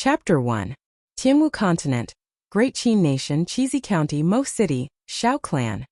Chapter 1. Tianwu Continent, Great Qin Nation, Cheesy County, Mo City, Shao Clan.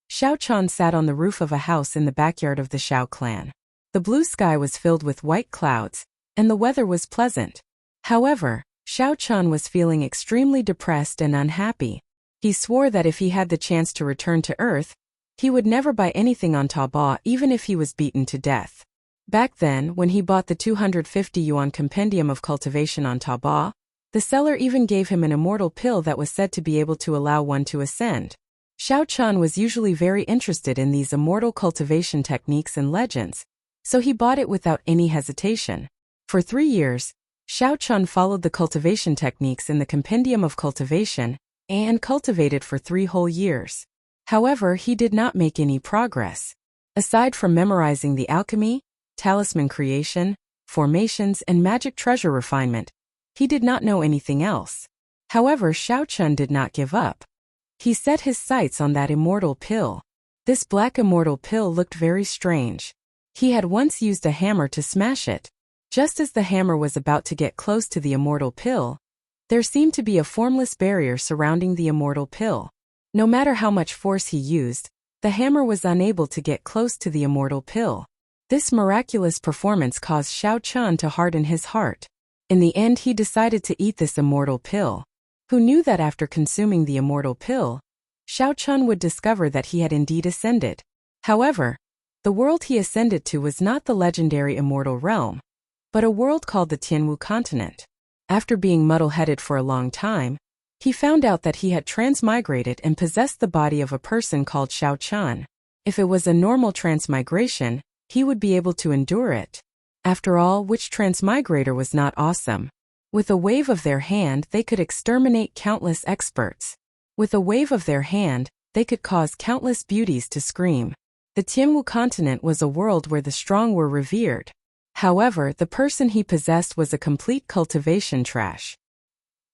Shao Chan sat on the roof of a house in the backyard of the Shao clan. The blue sky was filled with white clouds, and the weather was pleasant. However, Shao Chan was feeling extremely depressed and unhappy. He swore that if he had the chance to return to Earth, he would never buy anything on Taobao even if he was beaten to death. Back then, when he bought the 250 yuan compendium of cultivation on Taobao, the seller even gave him an immortal pill that was said to be able to allow one to ascend. Shao Chan was usually very interested in these immortal cultivation techniques and legends, so he bought it without any hesitation. For 3 years, Shao Chan followed the cultivation techniques in the compendium of cultivation and cultivated for 3 whole years. However, he did not make any progress. Aside from memorizing the alchemy, talisman creation, formations, and magic treasure refinement, he did not know anything else. However, Shao Chan did not give up. He set his sights on that immortal pill. This black immortal pill looked very strange. He had once used a hammer to smash it. Just as the hammer was about to get close to the immortal pill, there seemed to be a formless barrier surrounding the immortal pill. No matter how much force he used, the hammer was unable to get close to the immortal pill. This miraculous performance caused Shao Chan to harden his heart. In the end, he decided to eat this immortal pill. Who knew that after consuming the immortal pill, Shao Chan would discover that he had indeed ascended. However, the world he ascended to was not the legendary immortal realm, but a world called the Tianwu Continent. After being muddle-headed for a long time, he found out that he had transmigrated and possessed the body of a person called Shao Chan. If it was a normal transmigration, he would be able to endure it. After all, which transmigrator was not awesome? With a wave of their hand, they could exterminate countless experts. With a wave of their hand, they could cause countless beauties to scream. The Tianwu Continent was a world where the strong were revered. However, the person he possessed was a complete cultivation trash.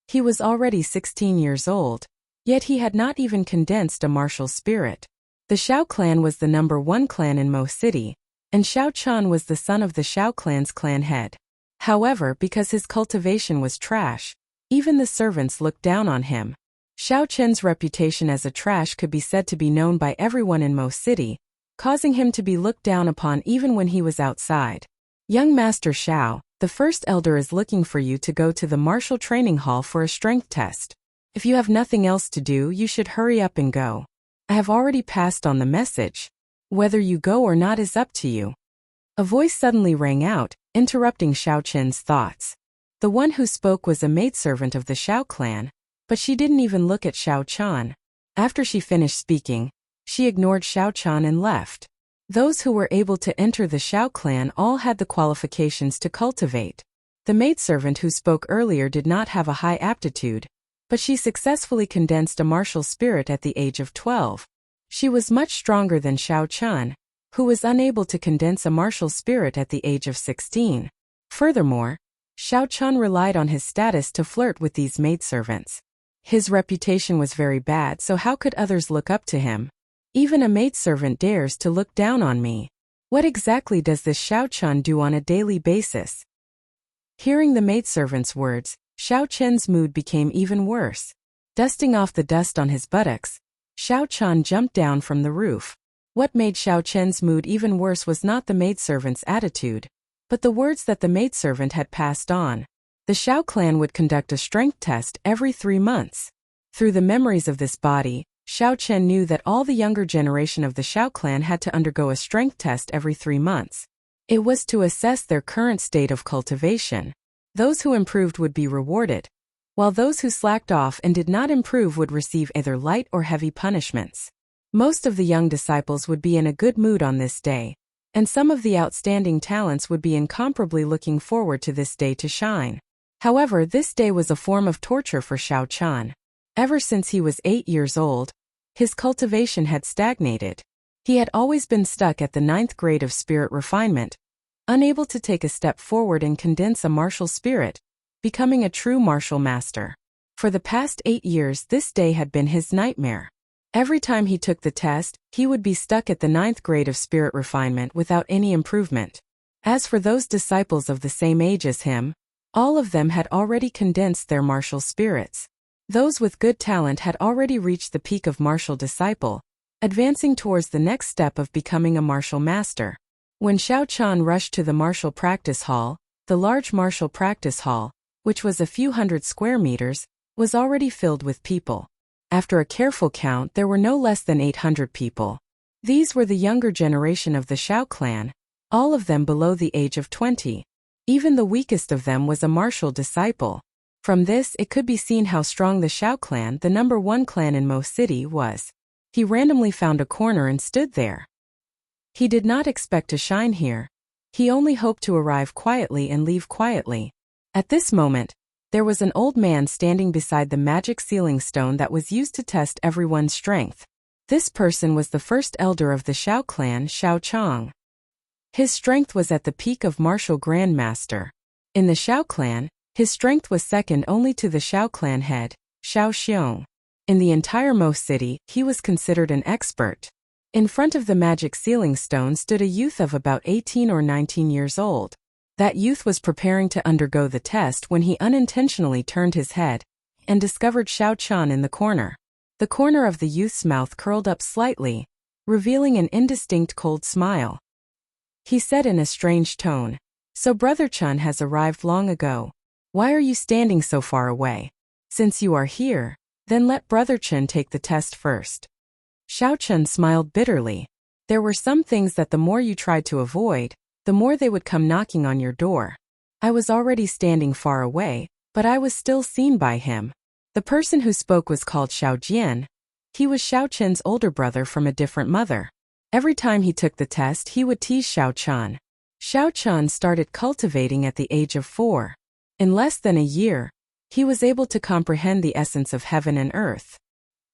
He was already 16 years old, yet he had not even condensed a martial spirit. The Shao clan was the #1 clan in Mo City, and Shao Chan was the son of the Shao clan's clan head. However, because his cultivation was trash, even the servants looked down on him. Shao Chen's reputation as a trash could be said to be known by everyone in Mo City, causing him to be looked down upon even when he was outside. Young Master Shao, the first elder is looking for you to go to the martial training hall for a strength test. If you have nothing else to do, you should hurry up and go. I have already passed on the message. Whether you go or not is up to you. A voice suddenly rang out, interrupting Shao Chen's thoughts. The one who spoke was a maidservant of the Shao clan, but she didn't even look at Shao Chan. After she finished speaking, she ignored Shao Chan and left. Those who were able to enter the Shao clan all had the qualifications to cultivate. The maidservant who spoke earlier did not have a high aptitude, but she successfully condensed a martial spirit at the age of 12. She was much stronger than Shao Chan, who was unable to condense a martial spirit at the age of 16. Furthermore, Shao Chan relied on his status to flirt with these maidservants. His reputation was very bad, so how could others look up to him? Even a maidservant dares to look down on me. What exactly does this Shao Chan do on a daily basis? Hearing the maidservant's words, Shao Chen's mood became even worse. Dusting off the dust on his buttocks, Shao Chan jumped down from the roof. What made Shao Chen's mood even worse was not the maidservant's attitude, but the words that the maidservant had passed on. The Shao clan would conduct a strength test every 3 months. Through the memories of this body, Shao Chen knew that all the younger generation of the Shao clan had to undergo a strength test every 3 months. It was to assess their current state of cultivation. Those who improved would be rewarded, while those who slacked off and did not improve would receive either light or heavy punishments. Most of the young disciples would be in a good mood on this day, and some of the outstanding talents would be incomparably looking forward to this day to shine. However, this day was a form of torture for Shao Chan. Ever since he was 8 years old, his cultivation had stagnated. He had always been stuck at the 9th grade of spirit refinement, unable to take a step forward and condense a martial spirit, becoming a true martial master. For the past 8 years, this day had been his nightmare. Every time he took the test, he would be stuck at the 9th grade of spirit refinement without any improvement. As for those disciples of the same age as him, All of them had already condensed their martial spirits. Those with good talent had already reached the peak of martial disciple, advancing towards the next step of becoming a martial master. When Xiao Chan rushed to the martial practice hall, the large martial practice hall, which was a few hundred square meters, was already filled with people. After a careful count, there were no less than 800 people. These were the younger generation of the Xiao clan, all of them below the age of 20. Even the weakest of them was a martial disciple. From this, it could be seen how strong the Xiao clan, the number one clan in Mo City, was. He randomly found a corner and stood there. He did not expect to shine here. He only hoped to arrive quietly and leave quietly. At this moment, there was an old man standing beside the magic sealing stone that was used to test everyone's strength. This person was the first elder of the Xiao clan, Xiao Chong. His strength was at the peak of martial grandmaster. In the Xiao clan, his strength was second only to the Xiao clan head, Xiao Xiong. In the entire Mo City, he was considered an expert. In front of the magic sealing stone stood a youth of about 18 or 19 years old. That youth was preparing to undergo the test when he unintentionally turned his head and discovered Xiao Chan in the corner. The corner of the youth's mouth curled up slightly, revealing an indistinct cold smile. He said in a strange tone, "So Brother Chun has arrived long ago. Why are you standing so far away? Since you are here, then let Brother Chun take the test first." Xiao Chun smiled bitterly. There were some things that the more you tried to avoid, the more they would come knocking on your door. I was already standing far away, but I was still seen by him. The person who spoke was called Xiao Jian. He was Xiao Chen's older brother from a different mother. Every time he took the test, he would tease Xiao Chan. Xiao Chan started cultivating at the age of 4. In less than a year, he was able to comprehend the essence of heaven and earth.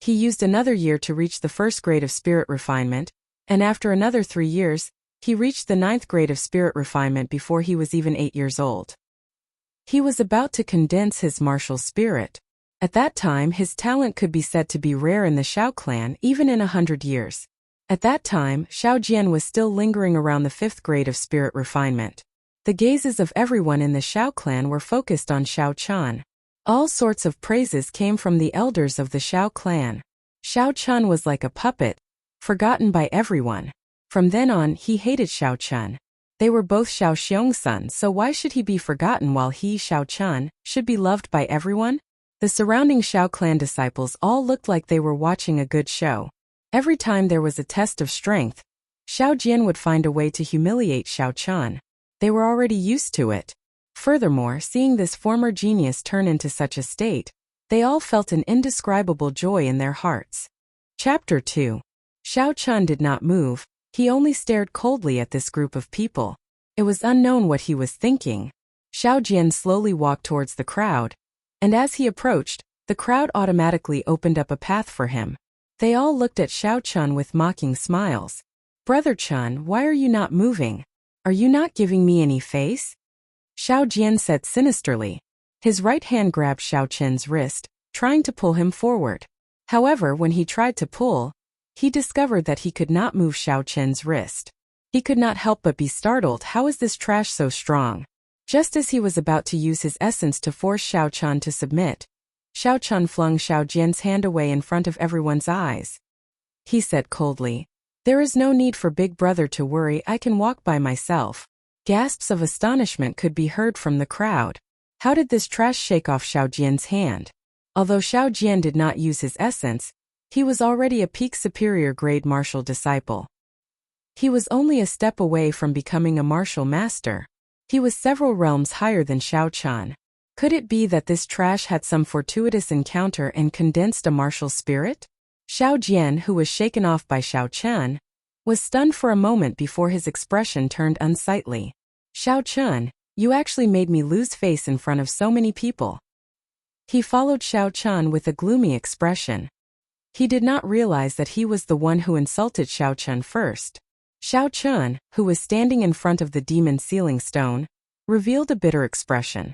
He used another year to reach the first grade of spirit refinement, and after another 3 years, he reached the 9th grade of spirit refinement before he was even 8 years old. He was about to condense his martial spirit. At that time, his talent could be said to be rare in the Xiao clan, even in 100 years. At that time, Xiao Jian was still lingering around the 5th grade of spirit refinement. The gazes of everyone in the Xiao clan were focused on Xiao Chan. All sorts of praises came from the elders of the Xiao clan. Xiao Chan was like a puppet, forgotten by everyone. From then on, he hated Xiao Chan. They were both Xiao Xiong's sons, so why should he be forgotten while he, Xiao Chan, should be loved by everyone? The surrounding Xiao clan disciples all looked like they were watching a good show. Every time there was a test of strength, Xiao Jian would find a way to humiliate Xiao Chan. They were already used to it. Furthermore, seeing this former genius turn into such a state, they all felt an indescribable joy in their hearts. Chapter 2. Xiao Chan did not move, he only stared coldly at this group of people. It was unknown what he was thinking. Xiao Jian slowly walked towards the crowd, and as he approached, the crowd automatically opened up a path for him. They all looked at Xiao Chun with mocking smiles. "Brother Chun, why are you not moving? Are you not giving me any face?" Xiao Jian said sinisterly. His right hand grabbed Xiao Chen's wrist, trying to pull him forward. However, when he tried to pull, he discovered that he could not move Xiao Chen's wrist. He could not help but be startled. How is this trash so strong? Just as he was about to use his essence to force Xiao Chan to submit, Xiao Chan flung Xiao Jian's hand away in front of everyone's eyes. He said coldly, "There is no need for Big Brother to worry, I can walk by myself." Gasps of astonishment could be heard from the crowd. How did this trash shake off Xiao Jian's hand? Although Xiao Jian did not use his essence, he was already a peak superior grade martial disciple. He was only a step away from becoming a martial master. He was several realms higher than Xiao Chan. Could it be that this trash had some fortuitous encounter and condensed a martial spirit? Xiao Jian, who was shaken off by Xiao Chan, was stunned for a moment before his expression turned unsightly. "Xiao Chan, you actually made me lose face in front of so many people." He followed Xiao Chan with a gloomy expression. He did not realize that he was the one who insulted Xiao Chan first. Xiao Chan, who was standing in front of the demon sealing stone, revealed a bitter expression.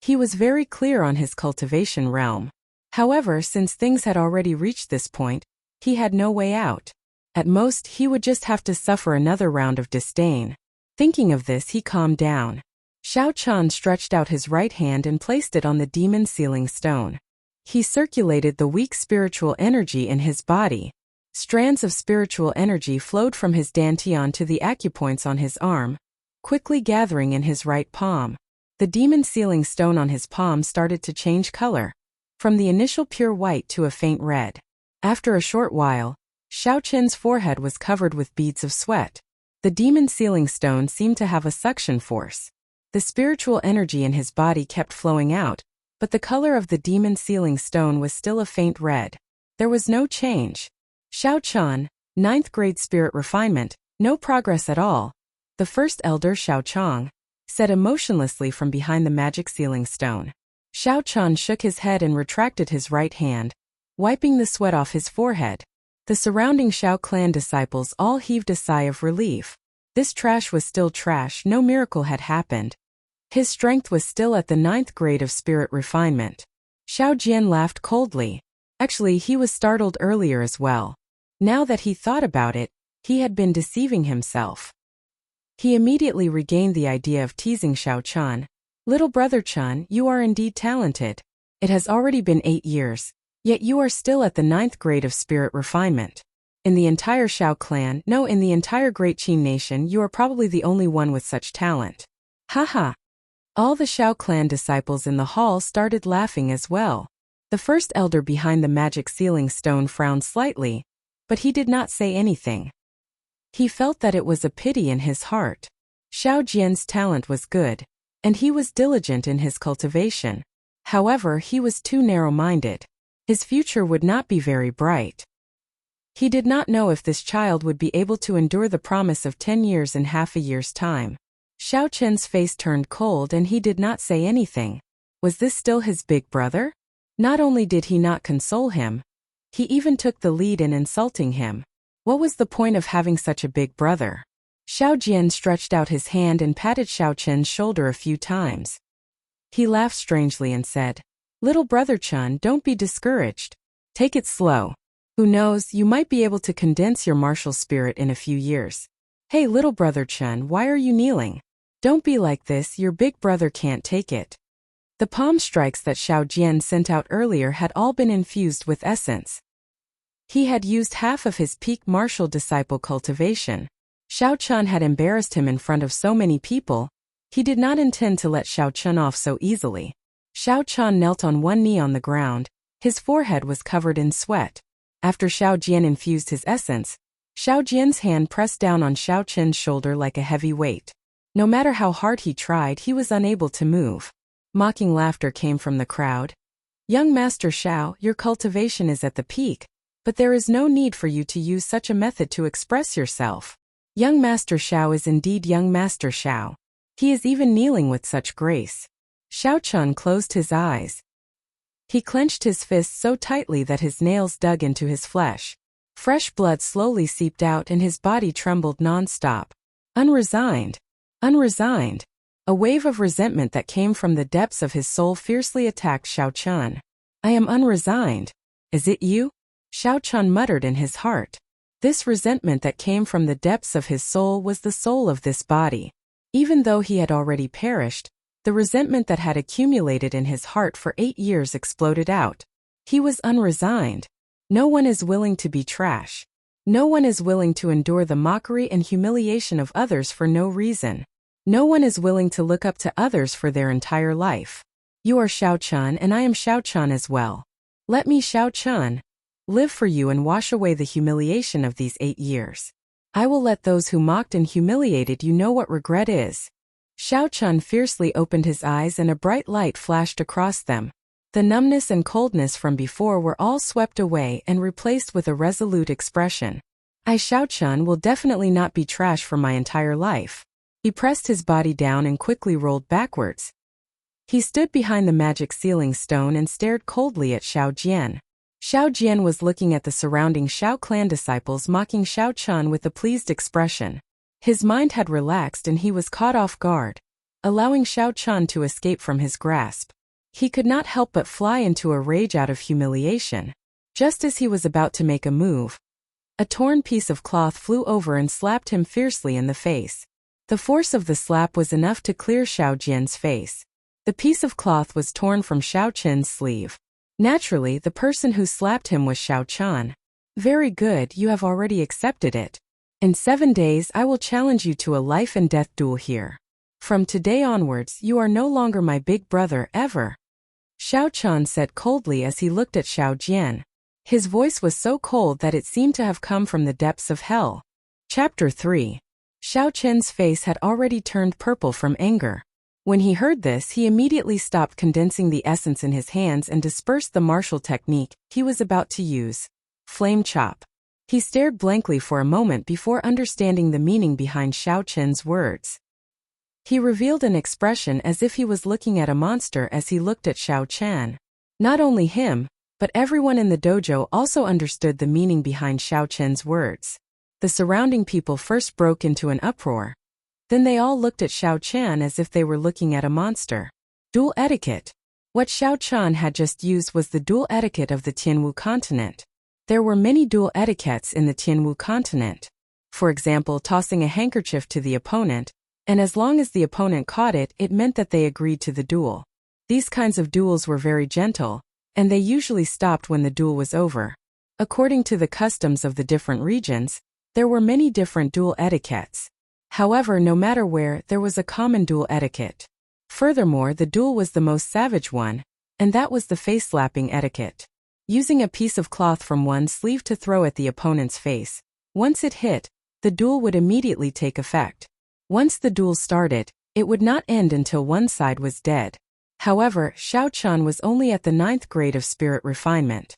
He was very clear on his cultivation realm. However, since things had already reached this point, he had no way out. At most, he would just have to suffer another round of disdain. Thinking of this, he calmed down. Xiao Chan stretched out his right hand and placed it on the demon sealing stone. He circulated the weak spiritual energy in his body. Strands of spiritual energy flowed from his dantian to the acupoints on his arm, quickly gathering in his right palm. The demon sealing stone on his palm started to change color, from the initial pure white to a faint red. After a short while, Xiao Chen's forehead was covered with beads of sweat. The demon sealing stone seemed to have a suction force. The spiritual energy in his body kept flowing out, but the color of the demon sealing stone was still a faint red. There was no change. Xiao Chan, 9th grade spirit refinement, no progress at all. The first elder Xiao Chang said emotionlessly from behind the magic sealing stone. Xiao Chan shook his head and retracted his right hand, wiping the sweat off his forehead. The surrounding Xiao clan disciples all heaved a sigh of relief. This trash was still trash, no miracle had happened. His strength was still at the 9th grade of spirit refinement. Xiao Jian laughed coldly. Actually, he was startled earlier as well. Now that he thought about it, he had been deceiving himself. He immediately regained the idea of teasing Xiao Chan. Little brother Chan, you are indeed talented. It has already been 8 years, yet you are still at the 9th grade of spirit refinement. In the entire Xiao clan, no, in the entire Great Qin nation, you are probably the only one with such talent. Haha. All the Xiao clan disciples in the hall started laughing as well. The first elder behind the magic sealing stone frowned slightly, but he did not say anything. He felt that it was a pity in his heart. Xiao Jian's talent was good, and he was diligent in his cultivation. However, he was too narrow-minded. His future would not be very bright. He did not know if this child would be able to endure the promise of 10 years in half a year's time. Xiao Chen's face turned cold and he did not say anything. Was this still his big brother? Not only did he not console him, he even took the lead in insulting him. What was the point of having such a big brother? Xiao Jian stretched out his hand and patted Xiao Chen's shoulder a few times. He laughed strangely and said, "Little brother Chun, don't be discouraged. Take it slow. Who knows, you might be able to condense your martial spirit in a few years. Hey little brother Chun, why are you kneeling? Don't be like this, your big brother can't take it." The palm strikes that Xiao Jian sent out earlier had all been infused with essence. He had used half of his peak martial disciple cultivation. Xiao Chun had embarrassed him in front of so many people. He did not intend to let Xiao Chun off so easily. Xiao Chun knelt on one knee on the ground. His forehead was covered in sweat. After Xiao Jian infused his essence, Xiao Jian's hand pressed down on Xiao Chen's shoulder like a heavy weight. No matter how hard he tried, he was unable to move. Mocking laughter came from the crowd. "Young Master Xiao, your cultivation is at the peak, but there is no need for you to use such a method to express yourself. Young Master Xiao is indeed young Master Xiao. He is even kneeling with such grace." Xiao Chun closed his eyes. He clenched his fists so tightly that his nails dug into his flesh. Fresh blood slowly seeped out and his body trembled non-stop. Unresigned. Unresigned. A wave of resentment that came from the depths of his soul fiercely attacked Xiao Chun. "I am unresigned. Is it you?" Xiao Chun muttered in his heart. This resentment that came from the depths of his soul was the soul of this body. Even though he had already perished, the resentment that had accumulated in his heart for 8 years exploded out. He was unresigned. No one is willing to be trash. No one is willing to endure the mockery and humiliation of others for no reason. No one is willing to look up to others for their entire life. You are Xiao Chun and I am Xiao Chun as well. Let me, Xiao Chun, live for you and wash away the humiliation of these 8 years. I will let those who mocked and humiliated you know what regret is." Xiao Chun fiercely opened his eyes and a bright light flashed across them. The numbness and coldness from before were all swept away and replaced with a resolute expression. "I, Xiao Chun, will definitely not be trash for my entire life." He pressed his body down and quickly rolled backwards. He stood behind the magic sealing stone and stared coldly at Xiao Jian. Xiao Jian was looking at the surrounding Xiao clan disciples mocking Xiao Chun with a pleased expression. His mind had relaxed and he was caught off guard, allowing Xiao Chun to escape from his grasp. He could not help but fly into a rage out of humiliation. Just as he was about to make a move, a torn piece of cloth flew over and slapped him fiercely in the face. The force of the slap was enough to clear Xiao Jian's face. The piece of cloth was torn from Xiao Chen's sleeve. Naturally, the person who slapped him was Xiao Chen. Very good, you have already accepted it. In 7 days I will challenge you to a life and death duel here. From today onwards, you are no longer my big brother, ever. Xiao Chen said coldly as he looked at Xiao Jian. His voice was so cold that it seemed to have come from the depths of hell. Chapter 3. Xiao Chen's face had already turned purple from anger. When he heard this, he immediately stopped condensing the essence in his hands and dispersed the martial technique he was about to use. Flame chop. He stared blankly for a moment before understanding the meaning behind Xiao Chen's words. He revealed an expression as if he was looking at a monster as he looked at Xiao Chen. Not only him, but everyone in the dojo also understood the meaning behind Xiao Chen's words. The surrounding people first broke into an uproar. Then they all looked at Xiao Chen as if they were looking at a monster. Duel etiquette. What Xiao Chen had just used was the duel etiquette of the Tianwu continent. There were many duel etiquettes in the Tianwu continent. For example, tossing a handkerchief to the opponent, and as long as the opponent caught it, it meant that they agreed to the duel. These kinds of duels were very gentle, and they usually stopped when the duel was over. According to the customs of the different regions, there were many different duel etiquettes. However, no matter where, there was a common duel etiquette. Furthermore, the duel was the most savage one, and that was the face-slapping etiquette. Using a piece of cloth from one sleeve to throw at the opponent's face. Once it hit, the duel would immediately take effect. Once the duel started, it would not end until one side was dead. However, Xiao Chen was only at the 9th grade of spirit refinement.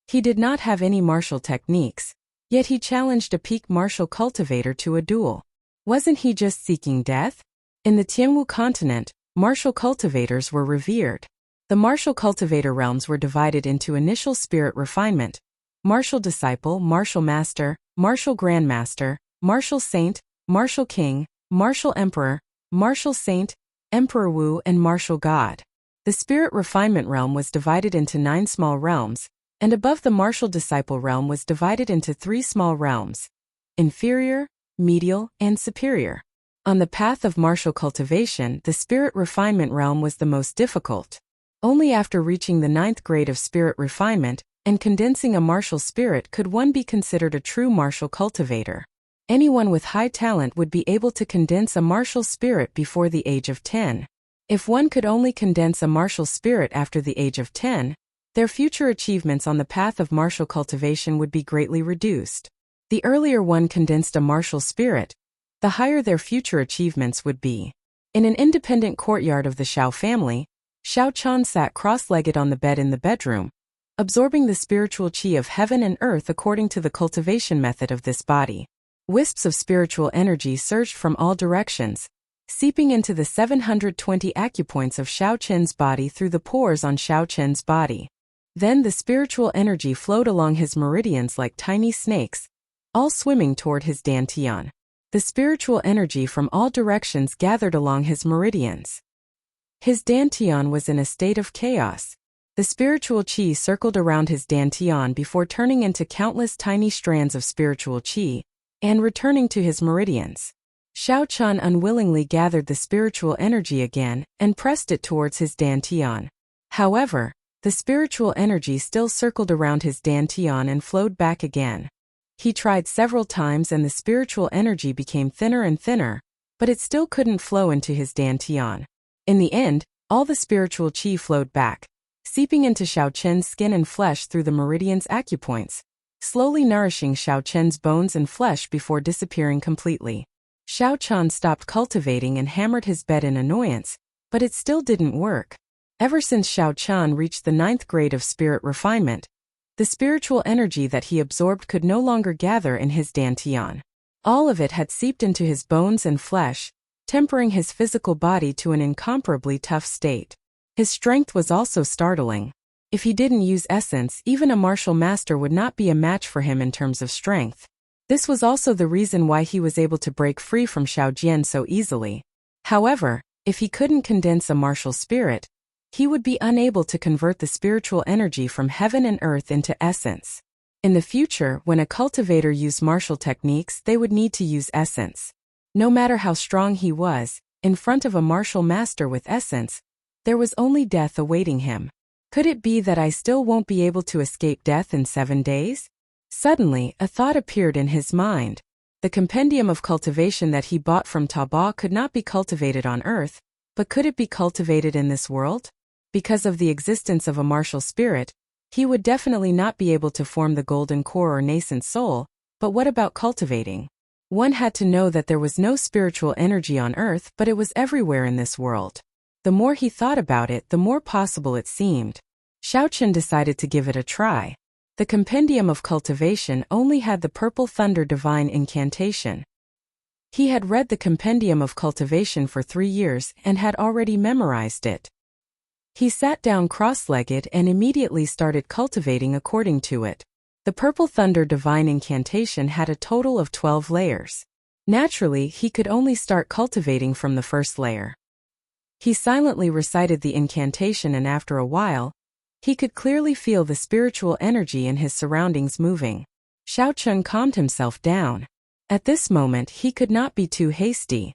He did not have any martial techniques, yet he challenged a peak martial cultivator to a duel. Wasn't he just seeking death? In the Tianwu continent, martial cultivators were revered. The martial cultivator realms were divided into initial spirit refinement, martial disciple, martial master, martial grandmaster, martial saint, martial king, martial emperor, martial saint, emperor Wu, and martial god. The spirit refinement realm was divided into 9 small realms, and above the martial disciple realm was divided into 3 small realms: inferior, medial, and superior. On the path of martial cultivation, the spirit refinement realm was the most difficult. Only after reaching the 9th grade of spirit refinement and condensing a martial spirit could one be considered a true martial cultivator. Anyone with high talent would be able to condense a martial spirit before the age of 10. If one could only condense a martial spirit after the age of 10, their future achievements on the path of martial cultivation would be greatly reduced. The earlier one condensed a martial spirit, the higher their future achievements would be. In an independent courtyard of the Xiao family, Xiao Chen sat cross-legged on the bed in the bedroom, absorbing the spiritual qi of heaven and earth according to the cultivation method of this body. Wisps of spiritual energy surged from all directions, seeping into the 720 acupoints of Xiao Chen's body through the pores on Xiao Chen's body. Then the spiritual energy flowed along his meridians like tiny snakes, all swimming toward his dantian. The spiritual energy from all directions gathered along his meridians. His dantian was in a state of chaos. The spiritual qi circled around his dantian before turning into countless tiny strands of spiritual qi and returning to his meridians. Xiao Chen unwillingly gathered the spiritual energy again and pressed it towards his dantian. However, the spiritual energy still circled around his dantian and flowed back again. He tried several times and the spiritual energy became thinner and thinner, but it still couldn't flow into his dantian. In the end, all the spiritual qi flowed back, seeping into Xiao Chen's skin and flesh through the meridian's acupoints, slowly nourishing Xiao Chen's bones and flesh before disappearing completely. Xiao Chen stopped cultivating and hammered his bed in annoyance, but it still didn't work. Ever since Xiao Chen reached the 9th grade of spirit refinement, the spiritual energy that he absorbed could no longer gather in his dantian. All of it had seeped into his bones and flesh, tempering his physical body to an incomparably tough state. His strength was also startling. If he didn't use essence, even a martial master would not be a match for him in terms of strength. This was also the reason why he was able to break free from Xiao Jian so easily. However, if he couldn't condense a martial spirit, he would be unable to convert the spiritual energy from heaven and earth into essence. In the future, when a cultivator used martial techniques, they would need to use essence. No matter how strong he was, in front of a martial master with essence, there was only death awaiting him. Could it be that I still won't be able to escape death in 7 days? Suddenly, a thought appeared in his mind. The compendium of cultivation that he bought from Taba could not be cultivated on earth, but could it be cultivated in this world? Because of the existence of a martial spirit, he would definitely not be able to form the golden core or nascent soul, but what about cultivating? One had to know that there was no spiritual energy on earth, but it was everywhere in this world. The more he thought about it, the more possible it seemed. Xiaochen decided to give it a try. The compendium of cultivation only had the purple thunder divine incantation. He had read the compendium of cultivation for 3 years and had already memorized it. He sat down cross-legged and immediately started cultivating according to it. The purple thunder divine incantation had a total of 12 layers. Naturally, he could only start cultivating from the first layer. He silently recited the incantation, and after a while, he could clearly feel the spiritual energy in his surroundings moving. Xiaochen calmed himself down. At this moment, he could not be too hasty.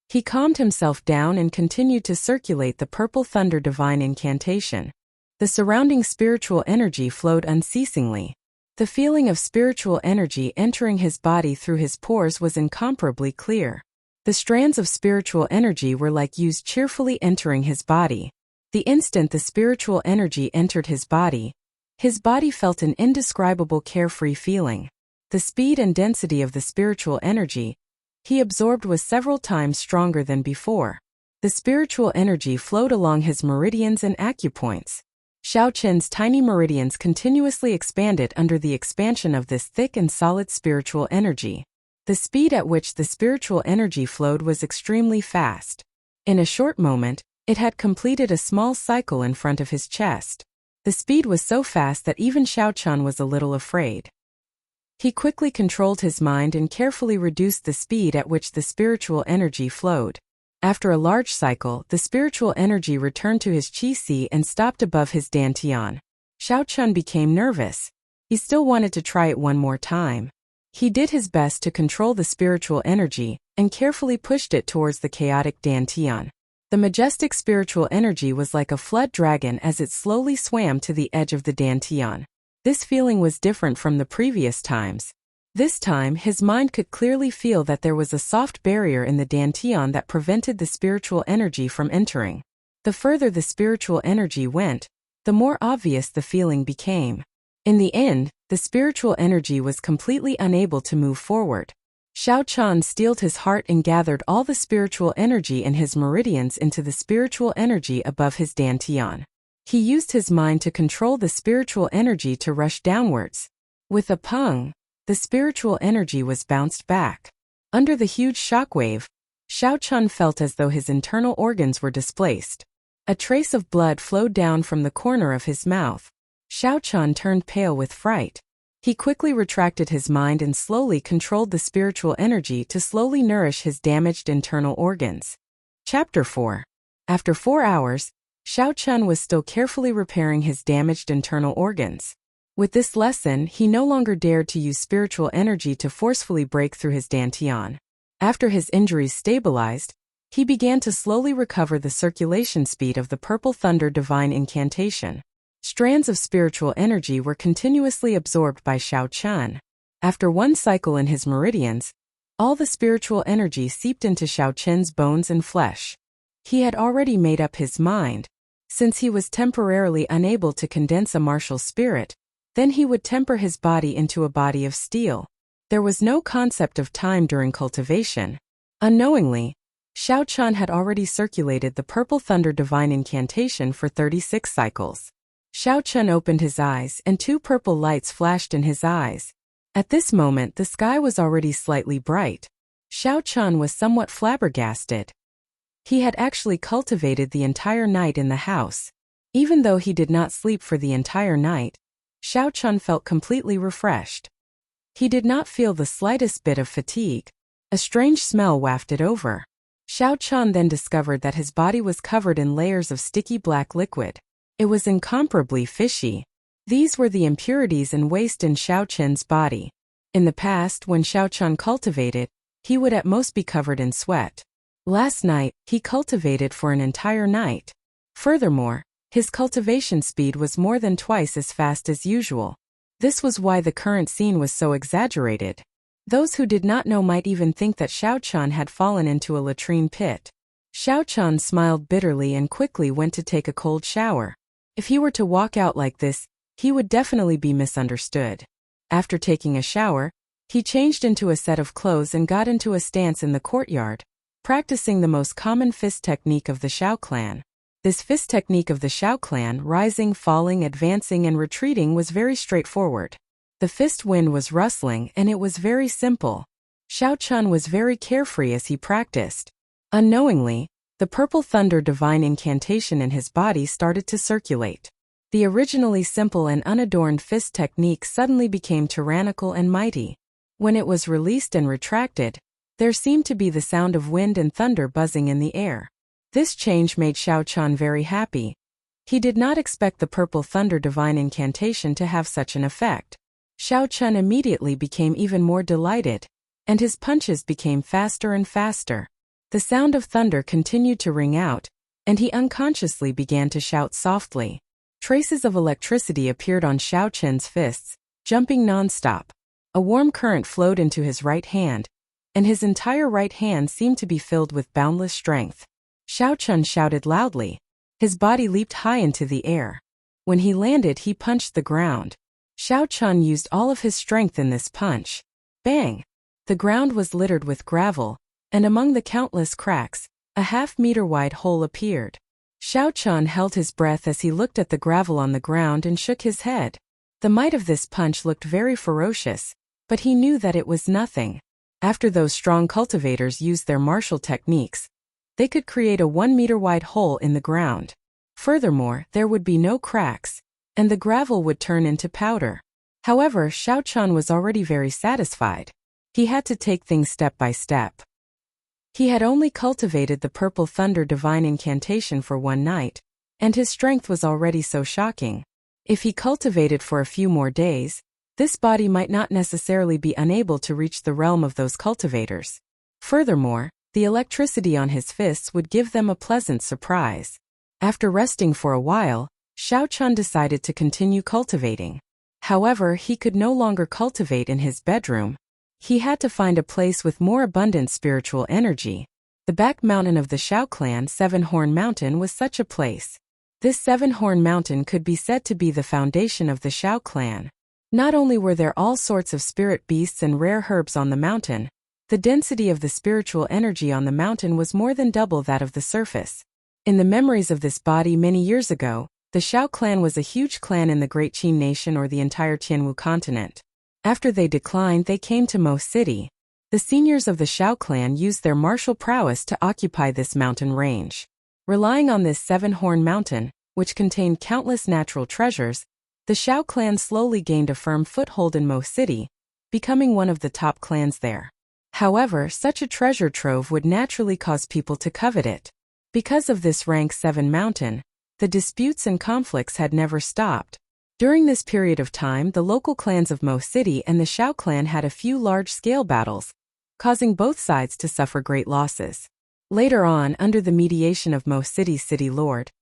He calmed himself down and continued to circulate the purple thunder divine incantation. The surrounding spiritual energy flowed unceasingly. The feeling of spiritual energy entering his body through his pores was incomparably clear. The strands of spiritual energy were like used cheerfully entering his body. The instant the spiritual energy entered his body felt an indescribable carefree feeling. The speed and density of the spiritual energy he absorbed was several times stronger than before. The spiritual energy flowed along his meridians and acupoints. Xiaochen's tiny meridians continuously expanded under the expansion of this thick and solid spiritual energy. The speed at which the spiritual energy flowed was extremely fast. In a short moment, it had completed a small cycle in front of his chest. The speed was so fast that even Xiaochen was a little afraid. He quickly controlled his mind and carefully reduced the speed at which the spiritual energy flowed. After a large cycle, the spiritual energy returned to his qi and stopped above his dantian. Xiaochen became nervous. He still wanted to try it one more time. He did his best to control the spiritual energy and carefully pushed it towards the chaotic dantian. The majestic spiritual energy was like a flood dragon as it slowly swam to the edge of the dantian. This feeling was different from the previous times. This time, his mind could clearly feel that there was a soft barrier in the dantian that prevented the spiritual energy from entering. The further the spiritual energy went, the more obvious the feeling became. In the end, the spiritual energy was completely unable to move forward. Xiaochen steeled his heart and gathered all the spiritual energy in his meridians into the spiritual energy above his dantian. He used his mind to control the spiritual energy to rush downwards. With a pung, the spiritual energy was bounced back. Under the huge shockwave, Xiaochen felt as though his internal organs were displaced. A trace of blood flowed down from the corner of his mouth. Xiaochen turned pale with fright. He quickly retracted his mind and slowly controlled the spiritual energy to slowly nourish his damaged internal organs. Chapter 4. After 4 hours, Xiaochen was still carefully repairing his damaged internal organs. With this lesson, he no longer dared to use spiritual energy to forcefully break through his dantian. After his injuries stabilized, he began to slowly recover the circulation speed of the purple thunder divine incantation. Strands of spiritual energy were continuously absorbed by Xiaochen. After one cycle in his meridians, all the spiritual energy seeped into Xiaochen's bones and flesh. He had already made up his mind. Since he was temporarily unable to condense a martial spirit, then he would temper his body into a body of steel. There was no concept of time during cultivation. Unknowingly, Xiaochen had already circulated the purple thunder divine incantation for 36 cycles. Xiaochen opened his eyes and 2 purple lights flashed in his eyes. At this moment the sky was already slightly bright. Xiaochen was somewhat flabbergasted. He had actually cultivated the entire night in the house. Even though he did not sleep for the entire night, Xiaochen felt completely refreshed. He did not feel the slightest bit of fatigue. A strange smell wafted over. Xiaochen then discovered that his body was covered in layers of sticky black liquid. It was incomparably fishy. These were the impurities and waste in Xiaochen's body. In the past, when Xiaochen cultivated, he would at most be covered in sweat. Last night, he cultivated for an entire night. Furthermore, his cultivation speed was more than twice as fast as usual. This was why the current scene was so exaggerated. Those who did not know might even think that Xiao Chan had fallen into a latrine pit. Xiao Chan smiled bitterly and quickly went to take a cold shower. If he were to walk out like this, he would definitely be misunderstood. After taking a shower, he changed into a set of clothes and got into a stance in the courtyard, practicing the most common fist technique of the Xiao clan. This fist technique of the Xiao clan, rising, falling, advancing and retreating, was very straightforward. The fist wind was rustling and it was very simple. Xiao Chan was very carefree as he practiced. Unknowingly, the purple thunder divine incantation in his body started to circulate. The originally simple and unadorned fist technique suddenly became tyrannical and mighty. When it was released and retracted, there seemed to be the sound of wind and thunder buzzing in the air. This change made Xiao Chan very happy. He did not expect the purple thunder divine incantation to have such an effect. Xiao Chan immediately became even more delighted, and his punches became faster and faster. The sound of thunder continued to ring out, and he unconsciously began to shout softly. Traces of electricity appeared on Xiao Chen's fists, jumping non-stop. A warm current flowed into his right hand, and his entire right hand seemed to be filled with boundless strength. Xiao Chen shouted loudly. His body leaped high into the air. When he landed, he punched the ground. Xiao Chen used all of his strength in this punch. Bang! The ground was littered with gravel, and among the countless cracks, a half-meter-wide hole appeared. Xiao Chen held his breath as he looked at the gravel on the ground and shook his head. The might of this punch looked very ferocious, but he knew that it was nothing. After those strong cultivators used their martial techniques, they could create a 1-meter-wide hole in the ground. Furthermore, there would be no cracks, and the gravel would turn into powder. However, Xiao Chen was already very satisfied. He had to take things step by step. He had only cultivated the purple thunder divine incantation for one night, and his strength was already so shocking. If he cultivated for a few more days, this body might not necessarily be unable to reach the realm of those cultivators. Furthermore, the electricity on his fists would give them a pleasant surprise. After resting for a while, Xiao Chen decided to continue cultivating. However, he could no longer cultivate in his bedroom. He had to find a place with more abundant spiritual energy. The back mountain of the Xiao clan, Seven-Horn Mountain, was such a place. This Seven-Horn Mountain could be said to be the foundation of the Xiao clan. Not only were there all sorts of spirit beasts and rare herbs on the mountain, the density of the spiritual energy on the mountain was more than double that of the surface. In the memories of this body many years ago, the Xiao clan was a huge clan in the Great Qin Nation or the entire Tianwu continent. After they declined, they came to Mo City. The seniors of the Xiao clan used their martial prowess to occupy this mountain range. Relying on this Seven-Horn Mountain, which contained countless natural treasures, the Xiao clan slowly gained a firm foothold in Mo City, becoming one of the top clans there. However, such a treasure trove would naturally cause people to covet it. Because of this rank 7 mountain, the disputes and conflicts had never stopped. During this period of time, the local clans of Mo City and the Xiao clan had a few large-scale battles, causing both sides to suffer great losses. Later on, under the mediation of Mo City's city lord,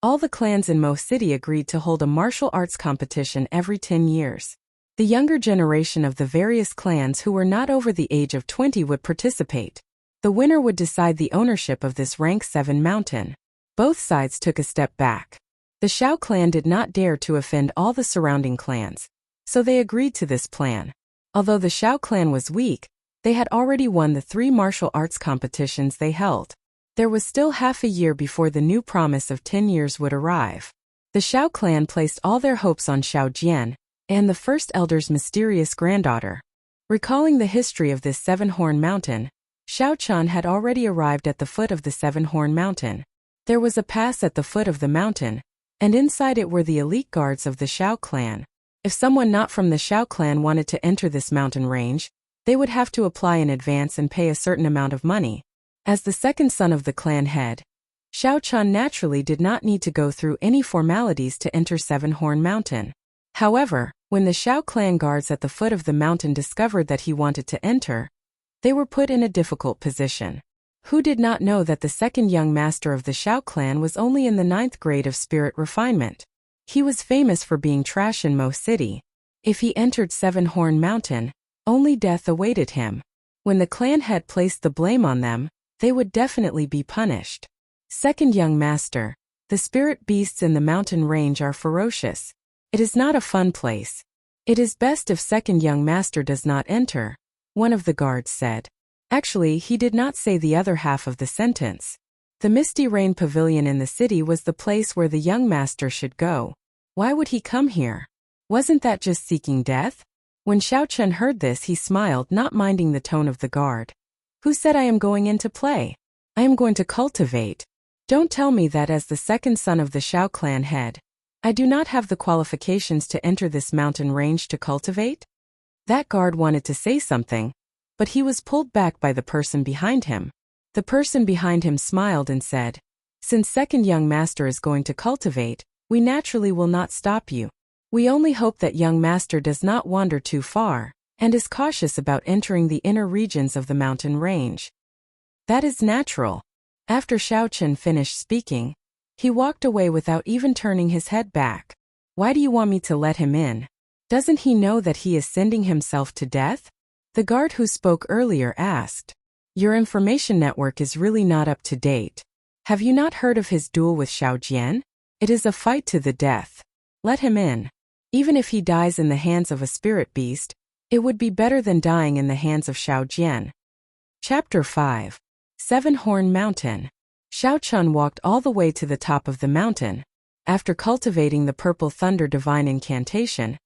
all the clans in Mo City agreed to hold a martial arts competition every 10 years. The younger generation of the various clans who were not over the age of 20 would participate. The winner would decide the ownership of this rank 7 mountain. Both sides took a step back. The Xiao clan did not dare to offend all the surrounding clans, so they agreed to this plan. Although the Xiao clan was weak, they had already won the 3 martial arts competitions they held. There was still half a year before the new promise of 10 years would arrive. The Xiao clan placed all their hopes on Xiao Jian, and the first elder's mysterious granddaughter. Recalling the history of this Seven-Horn Mountain, Xiao Chan had already arrived at the foot of the Seven-Horn Mountain. There was a pass at the foot of the mountain, and inside it were the elite guards of the Xiao clan. If someone not from the Xiao clan wanted to enter this mountain range, they would have to apply in advance and pay a certain amount of money. As the second son of the clan head, Xiao Chan naturally did not need to go through any formalities to enter Seven-Horn Mountain. However, when the Xiao clan guards at the foot of the mountain discovered that he wanted to enter, They were put in a difficult position. Who did not know that the second young master of the Shao clan was only in the 9th grade of spirit refinement? He was famous for being trash in Mo City. If he entered Seven-Horn Mountain, only death awaited him. When the clan head placed the blame on them, they would definitely be punished. Second young master, the spirit beasts in the mountain range are ferocious. It is not a fun place. It is best if second young master does not enter, one of the guards said. Actually, he did not say the other half of the sentence. The Misty Rain Pavilion in the city was the place where the young master should go. Why would he come here? Wasn't that just seeking death? When Xiaochun heard this, he smiled, not minding the tone of the guard. Who said I am going in to play? I am going to cultivate. Don't tell me that as the second son of the Shao clan head, I do not have the qualifications to enter this mountain range to cultivate? That guard wanted to say something, but he was pulled back by the person behind him. The person behind him smiled and said, since second young master is going to cultivate, we naturally will not stop you. We only hope that young master does not wander too far, and is cautious about entering the inner regions of the mountain range. That is natural. After Xiaochun finished speaking, he walked away without even turning his head back. Why do you want me to let him in? Doesn't he know that he is sending himself to death? The guard who spoke earlier asked. Your information network is really not up to date. Have you not heard of his duel with Xiao Jian? It is a fight to the death. Let him in. Even if he dies in the hands of a spirit beast, it would be better than dying in the hands of Xiao Jian. Chapter 5. Seven-Horn Mountain. Xiaochun walked all the way to the top of the mountain. After cultivating the Purple Thunder Divine Incantation,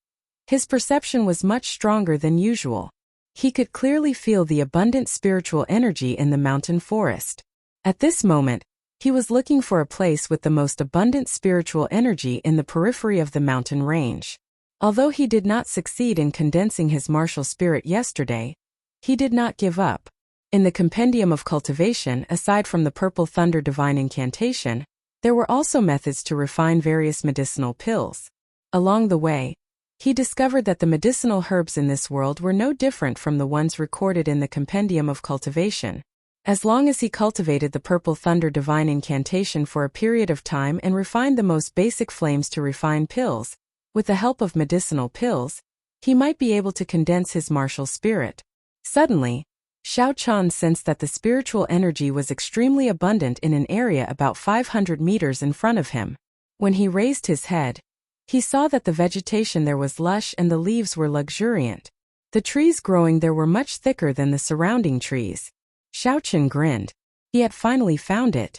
his perception was much stronger than usual. He could clearly feel the abundant spiritual energy in the mountain forest. At this moment, he was looking for a place with the most abundant spiritual energy in the periphery of the mountain range. Although he did not succeed in condensing his martial spirit yesterday, he did not give up. In the Compendium of Cultivation, aside from the Purple Thunder Divine Incantation, there were also methods to refine various medicinal pills. Along the way, he discovered that the medicinal herbs in this world were no different from the ones recorded in the Compendium of Cultivation. As long as he cultivated the Purple Thunder Divine Incantation for a period of time and refined the most basic flames to refine pills, with the help of medicinal pills, he might be able to condense his martial spirit. Suddenly, Xiaochun sensed that the spiritual energy was extremely abundant in an area about 500 meters in front of him. When he raised his head, he saw that the vegetation there was lush and the leaves were luxuriant. The trees growing there were much thicker than the surrounding trees. Xiaochun grinned. He had finally found it.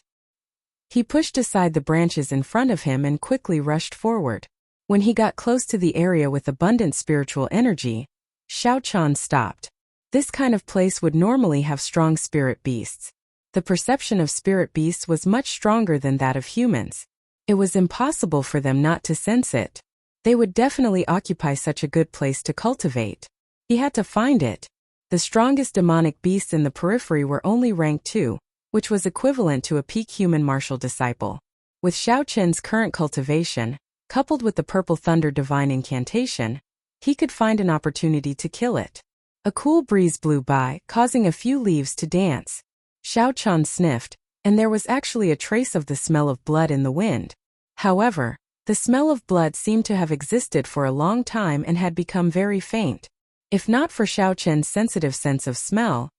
He pushed aside the branches in front of him and quickly rushed forward. When he got close to the area with abundant spiritual energy, Xiaochun stopped. This kind of place would normally have strong spirit beasts. The perception of spirit beasts was much stronger than that of humans. It was impossible for them not to sense it. They would definitely occupy such a good place to cultivate. He had to find it. The strongest demonic beasts in the periphery were only rank 2, which was equivalent to a peak human martial disciple. With Xiaochun's current cultivation, coupled with the Purple Thunder Divine Incantation, he could find an opportunity to kill it. A cool breeze blew by, causing a few leaves to dance. Xiaochun sniffed, and there was actually a trace of the smell of blood in the wind. However, the smell of blood seemed to have existed for a long time and had become very faint. If not for Xiaochun's sensitive sense of smell,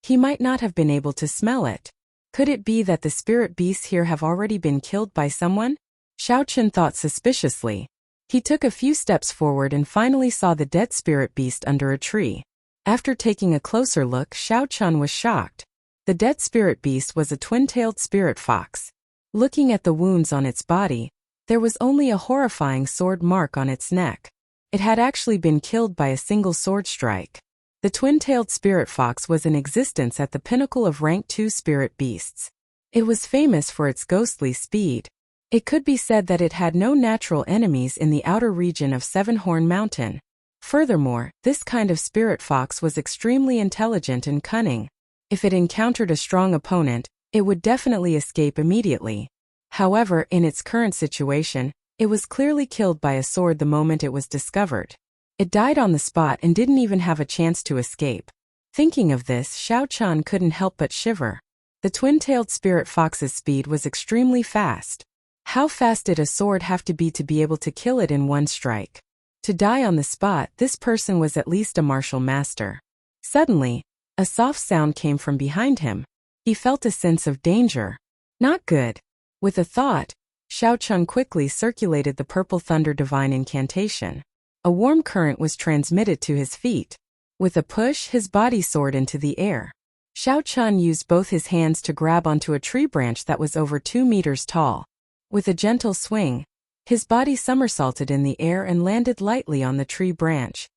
he might not have been able to smell it. Could it be that the spirit beasts here have already been killed by someone? Xiaochun thought suspiciously. He took a few steps forward and finally saw the dead spirit beast under a tree. After taking a closer look, Xiaochun was shocked. The dead spirit beast was a twin-tailed spirit fox. Looking at the wounds on its body, there was only a horrifying sword mark on its neck. It had actually been killed by a single sword strike. The twin-tailed spirit fox was in existence at the pinnacle of rank 2 spirit beasts. It was famous for its ghostly speed. It could be said that it had no natural enemies in the outer region of Seven-Horn Mountain. Furthermore, this kind of spirit fox was extremely intelligent and cunning. If it encountered a strong opponent, it would definitely escape immediately. However, in its current situation, it was clearly killed by a sword the moment it was discovered. It died on the spot and didn't even have a chance to escape. Thinking of this, Xiao Chan couldn't help but shiver. The twin-tailed spirit fox's speed was extremely fast. How fast did a sword have to be able to kill it in one strike? To die on the spot, this person was at least a martial master. Suddenly, a soft sound came from behind him. He felt a sense of danger. Not good. With a thought, Xiao Chun quickly circulated the purple thunder divine incantation. A warm current was transmitted to his feet. With a push, his body soared into the air. Xiao Chun used both his hands to grab onto a tree branch that was over 2 meters tall. With a gentle swing, his body somersaulted in the air and landed lightly on the tree branch.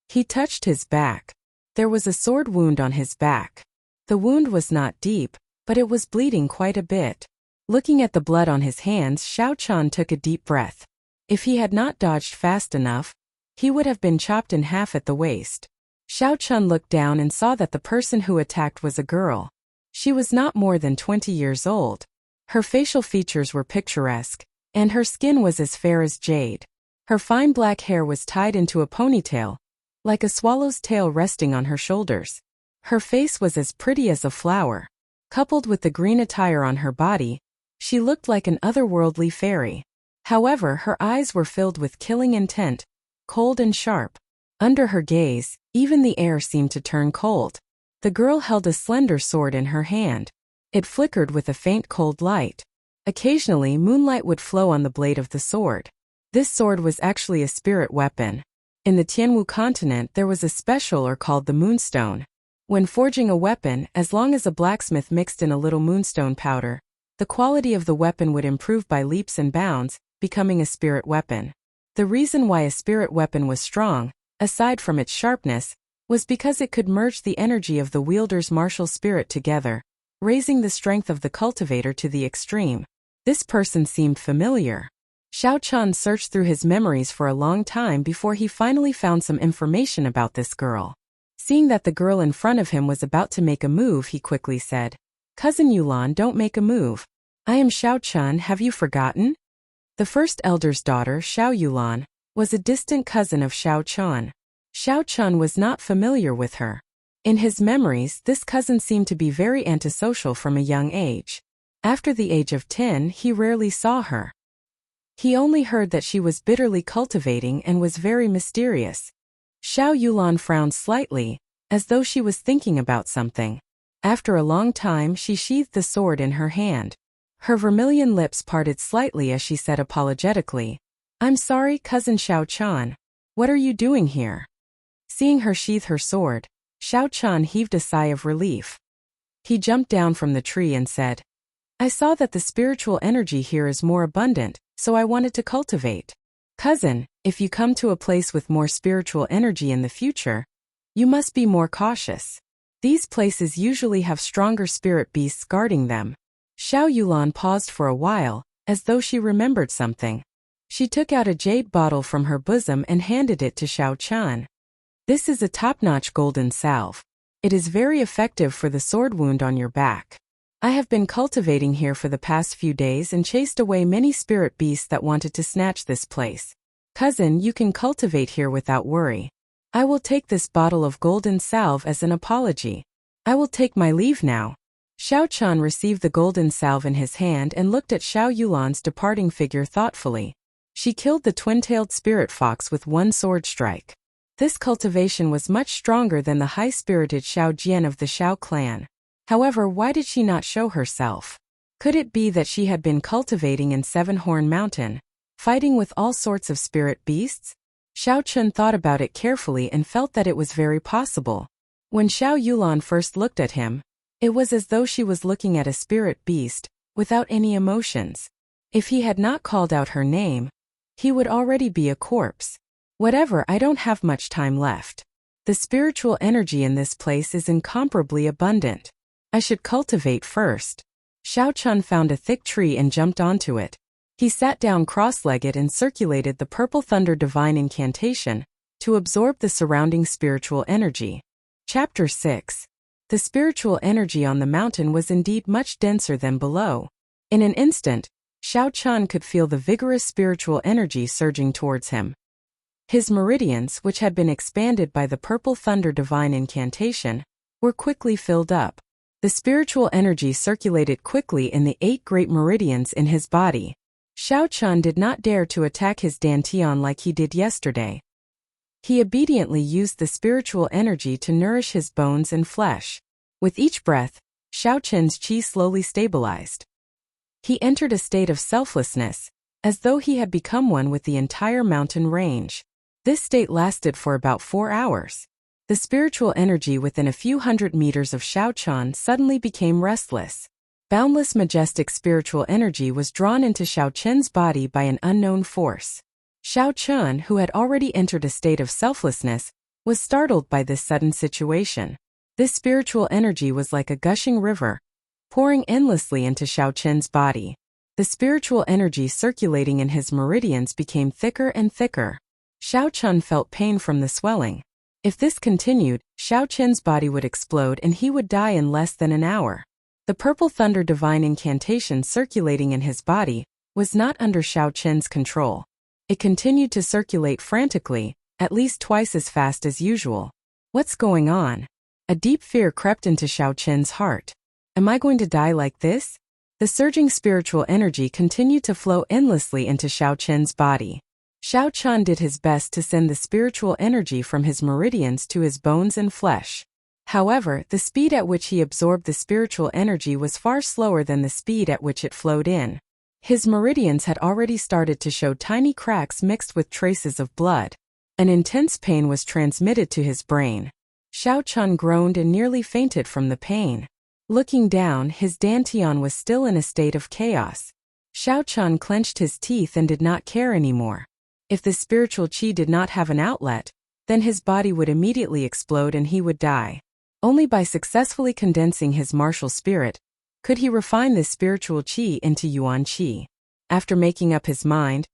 He touched his back. There was a sword wound on his back. The wound was not deep, but it was bleeding quite a bit. Looking at the blood on his hands, Xiao Chan took a deep breath. If he had not dodged fast enough, he would have been chopped in half at the waist. Xiao Chun looked down and saw that the person who attacked was a girl. She was not more than 20 years old. Her facial features were picturesque, and her skin was as fair as jade. Her fine black hair was tied into a ponytail, like a swallow's tail resting on her shoulders. Her face was as pretty as a flower. Coupled with the green attire on her body, she looked like an otherworldly fairy. However, her eyes were filled with killing intent, cold and sharp. Under her gaze, even the air seemed to turn cold. The girl held a slender sword in her hand. It flickered with a faint cold light. Occasionally, moonlight would flow on the blade of the sword. This sword was actually a spirit weapon. In the Tianwu continent, there was a special called the moonstone. When forging a weapon, as long as a blacksmith mixed in a little moonstone powder, the quality of the weapon would improve by leaps and bounds, becoming a spirit weapon. The reason why a spirit weapon was strong, aside from its sharpness, was because it could merge the energy of the wielder's martial spirit together, raising the strength of the cultivator to the extreme. This person seemed familiar. Xiao Chan searched through his memories for a long time before he finally found some information about this girl. Seeing that the girl in front of him was about to make a move, he quickly said, "Cousin Yulan, don't make a move. I am Xiao Chun, have you forgotten?" The first elder's daughter, Xiao Yulan, was a distant cousin of Xiao Chun. Xiao Chun was not familiar with her. In his memories, this cousin seemed to be very antisocial from a young age. After the age of 10, he rarely saw her. He only heard that she was bitterly cultivating and was very mysterious. Xiao Yulan frowned slightly, as though she was thinking about something. After a long time, she sheathed the sword in her hand. Her vermilion lips parted slightly as she said apologetically, "I'm sorry, cousin Xiao Chan. What are you doing here?" Seeing her sheath her sword, Xiao Chan heaved a sigh of relief. He jumped down from the tree and said, "I saw that the spiritual energy here is more abundant, so I wanted to cultivate. Cousin, if you come to a place with more spiritual energy in the future, you must be more cautious. These places usually have stronger spirit beasts guarding them." Xiao Yulan paused for a while, as though she remembered something. She took out a jade bottle from her bosom and handed it to Xiao Chan. "This is a top-notch golden salve. It is very effective for the sword wound on your back. I have been cultivating here for the past few days and chased away many spirit beasts that wanted to snatch this place. Cousin, you can cultivate here without worry. I will take this bottle of golden salve as an apology. I will take my leave now." Xiao Chan received the golden salve in his hand and looked at Xiao Yulan's departing figure thoughtfully. She killed the twin-tailed spirit fox with one sword strike. This cultivation was much stronger than the high-spirited Xiao Jian of the Xiao clan. However, why did she not show herself? Could it be that she had been cultivating in Seven-Horn Mountain, fighting with all sorts of spirit beasts? Xiao Chun thought about it carefully and felt that it was very possible. When Xiao Yulan first looked at him, it was as though she was looking at a spirit beast, without any emotions. If he had not called out her name, he would already be a corpse. Whatever, I don't have much time left. The spiritual energy in this place is incomparably abundant. I should cultivate first. Xiao Chun found a thick tree and jumped onto it. He sat down cross-legged and circulated the purple thunder divine incantation to absorb the surrounding spiritual energy. Chapter 6. The spiritual energy on the mountain was indeed much denser than below. In an instant, Xiao Chan could feel the vigorous spiritual energy surging towards him. His meridians, which had been expanded by the purple thunder divine incantation, were quickly filled up. The spiritual energy circulated quickly in the 8 great meridians in his body. Xiao Chun did not dare to attack his dantian like he did yesterday. He obediently used the spiritual energy to nourish his bones and flesh. With each breath, Xiao Chun's qi slowly stabilized. He entered a state of selflessness, as though he had become one with the entire mountain range. This state lasted for about 4 hours. The spiritual energy within a few hundred meters of Xiao Chun suddenly became restless. Boundless majestic spiritual energy was drawn into Xiao Chun's body by an unknown force. Xiao Chun, who had already entered a state of selflessness, was startled by this sudden situation. This spiritual energy was like a gushing river, pouring endlessly into Xiao Chun's body. The spiritual energy circulating in his meridians became thicker and thicker. Xiao Chun felt pain from the swelling. If this continued, Xiao Chun's body would explode and he would die in less than an hour. The purple thunder divine incantation circulating in his body was not under Xiao Chun's control. It continued to circulate frantically, at least twice as fast as usual. What's going on? A deep fear crept into Xiao Chun's heart. Am I going to die like this? The surging spiritual energy continued to flow endlessly into Xiao Chun's body. Xiao Chun did his best to send the spiritual energy from his meridians to his bones and flesh. However, the speed at which he absorbed the spiritual energy was far slower than the speed at which it flowed in. His meridians had already started to show tiny cracks mixed with traces of blood. An intense pain was transmitted to his brain. Xiao Chun groaned and nearly fainted from the pain. Looking down, his dantian was still in a state of chaos. Xiao Chun clenched his teeth and did not care anymore. If the spiritual qi did not have an outlet, then his body would immediately explode and he would die. Only by successfully condensing his martial spirit could he refine this spiritual qi into yuan qi. After making up his mind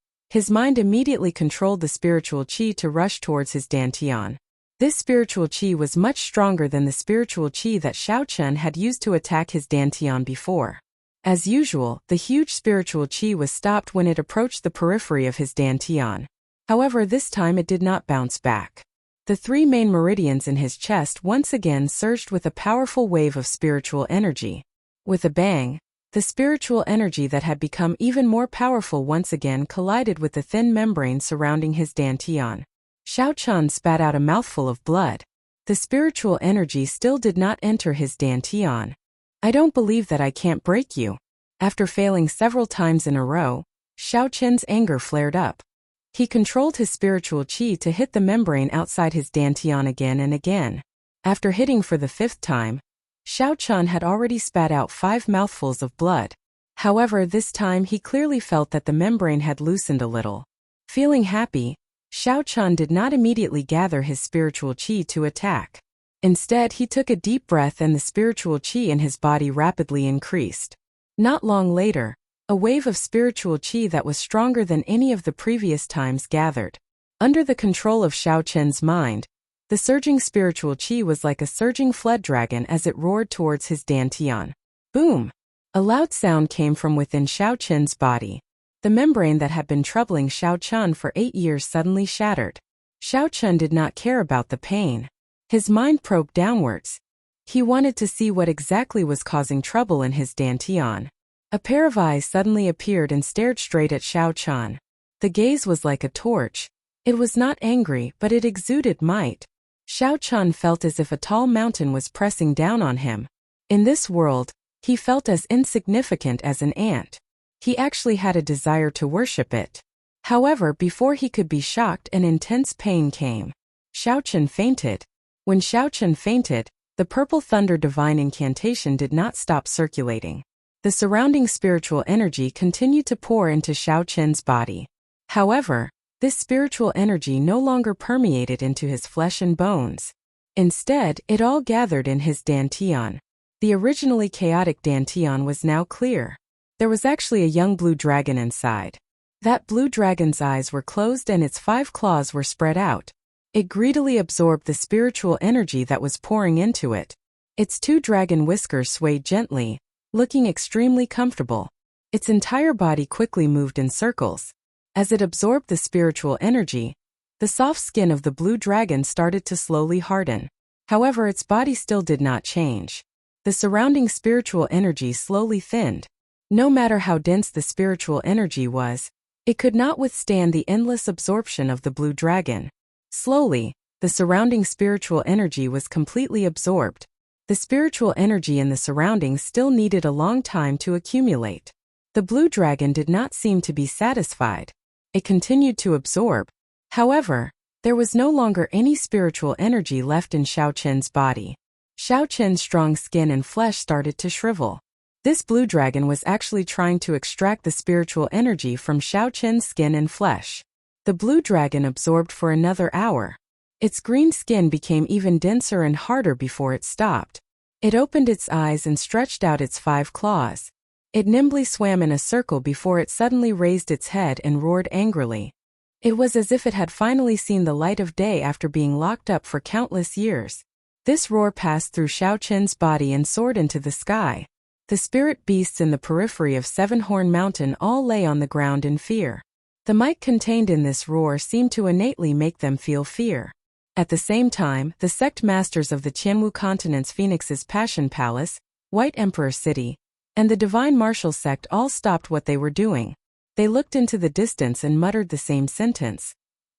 immediately controlled the spiritual qi to rush towards his dantian. This spiritual qi was much stronger than the spiritual qi that Xiao Chun had used to attack his dantian before. As usual, the huge spiritual qi was stopped when it approached the periphery of his dantian. However, this time it did not bounce back. The 3 main meridians in his chest once again surged with a powerful wave of spiritual energy. With a bang, the spiritual energy that had become even more powerful once again collided with the thin membrane surrounding his dantian. Xiao Chun spat out a mouthful of blood. The spiritual energy still did not enter his dantian. I don't believe that I can't break you. After failing several times in a row, Xiao Chun's anger flared up. He controlled his spiritual qi to hit the membrane outside his dantian again and again. After hitting for the 5th time, Xiao Chun had already spat out 5 mouthfuls of blood. However, this time he clearly felt that the membrane had loosened a little. Feeling happy, Xiao Chun did not immediately gather his spiritual qi to attack. Instead, he took a deep breath and the spiritual qi in his body rapidly increased. Not long later, a wave of spiritual qi that was stronger than any of the previous times gathered. Under the control of Xiao Chun's mind, the surging spiritual qi was like a surging flood dragon as it roared towards his dantian. Boom! A loud sound came from within Xiao Chun's body. The membrane that had been troubling Xiao Chun for 8 years suddenly shattered. Xiao Chun did not care about the pain. His mind probed downwards. He wanted to see what exactly was causing trouble in his dantian. A pair of eyes suddenly appeared and stared straight at Xiao Chun. The gaze was like a torch. It was not angry, but it exuded might. Xiao Chun felt as if a tall mountain was pressing down on him. In this world, he felt as insignificant as an ant. He actually had a desire to worship it. However, before he could be shocked, an intense pain came. Xiao Chun fainted. When Xiao Chun fainted, the purple thunder divine incantation did not stop circulating. The surrounding spiritual energy continued to pour into Xiao Chun's body. However, this spiritual energy no longer permeated into his flesh and bones. Instead, it all gathered in his dantian. The originally chaotic dantian was now clear. There was actually a young blue dragon inside. That blue dragon's eyes were closed and its 5 claws were spread out. It greedily absorbed the spiritual energy that was pouring into it. Its 2 dragon whiskers swayed gently, looking extremely comfortable. Its entire body quickly moved in circles. As it absorbed the spiritual energy, the soft skin of the blue dragon started to slowly harden. However, its body still did not change. The surrounding spiritual energy slowly thinned. No matter how dense the spiritual energy was, it could not withstand the endless absorption of the blue dragon. Slowly, the surrounding spiritual energy was completely absorbed. The spiritual energy in the surroundings still needed a long time to accumulate. The blue dragon did not seem to be satisfied. It continued to absorb. However, there was no longer any spiritual energy left in Xiao Qin's body. Xiao Qin's strong skin and flesh started to shrivel. This blue dragon was actually trying to extract the spiritual energy from Xiao Qin's skin and flesh. The blue dragon absorbed for another hour. Its green skin became even denser and harder before it stopped. It opened its eyes and stretched out its 5 claws. It nimbly swam in a circle before it suddenly raised its head and roared angrily. It was as if it had finally seen the light of day after being locked up for countless years. This roar passed through Xiao Qin's body and soared into the sky. The spirit beasts in the periphery of Seven-Horn Mountain all lay on the ground in fear. The might contained in this roar seemed to innately make them feel fear. At the same time, the sect masters of the Qianwu continent's Phoenix's Passion Palace, White Emperor City, and the Divine Martial sect all stopped what they were doing. They looked into the distance and muttered the same sentence.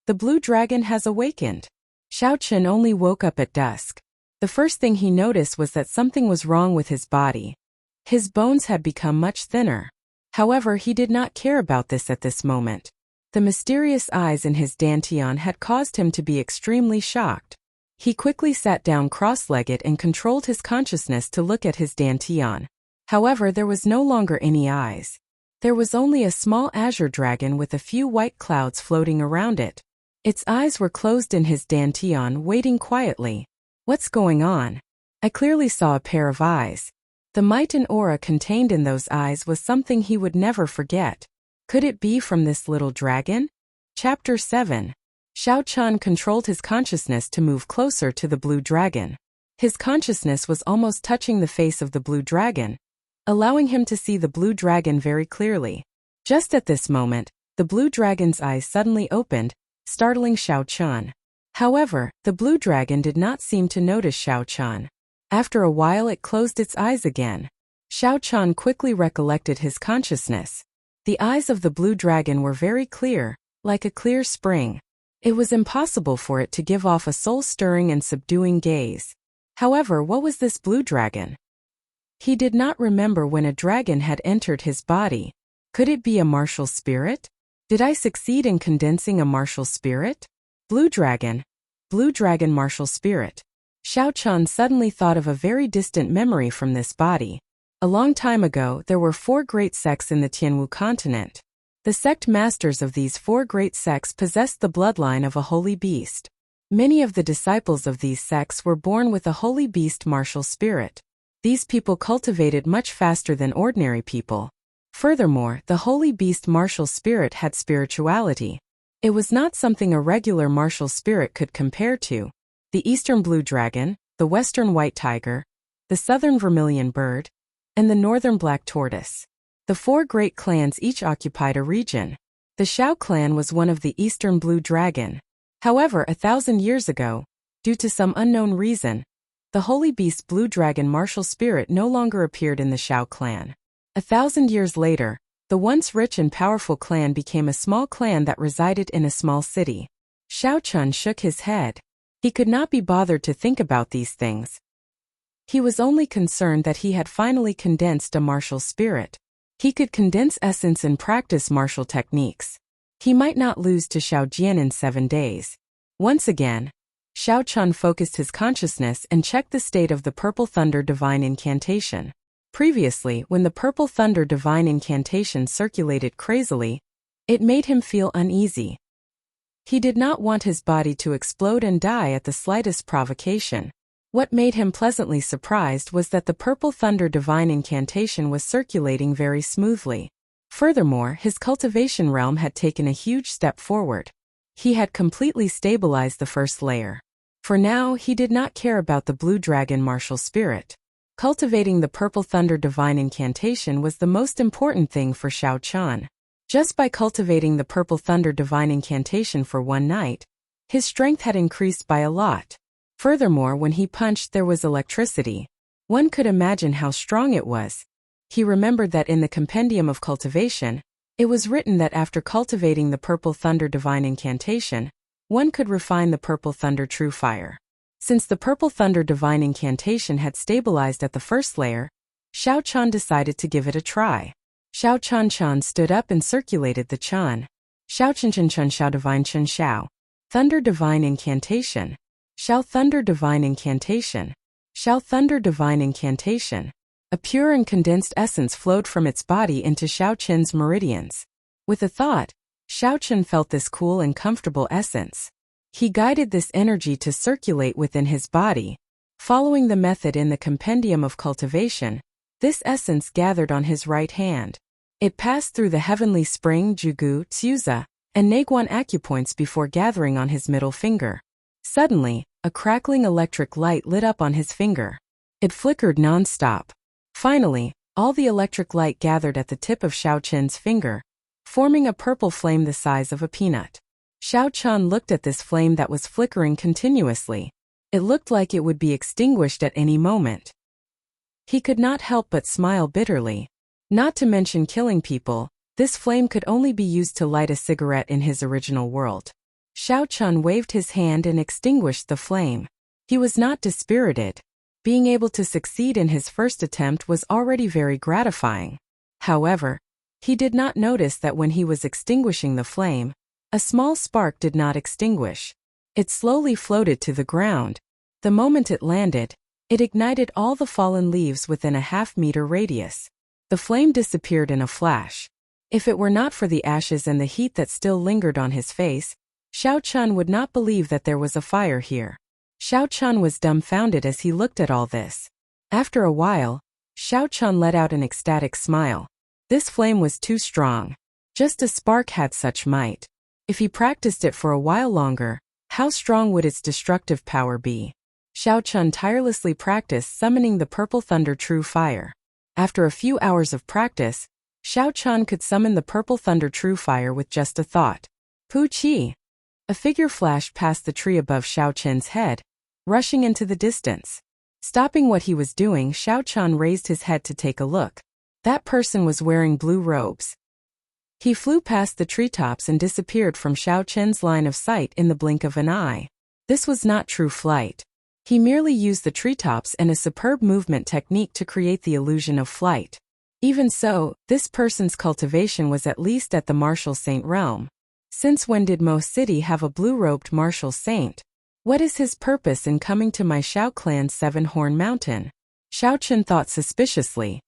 The blue dragon has awakened. Xiao Qin only woke up at dusk. The first thing he noticed was that something was wrong with his body. His bones had become much thinner. However, he did not care about this at this moment. The mysterious eyes in his dantian had caused him to be extremely shocked. He quickly sat down cross-legged and controlled his consciousness to look at his dantian. However, there was no longer any eyes. There was only a small azure dragon with a few white clouds floating around it. Its eyes were closed in his dantian, waiting quietly. What's going on? I clearly saw a pair of eyes. The might and aura contained in those eyes was something he would never forget. Could it be from this little dragon? Chapter 7. Xiao Qin controlled his consciousness to move closer to the blue dragon. His consciousness was almost touching the face of the blue dragon, allowing him to see the blue dragon very clearly. Just at this moment, the blue dragon's eyes suddenly opened, startling Xiao Qin. However, the blue dragon did not seem to notice Xiao Qin. After a while it closed its eyes again. Xiao Qin quickly recollected his consciousness. The eyes of the blue dragon were very clear, like a clear spring. It was impossible for it to give off a soul-stirring and subduing gaze. However, what was this blue dragon? He did not remember when a dragon had entered his body. Could it be a martial spirit? Did I succeed in condensing a martial spirit? Blue dragon martial spirit. Xiao Qin suddenly thought of a very distant memory from this body. A long time ago, there were 4 great sects in the Qianwu continent. The sect masters of these 4 great sects possessed the bloodline of a holy beast. Many of the disciples of these sects were born with a holy beast martial spirit. These people cultivated much faster than ordinary people. Furthermore, the holy beast martial spirit had spirituality. It was not something a regular martial spirit could compare to. The eastern blue dragon, the western white tiger, the southern vermilion bird, and the northern black tortoise. The 4 great clans each occupied a region. The Xiao clan was one of the eastern blue dragon. However, 1,000 years ago, due to some unknown reason, the holy beast blue dragon martial spirit no longer appeared in the Xiao clan. 1,000 years later, the once rich and powerful clan became a small clan that resided in a small city. Xiao Qin shook his head. He could not be bothered to think about these things. He was only concerned that he had finally condensed a martial spirit. He could condense essence and practice martial techniques. He might not lose to Xiao Jian in 7 days. Once again, Xiao Qin focused his consciousness and checked the state of the Purple Thunder Divine Incantation. Previously, when the Purple Thunder Divine Incantation circulated crazily, it made him feel uneasy. He did not want his body to explode and die at the slightest provocation. What made him pleasantly surprised was that the Purple Thunder Divine Incantation was circulating very smoothly. Furthermore, his cultivation realm had taken a huge step forward. He had completely stabilized the first layer. For now, he did not care about the Blue Dragon martial spirit. Cultivating the Purple Thunder Divine Incantation was the most important thing for Xiao Qin. Just by cultivating the Purple Thunder Divine Incantation for one night, his strength had increased by a lot. Furthermore, when he punched, there was electricity. One could imagine how strong it was. He remembered that in the Compendium of Cultivation, it was written that after cultivating the Purple Thunder Divine Incantation, one could refine the Purple Thunder True Fire. Since the Purple Thunder Divine Incantation had stabilized at the first layer, Xiao Chan decided to give it a try. Xiao Chan Chan stood up and circulated the Chan. Xiao Chen Chen Chen Xiao Divine Chen Xiao. Thunder Divine Incantation. Xiao Thunder Divine Incantation. Xiao Thunder Divine Incantation. A pure and condensed essence flowed from its body into Xiao Chen's meridians. With a thought, Xiao Chen felt this cool and comfortable essence. He guided this energy to circulate within his body. Following the method in the Compendium of Cultivation, this essence gathered on his right hand. It passed through the heavenly spring, Jugu, Tsuza, and Naguan acupoints before gathering on his middle finger. Suddenly, a crackling electric light lit up on his finger. It flickered non-stop. Finally, all the electric light gathered at the tip of Xiao Chen's finger, forming a purple flame the size of a peanut. Xiao Chan looked at this flame that was flickering continuously. It looked like it would be extinguished at any moment. He could not help but smile bitterly. Not to mention killing people, this flame could only be used to light a cigarette in his original world. Xiao Chan waved his hand and extinguished the flame. He was not dispirited. Being able to succeed in his first attempt was already very gratifying. However, he did not notice that when he was extinguishing the flame, a small spark did not extinguish. It slowly floated to the ground. The moment it landed, it ignited all the fallen leaves within a half-meter radius. The flame disappeared in a flash. If it were not for the ashes and the heat that still lingered on his face, Xiao Chan would not believe that there was a fire here. Xiao Chan was dumbfounded as he looked at all this. After a while, Xiao Chan let out an ecstatic smile. This flame was too strong. Just a spark had such might. If he practiced it for a while longer, how strong would its destructive power be? Xiao Chan tirelessly practiced summoning the Purple Thunder True Fire. After a few hours of practice, Xiao Chan could summon the Purple Thunder True Fire with just a thought. Pu Qi! A figure flashed past the tree above Xiao Chen's head, rushing into the distance. Stopping what he was doing, Xiao Chan raised his head to take a look. That person was wearing blue robes. He flew past the treetops and disappeared from Xiao Chen's line of sight in the blink of an eye. This was not true flight. He merely used the treetops and a superb movement technique to create the illusion of flight. Even so, this person's cultivation was at least at the martial saint realm. Since when did Mo City have a blue-robed martial saint? What is his purpose in coming to my Xiao clan's Seven-Horn Mountain? Xiao Chen thought suspiciously.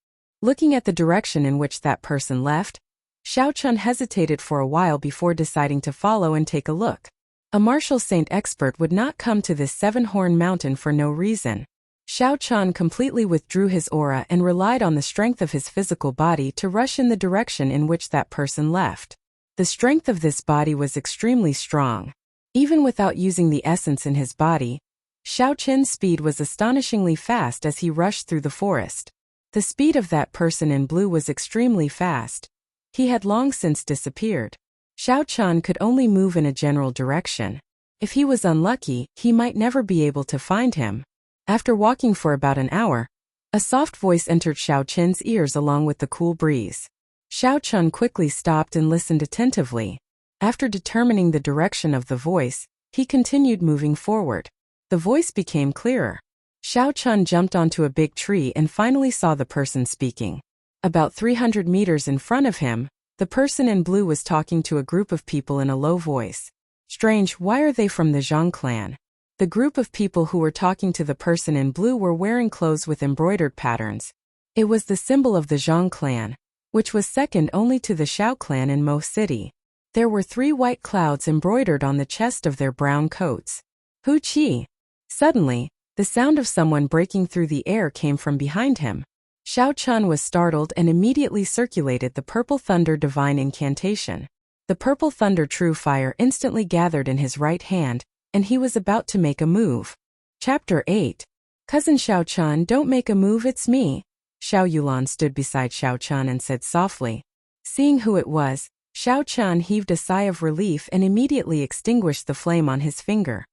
Looking at the direction in which that person left, Xiao Chen hesitated for a while before deciding to follow and take a look. A martial saint expert would not come to this Seven-Horn Mountain for no reason. Xiao Chen completely withdrew his aura and relied on the strength of his physical body to rush in the direction in which that person left. The strength of this body was extremely strong. Even without using the essence in his body, Xiao Chen's speed was astonishingly fast as he rushed through the forest. The speed of that person in blue was extremely fast. He had long since disappeared. Xiao Chen could only move in a general direction. If he was unlucky, he might never be able to find him. After walking for about an hour, a soft voice entered Xiao Chen's ears along with the cool breeze. Xiao Chen quickly stopped and listened attentively. After determining the direction of the voice, he continued moving forward. The voice became clearer. Xiao Chen jumped onto a big tree and finally saw the person speaking. About 300 meters in front of him, the person in blue was talking to a group of people in a low voice. Strange, why are they from the Zhang clan? The group of people who were talking to the person in blue were wearing clothes with embroidered patterns. It was the symbol of the Zhang clan, which was second only to the Xiao clan in Mo City. There were 3 white clouds embroidered on the chest of their brown coats. Hu Qi! Suddenly, the sound of someone breaking through the air came from behind him. Xiao Chen was startled and immediately circulated the Purple Thunder Divine Incantation. The Purple Thunder True Fire instantly gathered in his right hand, and he was about to make a move. Chapter 8. Cousin Xiao Chen, don't make a move, it's me. Xiao Yulan stood beside Xiao Chen and said softly. Seeing who it was, Xiao Chen heaved a sigh of relief and immediately extinguished the flame on his finger.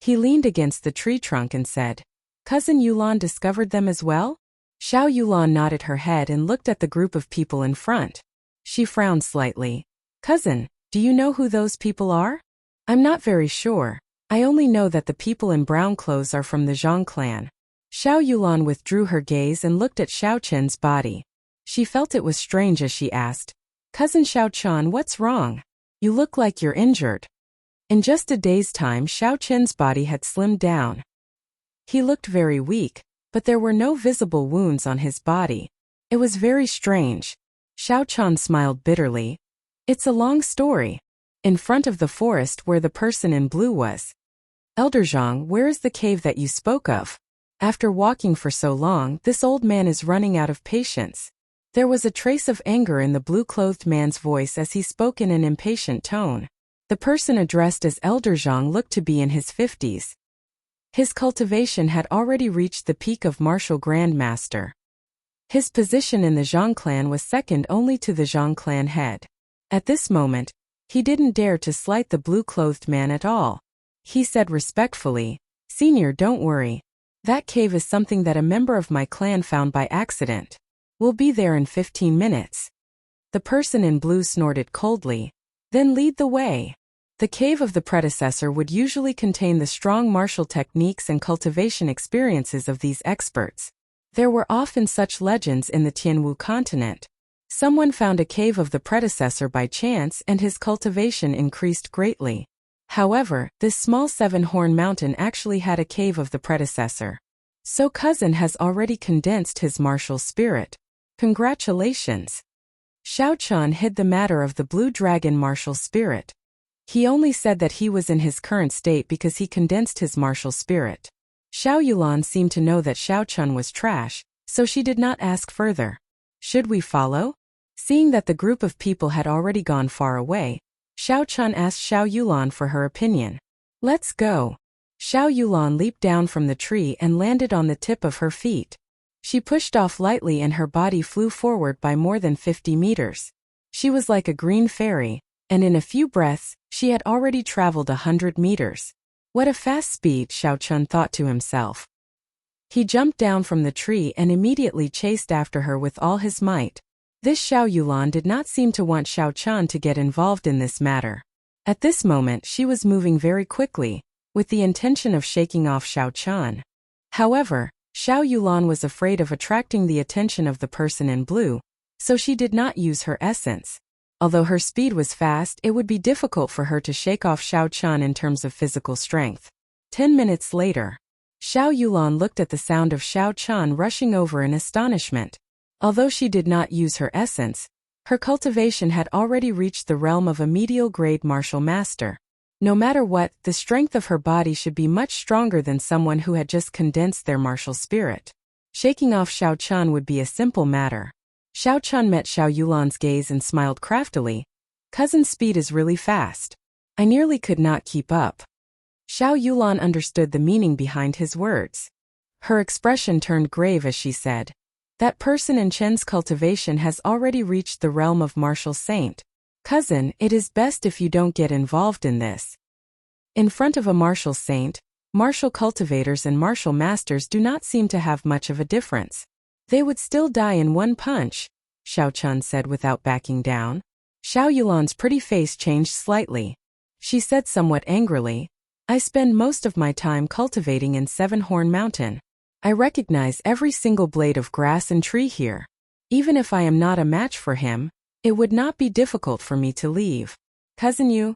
He leaned against the tree trunk and said, "Cousin Yulan discovered them as well?" Xiao Yulan nodded her head and looked at the group of people in front. She frowned slightly. "Cousin, do you know who those people are?" "I'm not very sure. I only know that the people in brown clothes are from the Zhang clan." Xiao Yulan withdrew her gaze and looked at Xiao Chen's body. She felt it was strange as she asked, "Cousin Xiao Chen, what's wrong? You look like you're injured." In just a day's time, Xiao Chen's body had slimmed down. He looked very weak, but there were no visible wounds on his body. It was very strange. Xiao Chen smiled bitterly. "It's a long story." In front of the forest where the person in blue was. "Elder Zhang, where is the cave that you spoke of?" After walking for so long, this old man is running out of patience. There was a trace of anger in the blue-clothed man's voice as he spoke in an impatient tone. The person addressed as Elder Zhang looked to be in his 50s. His cultivation had already reached the peak of martial grandmaster. His position in the Zhang clan was second only to the Zhang clan head. At this moment, he didn't dare to slight the blue-clothed man at all. He said respectfully, "Senior, don't worry. That cave is something that a member of my clan found by accident. We'll be there in 15 minutes. The person in blue snorted coldly. "Then lead the way." The cave of the predecessor would usually contain the strong martial techniques and cultivation experiences of these experts. There were often such legends in the Tianwu continent. Someone found a cave of the predecessor by chance and his cultivation increased greatly. However, this small seven-horn mountain actually had a cave of the predecessor. So cousin has already condensed his martial spirit. Congratulations. Xiao Chen hid the matter of the blue dragon martial spirit. He only said that he was in his current state because he condensed his martial spirit. Xiao Yulan seemed to know that Xiao Chen was trash, so she did not ask further. "Should we follow?" Seeing that the group of people had already gone far away, Xiao Chen asked Xiao Yulan for her opinion. "Let's go." Xiao Yulan leaped down from the tree and landed on the tip of her feet. She pushed off lightly and her body flew forward by more than 50 meters. She was like a green fairy, and in a few breaths, she had already traveled 100 meters. What a fast speed, Xiao Chen thought to himself. He jumped down from the tree and immediately chased after her with all his might. This Xiao Yulan did not seem to want Xiao Chen to get involved in this matter. At this moment she was moving very quickly, with the intention of shaking off Xiao Chen. However, Xiao Yulan was afraid of attracting the attention of the person in blue, so she did not use her essence. Although her speed was fast, it would be difficult for her to shake off Xiao Chen in terms of physical strength. 10 minutes later, Xiao Yulan looked at the sound of Xiao Chen rushing over in astonishment. Although she did not use her essence, her cultivation had already reached the realm of a medial-grade martial master. No matter what, the strength of her body should be much stronger than someone who had just condensed their martial spirit. Shaking off Xiao Chen would be a simple matter. Xiao Chen met Xiao Yulan's gaze and smiled craftily. "Cousin's speed is really fast. I nearly could not keep up." Xiao Yulan understood the meaning behind his words. Her expression turned grave as she said, "That person in Chen's cultivation has already reached the realm of martial saint. Cousin, it is best if you don't get involved in this." In front of a martial saint, martial cultivators and martial masters do not seem to have much of a difference. They would still die in one punch, Xiao Chen said without backing down. Xiao Yulan's pretty face changed slightly. She said somewhat angrily, "I spend most of my time cultivating in Seven-Horn Mountain. I recognize every single blade of grass and tree here. Even if I am not a match for him, it would not be difficult for me to leave. Cousin you?"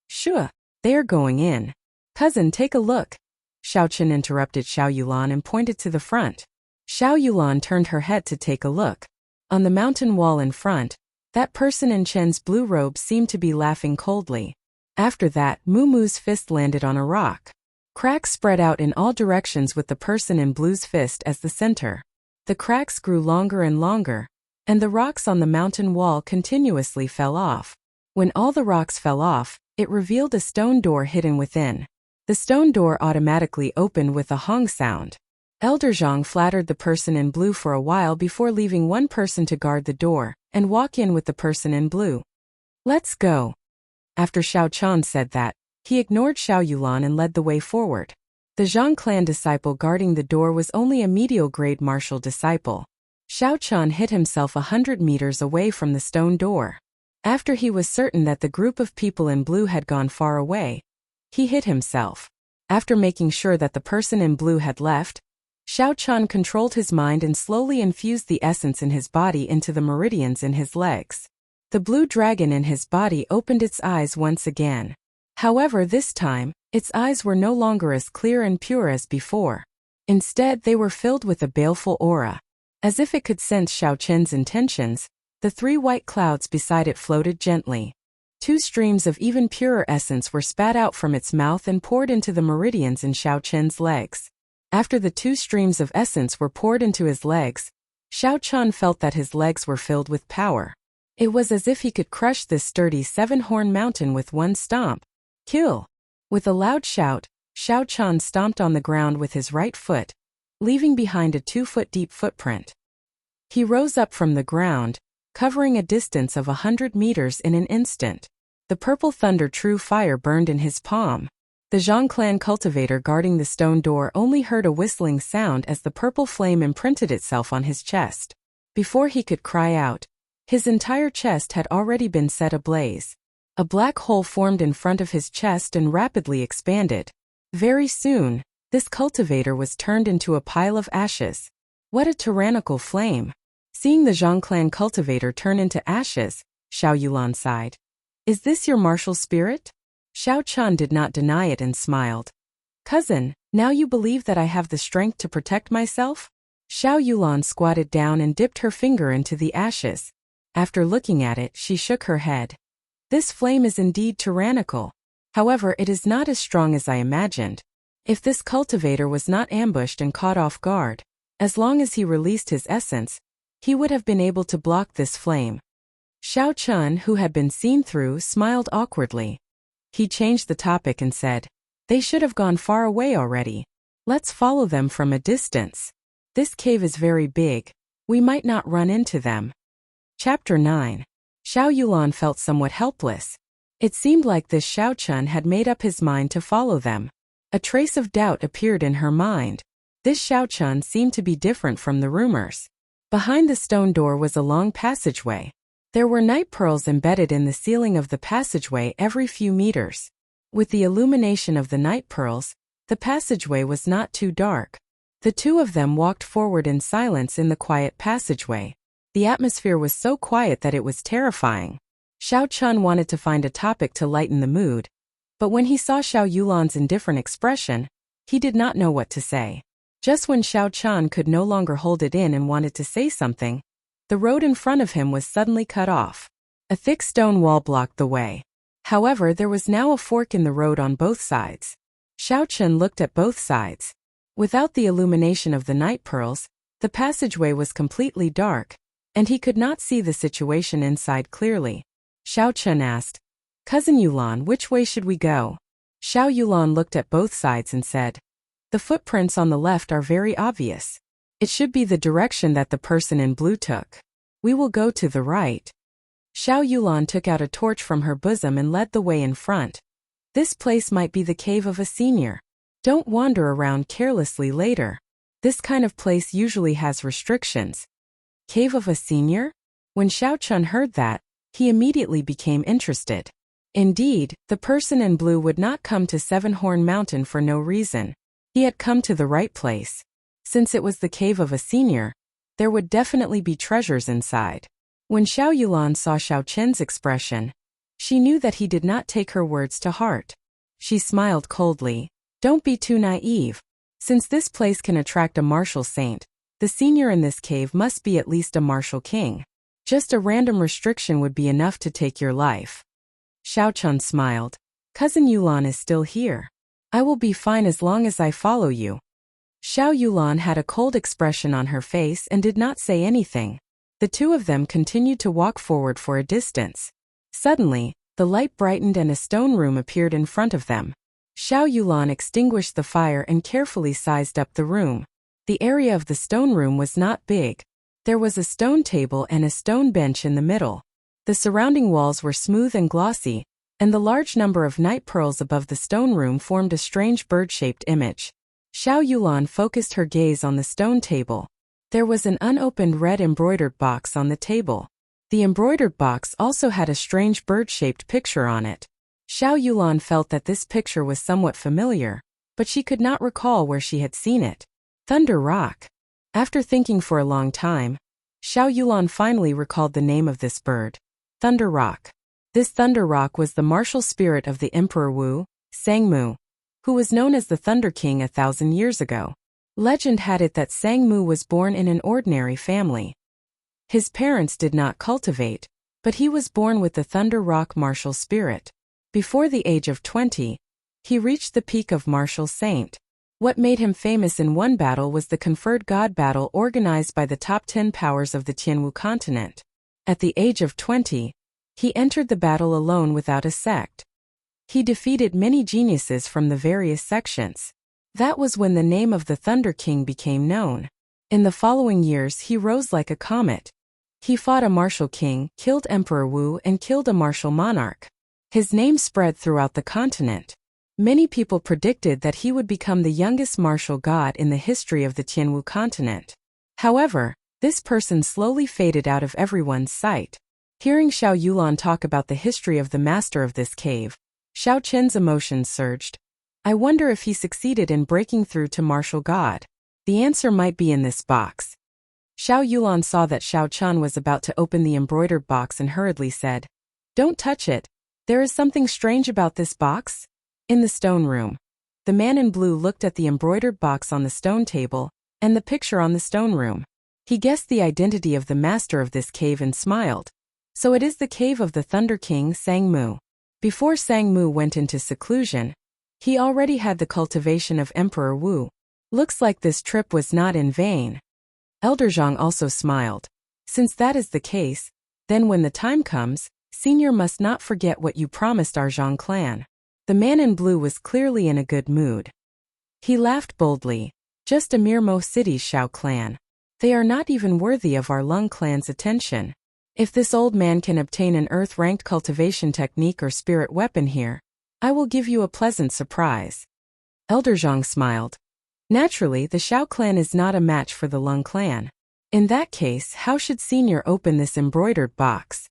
"Sure, they are going in." "Cousin, take a look." Xiao Chen interrupted Xiao Yulan and pointed to the front. Xiao Yulan turned her head to take a look. On the mountain wall in front, that person in Chen's blue robe seemed to be laughing coldly. After that, Muumu's fist landed on a rock. Cracks spread out in all directions with the person in blue's fist as the center. The cracks grew longer and longer, and the rocks on the mountain wall continuously fell off. When all the rocks fell off, it revealed a stone door hidden within. The stone door automatically opened with a hong sound. Elder Zhang flattered the person in blue for a while before leaving one person to guard the door, and walk in with the person in blue. "Let's go." After Xiao Chen said that, He ignored Xiao Yulan and led the way forward. The Zhang clan disciple guarding the door was only a medial-grade martial disciple. Xiao Chun hid himself 100 meters away from the stone door. After he was certain that the group of people in blue had gone far away, he hid himself. After making sure that the person in blue had left, Xiao Chun controlled his mind and slowly infused the essence in his body into the meridians in his legs. The blue dragon in his body opened its eyes once again. However, this time, its eyes were no longer as clear and pure as before. Instead, they were filled with a baleful aura. As if it could sense Xiao Chen's intentions, the 3 white clouds beside it floated gently. 2 streams of even purer essence were spat out from its mouth and poured into the meridians in Xiao Chen's legs. After the 2 streams of essence were poured into his legs, Xiao Chun felt that his legs were filled with power. It was as if he could crush this sturdy 7-horn mountain with one stomp. Kill! With a loud shout, Xiao Chun stomped on the ground with his right foot, leaving behind a 2-foot-deep footprint. He rose up from the ground, covering a distance of 100 meters in an instant. The purple thunder true fire burned in his palm. The Zhang clan cultivator guarding the stone door only heard a whistling sound as the purple flame imprinted itself on his chest. Before he could cry out, his entire chest had already been set ablaze. A black hole formed in front of his chest and rapidly expanded. Very soon, this cultivator was turned into a pile of ashes. What a tyrannical flame! Seeing the Zhang clan cultivator turn into ashes, Xiao Yulan sighed. Is this your martial spirit? Xiao Chun did not deny it and smiled. Cousin, now you believe that I have the strength to protect myself? Xiao Yulan squatted down and dipped her finger into the ashes. After looking at it, she shook her head. This flame is indeed tyrannical. However, it is not as strong as I imagined. If this cultivator was not ambushed and caught off guard, as long as he released his essence, he would have been able to block this flame. Xiao Chun, who had been seen through, smiled awkwardly. He changed the topic and said, They should have gone far away already. Let's follow them from a distance. This cave is very big. We might not run into them. Chapter 9. Xiao Yulan felt somewhat helpless. It seemed like this Xiao Chun had made up his mind to follow them. A trace of doubt appeared in her mind. This Xiao Chun seemed to be different from the rumors. Behind the stone door was a long passageway. There were night pearls embedded in the ceiling of the passageway every few meters. With the illumination of the night pearls, the passageway was not too dark. The 2 of them walked forward in silence in the quiet passageway. The atmosphere was so quiet that it was terrifying. Xiao Chun wanted to find a topic to lighten the mood, but when he saw Xiao Yulan's indifferent expression, he did not know what to say. Just when Xiao Chun could no longer hold it in and wanted to say something, the road in front of him was suddenly cut off. A thick stone wall blocked the way. However, there was now a fork in the road on both sides. Xiao Chun looked at both sides. Without the illumination of the night pearls, the passageway was completely dark, and he could not see the situation inside clearly. Xiao Chun asked, Cousin Yulan, which way should we go? Xiao Yulan looked at both sides and said, The footprints on the left are very obvious. It should be the direction that the person in blue took. We will go to the right. Xiao Yulan took out a torch from her bosom and led the way in front. This place might be the cave of a senior. Don't wander around carelessly later. This kind of place usually has restrictions. Cave of a senior? When Xiao Chun heard that, he immediately became interested. Indeed, the person in blue would not come to 7-Horn Mountain for no reason. He had come to the right place. Since it was the cave of a senior, there would definitely be treasures inside. When Xiao Yulan saw Xiao Chen's expression, she knew that he did not take her words to heart. She smiled coldly. Don't be too naive. Since this place can attract a martial saint, the senior in this cave must be at least a martial king. Just a random restriction would be enough to take your life. Xiao Chun smiled. Cousin Yulan is still here. I will be fine as long as I follow you. Xiao Yulan had a cold expression on her face and did not say anything. The 2 of them continued to walk forward for a distance. Suddenly, the light brightened and a stone room appeared in front of them. Xiao Yulan extinguished the fire and carefully sized up the room. The area of the stone room was not big. There was a stone table and a stone bench in the middle. The surrounding walls were smooth and glossy, and the large number of night pearls above the stone room formed a strange bird-shaped image. Xiao Yulan focused her gaze on the stone table. There was an unopened red embroidered box on the table. The embroidered box also had a strange bird-shaped picture on it. Xiao Yulan felt that this picture was somewhat familiar, but she could not recall where she had seen it. Thunder Rock. After thinking for a long time, Xiao Yulan finally recalled the name of this bird. Thunder Rock. This Thunder Rock was the martial spirit of the Emperor Wu, Sangmu, who was known as the Thunder King 1,000 years ago. Legend had it that Sangmu was born in an ordinary family. His parents did not cultivate, but he was born with the Thunder Rock martial spirit. Before the age of 20, he reached the peak of martial saint. What made him famous in one battle was the conferred god battle organized by the top 10 powers of the Tianwu continent. At the age of 20, he entered the battle alone without a sect. He defeated many geniuses from the various sections. That was when the name of the Thunder King became known. In the following years he rose like a comet. He fought a martial king, killed Emperor Wu, and killed a martial monarch. His name spread throughout the continent. Many people predicted that he would become the youngest martial god in the history of the Tianwu continent. However, this person slowly faded out of everyone's sight. Hearing Xiao Yulan talk about the history of the master of this cave, Xiao Qin's emotions surged. I wonder if he succeeded in breaking through to martial god. The answer might be in this box. Xiao Yulan saw that Xiao Chen was about to open the embroidered box and hurriedly said, "Don't touch it. There is something strange about this box." In the stone room, the man in blue looked at the embroidered box on the stone table and the picture on the stone room. He guessed the identity of the master of this cave and smiled. So it is the cave of the Thunder King Sangmu. Before Sangmu went into seclusion, he already had the cultivation of Emperor Wu. Looks like this trip was not in vain. Elder Zhang also smiled. Since that is the case, then when the time comes, Senior must not forget what you promised our Zhang clan. The man in blue was clearly in a good mood. He laughed boldly. Just a mere Mo City's Xiao clan. They are not even worthy of our Lung clan's attention. If this old man can obtain an earth-ranked cultivation technique or spirit weapon here, I will give you a pleasant surprise. Elder Zhang smiled. Naturally, the Xiao clan is not a match for the Lung clan. In that case, how should Senior open this embroidered box?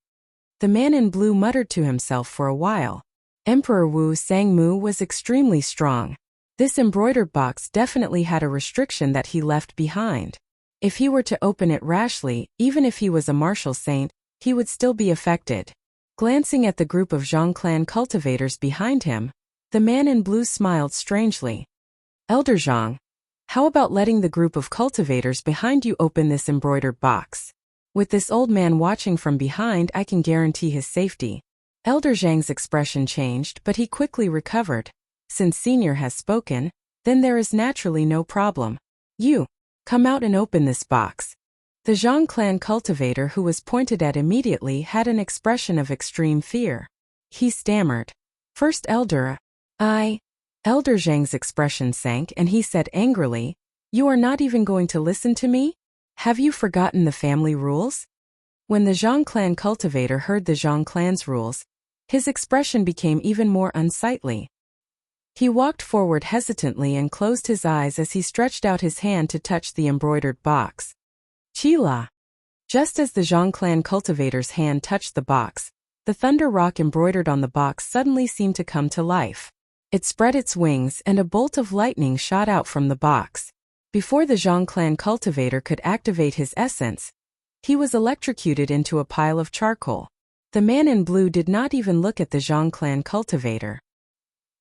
The man in blue muttered to himself for a while. Emperor Wu Sangmu was extremely strong. This embroidered box definitely had a restriction that he left behind. If he were to open it rashly, even if he was a martial saint, he would still be affected. Glancing at the group of Zhang clan cultivators behind him, the man in blue smiled strangely. Elder Zhang, how about letting the group of cultivators behind you open this embroidered box? With this old man watching from behind, I can guarantee his safety. Elder Zhang's expression changed, but he quickly recovered. Since Senior has spoken, then there is naturally no problem. You, come out and open this box. The Zhang clan cultivator who was pointed at immediately had an expression of extreme fear. He stammered. First Elder, Elder Zhang's expression sank and he said angrily, "You are not even going to listen to me? Have you forgotten the family rules?" When the Zhang clan cultivator heard the Zhang clan's rules, his expression became even more unsightly. He walked forward hesitantly and closed his eyes as he stretched out his hand to touch the embroidered box. Chila! Just as the Zhang clan cultivator's hand touched the box, the thunder rock embroidered on the box suddenly seemed to come to life. It spread its wings and a bolt of lightning shot out from the box. Before the Zhang clan cultivator could activate his essence, he was electrocuted into a pile of charcoal. The man in blue did not even look at the Zhang clan cultivator.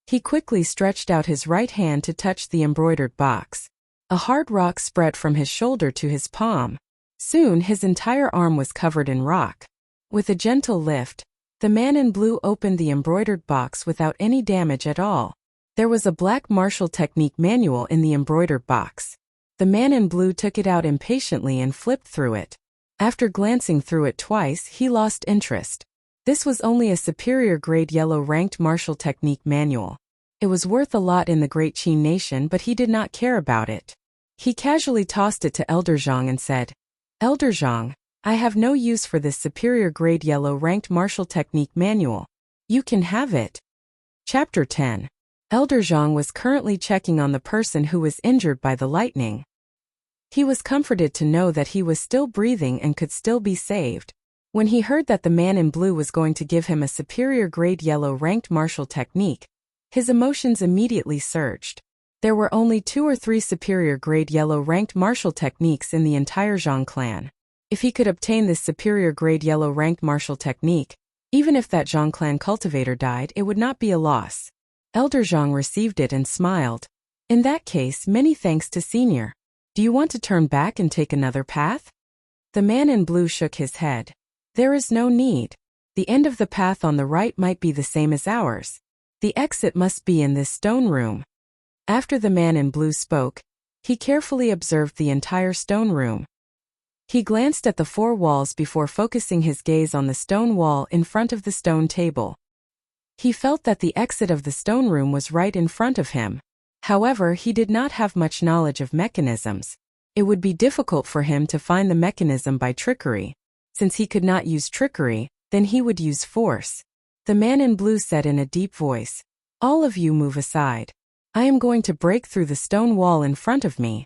He quickly stretched out his right hand to touch the embroidered box. A hard rock spread from his shoulder to his palm. Soon his entire arm was covered in rock. With a gentle lift, the man in blue opened the embroidered box without any damage at all. There was a black martial technique manual in the embroidered box. The man in blue took it out impatiently and flipped through it. After glancing through it twice, he lost interest. This was only a superior grade yellow ranked martial technique manual. It was worth a lot in the Great Qin nation, but he did not care about it. He casually tossed it to Elder Zhang and said, "Elder Zhang, I have no use for this superior grade yellow ranked martial technique manual. You can have it. Chapter 10. Elder Zhang was currently checking on the person who was injured by the lightning. He was comforted to know that he was still breathing and could still be saved. When he heard that the man in blue was going to give him a superior grade yellow ranked martial technique, his emotions immediately surged. There were only 2 or 3 superior grade yellow ranked martial techniques in the entire Zhang clan. If he could obtain this superior grade yellow ranked martial technique, even if that Zhang clan cultivator died, it would not be a loss. Elder Zhang received it and smiled. In that case, many thanks to Senior. Do you want to turn back and take another path? The man in blue shook his head. There is no need. The end of the path on the right might be the same as ours. The exit must be in this stone room. After the man in blue spoke, he carefully observed the entire stone room. He glanced at the 4 walls before focusing his gaze on the stone wall in front of the stone table. He felt that the exit of the stone room was right in front of him. However, he did not have much knowledge of mechanisms. It would be difficult for him to find the mechanism by trickery. Since he could not use trickery, then he would use force. The man in blue said in a deep voice, "All of you move aside. I am going to break through the stone wall in front of me."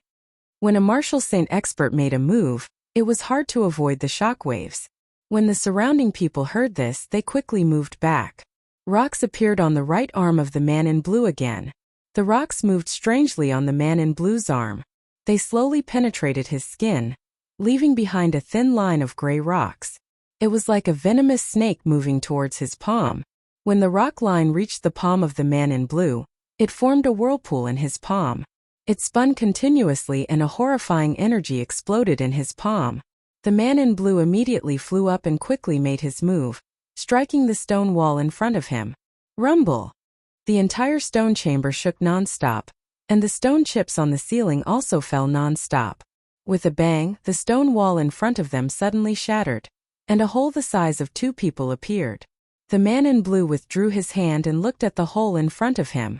When a martial saint expert made a move, it was hard to avoid the shockwaves. When the surrounding people heard this, they quickly moved back. Rocks appeared on the right arm of the man in blue again. The rocks moved strangely on the man in blue's arm. They slowly penetrated his skin, leaving behind a thin line of gray rocks. It was like a venomous snake moving towards his palm. When the rock line reached the palm of the man in blue, it formed a whirlpool in his palm. It spun continuously and a horrifying energy exploded in his palm. The man in blue immediately flew up and quickly made his move, striking the stone wall in front of him. Rumble! The entire stone chamber shook non-stop, and the stone chips on the ceiling also fell non-stop. With a bang, the stone wall in front of them suddenly shattered, and a hole the size of 2 people appeared. The man in blue withdrew his hand and looked at the hole in front of him.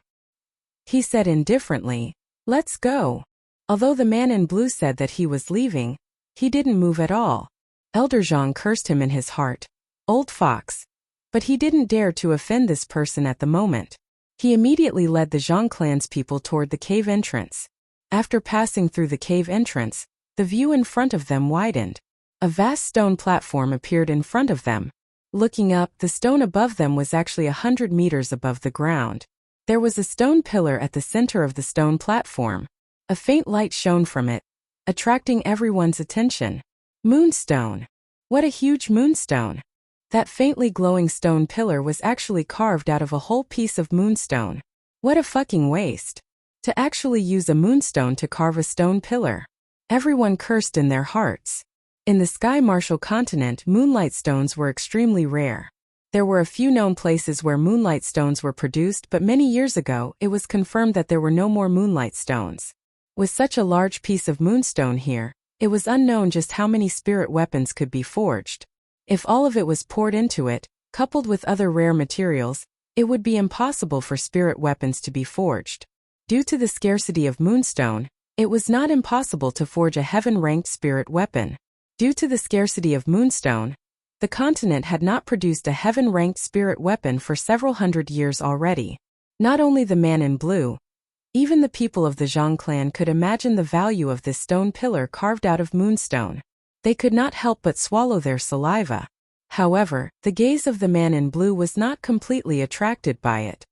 He said indifferently, "Let's go." Although the man in blue said that he was leaving, he didn't move at all. Elder Zhang cursed him in his heart. Old fox. But he didn't dare to offend this person at the moment. He immediately led the Zhang clan's people toward the cave entrance. After passing through the cave entrance, the view in front of them widened. A vast stone platform appeared in front of them. Looking up, the stone above them was actually 100 meters above the ground. There was a stone pillar at the center of the stone platform. A faint light shone from it, attracting everyone's attention. Moonstone! What a huge moonstone! That faintly glowing stone pillar was actually carved out of a whole piece of moonstone. What a fucking waste! To actually use a moonstone to carve a stone pillar. Everyone cursed in their hearts. In the Sky Martial continent, moonlight stones were extremely rare. There were a few known places where moonlight stones were produced, but many years ago, it was confirmed that there were no more moonlight stones. With such a large piece of moonstone here, it was unknown just how many spirit weapons could be forged. If all of it was poured into it, coupled with other rare materials, it would be impossible for spirit weapons to be forged. Due to the scarcity of moonstone, it was not impossible to forge a heaven-ranked spirit weapon. Due to the scarcity of moonstone, the continent had not produced a heaven-ranked spirit weapon for several hundred years already. Not only the man in blue, even the people of the Zhang clan could imagine the value of this stone pillar carved out of moonstone. They could not help but swallow their saliva. However, the gaze of the man in blue was not completely attracted by it.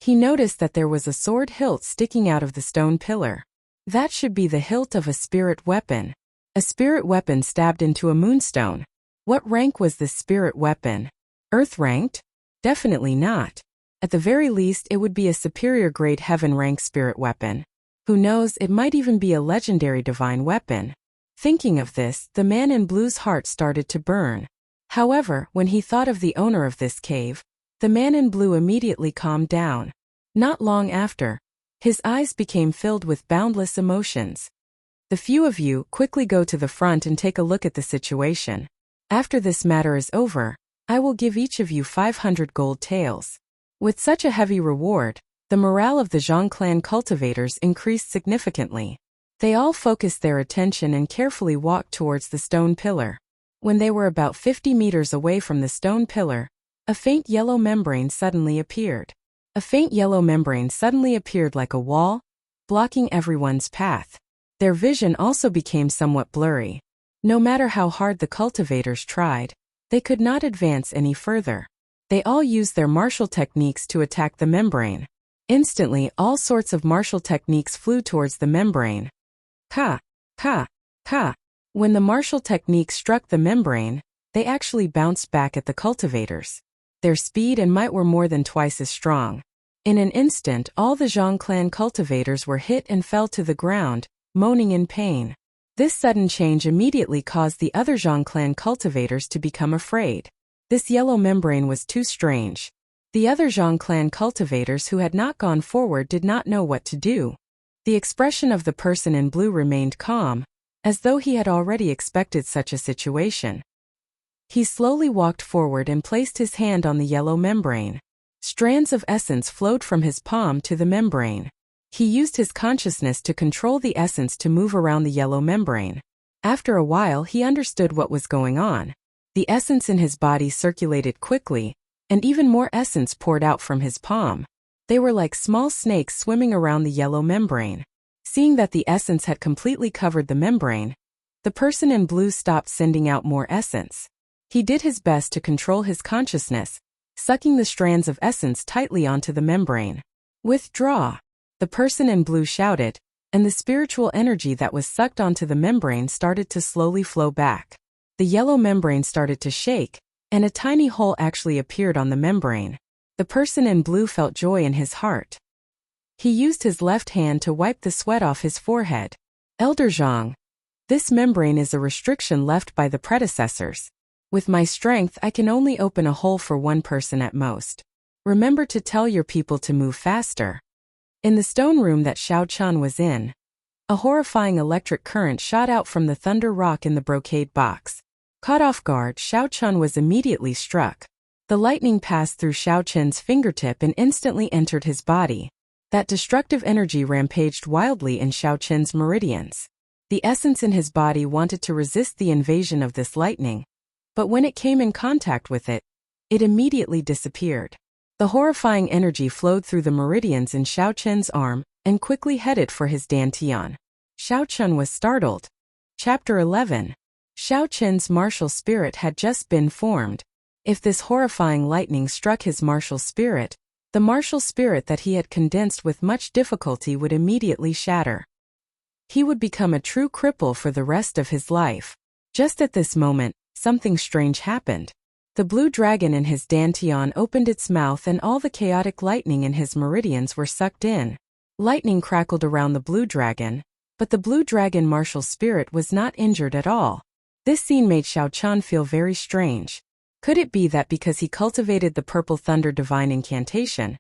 He noticed that there was a sword hilt sticking out of the stone pillar. That should be the hilt of a spirit weapon. A spirit weapon stabbed into a moonstone. What rank was this spirit weapon? Earth-ranked? Definitely not. At the very least, it would be a superior grade heaven-ranked spirit weapon. Who knows, it might even be a legendary divine weapon. Thinking of this, the man in blue's heart started to burn. However, when he thought of the owner of this cave, the man in blue immediately calmed down. Not long after, his eyes became filled with boundless emotions. The few of you quickly go to the front and take a look at the situation. After this matter is over, I will give each of you 500 gold taels. With such a heavy reward, the morale of the Zhang clan cultivators increased significantly. They all focused their attention and carefully walked towards the stone pillar. When they were about 50 meters away from the stone pillar, A faint yellow membrane suddenly appeared. A faint yellow membrane suddenly appeared like a wall, blocking everyone's path. Their vision also became somewhat blurry. No matter how hard the cultivators tried, they could not advance any further. They all used their martial techniques to attack the membrane. Instantly, all sorts of martial techniques flew towards the membrane. Ka, ka, ka. When the martial technique struck the membrane, they actually bounced back at the cultivators. Their speed and might were more than twice as strong. In an instant, all the Zhang clan cultivators were hit and fell to the ground, moaning in pain. This sudden change immediately caused the other Zhang clan cultivators to become afraid. This yellow membrane was too strange. The other Zhang clan cultivators who had not gone forward did not know what to do. The expression of the person in blue remained calm, as though he had already expected such a situation. He slowly walked forward and placed his hand on the yellow membrane. Strands of essence flowed from his palm to the membrane. He used his consciousness to control the essence to move around the yellow membrane. After a while, he understood what was going on. The essence in his body circulated quickly, and even more essence poured out from his palm. They were like small snakes swimming around the yellow membrane. Seeing that the essence had completely covered the membrane, the person in blue stopped sending out more essence. He did his best to control his consciousness, sucking the strands of essence tightly onto the membrane. "Withdraw!" the person in blue shouted, and the spiritual energy that was sucked onto the membrane started to slowly flow back. The yellow membrane started to shake, and a tiny hole actually appeared on the membrane. The person in blue felt joy in his heart. He used his left hand to wipe the sweat off his forehead. "Elder Zhang, this membrane is a restriction left by the predecessors. With my strength, I can only open a hole for one person at most. Remember to tell your people to move faster." In the stone room that Xiao Chun was in, a horrifying electric current shot out from the thunder rock in the brocade box. Caught off guard, Xiao Chun was immediately struck. The lightning passed through Xiao Chun's fingertip and instantly entered his body. That destructive energy rampaged wildly in Xiao Chun's meridians. The essence in his body wanted to resist the invasion of this lightning, but when it came in contact with it, it immediately disappeared. The horrifying energy flowed through the meridians in Xiao Chun's arm and quickly headed for his dantian. Xiao Chun was startled. Chapter 11. Xiao Chun's martial spirit had just been formed. If this horrifying lightning struck his martial spirit, the martial spirit that he had condensed with much difficulty would immediately shatter. He would become a true cripple for the rest of his life. Just at this moment, something strange happened. The blue dragon in his dantian opened its mouth and all the chaotic lightning in his meridians were sucked in. Lightning crackled around the blue dragon, but the blue dragon martial spirit was not injured at all. This scene made Xiao Chun feel very strange. Could it be that because he cultivated the purple thunder divine incantation,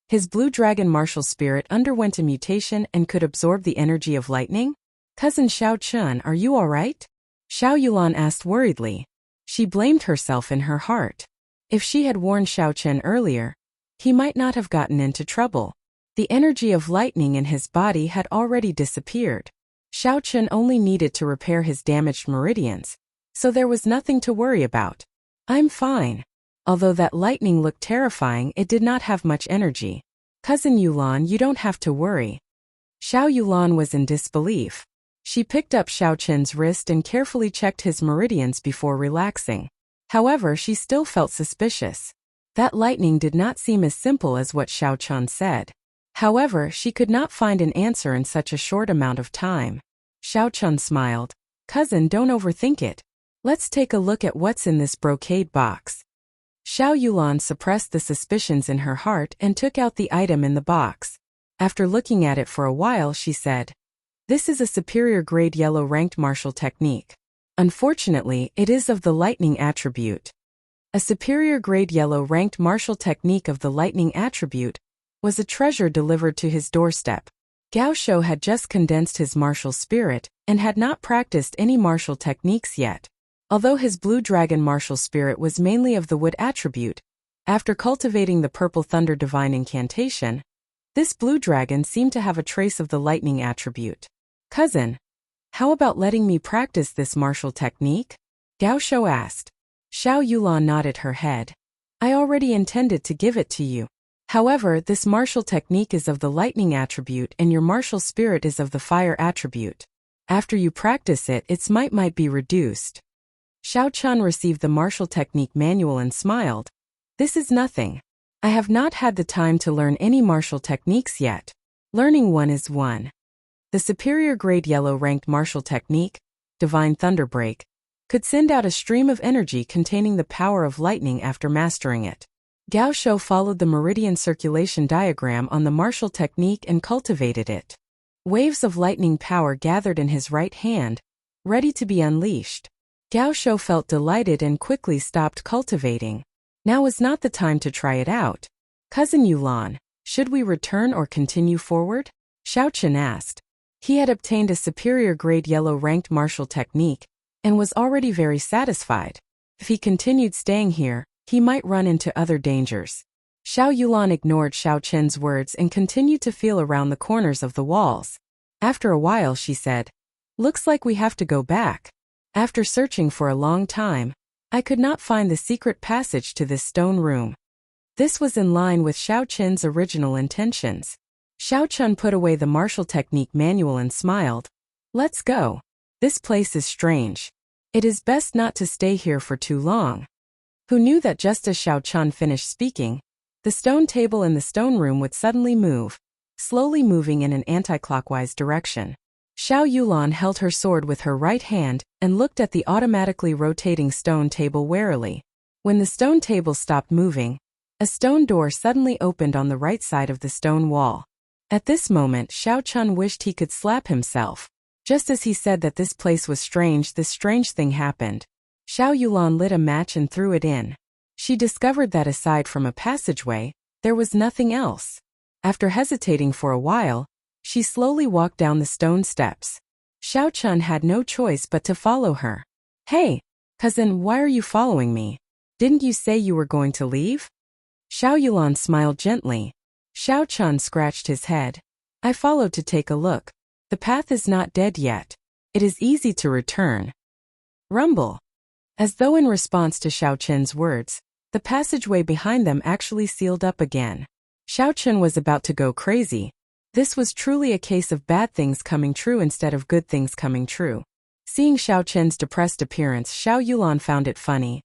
his blue dragon martial spirit underwent a mutation and could absorb the energy of lightning? "Cousin Xiao Chun, are you alright?" Xiao Yulan asked worriedly. She blamed herself in her heart. If she had warned Xiao Chun earlier, he might not have gotten into trouble. The energy of lightning in his body had already disappeared. Xiao Chun only needed to repair his damaged meridians, so there was nothing to worry about. "I'm fine." Although that lightning looked terrifying, it did not have much energy. "Cousin Yulan, you don't have to worry." Xiao Yulan was in disbelief. She picked up Xiao Chun's wrist and carefully checked his meridians before relaxing. However, she still felt suspicious. That lightning did not seem as simple as what Xiao Chun said. However, she could not find an answer in such a short amount of time. Xiao Chun smiled. "Cousin, don't overthink it. Let's take a look at what's in this brocade box." Xiao Yulan suppressed the suspicions in her heart and took out the item in the box. After looking at it for a while, she said, "This is a superior grade yellow ranked martial technique. Unfortunately, it is of the lightning attribute." A superior grade yellow ranked martial technique of the lightning attribute was a treasure delivered to his doorstep. Gao Shou had just condensed his martial spirit and had not practiced any martial techniques yet. Although his blue dragon martial spirit was mainly of the wood attribute, after cultivating the purple thunder divine incantation, this blue dragon seemed to have a trace of the lightning attribute. "Cousin, how about letting me practice this martial technique?" Gao Shou asked. Xiao Yulan nodded her head. I already intended to give it to you. However, this martial technique is of the lightning attribute and your martial spirit is of the fire attribute. After you practice it, its might be reduced. Xiao Chun received the martial technique manual and smiled. This is nothing. I have not had the time to learn any martial techniques yet. Learning one is one. The superior grade yellow ranked martial technique, Divine Thunderbreak, could send out a stream of energy containing the power of lightning after mastering it. Gao Shou followed the meridian circulation diagram on the martial technique and cultivated it. Waves of lightning power gathered in his right hand, ready to be unleashed. Gao Shou felt delighted and quickly stopped cultivating. Now is not the time to try it out. Cousin Yulan, should we return or continue forward? Xiao Chen asked. He had obtained a superior grade yellow ranked martial technique and was already very satisfied. If he continued staying here, he might run into other dangers. Xiao Yulan ignored Xiao Chen's words and continued to feel around the corners of the walls. After a while she said, "Looks like we have to go back. After searching for a long time, I could not find the secret passage to this stone room." This was in line with Xiao Chen's original intentions. Xiao Chun put away the martial technique manual and smiled. "Let's go. This place is strange. It is best not to stay here for too long." Who knew that just as Xiao Chun finished speaking, the stone table in the stone room would suddenly move, slowly moving in an anti-clockwise direction. Xiao Yulan held her sword with her right hand and looked at the automatically rotating stone table warily. When the stone table stopped moving, a stone door suddenly opened on the right side of the stone wall. At this moment, Xiao Chun wished he could slap himself. Just as he said that this place was strange, this strange thing happened. Xiao Yulan lit a match and threw it in. She discovered that aside from a passageway, there was nothing else. After hesitating for a while, she slowly walked down the stone steps. Xiao Chun had no choice but to follow her. "Hey, cousin, why are you following me? Didn't you say you were going to leave?" Xiao Yulan smiled gently. Xiao Chun scratched his head. "I followed to take a look. The path is not dead yet. It is easy to return." Rumble. As though in response to Xiao Chen's words, the passageway behind them actually sealed up again. Xiao Chen was about to go crazy. This was truly a case of bad things coming true instead of good things coming true. Seeing Xiao Chen's depressed appearance, Xiao Yulan found it funny.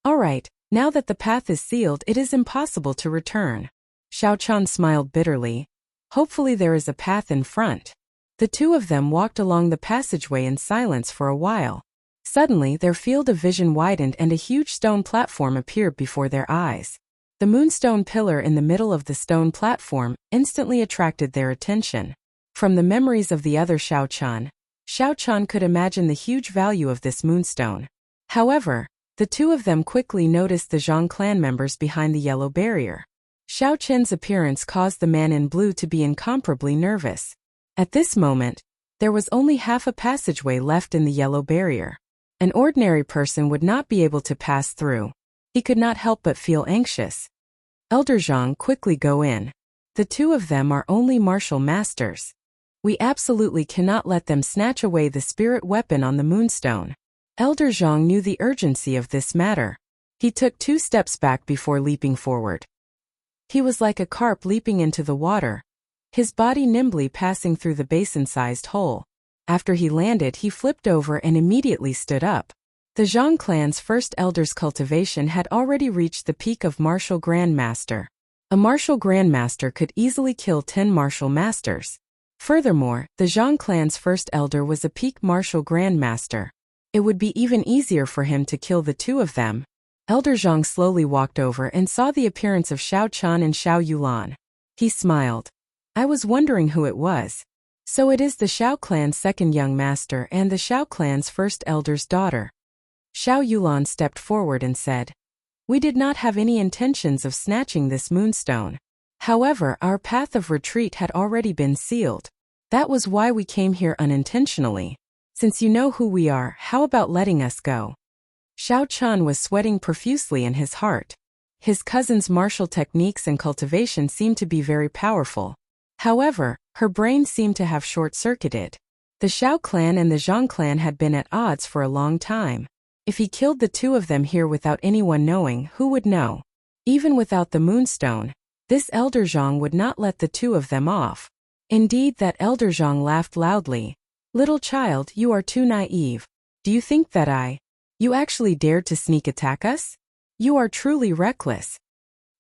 "All right, now that the path is sealed, it is impossible to return." Xiao Chen smiled bitterly. "Hopefully there is a path in front." The two of them walked along the passageway in silence for a while. Suddenly, their field of vision widened and a huge stone platform appeared before their eyes. The moonstone pillar in the middle of the stone platform instantly attracted their attention. From the memories of the other Xiao Chun could imagine the huge value of this moonstone. However, the two of them quickly noticed the Zhang clan members behind the yellow barrier. Xiao Chen's appearance caused the man in blue to be incomparably nervous. At this moment, there was only half a passageway left in the yellow barrier. An ordinary person would not be able to pass through. He could not help but feel anxious. "Elder Zhang, quickly go in. The two of them are only martial masters. We absolutely cannot let them snatch away the spirit weapon on the moonstone." Elder Zhang knew the urgency of this matter. He took 2 steps back before leaping forward. He was like a carp leaping into the water, his body nimbly passing through the basin-sized hole. After he landed, he flipped over and immediately stood up. The Zhang clan's first elder's cultivation had already reached the peak of martial grandmaster. A martial grandmaster could easily kill 10 martial masters. Furthermore, the Zhang clan's first elder was a peak martial grandmaster. It would be even easier for him to kill the two of them. Elder Zhang slowly walked over and saw the appearance of Xiao Chun and Xiao Yulan. He smiled. "I was wondering who it was. So it is the Xiao clan's second young master and the Xiao clan's first elder's daughter." Xiao Yulan stepped forward and said, "We did not have any intentions of snatching this moonstone. However, our path of retreat had already been sealed. That was why we came here unintentionally. Since you know who we are, how about letting us go?" Xiao Chun was sweating profusely in his heart. His cousin's martial techniques and cultivation seemed to be very powerful. However, her brain seemed to have short-circuited. The Xiao clan and the Zhang clan had been at odds for a long time. If he killed the two of them here without anyone knowing, who would know? Even without the moonstone, this elder Zhang would not let the two of them off. Indeed, that elder Zhang laughed loudly. "Little child, you are too naive. Do you think that you actually dared to sneak attack us? You are truly reckless."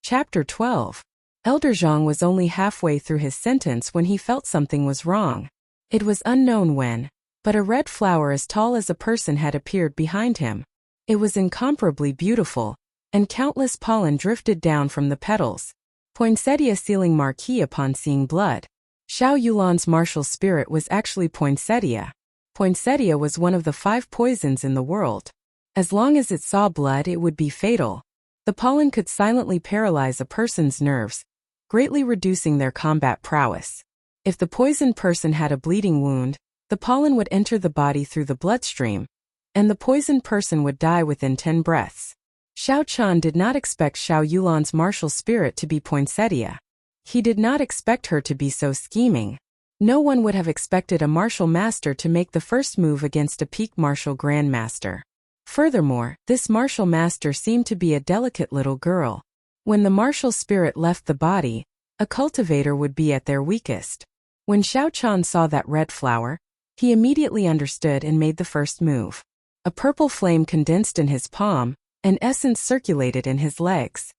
Chapter 12. Elder Zhang was only halfway through his sentence when he felt something was wrong. It was unknown when, but a red flower as tall as a person had appeared behind him. It was incomparably beautiful, and countless pollen drifted down from the petals. Poinsettia sealing marquee upon seeing blood. Xiao Yulan's martial spirit was actually poinsettia. Poinsettia was one of the 5 poisons in the world. As long as it saw blood, it would be fatal. The pollen could silently paralyze a person's nerves, greatly reducing their combat prowess. If the poisoned person had a bleeding wound, the pollen would enter the body through the bloodstream, and the poisoned person would die within 10 breaths. Xiao Chan did not expect Xiao Yulan's martial spirit to be poinsettia. He did not expect her to be so scheming. No one would have expected a martial master to make the first move against a peak martial grandmaster. Furthermore, this martial master seemed to be a delicate little girl. When the martial spirit left the body, a cultivator would be at their weakest. When Xiao Chan saw that red flower, he immediately understood and made the first move. A purple flame condensed in his palm, and essence circulated in his legs.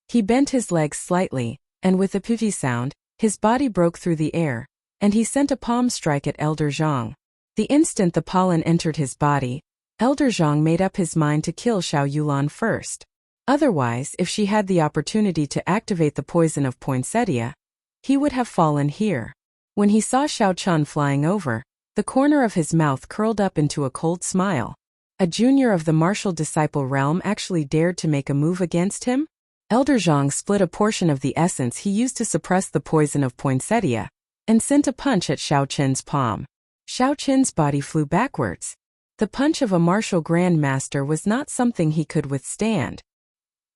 He bent his legs slightly, and with a puffy sound, his body broke through the air, and he sent a palm strike at Elder Zhang. The instant the pollen entered his body, Elder Zhang made up his mind to kill Xiao Yulan first. Otherwise, if she had the opportunity to activate the poison of poinsettia, he would have fallen here. When he saw Xiao Chan flying over, the corner of his mouth curled up into a cold smile. A junior of the martial disciple realm actually dared to make a move against him? Elder Zhang split a portion of the essence he used to suppress the poison of poinsettia, and sent a punch at Xiao Qin's palm. Xiao Qin's body flew backwards. The punch of a martial grandmaster was not something he could withstand.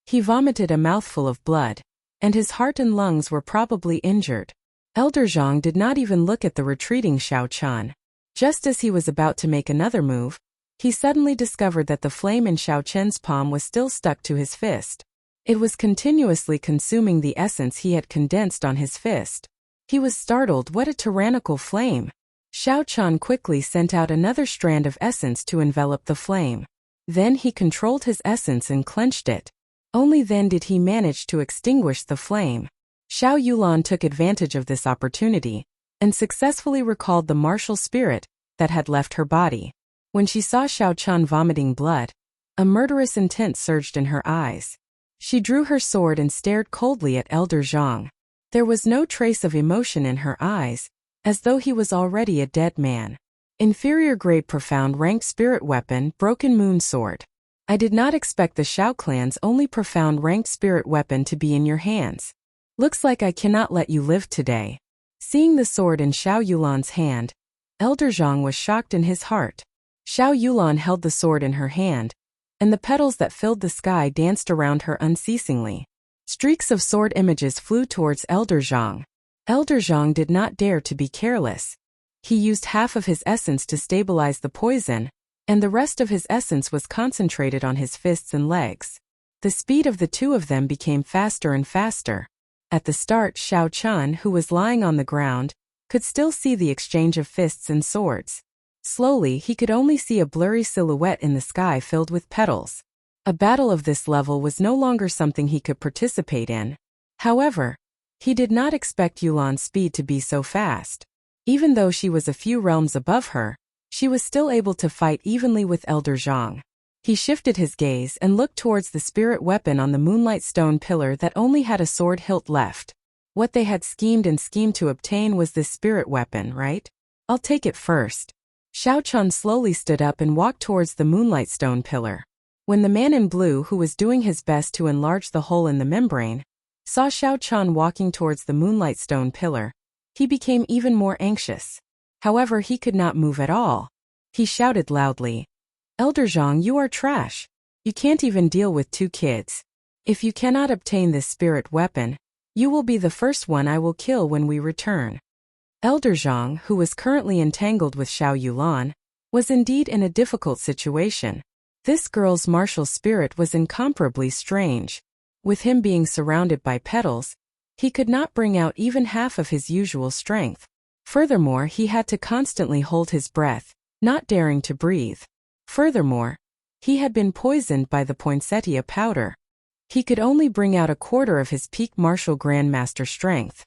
He vomited a mouthful of blood, and his heart and lungs were probably injured. Elder Zhang did not even look at the retreating Xiao Chan. Just as he was about to make another move, he suddenly discovered that the flame in Xiao Chen's palm was still stuck to his fist. It was continuously consuming the essence he had condensed on his fist. He was startled. What a tyrannical flame! Xiao Chan quickly sent out another strand of essence to envelop the flame. Then he controlled his essence and clenched it. Only then did he manage to extinguish the flame. Xiao Yulan took advantage of this opportunity, and successfully recalled the martial spirit that had left her body. When she saw Xiao Chan vomiting blood, a murderous intent surged in her eyes. She drew her sword and stared coldly at Elder Zhang. There was no trace of emotion in her eyes, as though he was already a dead man. Inferior grade profound ranked spirit weapon, broken moon sword. I did not expect the Shao clan's only profound ranked spirit weapon to be in your hands. Looks like I cannot let you live today. Seeing the sword in Xiao Yulan's hand, Elder Zhang was shocked in his heart. Xiao Yulan held the sword in her hand, and the petals that filled the sky danced around her unceasingly. Streaks of sword images flew towards Elder Zhang. Elder Zhang did not dare to be careless. He used half of his essence to stabilize the poison, and the rest of his essence was concentrated on his fists and legs. The speed of the two of them became faster and faster. At the start, Xiao Chan, who was lying on the ground, could still see the exchange of fists and swords. Slowly, he could only see a blurry silhouette in the sky filled with petals. A battle of this level was no longer something he could participate in. However, he did not expect Yulan's speed to be so fast. Even though she was a few realms above her, she was still able to fight evenly with Elder Zhang. He shifted his gaze and looked towards the spirit weapon on the moonlight stone pillar that only had a sword hilt left. What they had schemed to obtain was this spirit weapon, right? I'll take it first. Xiao Chan slowly stood up and walked towards the moonlight stone pillar. When the man in blue, who was doing his best to enlarge the hole in the membrane, saw Xiao Chan walking towards the moonlight stone pillar, he became even more anxious. However, he could not move at all. He shouted loudly, "Elder Zhang, you are trash. You can't even deal with 2 kids. If you cannot obtain this spirit weapon, you will be the first one I will kill when we return." Elder Zhang, who was currently entangled with Xiao Yulan, was indeed in a difficult situation. This girl's martial spirit was incomparably strange. With him being surrounded by petals, he could not bring out even half of his usual strength. Furthermore, he had to constantly hold his breath, not daring to breathe. Furthermore, he had been poisoned by the poinsettia powder. He could only bring out a quarter of his peak martial grandmaster strength.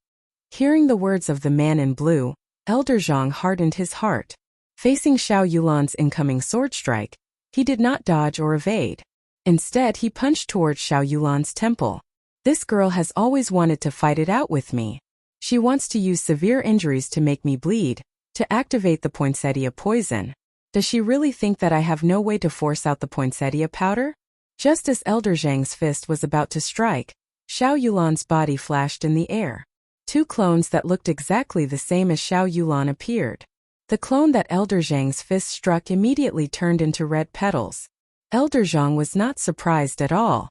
Hearing the words of the man in blue, Elder Zhang hardened his heart. Facing Xiao Yulan's incoming sword strike, he did not dodge or evade. Instead, he punched towards Xiao Yulan's temple. This girl has always wanted to fight it out with me. She wants to use severe injuries to make me bleed, to activate the poinsettia poison. Does she really think that I have no way to force out the poinsettia powder? Just as Elder Zhang's fist was about to strike, Xiao Yulan's body flashed in the air. Two clones that looked exactly the same as Xiao Yulan appeared. The clone that Elder Zhang's fist struck immediately turned into red petals. Elder Zhang was not surprised at all.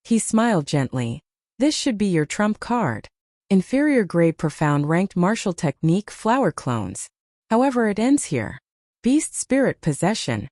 He smiled gently. This should be your trump card. Inferior grade profound ranked martial technique flower clones. However, it ends here. Beast spirit possession.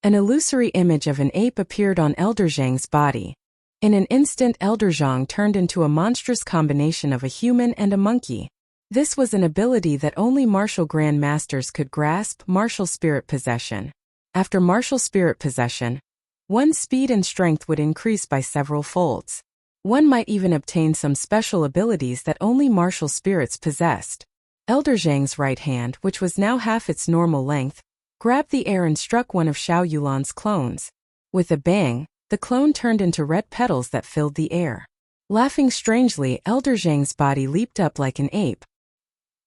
An illusory image of an ape appeared on Elder Zhang's body. In an instant, Elder Zhang turned into a monstrous combination of a human and a monkey. This was an ability that only martial grandmasters could grasp, martial spirit possession. After martial spirit possession, one's speed and strength would increase by several folds. One might even obtain some special abilities that only martial spirits possessed. Elder Zhang's right hand, which was now half its normal length, grabbed the air and struck one of Xiao Yulan's clones. With a bang, the clone turned into red petals that filled the air. Laughing strangely, Elder Zhang's body leaped up like an ape.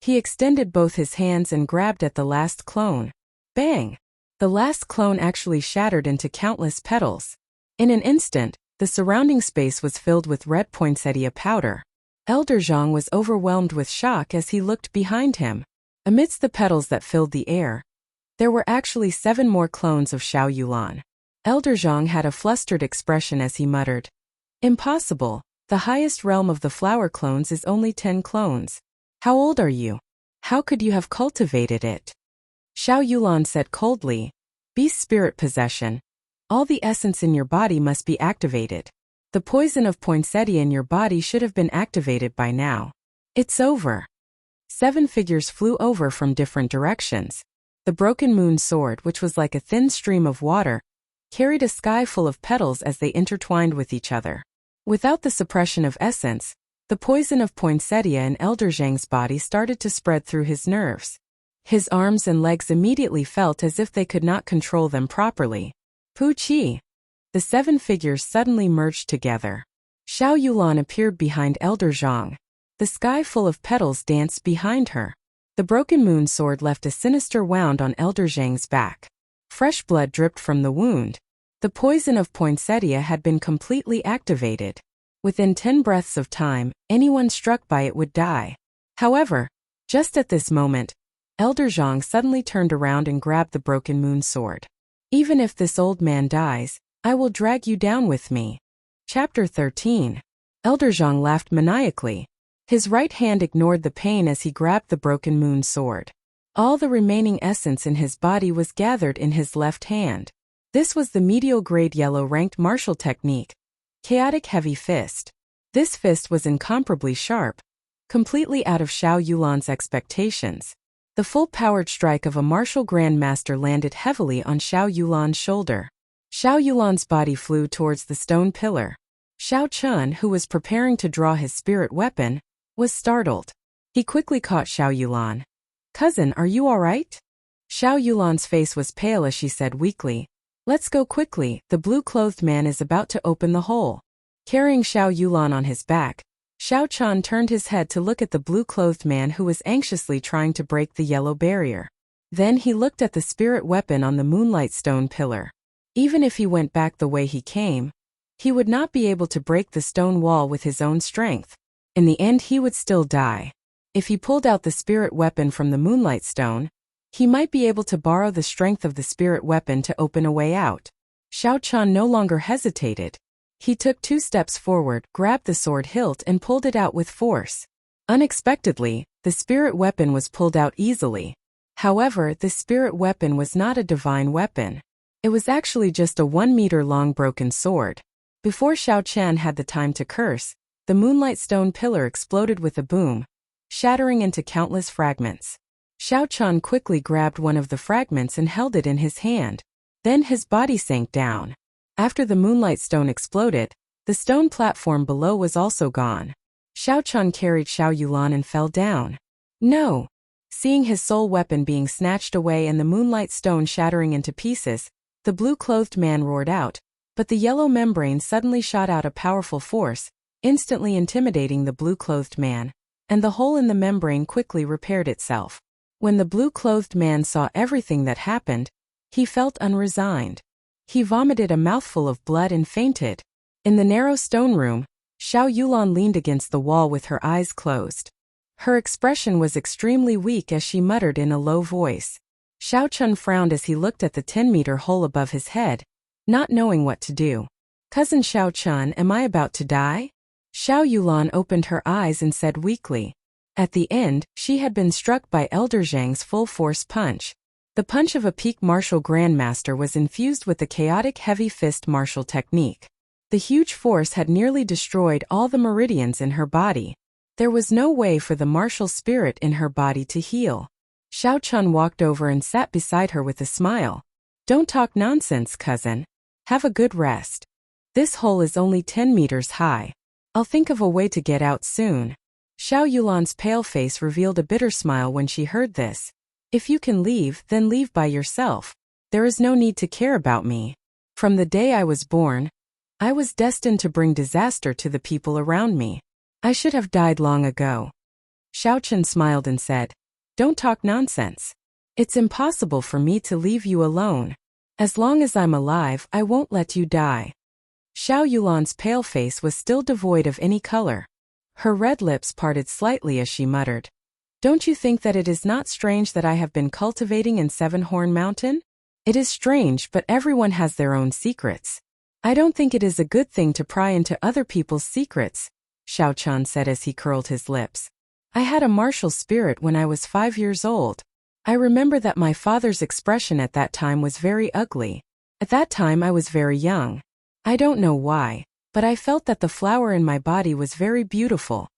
He extended both his hands and grabbed at the last clone. Bang! The last clone actually shattered into countless petals. In an instant, the surrounding space was filled with red poinsettia powder. Elder Zhang was overwhelmed with shock as he looked behind him. Amidst the petals that filled the air, there were actually 7 more clones of Xiao Yulan. Elder Zhang had a flustered expression as he muttered, "Impossible, the highest realm of the flower clones is only 10 clones. How old are you? How could you have cultivated it?" Xiao Yulan said coldly, "Beast spirit possession. All the essence in your body must be activated. The poison of poinsettia in your body should have been activated by now. It's over." 7 figures flew over from different directions. The broken moon sword, which was like a thin stream of water, carried a sky full of petals as they intertwined with each other. Without the suppression of essence, the poison of poinsettia in Elder Zhang's body started to spread through his nerves. His arms and legs immediately felt as if they could not control them properly. Pu Qi! The 7 figures suddenly merged together. Xiao Yulan appeared behind Elder Zhang. The sky full of petals danced behind her. The broken moon sword left a sinister wound on Elder Zhang's back. Fresh blood dripped from the wound. The poison of poinsettia had been completely activated. Within 10 breaths of time, anyone struck by it would die. However, just at this moment, Elder Zhang suddenly turned around and grabbed the broken moon sword. "Even if this old man dies, I will drag you down with me." Chapter 13. Elder Zhang laughed maniacally. His right hand ignored the pain as he grabbed the broken moon sword. All the remaining essence in his body was gathered in his left hand. This was the medial grade yellow ranked martial technique, Chaotic Heavy Fist. This fist was incomparably sharp, completely out of Xiao Yulan's expectations. The full-powered strike of a martial grandmaster landed heavily on Xiao Yulan's shoulder. Xiao Yulan's body flew towards the stone pillar. Xiao Chun, who was preparing to draw his spirit weapon, was startled. He quickly caught Xiao Yulan. "Cousin, are you all right?" Xiao Yulan's face was pale as she said weakly, "Let's go quickly, the blue-clothed man is about to open the hole." Carrying Xiao Yulan on his back, Xiao Chun turned his head to look at the blue-clothed man who was anxiously trying to break the yellow barrier. Then he looked at the spirit weapon on the moonlight stone pillar. Even if he went back the way he came, he would not be able to break the stone wall with his own strength. In the end, he would still die. If he pulled out the spirit weapon from the moonlight stone, he might be able to borrow the strength of the spirit weapon to open a way out. Xiao Chun no longer hesitated. He took 2 steps forward, grabbed the sword hilt and pulled it out with force. Unexpectedly, the spirit weapon was pulled out easily. However, the spirit weapon was not a divine weapon. It was actually just a 1-meter-long broken sword. Before Xiao Qian had the time to curse, the moonlight stone pillar exploded with a boom, shattering into countless fragments. Xiao Qian quickly grabbed one of the fragments and held it in his hand. Then his body sank down. After the moonlight stone exploded, the stone platform below was also gone. Xiao Qian carried Xiao Yulan and fell down. No! Seeing his sole weapon being snatched away and the moonlight stone shattering into pieces, the blue-clothed man roared out, but the yellow membrane suddenly shot out a powerful force, instantly intimidating the blue-clothed man, and the hole in the membrane quickly repaired itself. When the blue-clothed man saw everything that happened, he felt unresigned. He vomited a mouthful of blood and fainted. In the narrow stone room, Xiao Yulan leaned against the wall with her eyes closed. Her expression was extremely weak as she muttered in a low voice. Xiao Chun frowned as he looked at the 10-meter hole above his head, not knowing what to do. "Cousin Xiao Chun, am I about to die?" Xiao Yulan opened her eyes and said weakly. At the end, she had been struck by Elder Zhang's full-force punch. The punch of a peak martial grandmaster was infused with the chaotic heavy fist martial technique. The huge force had nearly destroyed all the meridians in her body. There was no way for the martial spirit in her body to heal. Xiao Chun walked over and sat beside her with a smile. "Don't talk nonsense, cousin. Have a good rest. This hole is only 10 meters high. I'll think of a way to get out soon." Xiao Yulan's pale face revealed a bitter smile when she heard this. "If you can leave, then leave by yourself. There is no need to care about me. From the day I was born, I was destined to bring disaster to the people around me. I should have died long ago." Xiao Chun smiled and said, "Don't talk nonsense. It's impossible for me to leave you alone. As long as I'm alive, I won't let you die." Xiao Yulan's pale face was still devoid of any color. Her red lips parted slightly as she muttered, "Don't you think that it is not strange that I have been cultivating in Seven-Horn Mountain? It is strange, but everyone has their own secrets. I don't think it is a good thing to pry into other people's secrets," Xiao Chun said as he curled his lips. "I had a martial spirit when I was 5 years old. I remember that my father's expression at that time was very ugly. At that time I was very young. I don't know why, but I felt that the flower in my body was very beautiful.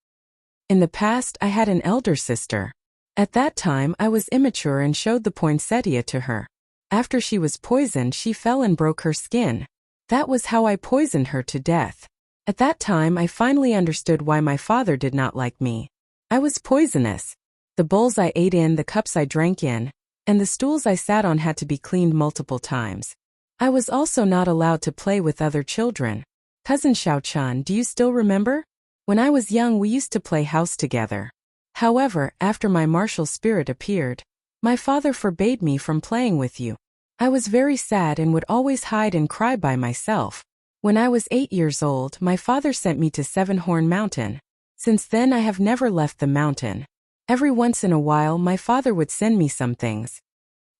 In the past I had an elder sister. At that time I was immature and showed the poinsettia to her. After she was poisoned, she fell and broke her skin. That was how I poisoned her to death. At that time I finally understood why my father did not like me. I was poisonous. The bowls I ate in, the cups I drank in, and the stools I sat on had to be cleaned multiple times. I was also not allowed to play with other children. Cousin Xiao Chun, do you still remember? When I was young we used to play house together. However, after my martial spirit appeared, my father forbade me from playing with you. I was very sad and would always hide and cry by myself. When I was 8 years old, my father sent me to Seven-Horn Mountain. Since then I have never left the mountain. Every once in a while my father would send me some things."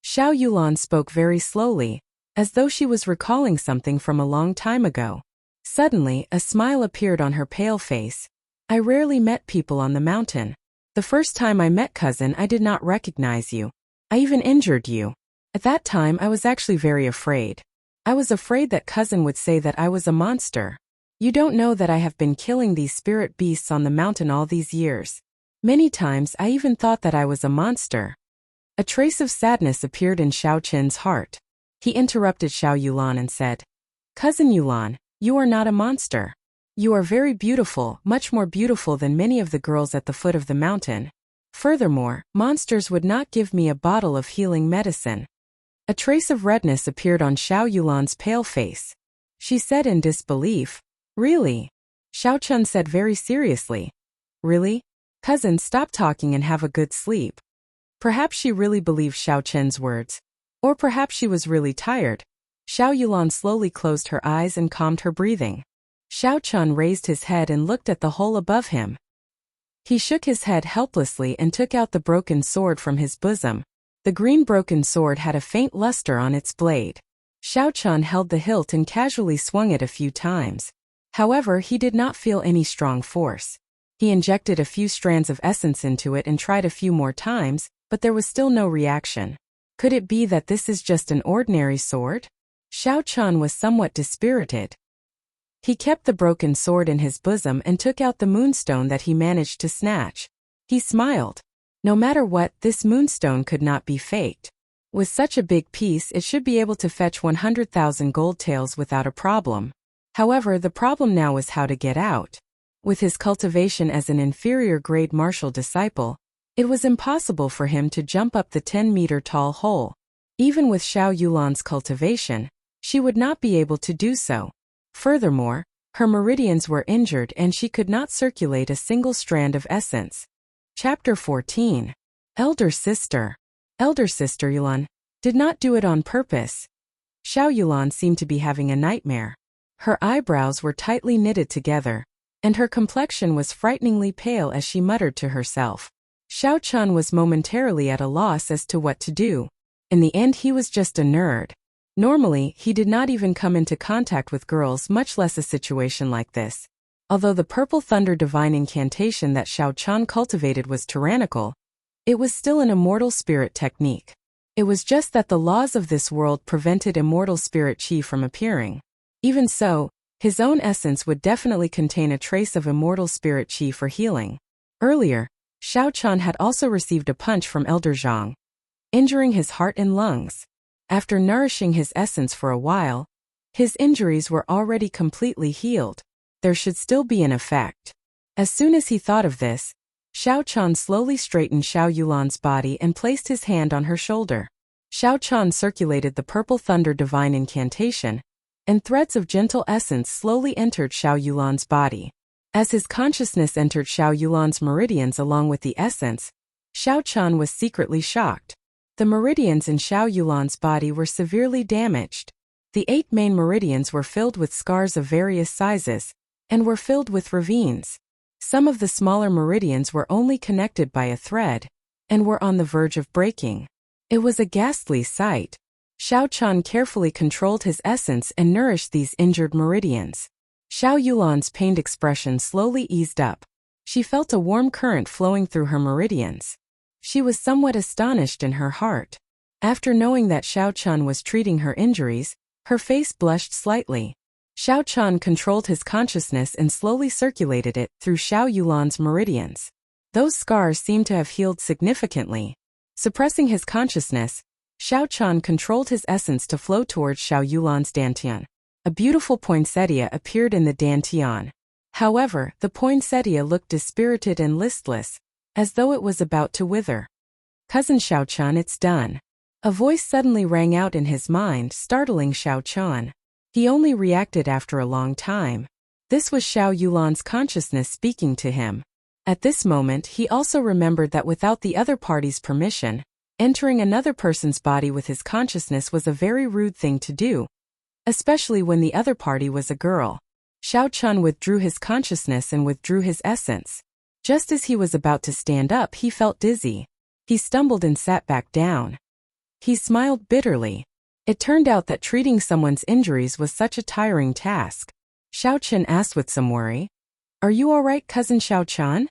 Xiao Yulan spoke very slowly, as though she was recalling something from a long time ago. Suddenly, a smile appeared on her pale face. "I rarely met people on the mountain. The first time I met cousin I did not recognize you. I even injured you. At that time I was actually very afraid. I was afraid that cousin would say that I was a monster. You don't know that I have been killing these spirit beasts on the mountain all these years. Many times I even thought that I was a monster." A trace of sadness appeared in Xiao Qin's heart. He interrupted Xiao Yulan and said, "Cousin Yulan, you are not a monster. You are very beautiful, much more beautiful than many of the girls at the foot of the mountain. Furthermore, monsters would not give me a bottle of healing medicine." A trace of redness appeared on Xiao Yulan's pale face. She said in disbelief, "Really?" Xiao Chun said very seriously, "Really? Cousin, stop talking and have a good sleep." Perhaps she really believed Xiao Chen's words. Or perhaps she was really tired. Xiao Yulan slowly closed her eyes and calmed her breathing. Xiao Chun raised his head and looked at the hole above him. He shook his head helplessly and took out the broken sword from his bosom. The green broken sword had a faint luster on its blade. Xiao Chun held the hilt and casually swung it a few times. However, he did not feel any strong force. He injected a few strands of essence into it and tried a few more times, but there was still no reaction. Could it be that this is just an ordinary sword? Xiao Chun was somewhat dispirited. He kept the broken sword in his bosom and took out the moonstone that he managed to snatch. He smiled. No matter what, this moonstone could not be faked. With such a big piece, it should be able to fetch 100,000 gold taels without a problem. However, the problem now was how to get out. With his cultivation as an inferior-grade martial disciple, it was impossible for him to jump up the 10-meter-tall hole. Even with Xiao Yulan's cultivation, she would not be able to do so. Furthermore, her meridians were injured and she could not circulate a single strand of essence. Chapter 14. Elder Sister. Elder Sister Yulan did not do it on purpose. Xiao Yulan seemed to be having a nightmare. Her eyebrows were tightly knitted together, and her complexion was frighteningly pale as she muttered to herself. Xiao Chun was momentarily at a loss as to what to do. In the end, he was just a nerd. Normally, he did not even come into contact with girls, much less a situation like this. Although the Purple Thunder divine incantation that Xiao Chun cultivated was tyrannical, it was still an immortal spirit technique. It was just that the laws of this world prevented immortal spirit chi from appearing. Even so, his own essence would definitely contain a trace of immortal spirit chi for healing. Earlier, Xiao Chun had also received a punch from Elder Zhang, injuring his heart and lungs. After nourishing his essence for a while, his injuries were already completely healed. There should still be an effect. As soon as he thought of this, Xiao Chun slowly straightened Xiao Yulan's body and placed his hand on her shoulder. Xiao Chun circulated the Purple Thunder divine incantation, and threads of gentle essence slowly entered Xiao Yulan's body. As his consciousness entered Xiao Yulan's meridians along with the essence, Xiao Chun was secretly shocked. The meridians in Xiao Yulan's body were severely damaged. The 8 main meridians were filled with scars of various sizes, and were filled with ravines. Some of the smaller meridians were only connected by a thread, and were on the verge of breaking. It was a ghastly sight. Xiao Chun carefully controlled his essence and nourished these injured meridians. Xiao Yulan's pained expression slowly eased up. She felt a warm current flowing through her meridians. She was somewhat astonished in her heart. After knowing that Xiao Chun was treating her injuries, her face blushed slightly. Xiao Chun controlled his consciousness and slowly circulated it through Xiao Yulan's meridians. Those scars seemed to have healed significantly. Suppressing his consciousness, Xiao Chun controlled his essence to flow towards Xiao Yulan's dantian. A beautiful poinsettia appeared in the dantian. However, the poinsettia looked dispirited and listless, as though it was about to wither. "Cousin Xiao Chun, it's done." A voice suddenly rang out in his mind, startling Xiao Chun. He only reacted after a long time. This was Xiao Yulan's consciousness speaking to him. At this moment, he also remembered that without the other party's permission, entering another person's body with his consciousness was a very rude thing to do, especially when the other party was a girl. Xiao Chun withdrew his consciousness and withdrew his essence. Just as he was about to stand up, he felt dizzy. He stumbled and sat back down. He smiled bitterly. It turned out that treating someone's injuries was such a tiring task. Xiao Chun asked with some worry, "Are you all right, Cousin Xiao Chun?"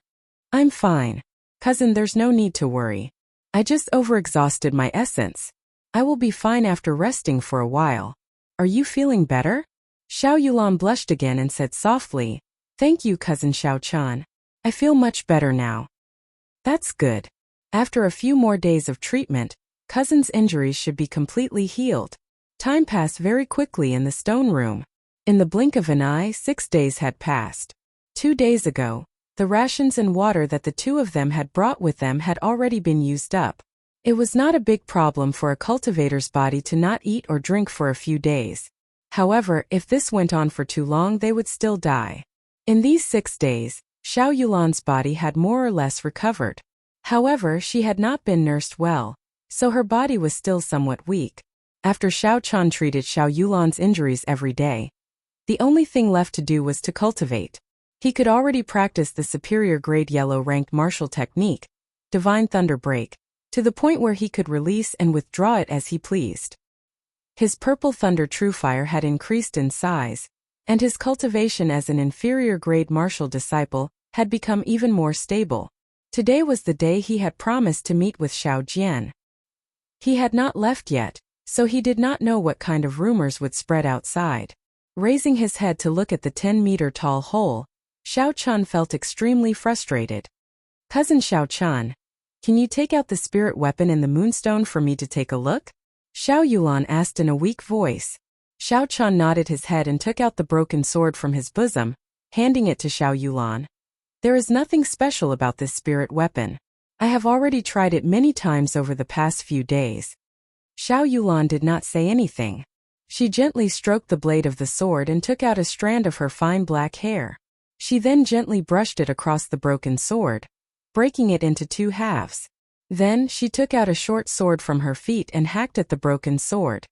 "I'm fine. Cousin, there's no need to worry. I just overexhausted my essence. I will be fine after resting for a while. Are you feeling better?" Xiao Yulan blushed again and said softly, "Thank you, Cousin Xiao Chun. I feel much better now." "That's good. After a few more days of treatment, Cousin's injuries should be completely healed." Time passed very quickly in the stone room. In the blink of an eye, 6 days had passed. 2 days ago, the rations and water that the two of them had brought with them had already been used up. It was not a big problem for a cultivator's body to not eat or drink for a few days. However, if this went on for too long, they would still die. In these 6 days, Xiao Yulan's body had more or less recovered. However, she had not been nursed well, so her body was still somewhat weak. After Xiao Chun treated Xiao Yulan's injuries every day, the only thing left to do was to cultivate. He could already practice the superior grade yellow ranked martial technique, Divine Thunder Break, to the point where he could release and withdraw it as he pleased. His Purple Thunder True Fire had increased in size, and his cultivation as an inferior grade martial disciple had become even more stable. Today was the day he had promised to meet with Xiao Jian. He had not left yet, so he did not know what kind of rumors would spread outside. Raising his head to look at the 10-meter-tall hole, Xiao Chun felt extremely frustrated. "Cousin Xiao Chun, can you take out the spirit weapon in the moonstone for me to take a look?" Xiao Yulan asked in a weak voice. Xiao Chun nodded his head and took out the broken sword from his bosom, handing it to Xiao Yulan. "There is nothing special about this spirit weapon. I have already tried it many times over the past few days." Xiao Yulan did not say anything. She gently stroked the blade of the sword and took out a strand of her fine black hair. She then gently brushed it across the broken sword, breaking it into 2 halves. Then, she took out a short sword from her feet and hacked at the broken sword.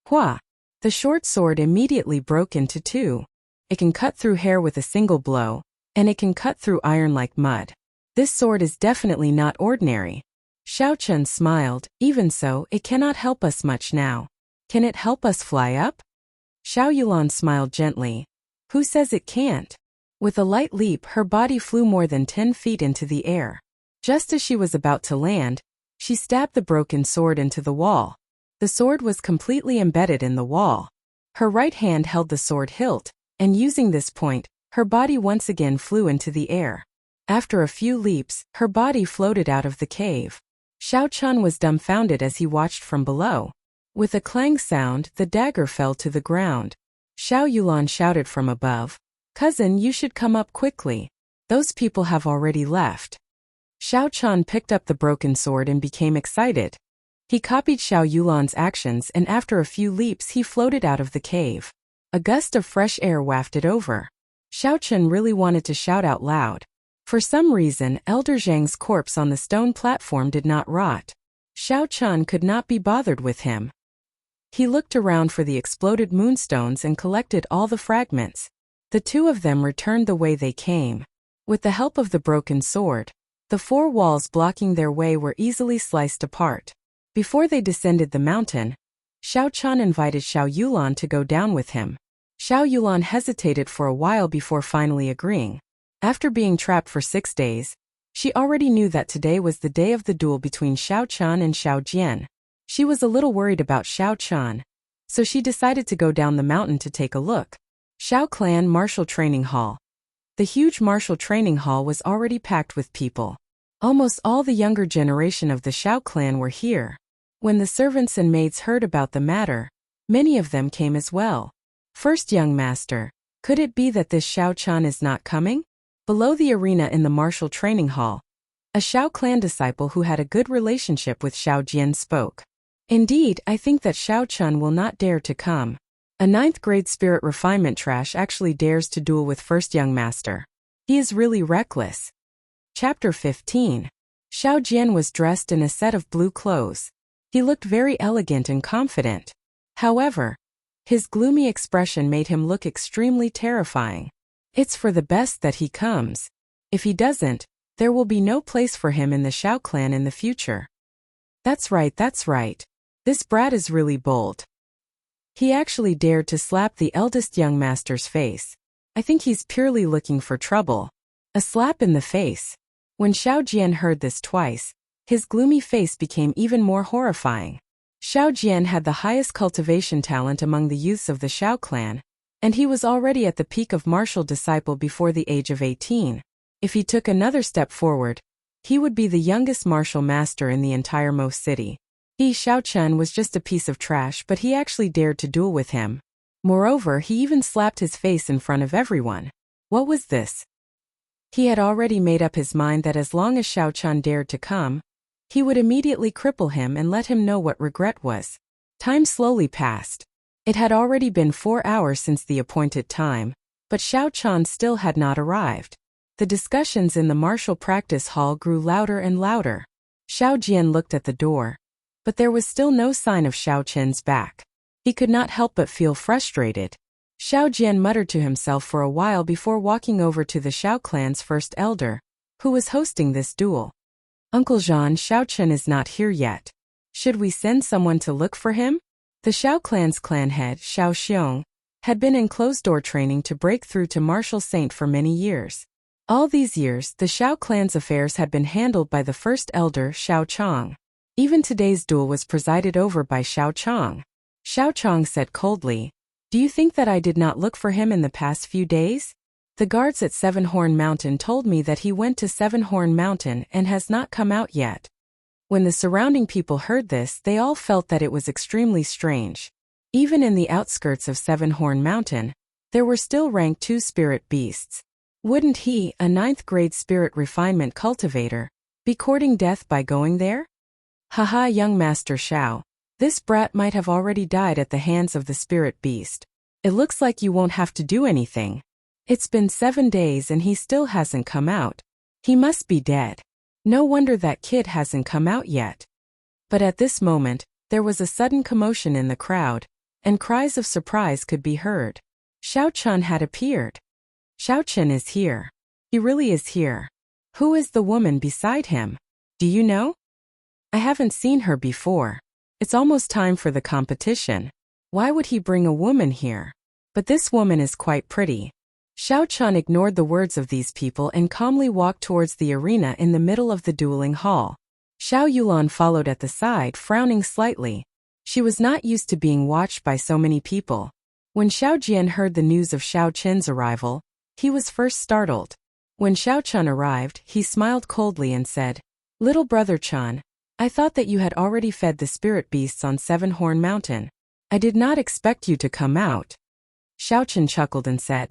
Hua! The short sword immediately broke into 2. It can cut through hair with a single blow, and it can cut through iron like mud. This sword is definitely not ordinary. Xiao Chun smiled. "Even so, it cannot help us much now. Can it help us fly up?" Xiao Yulan smiled gently. "Who says it can't?" With a light leap, her body flew more than 10 feet into the air. Just as she was about to land, she stabbed the broken sword into the wall. The sword was completely embedded in the wall. Her right hand held the sword hilt, and using this point, her body once again flew into the air. After a few leaps, her body floated out of the cave. Xiao Chun was dumbfounded as he watched from below. With a clang sound, the dagger fell to the ground. Xiao Yulan shouted from above, "Cousin, you should come up quickly. Those people have already left." Xiao Chun picked up the broken sword and became excited. He copied Xiao Yulan's actions, and after a few leaps he floated out of the cave. A gust of fresh air wafted over. Xiao Chun really wanted to shout out loud. For some reason, Elder Zhang's corpse on the stone platform did not rot. Xiao Chun could not be bothered with him. He looked around for the exploded moonstones and collected all the fragments. The 2 of them returned the way they came. With the help of the broken sword, the 4 walls blocking their way were easily sliced apart. Before they descended the mountain, Xiao Chun invited Xiao Yulan to go down with him. Xiao Yulan hesitated for a while before finally agreeing. After being trapped for 6 days, she already knew that today was the day of the duel between Xiao Chun and Xiao Jian. She was a little worried about Xiao Chun, so she decided to go down the mountain to take a look. Xiao Clan Martial Training Hall. The huge martial training hall was already packed with people. Almost all the younger generation of the Xiao clan were here. When the servants and maids heard about the matter, many of them came as well. "First young master, could it be that this Xiao Chun is not coming?" Below the arena in the martial training hall, a Xiao clan disciple who had a good relationship with Xiao Jian spoke. "Indeed, I think that Xiao Chun will not dare to come. A 9th grade spirit refinement trash actually dares to duel with first young master. He is really reckless." Chapter 15. Xiao Jian was dressed in a set of blue clothes. He looked very elegant and confident. However, his gloomy expression made him look extremely terrifying. It's for the best that he comes. If he doesn't, there will be no place for him in the Xiao clan in the future. That's right. This brat is really bold. He actually dared to slap the eldest young master's face. I think he's purely looking for trouble. A slap in the face. When Xiao Jian heard this twice, his gloomy face became even more horrifying. Xiao Jian had the highest cultivation talent among the youths of the Xiao clan, and he was already at the peak of martial disciple before the age of 18. If he took another step forward, he would be the youngest martial master in the entire Mo city. Xiao Chun was just a piece of trash, but he actually dared to duel with him. Moreover, he even slapped his face in front of everyone. What was this? He had already made up his mind that as long as Xiao Chun dared to come, he would immediately cripple him and let him know what regret was. Time slowly passed. It had already been 4 hours since the appointed time, but Xiao Chun still had not arrived. The discussions in the martial practice hall grew louder and louder. Xiao Jian looked at the door, but there was still no sign of Xiao Chen's back. He could not help but feel frustrated. Xiao Jian muttered to himself for a while before walking over to the Xiao clan's first elder, who was hosting this duel. "Uncle Jean, Xiao Chen is not here yet. Should we send someone to look for him?" The Xiao clan's clan head, Xiao Xiong, had been in closed-door training to break through to martial saint for many years. All these years, the Xiao clan's affairs had been handled by the first elder, Xiao Chong. Even today's duel was presided over by Xiao Chong. Xiao Chong said coldly, Do you think that I did not look for him in the past few days? The guards at Seven Horn Mountain told me that he went to Seven Horn Mountain and has not come out yet. When the surrounding people heard this, they all felt that it was extremely strange. Even in the outskirts of Seven Horn Mountain, there were still rank 2 spirit beasts. Wouldn't he, a 9th grade spirit refinement cultivator, be courting death by going there? Haha, young Master Xiao. This brat might have already died at the hands of the spirit beast. It looks like you won't have to do anything. It's been 7 days and he still hasn't come out. He must be dead. No wonder that kid hasn't come out yet. But at this moment, there was a sudden commotion in the crowd, and cries of surprise could be heard. Xiao Chun had appeared. Xiao Chun is here. He really is here. Who is the woman beside him? Do you know? I haven't seen her before. It's almost time for the competition. Why would he bring a woman here? But this woman is quite pretty. Xiao Chun ignored the words of these people and calmly walked towards the arena in the middle of the dueling hall. Xiao Yulan followed at the side, frowning slightly. She was not used to being watched by so many people. When Xiao Jian heard the news of Xiao Chen's arrival, he was first startled. When Xiao Chun arrived, he smiled coldly and said, "Little brother Chun, I thought that you had already fed the spirit beasts on Seven Horn Mountain. I did not expect you to come out." Xiao Chun chuckled and said,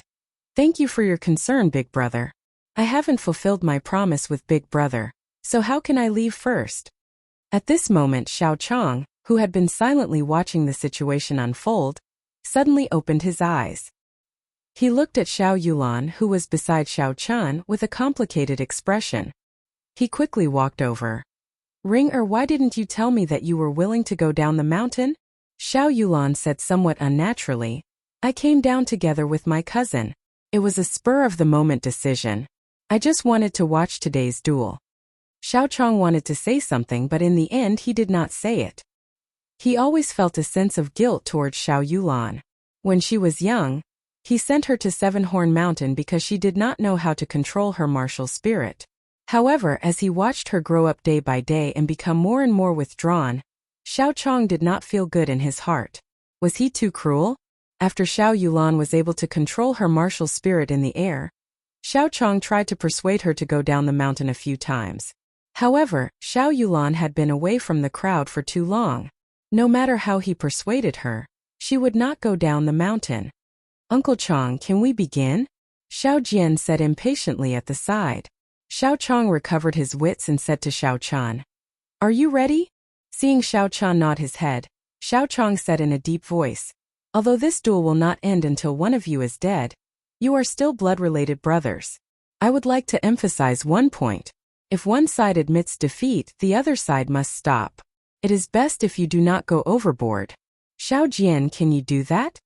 "Thank you for your concern, big brother. I haven't fulfilled my promise with big brother, so how can I leave first?" At this moment, Xiao Chong, who had been silently watching the situation unfold, suddenly opened his eyes. He looked at Xiao Yulan, who was beside Xiao Chun, with a complicated expression. He quickly walked over. "Ring-er, why didn't you tell me that you were willing to go down the mountain?" Xiao Yulan said somewhat unnaturally. "I came down together with my cousin. It was a spur-of-the-moment decision. I just wanted to watch today's duel." Xiao Chong wanted to say something, but in the end he did not say it. He always felt a sense of guilt towards Xiao Yulan. When she was young, he sent her to Seven Horn Mountain because she did not know how to control her martial spirit. However, as he watched her grow up day by day and become more and more withdrawn, Xiao Chong did not feel good in his heart. Was he too cruel? After Xiao Yulan was able to control her martial spirit in the air, Xiao Chong tried to persuade her to go down the mountain a few times. However, Xiao Yulan had been away from the crowd for too long. No matter how he persuaded her, she would not go down the mountain. "Uncle Chong, can we begin?" Xiao Jian said impatiently at the side. Xiao Chong recovered his wits and said to Xiao Chan, "Are you ready?" Seeing Xiao Chan nod his head, Xiao Chong said in a deep voice, "Although this duel will not end until one of you is dead, you are still blood-related brothers. I would like to emphasize one point. If one side admits defeat, the other side must stop. It is best if you do not go overboard. Xiao Jian, can you do that?"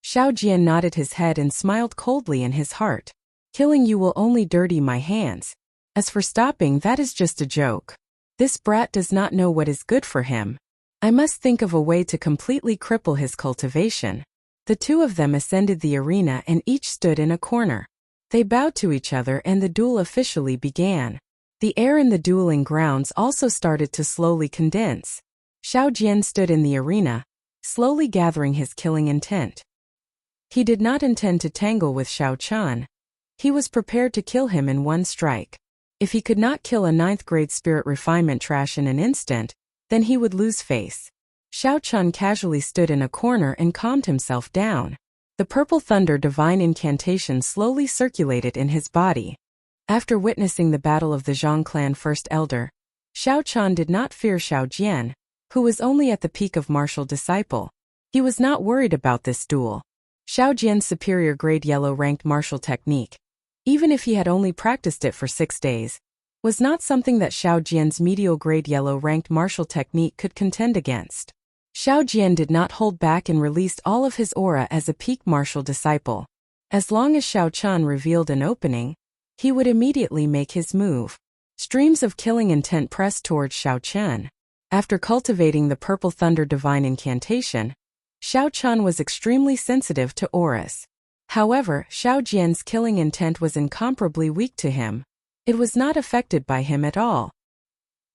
Xiao Jian nodded his head and smiled coldly in his heart. "Killing you will only dirty my hands. As for stopping, that is just a joke. This brat does not know what is good for him. I must think of a way to completely cripple his cultivation." The two of them ascended the arena and each stood in a corner. They bowed to each other and the duel officially began. The air in the dueling grounds also started to slowly condense. Xiao Jian stood in the arena, slowly gathering his killing intent. He did not intend to tangle with Xiao Chan. He was prepared to kill him in one strike. If he could not kill a 9th grade spirit refinement trash in an instant, then he would lose face. Xiao Chun casually stood in a corner and calmed himself down. The purple thunder divine incantation slowly circulated in his body. After witnessing the battle of the Zhang clan first elder, Xiao Chan did not fear Xiao Jian, who was only at the peak of martial disciple. He was not worried about this duel. Xiao Jian's superior grade yellow ranked martial technique, even if he had only practiced it for 6 days, was not something that Xiao Jian's medial grade yellow ranked martial technique could contend against. Xiao Jian did not hold back and released all of his aura as a peak martial disciple. As long as Xiao Chan revealed an opening, he would immediately make his move. Streams of killing intent pressed towards Xiao Chen. After cultivating the purple thunder divine incantation, Xiao Chan was extremely sensitive to auras. However, Xiao Jian's killing intent was incomparably weak to him. It was not affected by him at all.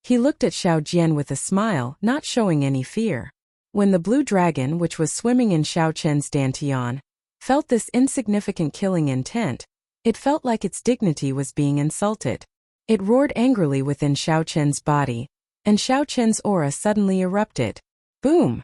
He looked at Xiao Jian with a smile, not showing any fear. When the blue dragon, which was swimming in Xiao Chen's dantian, felt this insignificant killing intent, it felt like its dignity was being insulted. It roared angrily within Xiao Chen's body, and Xiao Chen's aura suddenly erupted. Boom!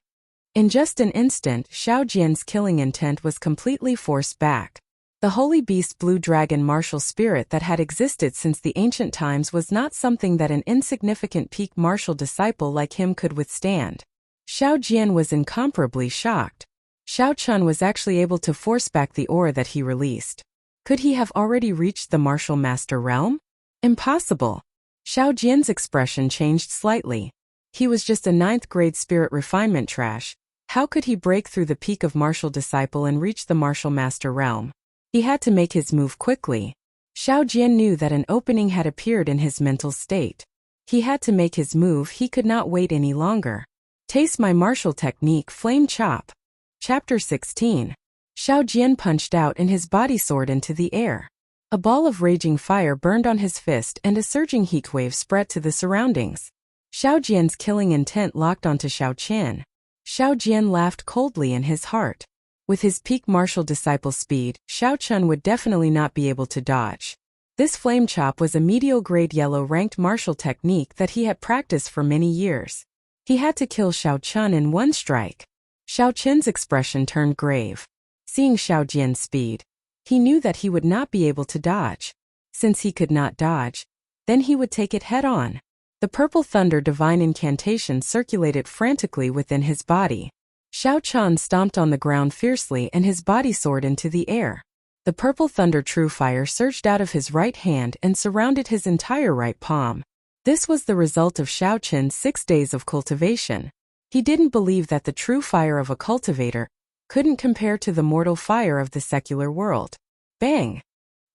In just an instant, Xiao Jian's killing intent was completely forced back. The holy beast blue dragon martial spirit that had existed since the ancient times was not something that an insignificant peak martial disciple like him could withstand. Xiao Jian was incomparably shocked. Xiao Chun was actually able to force back the aura that he released. Could he have already reached the martial master realm? Impossible. Xiao Jian's expression changed slightly. He was just a 9th grade spirit refinement trash. How could he break through the peak of martial disciple and reach the martial master realm? He had to make his move quickly. Xiao Jian knew that an opening had appeared in his mental state. He had to make his move. He could not wait any longer. Taste my martial technique, Flame Chop. Chapter 16. Xiao Jian punched out and his body soared into the air. A ball of raging fire burned on his fist and a surging heatwave spread to the surroundings. Xiao Jian's killing intent locked onto Xiao Qian. Xiao Jian laughed coldly in his heart. With his peak martial disciple speed, Xiao Chun would definitely not be able to dodge. This flame chop was a medial-grade yellow-ranked martial technique that he had practiced for many years. He had to kill Xiao Chun in one strike. Xiao Qian's expression turned grave. Seeing Xiao Jian's speed, he knew that he would not be able to dodge. Since he could not dodge, then he would take it head-on. The purple thunder divine incantation circulated frantically within his body. Xiao Chun stomped on the ground fiercely and his body soared into the air. The purple thunder true fire surged out of his right hand and surrounded his entire right palm. This was the result of Xiao Chen's 6 days of cultivation. He didn't believe that the true fire of a cultivator couldn't compare to the mortal fire of the secular world. Bang!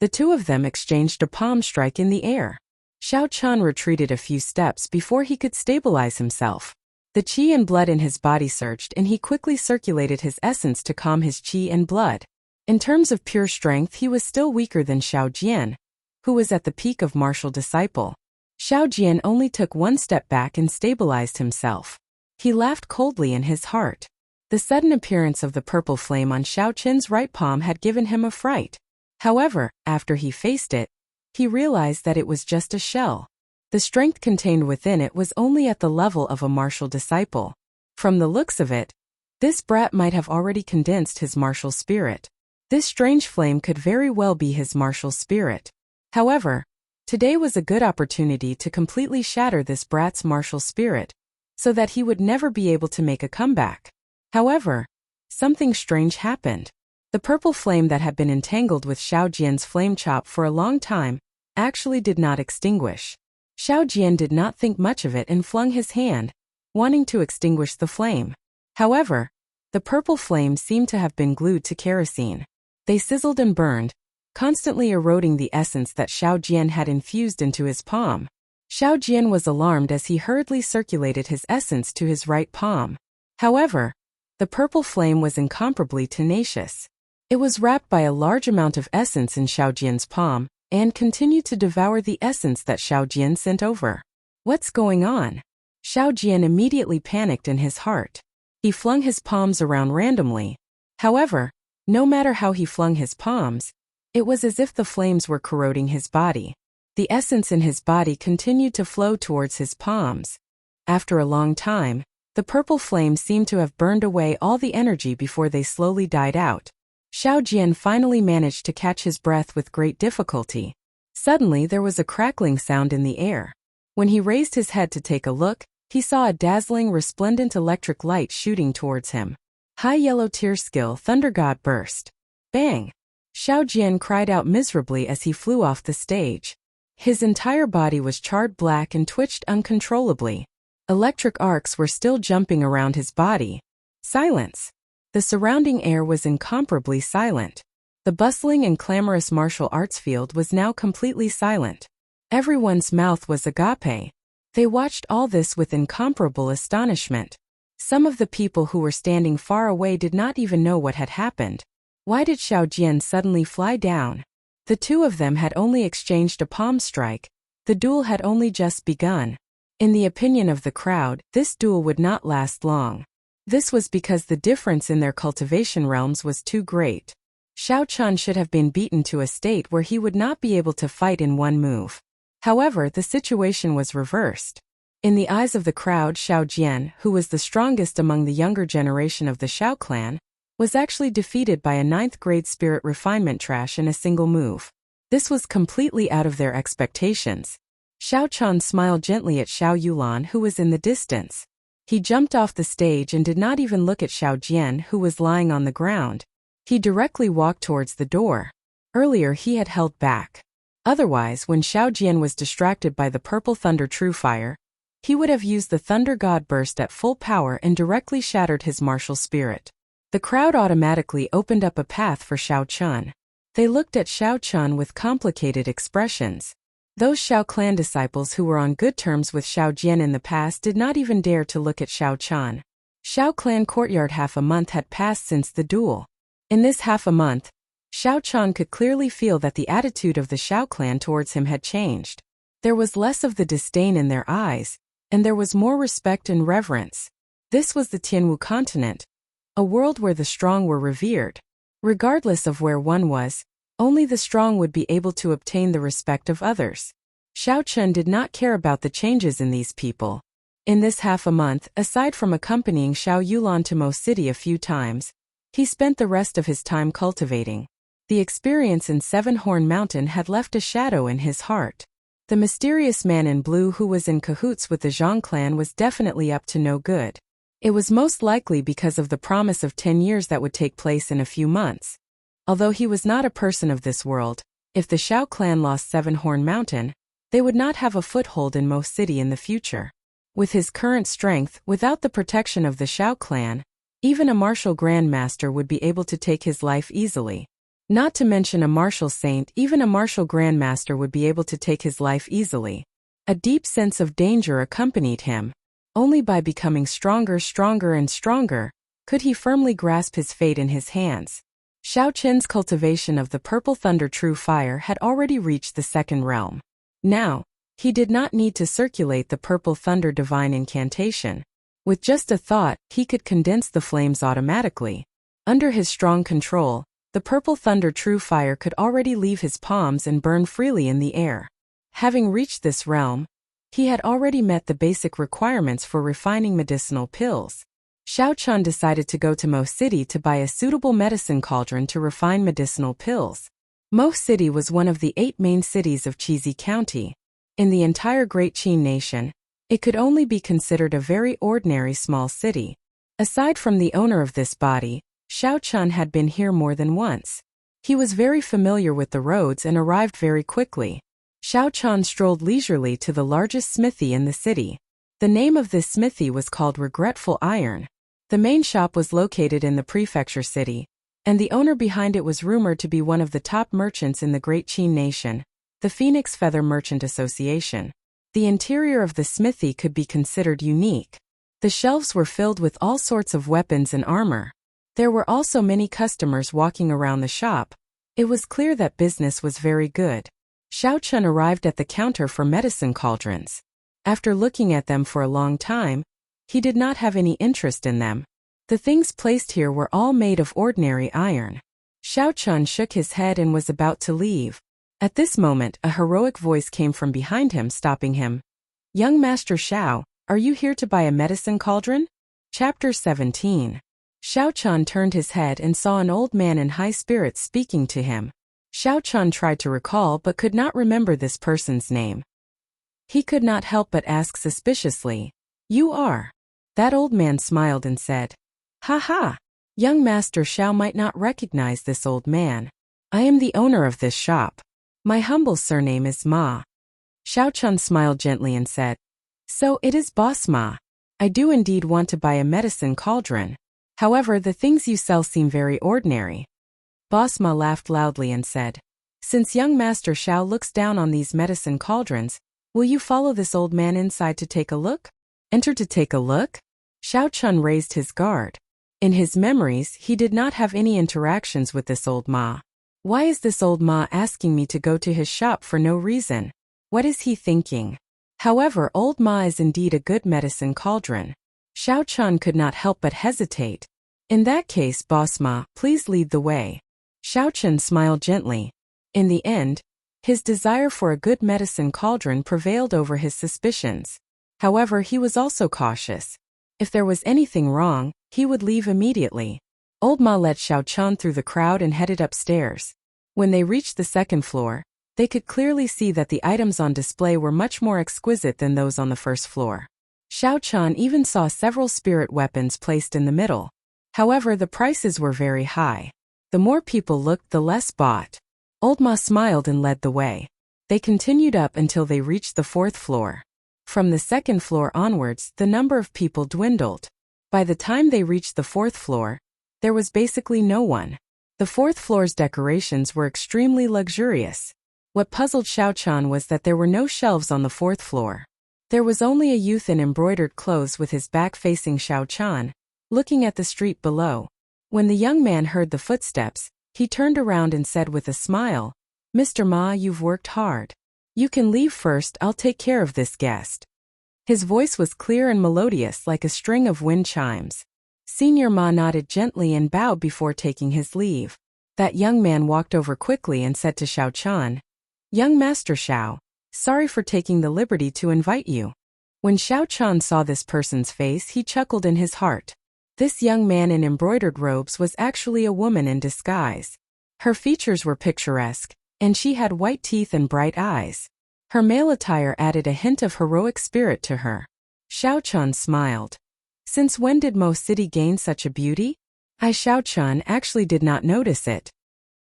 The two of them exchanged a palm strike in the air. Xiao Chun retreated a few steps before he could stabilize himself. The qi and blood in his body surged and he quickly circulated his essence to calm his qi and blood. In terms of pure strength, he was still weaker than Xiao Jian, who was at the peak of martial disciple. Xiao Jian only took one step back and stabilized himself. He laughed coldly in his heart. The sudden appearance of the purple flame on Xiao Chen's right palm had given him a fright. However, after he faced it, he realized that it was just a shell. The strength contained within it was only at the level of a martial disciple. From the looks of it, this brat might have already condensed his martial spirit. This strange flame could very well be his martial spirit. However, today was a good opportunity to completely shatter this brat's martial spirit, so that he would never be able to make a comeback. However, something strange happened. The purple flame that had been entangled with Xiao Jian's flame chop for a long time actually did not extinguish. Xiao Jian did not think much of it and flung his hand, wanting to extinguish the flame. However, the purple flame seemed to have been glued to kerosene. They sizzled and burned, constantly eroding the essence that Xiao Jian had infused into his palm. Xiao Jian was alarmed as he hurriedly circulated his essence to his right palm. However, the purple flame was incomparably tenacious. It was wrapped by a large amount of essence in Xiao Jian's palm, and continued to devour the essence that Xiao Jian sent over. What's going on? Xiao Jian immediately panicked in his heart. He flung his palms around randomly. However, no matter how he flung his palms, it was as if the flames were corroding his body. The essence in his body continued to flow towards his palms. After a long time, the purple flame seemed to have burned away all the energy before they slowly died out. Xiao Jian finally managed to catch his breath with great difficulty. Suddenly there was a crackling sound in the air. When he raised his head to take a look, he saw a dazzling resplendent electric light shooting towards him. High yellow tear skill Thunder God burst. Bang! Xiao Jian cried out miserably as he flew off the stage. His entire body was charred black and twitched uncontrollably. Electric arcs were still jumping around his body. Silence! The surrounding air was incomparably silent. The bustling and clamorous martial arts field was now completely silent. Everyone's mouth was agape. They watched all this with incomparable astonishment. Some of the people who were standing far away did not even know what had happened. Why did Xiao Jian suddenly fly down? The two of them had only exchanged a palm strike. The duel had only just begun. In the opinion of the crowd, this duel would not last long. This was because the difference in their cultivation realms was too great. Xiao Chun should have been beaten to a state where he would not be able to fight in one move. However, the situation was reversed. In the eyes of the crowd, Xiao Jian, who was the strongest among the younger generation of the Xiao clan, was actually defeated by a 9th-grade spirit refinement trash in a single move. This was completely out of their expectations. Xiao Chun smiled gently at Xiao Yulan, who was in the distance. He jumped off the stage and did not even look at Xiao Jian, who was lying on the ground. He directly walked towards the door. Earlier he had held back. Otherwise, when Xiao Jian was distracted by the purple thunder true fire, he would have used the thunder god burst at full power and directly shattered his martial spirit. The crowd automatically opened up a path for Xiao Chun. They looked at Xiao Chun with complicated expressions. Those Xiao clan disciples who were on good terms with Xiao Jian in the past did not even dare to look at Xiao Chun. Xiao clan courtyard. Half a month had passed since the duel. In this half a month, Xiao Chun could clearly feel that the attitude of the Xiao clan towards him had changed. There was less of the disdain in their eyes, and there was more respect and reverence. This was the Tianwu continent, a world where the strong were revered. Regardless of where one was, only the strong would be able to obtain the respect of others. Xiao Chun did not care about the changes in these people. In this half a month, aside from accompanying Xiao Yulan to Mo City a few times, he spent the rest of his time cultivating. The experience in Seven-Horn Mountain had left a shadow in his heart. The mysterious man in blue who was in cahoots with the Zhang clan was definitely up to no good. It was most likely because of the promise of 10 years that would take place in a few months. Although he was not a person of this world, if the Xiao clan lost Seven-Horn Mountain, they would not have a foothold in Mo City in the future. With his current strength, without the protection of the Xiao clan, even a martial grandmaster would be able to take his life easily. Not to mention a martial saint, even a martial grandmaster would be able to take his life easily. A deep sense of danger accompanied him. Only by becoming stronger and stronger, could he firmly grasp his fate in his hands. Xiao Chen's cultivation of the purple thunder true fire had already reached the 2nd realm. Now, he did not need to circulate the purple thunder divine incantation. With just a thought, he could condense the flames automatically. Under his strong control, the purple thunder true fire could already leave his palms and burn freely in the air. Having reached this realm, he had already met the basic requirements for refining medicinal pills. Xiao Chun decided to go to Mo City to buy a suitable medicine cauldron to refine medicinal pills. Mo City was one of the 8 main cities of Chizi County. In the entire Great Qin Nation, it could only be considered a very ordinary small city. Aside from the owner of this body, Xiao Chun had been here more than once. He was very familiar with the roads and arrived very quickly. Xiao Chun strolled leisurely to the largest smithy in the city. The name of this smithy was called Regretful Iron. The main shop was located in the prefecture city, and the owner behind it was rumored to be one of the top merchants in the Great Qin Nation, the Phoenix Feather Merchant Association. The interior of the smithy could be considered unique. The shelves were filled with all sorts of weapons and armor. There were also many customers walking around the shop. It was clear that business was very good. Xiao Chun arrived at the counter for medicine cauldrons. After looking at them for a long time, he did not have any interest in them. The things placed here were all made of ordinary iron. Xiao Chun shook his head and was about to leave. At this moment, a heroic voice came from behind him, stopping him. "Young Master Xiao, are you here to buy a medicine cauldron?" Chapter 17. Xiao Chun turned his head and saw an old man in high spirits speaking to him. Xiao Chun tried to recall but could not remember this person's name. He could not help but ask suspiciously, "You are?" That old man smiled and said, "Ha ha! Young Master Xiao might not recognize this old man. I am the owner of this shop. My humble surname is Ma." Xiao Chun smiled gently and said, "So it is Boss Ma. I do indeed want to buy a medicine cauldron. However, the things you sell seem very ordinary." Boss Ma laughed loudly and said, "Since young Master Xiao looks down on these medicine cauldrons, will you follow this old man inside to take a look?" "Enter to take a look?" Xiao Chun raised his guard. In his memories, he did not have any interactions with this old Ma. Why is this old Ma asking me to go to his shop for no reason? What is he thinking? However, old Ma is indeed a good medicine cauldron. Xiao Chan could not help but hesitate. In that case, Boss Ma, please lead the way. Xiao Chan smiled gently. In the end, his desire for a good medicine cauldron prevailed over his suspicions. However, he was also cautious. If there was anything wrong, he would leave immediately. Old Ma led Xiao Chan through the crowd and headed upstairs. When they reached the second floor, they could clearly see that the items on display were much more exquisite than those on the first floor. Xiao Chan even saw several spirit weapons placed in the middle. However, the prices were very high. The more people looked, the less bought. Old Ma smiled and led the way. They continued up until they reached the fourth floor. From the second floor onwards, the number of people dwindled. By the time they reached the fourth floor, there was basically no one. The fourth floor's decorations were extremely luxurious. What puzzled Xiao Chan was that there were no shelves on the fourth floor. There was only a youth in embroidered clothes with his back facing Xiao Chan, looking at the street below. When the young man heard the footsteps, he turned around and said with a smile, "Mr. Ma, you've worked hard. You can leave first, I'll take care of this guest." His voice was clear and melodious like a string of wind chimes. Senior Ma nodded gently and bowed before taking his leave. That young man walked over quickly and said to Xiao Chan, "Young Master Xiao, sorry for taking the liberty to invite you." When Xiao Chan saw this person's face, he chuckled in his heart. This young man in embroidered robes was actually a woman in disguise. Her features were picturesque, and she had white teeth and bright eyes. Her male attire added a hint of heroic spirit to her. Xiao Chan smiled. Since when did Mo City gain such a beauty? Xiao Chan actually did not notice it.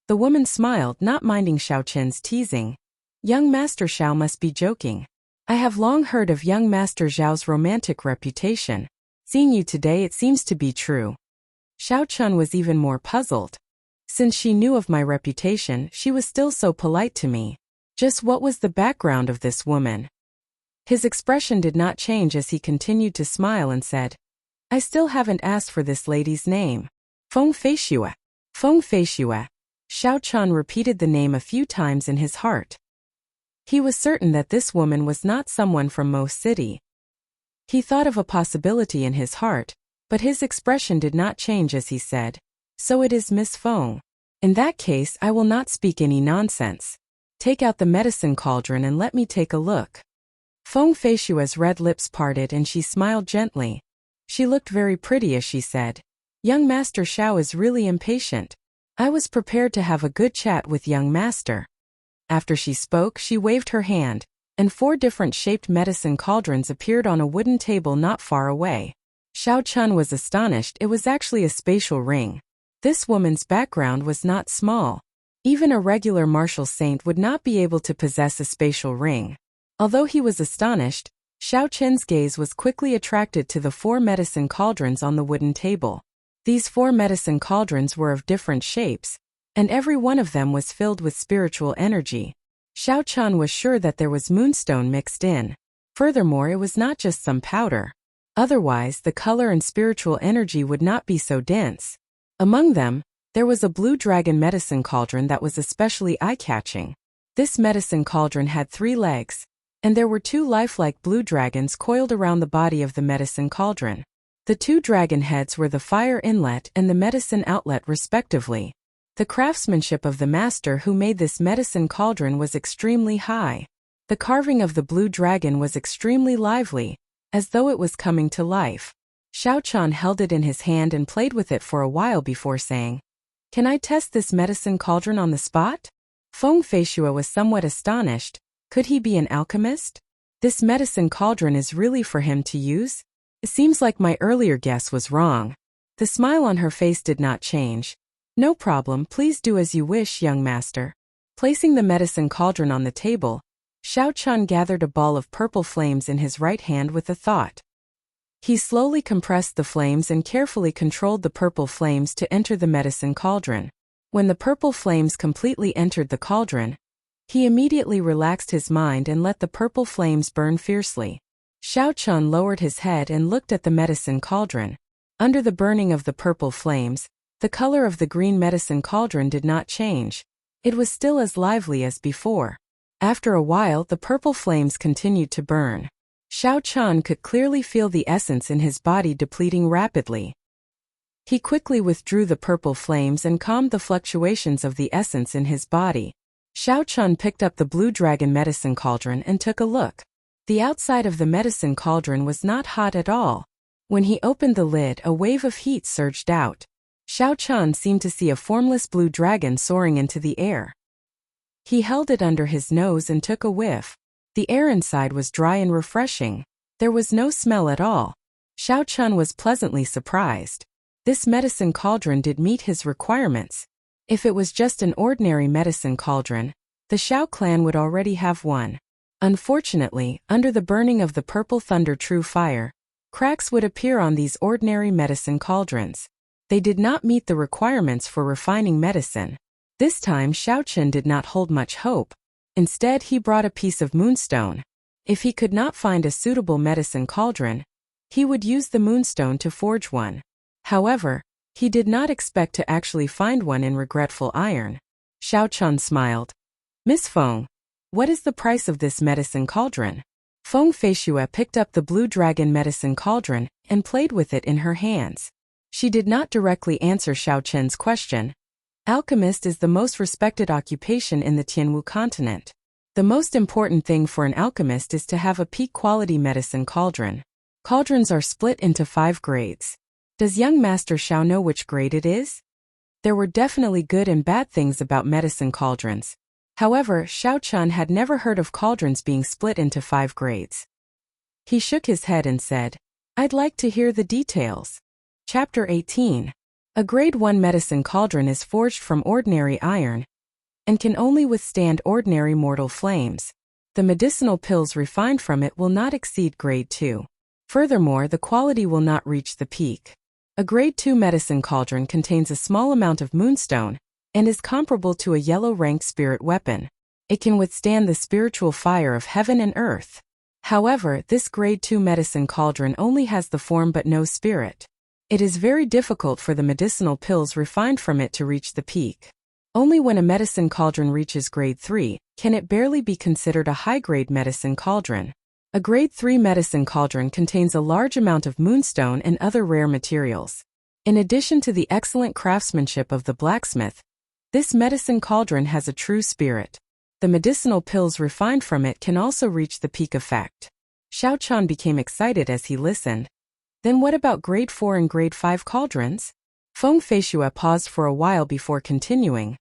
The woman smiled, not minding Xiao Chen's teasing. Young Master Xiao must be joking. I have long heard of young Master Zhao's romantic reputation. Seeing you today, it seems to be true. Xiao Chan was even more puzzled. Since she knew of my reputation, she was still so polite to me. Just what was the background of this woman? His expression did not change as he continued to smile and said, I still haven't asked for this lady's name. Feng Feixue. Feng Feixue. Xiao Chan repeated the name a few times in his heart. He was certain that this woman was not someone from Mo City. He thought of a possibility in his heart, but his expression did not change as he said, So it is Miss Feng. In that case, I will not speak any nonsense. Take out the medicine cauldron and let me take a look. Feng Feishua's red lips parted and she smiled gently. She looked very pretty as she said, Young Master Xiao is really impatient. I was prepared to have a good chat with young master. After she spoke, she waved her hand, and 4 different shaped medicine cauldrons appeared on a wooden table not far away. Xiao Chun was astonished. It was actually a spatial ring. This woman's background was not small. Even a regular martial saint would not be able to possess a spatial ring. Although he was astonished, Xiao Chen's gaze was quickly attracted to the 4 medicine cauldrons on the wooden table. These 4 medicine cauldrons were of different shapes, and every one of them was filled with spiritual energy. Xiao Chan was sure that there was moonstone mixed in. Furthermore, it was not just some powder. Otherwise, the color and spiritual energy would not be so dense. Among them, there was a blue dragon medicine cauldron that was especially eye-catching. This medicine cauldron had 3 legs, and there were 2 lifelike blue dragons coiled around the body of the medicine cauldron. The 2 dragon heads were the fire inlet and the medicine outlet respectively. The craftsmanship of the master who made this medicine cauldron was extremely high. The carving of the blue dragon was extremely lively, as though it was coming to life. Xiao Chan held it in his hand and played with it for a while before saying, Can I test this medicine cauldron on the spot? Feng Feishua was somewhat astonished. Could he be an alchemist? This medicine cauldron is really for him to use? It seems like my earlier guess was wrong. The smile on her face did not change. No problem, please do as you wish, young master. Placing the medicine cauldron on the table, Xiao Chun gathered a ball of purple flames in his right hand with a thought. He slowly compressed the flames and carefully controlled the purple flames to enter the medicine cauldron. When the purple flames completely entered the cauldron, he immediately relaxed his mind and let the purple flames burn fiercely. Xiao Chun lowered his head and looked at the medicine cauldron. Under the burning of the purple flames, the color of the green medicine cauldron did not change. It was still as lively as before. After a while, the purple flames continued to burn. Xiao Chan could clearly feel the essence in his body depleting rapidly. He quickly withdrew the purple flames and calmed the fluctuations of the essence in his body. Xiao Chan picked up the blue dragon medicine cauldron and took a look. The outside of the medicine cauldron was not hot at all. When he opened the lid, a wave of heat surged out. Xiao Chan seemed to see a formless blue dragon soaring into the air. He held it under his nose and took a whiff. The air inside was dry and refreshing. There was no smell at all. Xiao Chan was pleasantly surprised. This medicine cauldron did meet his requirements. If it was just an ordinary medicine cauldron, the Xiao clan would already have one. Unfortunately, under the burning of the purple thunder true fire, cracks would appear on these ordinary medicine cauldrons. They did not meet the requirements for refining medicine. This time Xiao Chen did not hold much hope. Instead, he brought a piece of moonstone. If he could not find a suitable medicine cauldron, he would use the moonstone to forge one. However, he did not expect to actually find one in regretful iron. Xiao Chen smiled. "Miss Feng, what is the price of this medicine cauldron?" Feng Feishue picked up the blue dragon medicine cauldron and played with it in her hands. She did not directly answer Xiao Chen's question. Alchemist is the most respected occupation in the Tianwu continent. The most important thing for an alchemist is to have a peak-quality medicine cauldron. Cauldrons are split into 5 grades. Does young Master Xiao know which grade it is? There were definitely good and bad things about medicine cauldrons. However, Xiao Chan had never heard of cauldrons being split into 5 grades. He shook his head and said, "I'd like to hear the details." Chapter 18. A Grade 1 medicine cauldron is forged from ordinary iron and can only withstand ordinary mortal flames. The medicinal pills refined from it will not exceed Grade 2. Furthermore, the quality will not reach the peak. A Grade 2 medicine cauldron contains a small amount of moonstone and is comparable to a yellow-ranked spirit weapon. It can withstand the spiritual fire of heaven and earth. However, this Grade 2 medicine cauldron only has the form but no spirit. It is very difficult for the medicinal pills refined from it to reach the peak. Only when a medicine cauldron reaches Grade 3 can it barely be considered a high-grade medicine cauldron. A Grade 3 medicine cauldron contains a large amount of moonstone and other rare materials. In addition to the excellent craftsmanship of the blacksmith, this medicine cauldron has a true spirit. The medicinal pills refined from it can also reach the peak effect. Xiao Chan became excited as he listened. Then what about Grade 4 and Grade 5 cauldrons? Feng Feishue paused for a while before continuing.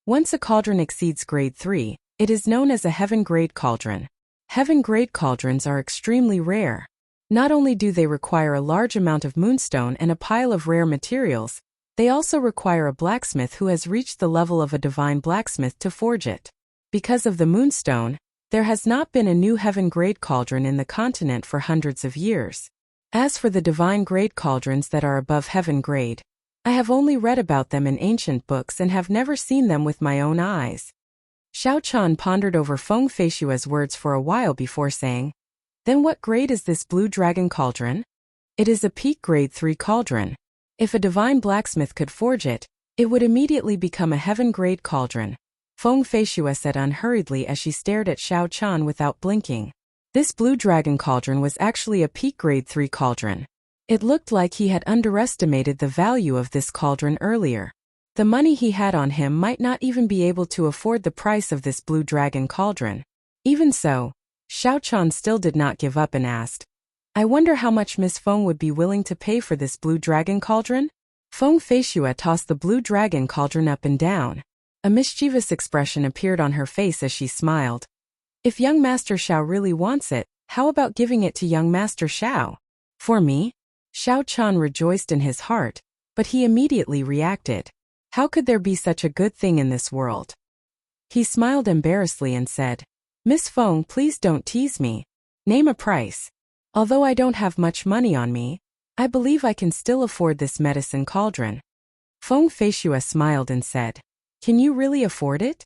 Once a cauldron exceeds Grade 3, it is known as a heaven-grade cauldron. Heaven-grade cauldrons are extremely rare. Not only do they require a large amount of moonstone and a pile of rare materials, they also require a blacksmith who has reached the level of a divine blacksmith to forge it. Because of the moonstone, there has not been a new heaven-grade cauldron in the continent for hundreds of years. As for the divine-grade cauldrons that are above heaven-grade, I have only read about them in ancient books and have never seen them with my own eyes. Xiao Chan pondered over Feng Feishue's words for a while before saying, "Then what grade is this blue dragon cauldron?" "It is a peak Grade 3 cauldron. If a divine blacksmith could forge it, it would immediately become a heaven-grade cauldron," Feng Feishue said unhurriedly as she stared at Xiao Chan without blinking. This blue dragon cauldron was actually a peak Grade 3 cauldron. It looked like he had underestimated the value of this cauldron earlier. The money he had on him might not even be able to afford the price of this blue dragon cauldron. Even so, Xiao Chan still did not give up and asked, "I wonder how much Miss Feng would be willing to pay for this blue dragon cauldron?" Feng Feishue tossed the blue dragon cauldron up and down. A mischievous expression appeared on her face as she smiled. "If young Master Xiao really wants it, how about giving it to young Master Xiao?" "For me?" Xiao Chan rejoiced in his heart, but he immediately reacted. How could there be such a good thing in this world? He smiled embarrassedly and said, "Miss Feng, please don't tease me. Name a price. Although I don't have much money on me, I believe I can still afford this medicine cauldron." Feng Feishue smiled and said, "Can you really afford it?"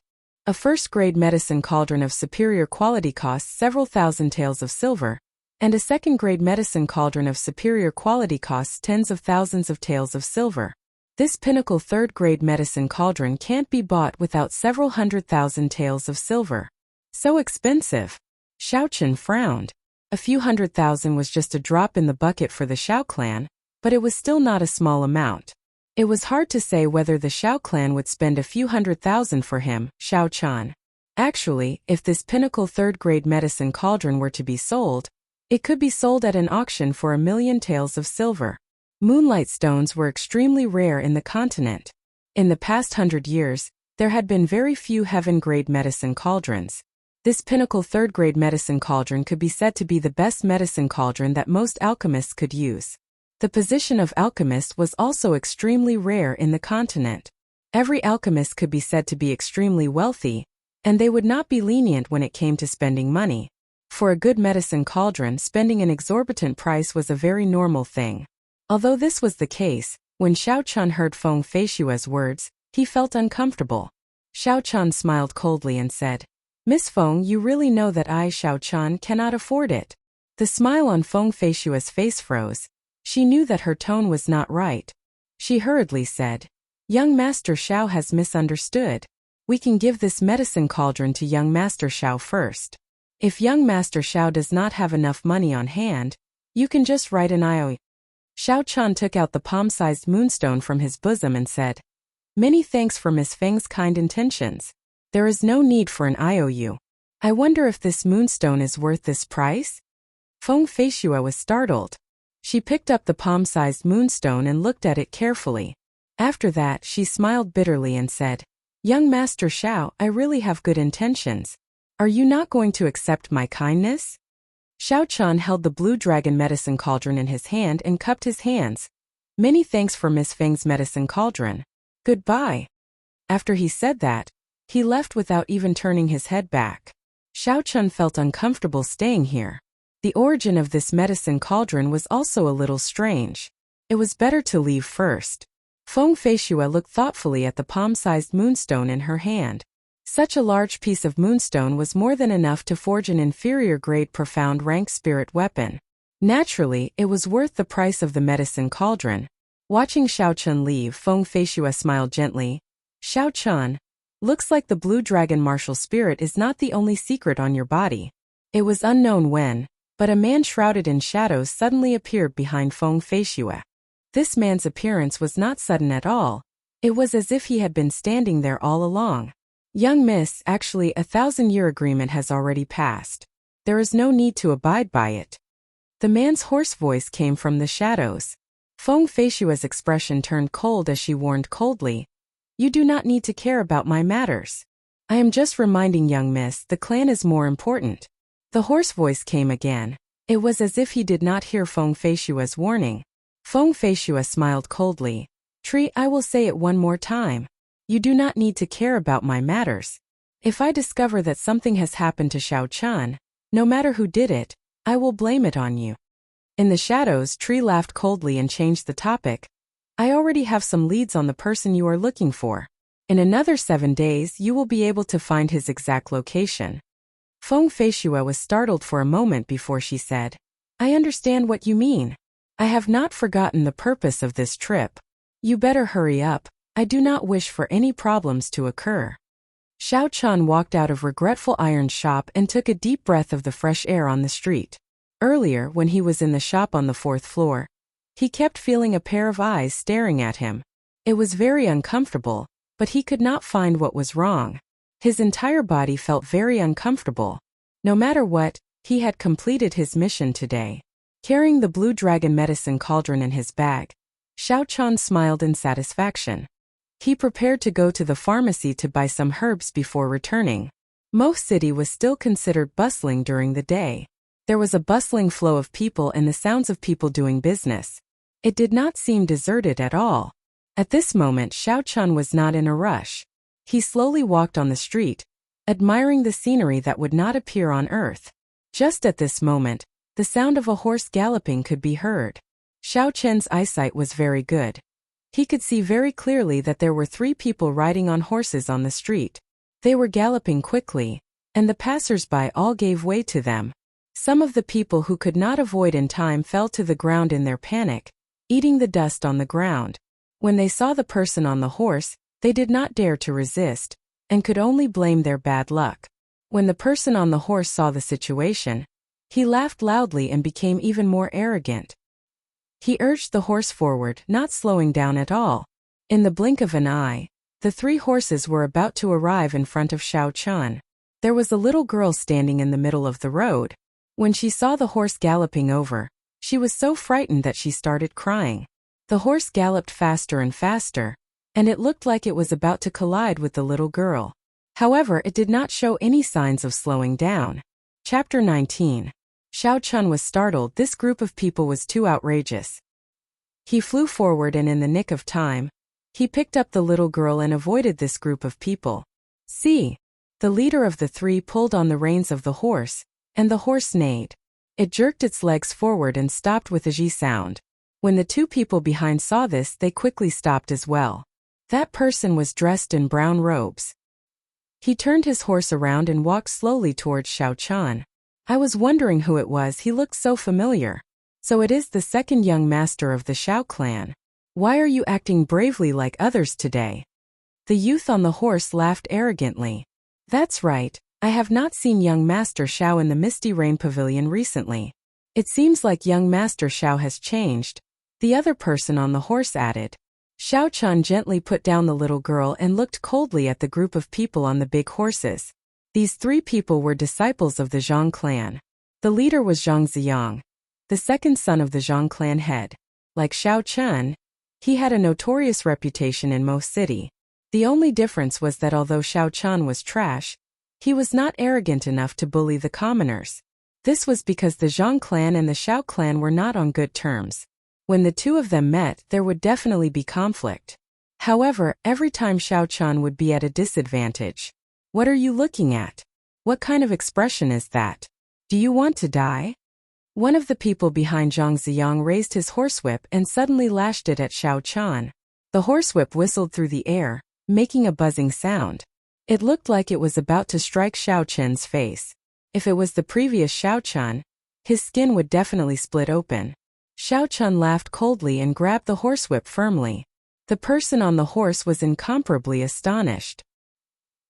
A first-grade medicine cauldron of superior quality costs several thousand taels of silver, and a second-grade medicine cauldron of superior quality costs tens of thousands of taels of silver. This pinnacle third-grade medicine cauldron can't be bought without several 100,000 taels of silver. So expensive. Xiao Chen frowned. A few 100,000 was just a drop in the bucket for the Shao clan, but it was still not a small amount. It was hard to say whether the Shao clan would spend a few 100,000 for him, Shao Chan. Actually, if this pinnacle third-grade medicine cauldron were to be sold, it could be sold at an auction for 1,000,000 taels of silver. Moonlight stones were extremely rare in the continent. In the past 100 years, there had been very few heaven-grade medicine cauldrons. This pinnacle third-grade medicine cauldron could be said to be the best medicine cauldron that most alchemists could use. The position of alchemist was also extremely rare in the continent. Every alchemist could be said to be extremely wealthy, and they would not be lenient when it came to spending money. For a good medicine cauldron, spending an exorbitant price was a very normal thing. Although this was the case, when Shao Chan heard Feng Feishua's words, he felt uncomfortable. Shao Chan smiled coldly and said, "Miss Feng, you really know that I, Shao Chan, cannot afford it." The smile on Feng Feishua's face froze. She knew that her tone was not right. She hurriedly said, "Young Master Shao has misunderstood. We can give this medicine cauldron to young Master Shao first. If young Master Shao does not have enough money on hand, you can just write an IOU." Shao Chan took out the palm-sized moonstone from his bosom and said, "Many thanks for Miss Feng's kind intentions. There is no need for an IOU. I wonder if this moonstone is worth this price?" Feng Feishua was startled. She picked up the palm-sized moonstone and looked at it carefully. After that, she smiled bitterly and said, "Young Master Shao, I really have good intentions. Are you not going to accept my kindness?" Shao Chan held the blue dragon medicine cauldron in his hand and cupped his hands. "Many thanks for Miss Feng's medicine cauldron. Goodbye." After he said that, he left without even turning his head back. Shao Chan felt uncomfortable staying here. The origin of this medicine cauldron was also a little strange. It was better to leave first. Feng Feishua looked thoughtfully at the palm-sized moonstone in her hand. Such a large piece of moonstone was more than enough to forge an inferior-grade profound-rank spirit weapon. Naturally, it was worth the price of the medicine cauldron. Watching Shao Chan leave, Feng Feishua smiled gently. "Shao Chan, looks like the blue dragon martial spirit is not the only secret on your body." It was unknown when, but a man shrouded in shadows suddenly appeared behind Feng Feishua. This man's appearance was not sudden at all. It was as if he had been standing there all along. "Young miss, actually a 1,000-year agreement has already passed. There is no need to abide by it." The man's hoarse voice came from the shadows. Feng Feishua's expression turned cold as she warned coldly, "You do not need to care about my matters. I am just reminding young miss, the clan is more important." The hoarse voice came again. It was as if he did not hear Feng Feishua's warning. Feng Feishua smiled coldly. "Tree, I will say it one more time. You do not need to care about my matters. If I discover that something has happened to Shao Chan, no matter who did it, I will blame it on you." In the shadows, Tree laughed coldly and changed the topic. "I already have some leads on the person you are looking for. In another 7 days, you will be able to find his exact location." Feng Feishua was startled for a moment before she said, "I understand what you mean. I have not forgotten the purpose of this trip. You better hurry up. I do not wish for any problems to occur." Shao Chan walked out of Regretful Iron's shop and took a deep breath of the fresh air on the street. Earlier, when he was in the shop on the 4th floor, he kept feeling a pair of eyes staring at him. It was very uncomfortable, but he could not find what was wrong. His entire body felt very uncomfortable. No matter what, he had completed his mission today. Carrying the blue dragon medicine cauldron in his bag, Shao Chan smiled in satisfaction. He prepared to go to the pharmacy to buy some herbs before returning. Mo City was still considered bustling during the day. There was a bustling flow of people and the sounds of people doing business. It did not seem deserted at all. At this moment, Shao Chan was not in a rush. He slowly walked on the street, admiring the scenery that would not appear on earth. Just at this moment, the sound of a horse galloping could be heard. Shao Chen's eyesight was very good. He could see very clearly that there were 3 people riding on horses on the street. They were galloping quickly, and the passers-by all gave way to them. Some of the people who could not avoid in time fell to the ground in their panic, eating the dust on the ground. When they saw the person on the horse, they did not dare to resist, and could only blame their bad luck. When the person on the horse saw the situation, He laughed loudly and became even more arrogant. He urged the horse forward, not slowing down at all. In the blink of an eye, the 3 horses were about to arrive in front of Xiao Chun. There was a little girl standing in the middle of the road. When she saw the horse galloping over, she was so frightened that she started crying. The horse galloped faster and faster, and it looked like it was about to collide with the little girl. However, it did not show any signs of slowing down. Chapter 19. Xiao Chun was startled. This group of people was too outrageous. He flew forward and in the nick of time, he picked up the little girl and avoided this group of people. See? The leader of the 3 pulled on the reins of the horse, and the horse neighed. It jerked its legs forward and stopped with a Z sound. When the 2 people behind saw this, they quickly stopped as well. That person was dressed in brown robes. He turned his horse around and walked slowly towards Xiao Chun. I was wondering who it was. He looked so familiar. So it is the second young master of the Xiao clan. Why are you acting bravely like others today? The youth on the horse laughed arrogantly. That's right, I have not seen young Master Xiao in the Misty Rain Pavilion recently. It seems like young Master Xiao has changed, the other person on the horse added. Xiao Chun gently put down the little girl and looked coldly at the group of people on the big horses. These 3 people were disciples of the Zhang clan. The leader was Zhang Ziyang, the second son of the Zhang clan head. Like Xiao Chun, he had a notorious reputation in Mo City. The only difference was that although Xiao Chun was trash, he was not arrogant enough to bully the commoners. This was because the Zhang clan and the Xiao clan were not on good terms. When the 2 of them met, there would definitely be conflict. However, every time Xiao Chun would be at a disadvantage. What are you looking at? What kind of expression is that? Do you want to die? One of the people behind Zhang Ziyang raised his horsewhip and suddenly lashed it at Xiao Chun. The horsewhip whistled through the air, making a buzzing sound. It looked like it was about to strike Xiao Chun's face. If it was the previous Xiao Chun, his skin would definitely split open. Xiao Chun laughed coldly and grabbed the horsewhip firmly. The person on the horse was incomparably astonished.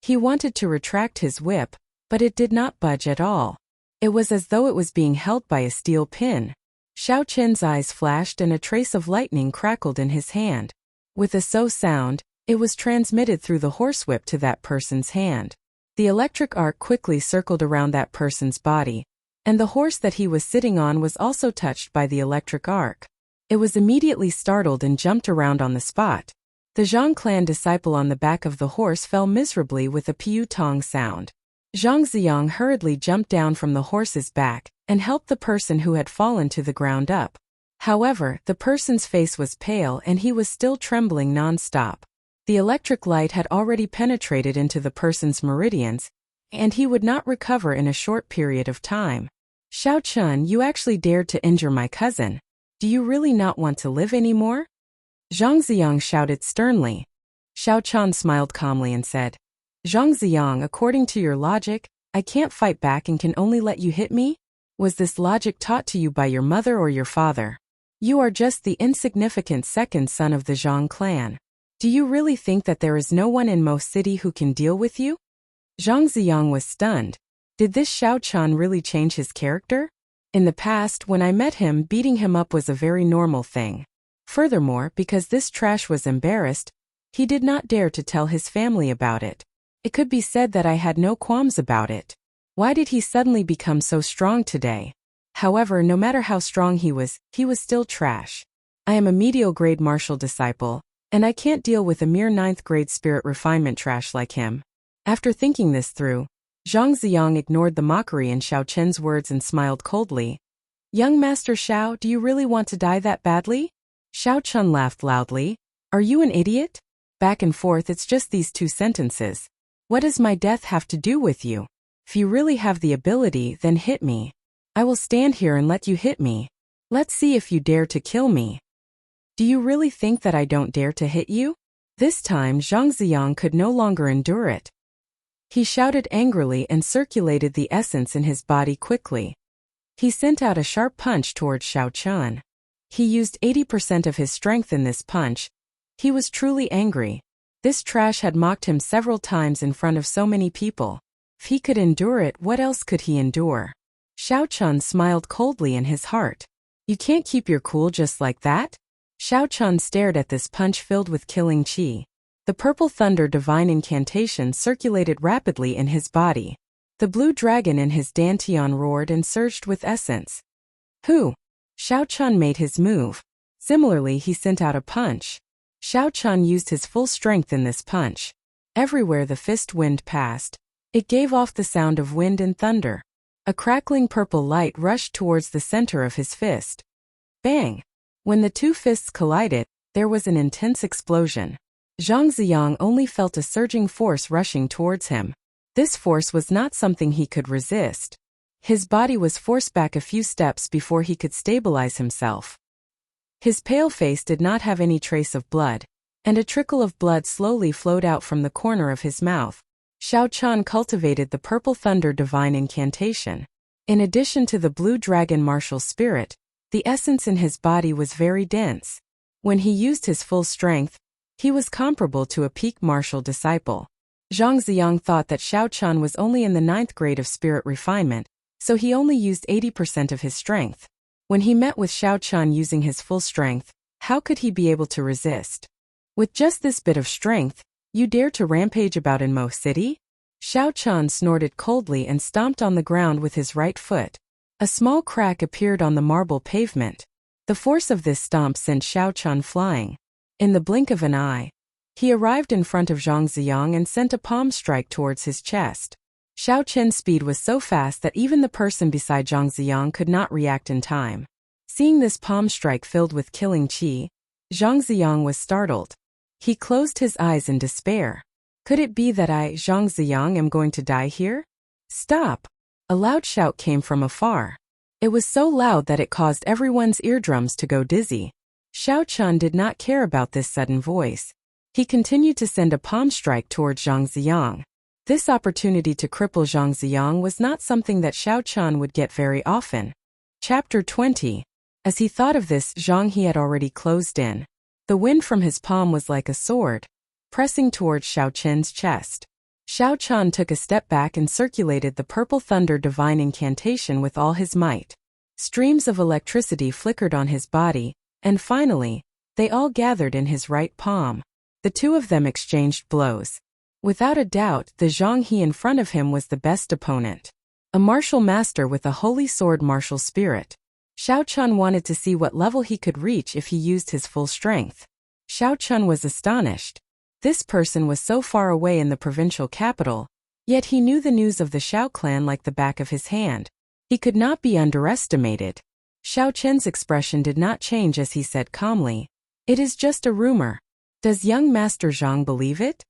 He wanted to retract his whip, but it did not budge at all. It was as though it was being held by a steel pin. Xiao Chun's eyes flashed and a trace of lightning crackled in his hand. With a so sound, it was transmitted through the horsewhip to that person's hand. The electric arc quickly circled around that person's body, and the horse that he was sitting on was also touched by the electric arc. It was immediately startled and jumped around on the spot. The Zhang clan disciple on the back of the horse fell miserably with a piu tong sound. Zhang Ziyang hurriedly jumped down from the horse's back and helped the person who had fallen to the ground up. However, the person's face was pale and he was still trembling non-stop. The electric light had already penetrated into the person's meridians, and he would not recover in a short period of time. Xiao Chun, you actually dared to injure my cousin. Do you really not want to live anymore? Zhang Ziyang shouted sternly. Xiao Chun smiled calmly and said, Zhang Ziyang, according to your logic, I can't fight back and can only let you hit me? Was this logic taught to you by your mother or your father? You are just the insignificant second son of the Zhang clan. Do you really think that there is no one in Mo City who can deal with you? Zhang Ziyang was stunned. Did this Xiao Chun really change his character? In the past, when I met him, beating him up was a very normal thing. Furthermore, because this trash was embarrassed, he did not dare to tell his family about it. It could be said that I had no qualms about it. Why did he suddenly become so strong today? However, no matter how strong he was still trash. I am a medial grade martial disciple, and I can't deal with a mere 9th grade spirit refinement trash like him. After thinking this through, Zhang Ziyang ignored the mockery in Xiao Chen's words and smiled coldly. Young Master Xiao, do you really want to die that badly? Xiao Chun laughed loudly. Are you an idiot? Back and forth, it's just these 2 sentences. What does my death have to do with you? If you really have the ability, then hit me. I will stand here and let you hit me. Let's see if you dare to kill me. Do you really think that I don't dare to hit you? This time Zhang Ziyang could no longer endure it. He shouted angrily and circulated the essence in his body quickly. He sent out a sharp punch towards Xiao Chun. He used 80% of his strength in this punch. He was truly angry. This trash had mocked him several times in front of so many people. If he could endure it, what else could he endure? Xiao Chun smiled coldly in his heart. You can't keep your cool just like that? Xiao Chun stared at this punch filled with killing qi. The purple thunder divine incantation circulated rapidly in his body. The blue dragon in his dantian roared and surged with essence. Who? Xiao Chun made his move. Similarly, he sent out a punch. Xiao Chun used his full strength in this punch. Everywhere the fist wind passed, it gave off the sound of wind and thunder. A crackling purple light rushed towards the center of his fist. Bang! When the two fists collided, there was an intense explosion. Zhang Ziyang only felt a surging force rushing towards him. This force was not something he could resist. His body was forced back a few steps before he could stabilize himself. His pale face did not have any trace of blood, and a trickle of blood slowly flowed out from the corner of his mouth. Xiao Chun cultivated the purple thunder divine incantation. In addition to the blue dragon martial spirit, the essence in his body was very dense. When he used his full strength, he was comparable to a peak martial disciple. Zhang Ziyang thought that Xiao Chun was only in the 9th grade of spirit refinement, so he only used 80% of his strength. When he met with Xiao Chun using his full strength, how could he be able to resist? With just this bit of strength, you dare to rampage about in Mo City? Xiao Chun snorted coldly and stomped on the ground with his right foot. A small crack appeared on the marble pavement. The force of this stomp sent Xiao Chun flying. In the blink of an eye, he arrived in front of Zhang Ziyang and sent a palm strike towards his chest. Xiao Chen's speed was so fast that even the person beside Zhang Ziyang could not react in time. Seeing this palm strike filled with killing qi, Zhang Ziyang was startled. He closed his eyes in despair. Could it be that I, Zhang Ziyang, am going to die here? Stop! A loud shout came from afar. It was so loud that it caused everyone's eardrums to go dizzy. Xiao Chun did not care about this sudden voice. He continued to send a palm strike towards Zhang Ziyang. This opportunity to cripple Zhang Ziyang was not something that Xiao Chun would get very often. Chapter 20. As he thought of this, Zhang He had already closed in. The wind from his palm was like a sword, pressing towards Xiao Chen's chest. Xiao Chun took a step back and circulated the purple thunder divine incantation with all his might. Streams of electricity flickered on his body, and finally, they all gathered in his right palm. The two of them exchanged blows. Without a doubt, the Zhang He in front of him was the best opponent. A martial master with a holy sword martial spirit. Xiao Chun wanted to see what level he could reach if he used his full strength. Xiao Chun was astonished. This person was so far away in the provincial capital, yet he knew the news of the Xiao clan like the back of his hand. He could not be underestimated. Xiao Chen's expression did not change as he said calmly, "It is just a rumor. Does young Master Zhang believe it?"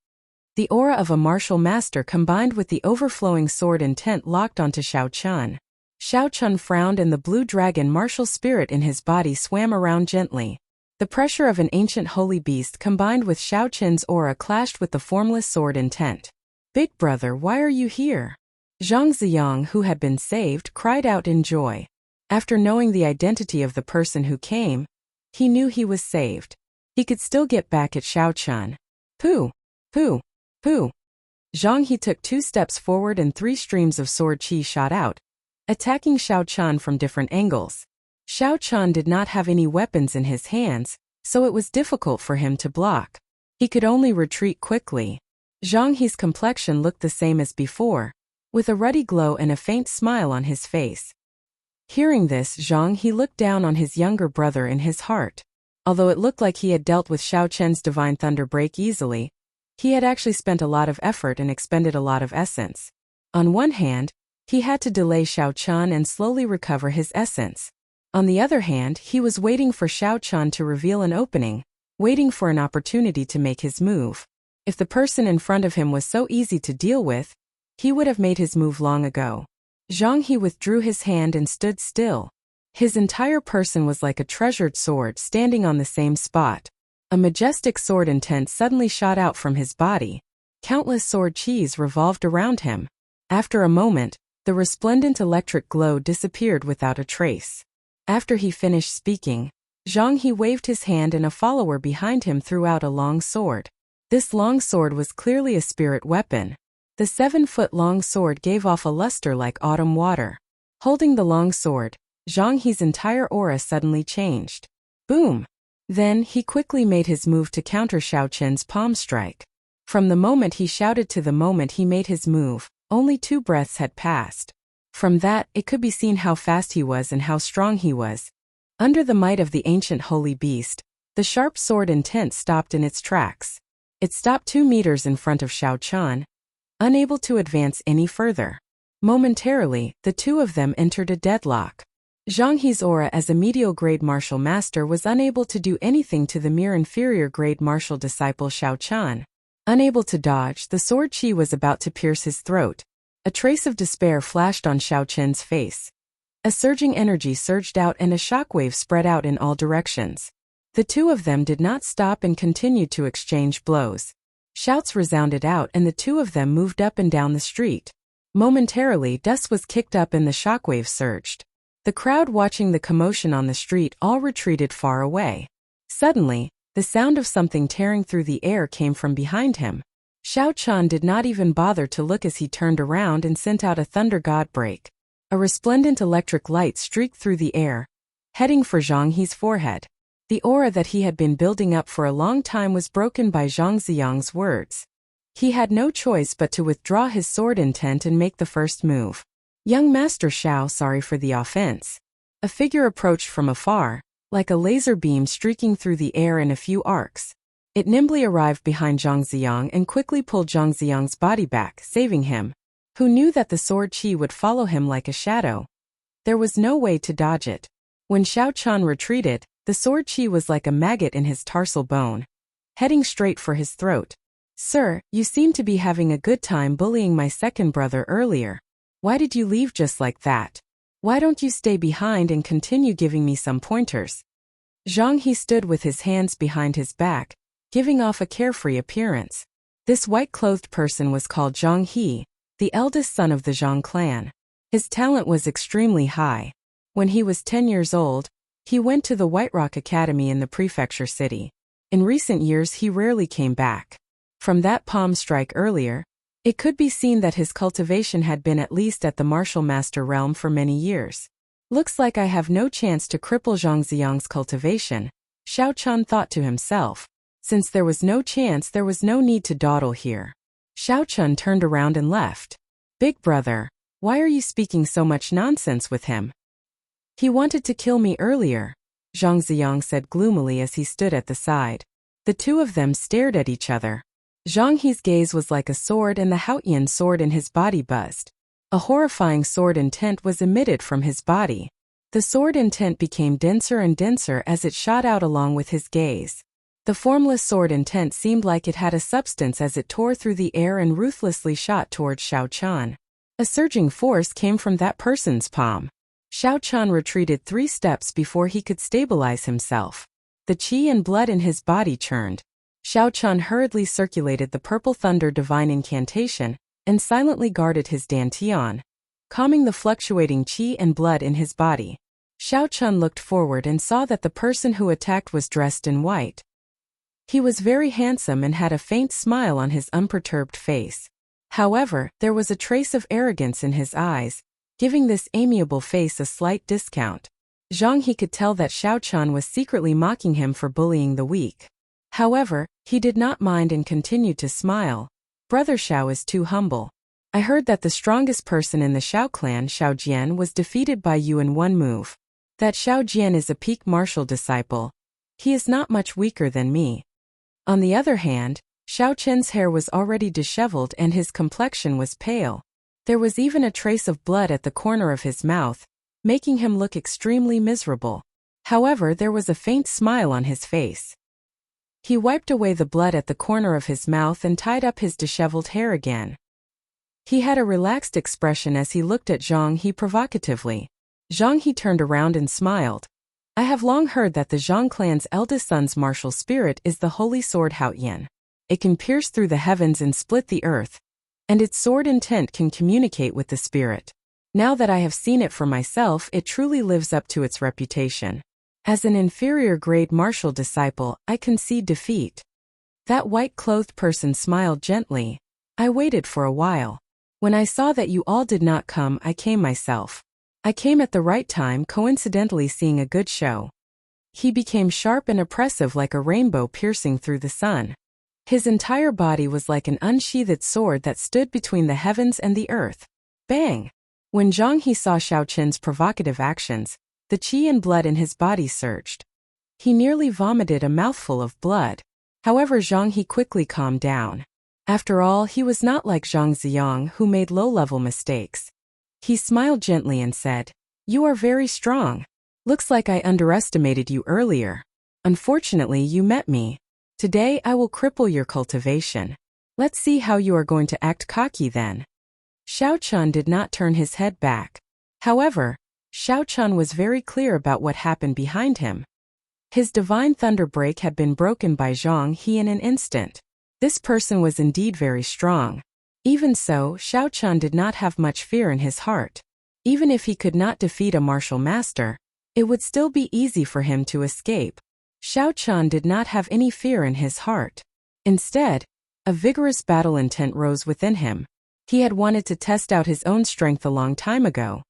The aura of a martial master combined with the overflowing sword intent locked onto Xiao Chun. Xiao Chun frowned and the blue dragon martial spirit in his body swam around gently. The pressure of an ancient holy beast combined with Xiao Chen's aura clashed with the formless sword intent. "Big brother, why are you here?" Zhang Ziyang, who had been saved, cried out in joy. After knowing the identity of the person who came, he knew he was saved. He could still get back at Xiao Chun. Pooh! Pooh! Pooh! Zhang He took 2 steps forward and 3 streams of sword qi shot out, attacking Xiao Chun from different angles. Xiao Chun did not have any weapons in his hands, so it was difficult for him to block. He could only retreat quickly. Zhang He's complexion looked the same as before, with a ruddy glow and a faint smile on his face. Hearing this, Zhang He looked down on his younger brother in his heart. Although it looked like he had dealt with Xiao Chen's divine thunder break easily, he had actually spent a lot of effort and expended a lot of essence. On one hand, he had to delay Xiao Chun and slowly recover his essence. On the other hand, he was waiting for Xiao Chun to reveal an opening, waiting for an opportunity to make his move. If the person in front of him was so easy to deal with, he would have made his move long ago. Zhang He withdrew his hand and stood still. His entire person was like a treasured sword standing on the same spot. A majestic sword intent suddenly shot out from his body. Countless sword qis revolved around him. After a moment, the resplendent electric glow disappeared without a trace. After he finished speaking, Zhang He waved his hand and a follower behind him threw out a long sword. This long sword was clearly a spirit weapon. The 7-foot-long sword gave off a luster like autumn water. Holding the long sword, Zhang He's entire aura suddenly changed. Boom! Then, he quickly made his move to counter Xiao Qin's palm strike. From the moment he shouted to the moment he made his move, only 2 breaths had passed. From that, it could be seen how fast he was and how strong he was. Under the might of the ancient holy beast, the sharp sword intent stopped in its tracks. It stopped 2 meters in front of Xiao Qin, unable to advance any further. Momentarily, the 2 of them entered a deadlock. Zhang He's aura as a medial grade martial master was unable to do anything to the mere inferior grade martial disciple Xiao Qin. Unable to dodge, the sword chi was about to pierce his throat. A trace of despair flashed on Xiao Qin's face. A surging energy surged out and a shockwave spread out in all directions. The 2 of them did not stop and continued to exchange blows. Shouts resounded out and the 2 of them moved up and down the street. Momentarily, dust was kicked up and the shockwave surged. The crowd watching the commotion on the street all retreated far away. Suddenly, the sound of something tearing through the air came from behind him. Xiao Qin did not even bother to look as he turned around and sent out a thunder god break. A resplendent electric light streaked through the air, heading for Zhang He's forehead. The aura that he had been building up for a long time was broken by Zhang Ziyang's words. He had no choice but to withdraw his sword intent and make the first move. Young Master Xiao, sorry for the offense. A figure approached from afar, like a laser beam streaking through the air in a few arcs. It nimbly arrived behind Zhang Ziyang and quickly pulled Zhang Ziyang's body back, saving him. Who knew that the sword chi would follow him like a shadow? There was no way to dodge it. When Xiao Qin retreated, the sword chi was like a maggot in his tarsal bone, heading straight for his throat. Sir, you seem to be having a good time bullying my second brother earlier. Why did you leave just like that? Why don't you stay behind and continue giving me some pointers? Zhang He stood with his hands behind his back, giving off a carefree appearance. This white-clothed person was called Zhang He, the eldest son of the Zhang clan. His talent was extremely high. When he was 10 years old, he went to the White Rock Academy in the prefecture city. In recent years he rarely came back. From that palm strike earlier, it could be seen that his cultivation had been at least at the martial master realm for many years. Looks like I have no chance to cripple Zhang Ziyang's cultivation, Xiao Qin thought to himself. Since there was no chance, there was no need to dawdle here. Xiao Qin turned around and left. Big brother, why are you speaking so much nonsense with him? He wanted to kill me earlier, Zhang Ziyang said gloomily as he stood at the side. The 2 of them stared at each other. Zhang He's gaze was like a sword and the Haotian sword in his body buzzed. A horrifying sword intent was emitted from his body. The sword intent became denser and denser as it shot out along with his gaze. The formless sword intent seemed like it had a substance as it tore through the air and ruthlessly shot towards Xiao Qin. A surging force came from that person's palm. Xiao Qin retreated 3 steps before he could stabilize himself. The qi and blood in his body churned. Xiao Qin hurriedly circulated the purple thunder divine incantation and silently guarded his dantian, calming the fluctuating qi and blood in his body. Xiao Qin looked forward and saw that the person who attacked was dressed in white. He was very handsome and had a faint smile on his unperturbed face. However, there was a trace of arrogance in his eyes, giving this amiable face a slight discount. Zhang He could tell that Xiao Qin was secretly mocking him for bullying the weak. However, he did not mind and continued to smile. Brother Xiao is too humble. I heard that the strongest person in the Xiao clan, Xiao Jian, was defeated by you in 1 move. That Xiao Jian is a peak martial disciple. He is not much weaker than me. On the other hand, Xiao Qin's hair was already disheveled and his complexion was pale. There was even a trace of blood at the corner of his mouth, making him look extremely miserable. However, there was a faint smile on his face. He wiped away the blood at the corner of his mouth and tied up his disheveled hair again. He had a relaxed expression as he looked at Zhang He provocatively. Zhang He turned around and smiled. I have long heard that the Zhang clan's eldest son's martial spirit is the holy sword Haotian. It can pierce through the heavens and split the earth, and its sword intent can communicate with the spirit. Now that I have seen it for myself, it truly lives up to its reputation. As an inferior grade martial disciple, I concede defeat. That white-clothed person smiled gently. I waited for a while. When I saw that you all did not come, I came myself. I came at the right time, coincidentally seeing a good show. He became sharp and oppressive like a rainbow piercing through the sun. His entire body was like an unsheathed sword that stood between the heavens and the earth. Bang! When Zhang He saw Xiao Qin's provocative actions, the qi and blood in his body surged. He nearly vomited a mouthful of blood. However, Zhang He quickly calmed down. After all, he was not like Zhang Ziyang, who made low-level mistakes. He smiled gently and said, "You are very strong. Looks like I underestimated you earlier. Unfortunately, you met me. Today I will cripple your cultivation. Let's see how you are going to act cocky then." Xiao Chun did not turn his head back. However, Xiao Chun was very clear about what happened behind him. His divine thunder break had been broken by Zhang He in an instant. This person was indeed very strong. Even so, Xiao Chun did not have much fear in his heart. Even if he could not defeat a martial master, it would still be easy for him to escape. Xiao Chun did not have any fear in his heart. Instead, a vigorous battle intent rose within him. He had wanted to test out his own strength a long time ago.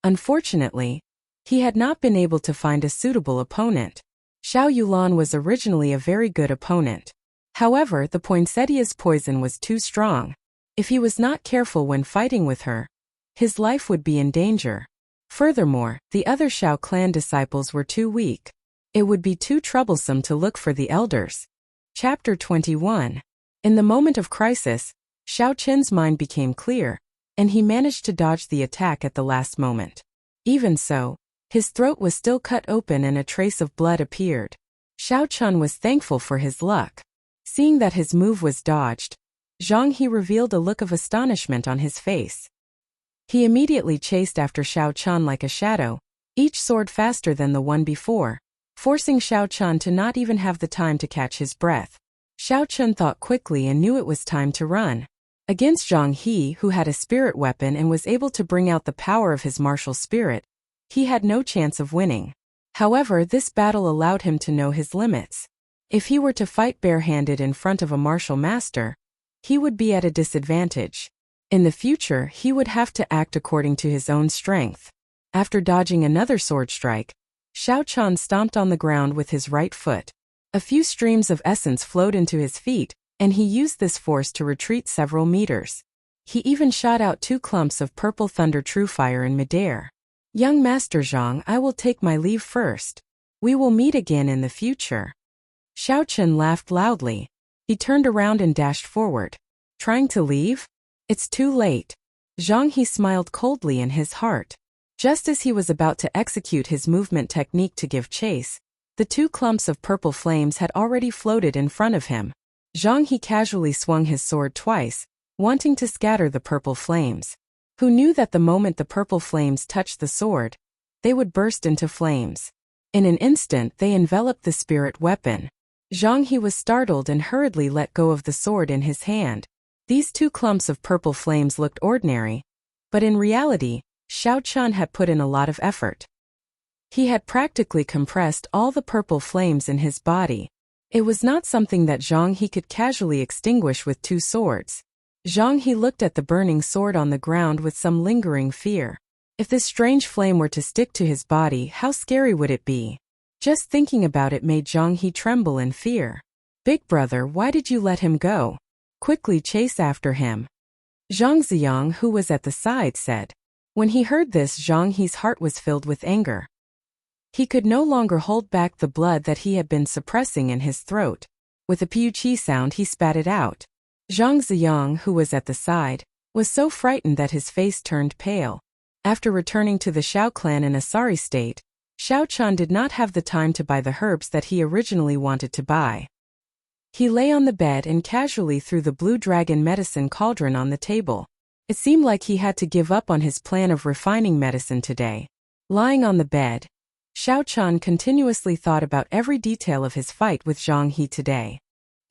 Unfortunately, he had not been able to find a suitable opponent. Xiao Yulan was originally a very good opponent. However, the poinsettia's poison was too strong. If he was not careful when fighting with her, his life would be in danger. Furthermore, the other Xiao clan disciples were too weak. It would be too troublesome to look for the elders. Chapter 21. In the moment of crisis, Xiao Qin's mind became clear, and he managed to dodge the attack at the last moment. Even so, his throat was still cut open and a trace of blood appeared. Xiao Chun was thankful for his luck. Seeing that his move was dodged, Zhang He revealed a look of astonishment on his face. He immediately chased after Xiao Chun like a shadow, each sword faster than the one before, forcing Xiao Chun to not even have the time to catch his breath. Xiao Chun thought quickly and knew it was time to run. Against Zhang He, who had a spirit weapon and was able to bring out the power of his martial spirit, he had no chance of winning. However, this battle allowed him to know his limits. If he were to fight barehanded in front of a martial master, he would be at a disadvantage. In the future, he would have to act according to his own strength. After dodging another sword strike, Xiao Chun stomped on the ground with his right foot. A few streams of essence flowed into his feet, and he used this force to retreat several meters. He even shot out 2 clumps of purple thunder true fire in midair. "Young Master Zhang, I will take my leave first. We will meet again in the future." Xiao Chun laughed loudly. He turned around and dashed forward. "Trying to leave? It's too late." Zhang He smiled coldly in his heart. Just as he was about to execute his movement technique to give chase, the 2 clumps of purple flames had already floated in front of him. Zhang He casually swung his sword twice, wanting to scatter the purple flames. Who knew that the moment the purple flames touched the sword, they would burst into flames. In an instant, they enveloped the spirit weapon. Zhang He was startled and hurriedly let go of the sword in his hand. These 2 clumps of purple flames looked ordinary, but in reality, Xiao Chun had put in a lot of effort. He had practically compressed all the purple flames in his body. It was not something that Zhang He could casually extinguish with 2 swords. Zhang He looked at the burning sword on the ground with some lingering fear. If this strange flame were to stick to his body, how scary would it be? Just thinking about it made Zhang He tremble in fear. "Big brother, why did you let him go? Quickly chase after him." Zhang Ziyang, who was at the side, said. When he heard this, Zhang He's heart was filled with anger. He could no longer hold back the blood that he had been suppressing in his throat. With a piu-chi sound, he spat it out. Zhang Ziyang, who was at the side, was so frightened that his face turned pale. After returning to the Xiao clan in a sorry state, Xiao Chun did not have the time to buy the herbs that he originally wanted to buy. He lay on the bed and casually threw the blue dragon medicine cauldron on the table. It seemed like he had to give up on his plan of refining medicine today. Lying on the bed, Xiao Chun continuously thought about every detail of his fight with Zhang He today.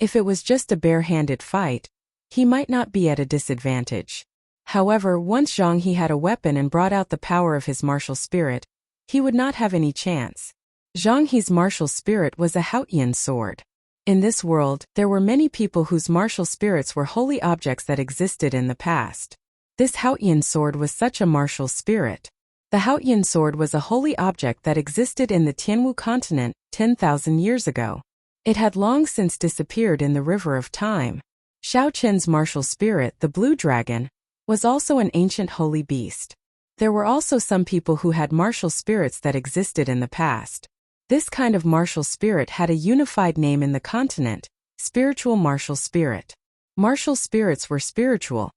If it was just a bare-handed fight, he might not be at a disadvantage. However, once Zhang He had a weapon and brought out the power of his martial spirit, he would not have any chance. Zhang He's martial spirit was a Haotian sword. In this world, there were many people whose martial spirits were holy objects that existed in the past. This Haotian sword was such a martial spirit. The Haotian sword was a holy object that existed in the Tianwu continent 10,000 years ago. It had long since disappeared in the river of time. Xiao Qin's martial spirit, the blue dragon, was also an ancient holy beast. There were also some people who had martial spirits that existed in the past. This kind of martial spirit had a unified name in the continent: spiritual martial spirit. Martial spirits were spiritual.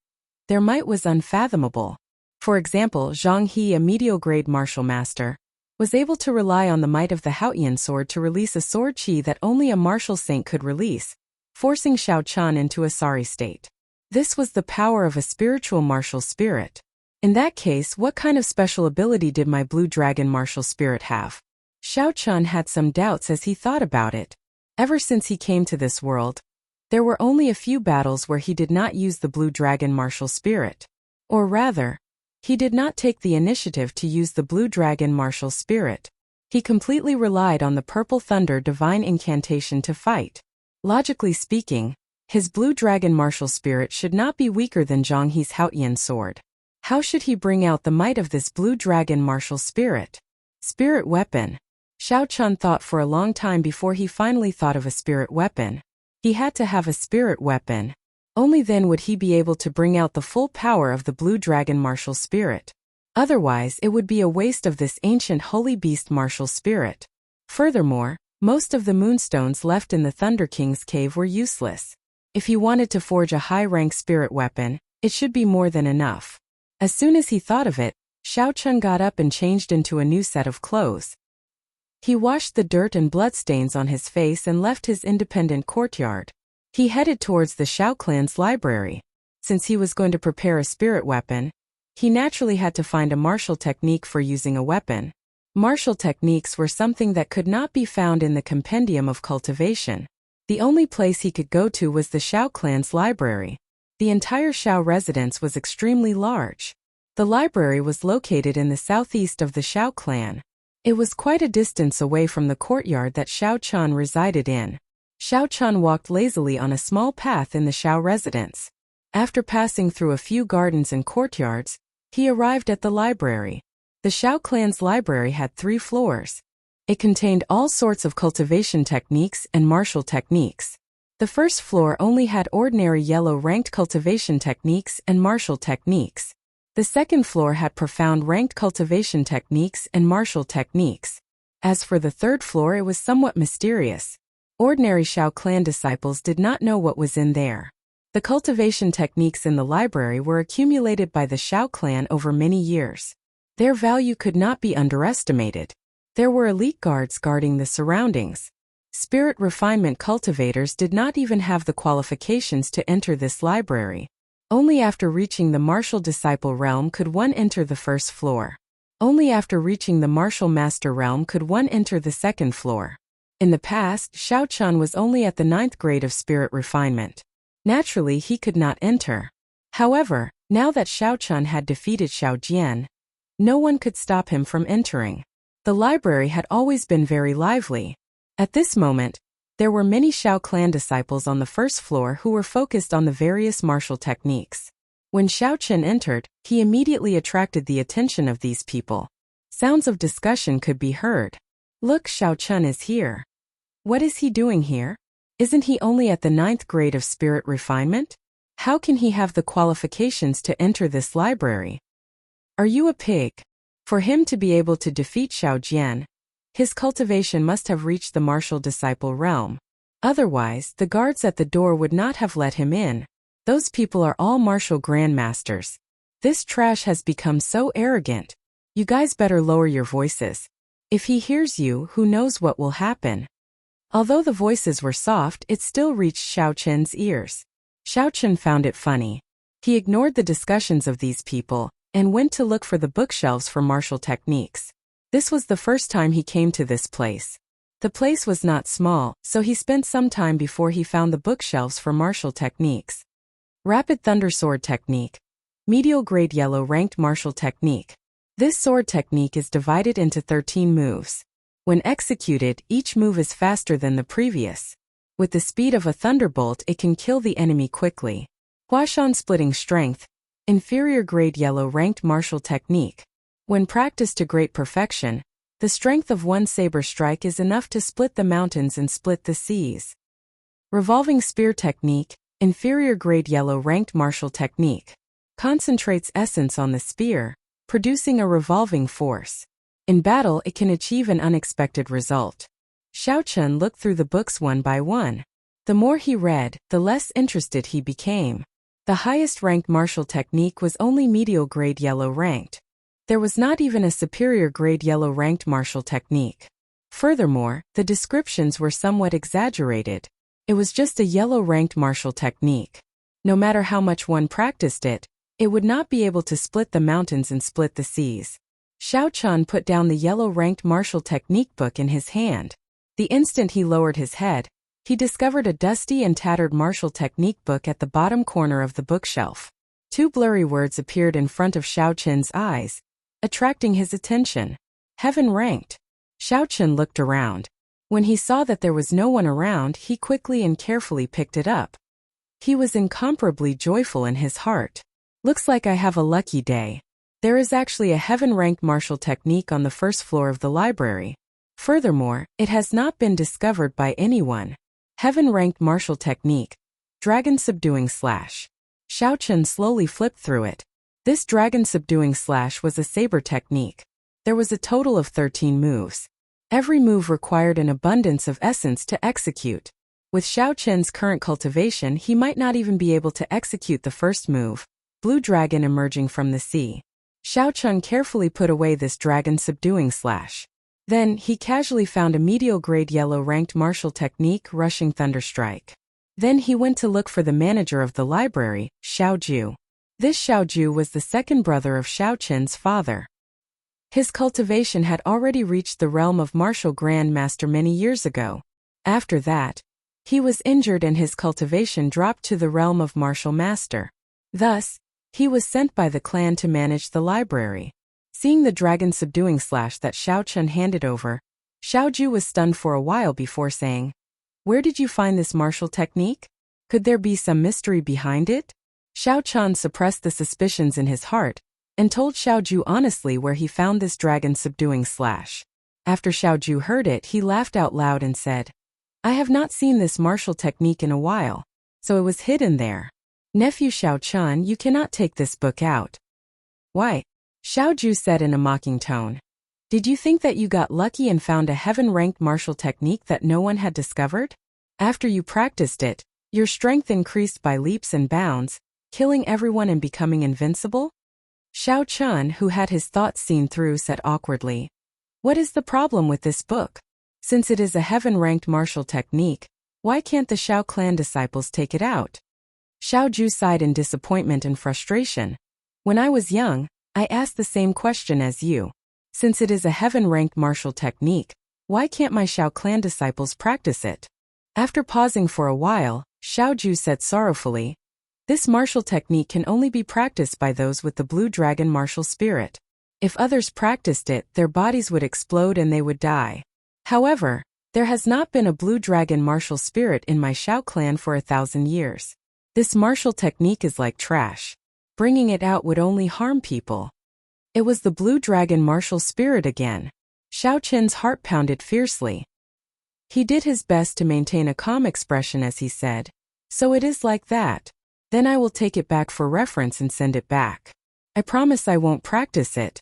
Their might was unfathomable. For example, Zhang He, a medial-grade martial master, was able to rely on the might of the Haotian sword to release a sword chi that only a martial saint could release, forcing Xiao Qian into a sorry state. This was the power of a spiritual martial spirit. In that case, what kind of special ability did my blue dragon martial spirit have? Xiao Qian had some doubts as he thought about it. Ever since he came to this world, there were only a few battles where he did not use the blue dragon martial spirit. Or rather, he did not take the initiative to use the blue dragon martial spirit. He completely relied on the purple thunder divine incantation to fight. Logically speaking, his blue dragon martial spirit should not be weaker than Zhang He's Haotian sword. How should he bring out the might of this blue dragon martial spirit? Spirit weapon. Xiao Qian thought for a long time before he finally thought of a spirit weapon. He had to have a spirit weapon. Only then would he be able to bring out the full power of the blue dragon martial spirit. Otherwise, it would be a waste of this ancient holy beast martial spirit. Furthermore, most of the moonstones left in the Thunder King's cave were useless. If he wanted to forge a high-rank spirit weapon, it should be more than enough. As soon as he thought of it, Xiao Qian got up and changed into a new set of clothes. He washed the dirt and bloodstains on his face and left his independent courtyard. He headed towards the Xiao clan's library. Since he was going to prepare a spirit weapon, he naturally had to find a martial technique for using a weapon. Martial techniques were something that could not be found in the compendium of cultivation. The only place he could go to was the Xiao clan's library. The entire Xiao residence was extremely large. The library was located in the southeast of the Xiao clan. It was quite a distance away from the courtyard that Xiao Qian resided in. Xiao Qian walked lazily on a small path in the Xiao residence. After passing through a few gardens and courtyards, he arrived at the library. The Xiao clan's library had 3 floors. It contained all sorts of cultivation techniques and martial techniques. The first floor only had ordinary yellow-ranked cultivation techniques and martial techniques. The second floor had profound ranked cultivation techniques and martial techniques. As for the third floor, it was somewhat mysterious. Ordinary Xiao clan disciples did not know what was in there. The cultivation techniques in the library were accumulated by the Xiao clan over many years. Their value could not be underestimated. There were elite guards guarding the surroundings. Spirit refinement cultivators did not even have the qualifications to enter this library. Only after reaching the martial disciple realm could one enter the first floor. Only after reaching the martial master realm could one enter the second floor. In the past, Xiao Qian was only at the 9th grade of spirit refinement. Naturally, he could not enter. However, now that Xiao Qian had defeated Xiao Jian, no one could stop him from entering. The library had always been very lively. At this moment, there were many Xiao clan disciples on the first floor who were focused on the various martial techniques. When Xiao Qian entered, he immediately attracted the attention of these people. Sounds of discussion could be heard. Look, Xiao Qian is here. What is he doing here? Isn't he only at the 9th grade of spirit refinement? How can he have the qualifications to enter this library? Are you a pig? For him to be able to defeat Xiao Jian, his cultivation must have reached the martial disciple realm. Otherwise, the guards at the door would not have let him in. Those people are all martial grandmasters. This trash has become so arrogant. You guys better lower your voices. If he hears you, who knows what will happen? Although the voices were soft, it still reached Xiao Qian's ears. Xiao Qian found it funny. He ignored the discussions of these people and went to look for the bookshelves for martial techniques. This was the first time he came to this place. The place was not small, so he spent some time before he found the bookshelves for martial techniques. Rapid Thunder Sword Technique. Medial Grade Yellow Ranked Martial Technique. This sword technique is divided into 13 moves. When executed, each move is faster than the previous. With the speed of a thunderbolt, it can kill the enemy quickly. Huashan Splitting Strength. Inferior Grade Yellow Ranked Martial Technique. When practiced to great perfection, the strength of one saber strike is enough to split the mountains and split the seas. Revolving spear technique, inferior grade yellow ranked martial technique. Concentrates essence on the spear, producing a revolving force. In battle, it can achieve an unexpected result. Xiaochun looked through the books one by one. The more he read, the less interested he became. The highest ranked martial technique was only medial grade yellow ranked. There was not even a superior grade yellow ranked martial technique. Furthermore, the descriptions were somewhat exaggerated. It was just a yellow ranked martial technique. No matter how much one practiced it, it would not be able to split the mountains and split the seas. Xiaochun put down the yellow ranked martial technique book in his hand. The instant he lowered his head, he discovered a dusty and tattered martial technique book at the bottom corner of the bookshelf. Two blurry words appeared in front of Xiaochun's eyes, attracting his attention. Heaven ranked. Xiaochun looked around. When he saw that there was no one around, he quickly and carefully picked it up. He was incomparably joyful in his heart. Looks like I have a lucky day. There is actually a heaven-ranked martial technique on the first floor of the library. Furthermore, it has not been discovered by anyone. Heaven-ranked martial technique. Dragon subduing slash. Xiaochun slowly flipped through it. This dragon subduing slash was a saber technique. There was a total of 13 moves. Every move required an abundance of essence to execute. With Xiaochun's current cultivation, he might not even be able to execute the first move, blue dragon emerging from the sea. Xiaochun carefully put away this dragon subduing slash. Then, he casually found a medial grade yellow ranked martial technique, rushing thunderstrike. Then he went to look for the manager of the library, Xiaoju. This Xiaoju was the second brother of Xiaochun's father. His cultivation had already reached the realm of martial grand master many years ago. After that, he was injured and his cultivation dropped to the realm of martial master. Thus, he was sent by the clan to manage the library. Seeing the dragon subduing slash that Xiaochun handed over, Xiaoju was stunned for a while before saying, "Where did you find this martial technique? Could there be some mystery behind it?" Xiaochun suppressed the suspicions in his heart and told Xiaoju honestly where he found this dragon subduing slash. After Xiaoju heard it, he laughed out loud and said, "I have not seen this martial technique in a while, so it was hidden there. Nephew Xiaochun, you cannot take this book out." "Why?" Xiaoju said in a mocking tone. "Did you think that you got lucky and found a heaven-ranked martial technique that no one had discovered? After you practiced it, your strength increased by leaps and bounds, killing everyone and becoming invincible?" Xiaochun, who had his thoughts seen through, said awkwardly, "What is the problem with this book? Since it is a heaven-ranked martial technique, why can't the Xiao clan disciples take it out?" Xiaoju sighed in disappointment and frustration. "When I was young, I asked the same question as you. Since it is a heaven-ranked martial technique, why can't my Xiao clan disciples practice it?" After pausing for a while, Xiaoju said sorrowfully, "This martial technique can only be practiced by those with the blue dragon martial spirit. If others practiced it, their bodies would explode and they would die. However, there has not been a blue dragon martial spirit in my Xiao clan for 1,000 years. This martial technique is like trash. Bringing it out would only harm people." It was the blue dragon martial spirit again. Xiaochun's heart pounded fiercely. He did his best to maintain a calm expression as he said, "So it is like that. Then I will take it back for reference and send it back. I promise I won't practice it."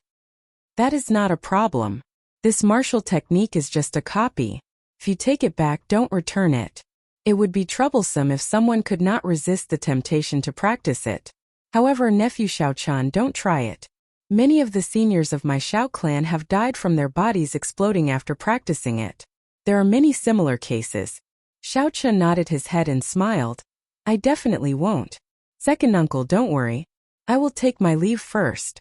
"That is not a problem. This martial technique is just a copy. If you take it back, don't return it. It would be troublesome if someone could not resist the temptation to practice it. However, nephew Xiaochun, don't try it. Many of the seniors of my Xiao clan have died from their bodies exploding after practicing it. There are many similar cases." Xiaochun nodded his head and smiled. "I definitely won't. Second uncle, don't worry. I will take my leave first."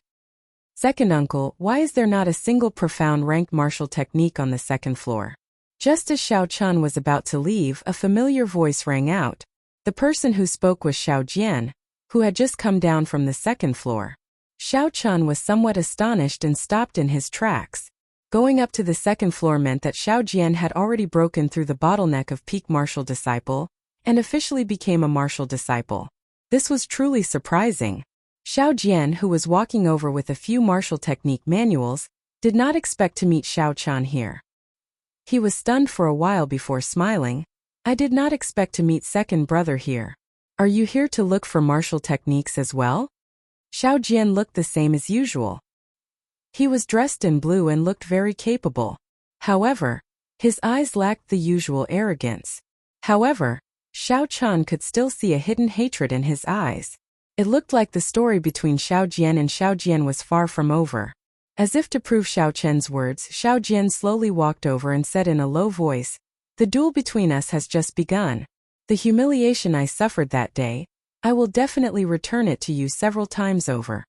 "Second uncle, why is there not a single profound ranked martial technique on the second floor?" Just as Xiaochun was about to leave, a familiar voice rang out. The person who spoke was Xiaojian, who had just come down from the second floor. Xiaochun was somewhat astonished and stopped in his tracks. Going up to the second floor meant that Xiaojian had already broken through the bottleneck of peak martial disciple and officially became a martial disciple. This was truly surprising. Xiao Jian, who was walking over with a few martial technique manuals, did not expect to meet Xiao Chan here. He was stunned for a while before smiling. I did not expect to meet second brother here. Are you here to look for martial techniques as well? Xiao Jian looked the same as usual. He was dressed in blue and looked very capable. However, his eyes lacked the usual arrogance. However, Xiao Chan could still see a hidden hatred in his eyes. It looked like the story between Xiao Jian and Xiao Jian was far from over. As if to prove Xiao Chen's words, Xiao Jian slowly walked over and said in a low voice, "The duel between us has just begun. The humiliation I suffered that day, I will definitely return it to you several times over."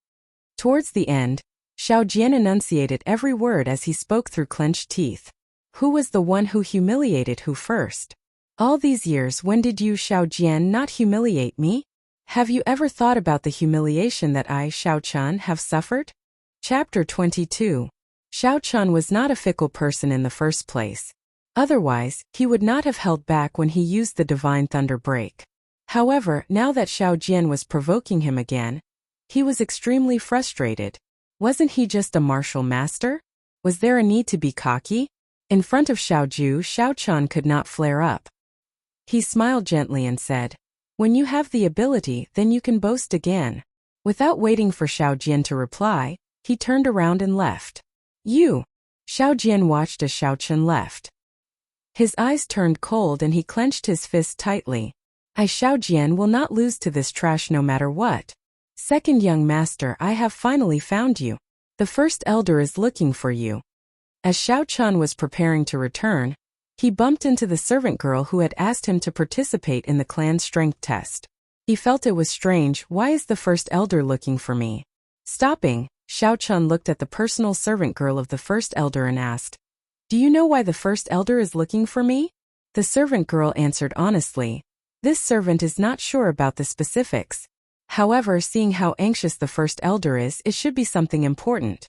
Towards the end, Xiao Jian enunciated every word as he spoke through clenched teeth. Who was the one who humiliated who first? All these years, when did you, Xiao Jian, not humiliate me? Have you ever thought about the humiliation that I, Xiao Chan, have suffered? Chapter 22. Xiao Chan was not a fickle person in the first place. Otherwise, he would not have held back when he used the Divine Thunder Break. However, now that Xiao Jian was provoking him again, he was extremely frustrated. Wasn't he just a martial master? Was there a need to be cocky? In front of Xiao Ju, Xiao Chan could not flare up. He smiled gently and said, "When you have the ability, then you can boast again." Without waiting for Xiao Jian to reply, he turned around and left. "You!" Xiao Jian watched as Xiao Chen left. His eyes turned cold and he clenched his fist tightly. "I, Xiao Jian, will not lose to this trash no matter what. Second young master, I have finally found you. The first elder is looking for you." As Xiao Chan was preparing to return, he bumped into the servant girl who had asked him to participate in the clan strength test. He felt it was strange. Why is the first elder looking for me? Stopping, Xiao Chan looked at the personal servant girl of the first elder and asked, "Do you know why the first elder is looking for me?" The servant girl answered honestly. This servant is not sure about the specifics. However, seeing how anxious the first elder is, it should be something important.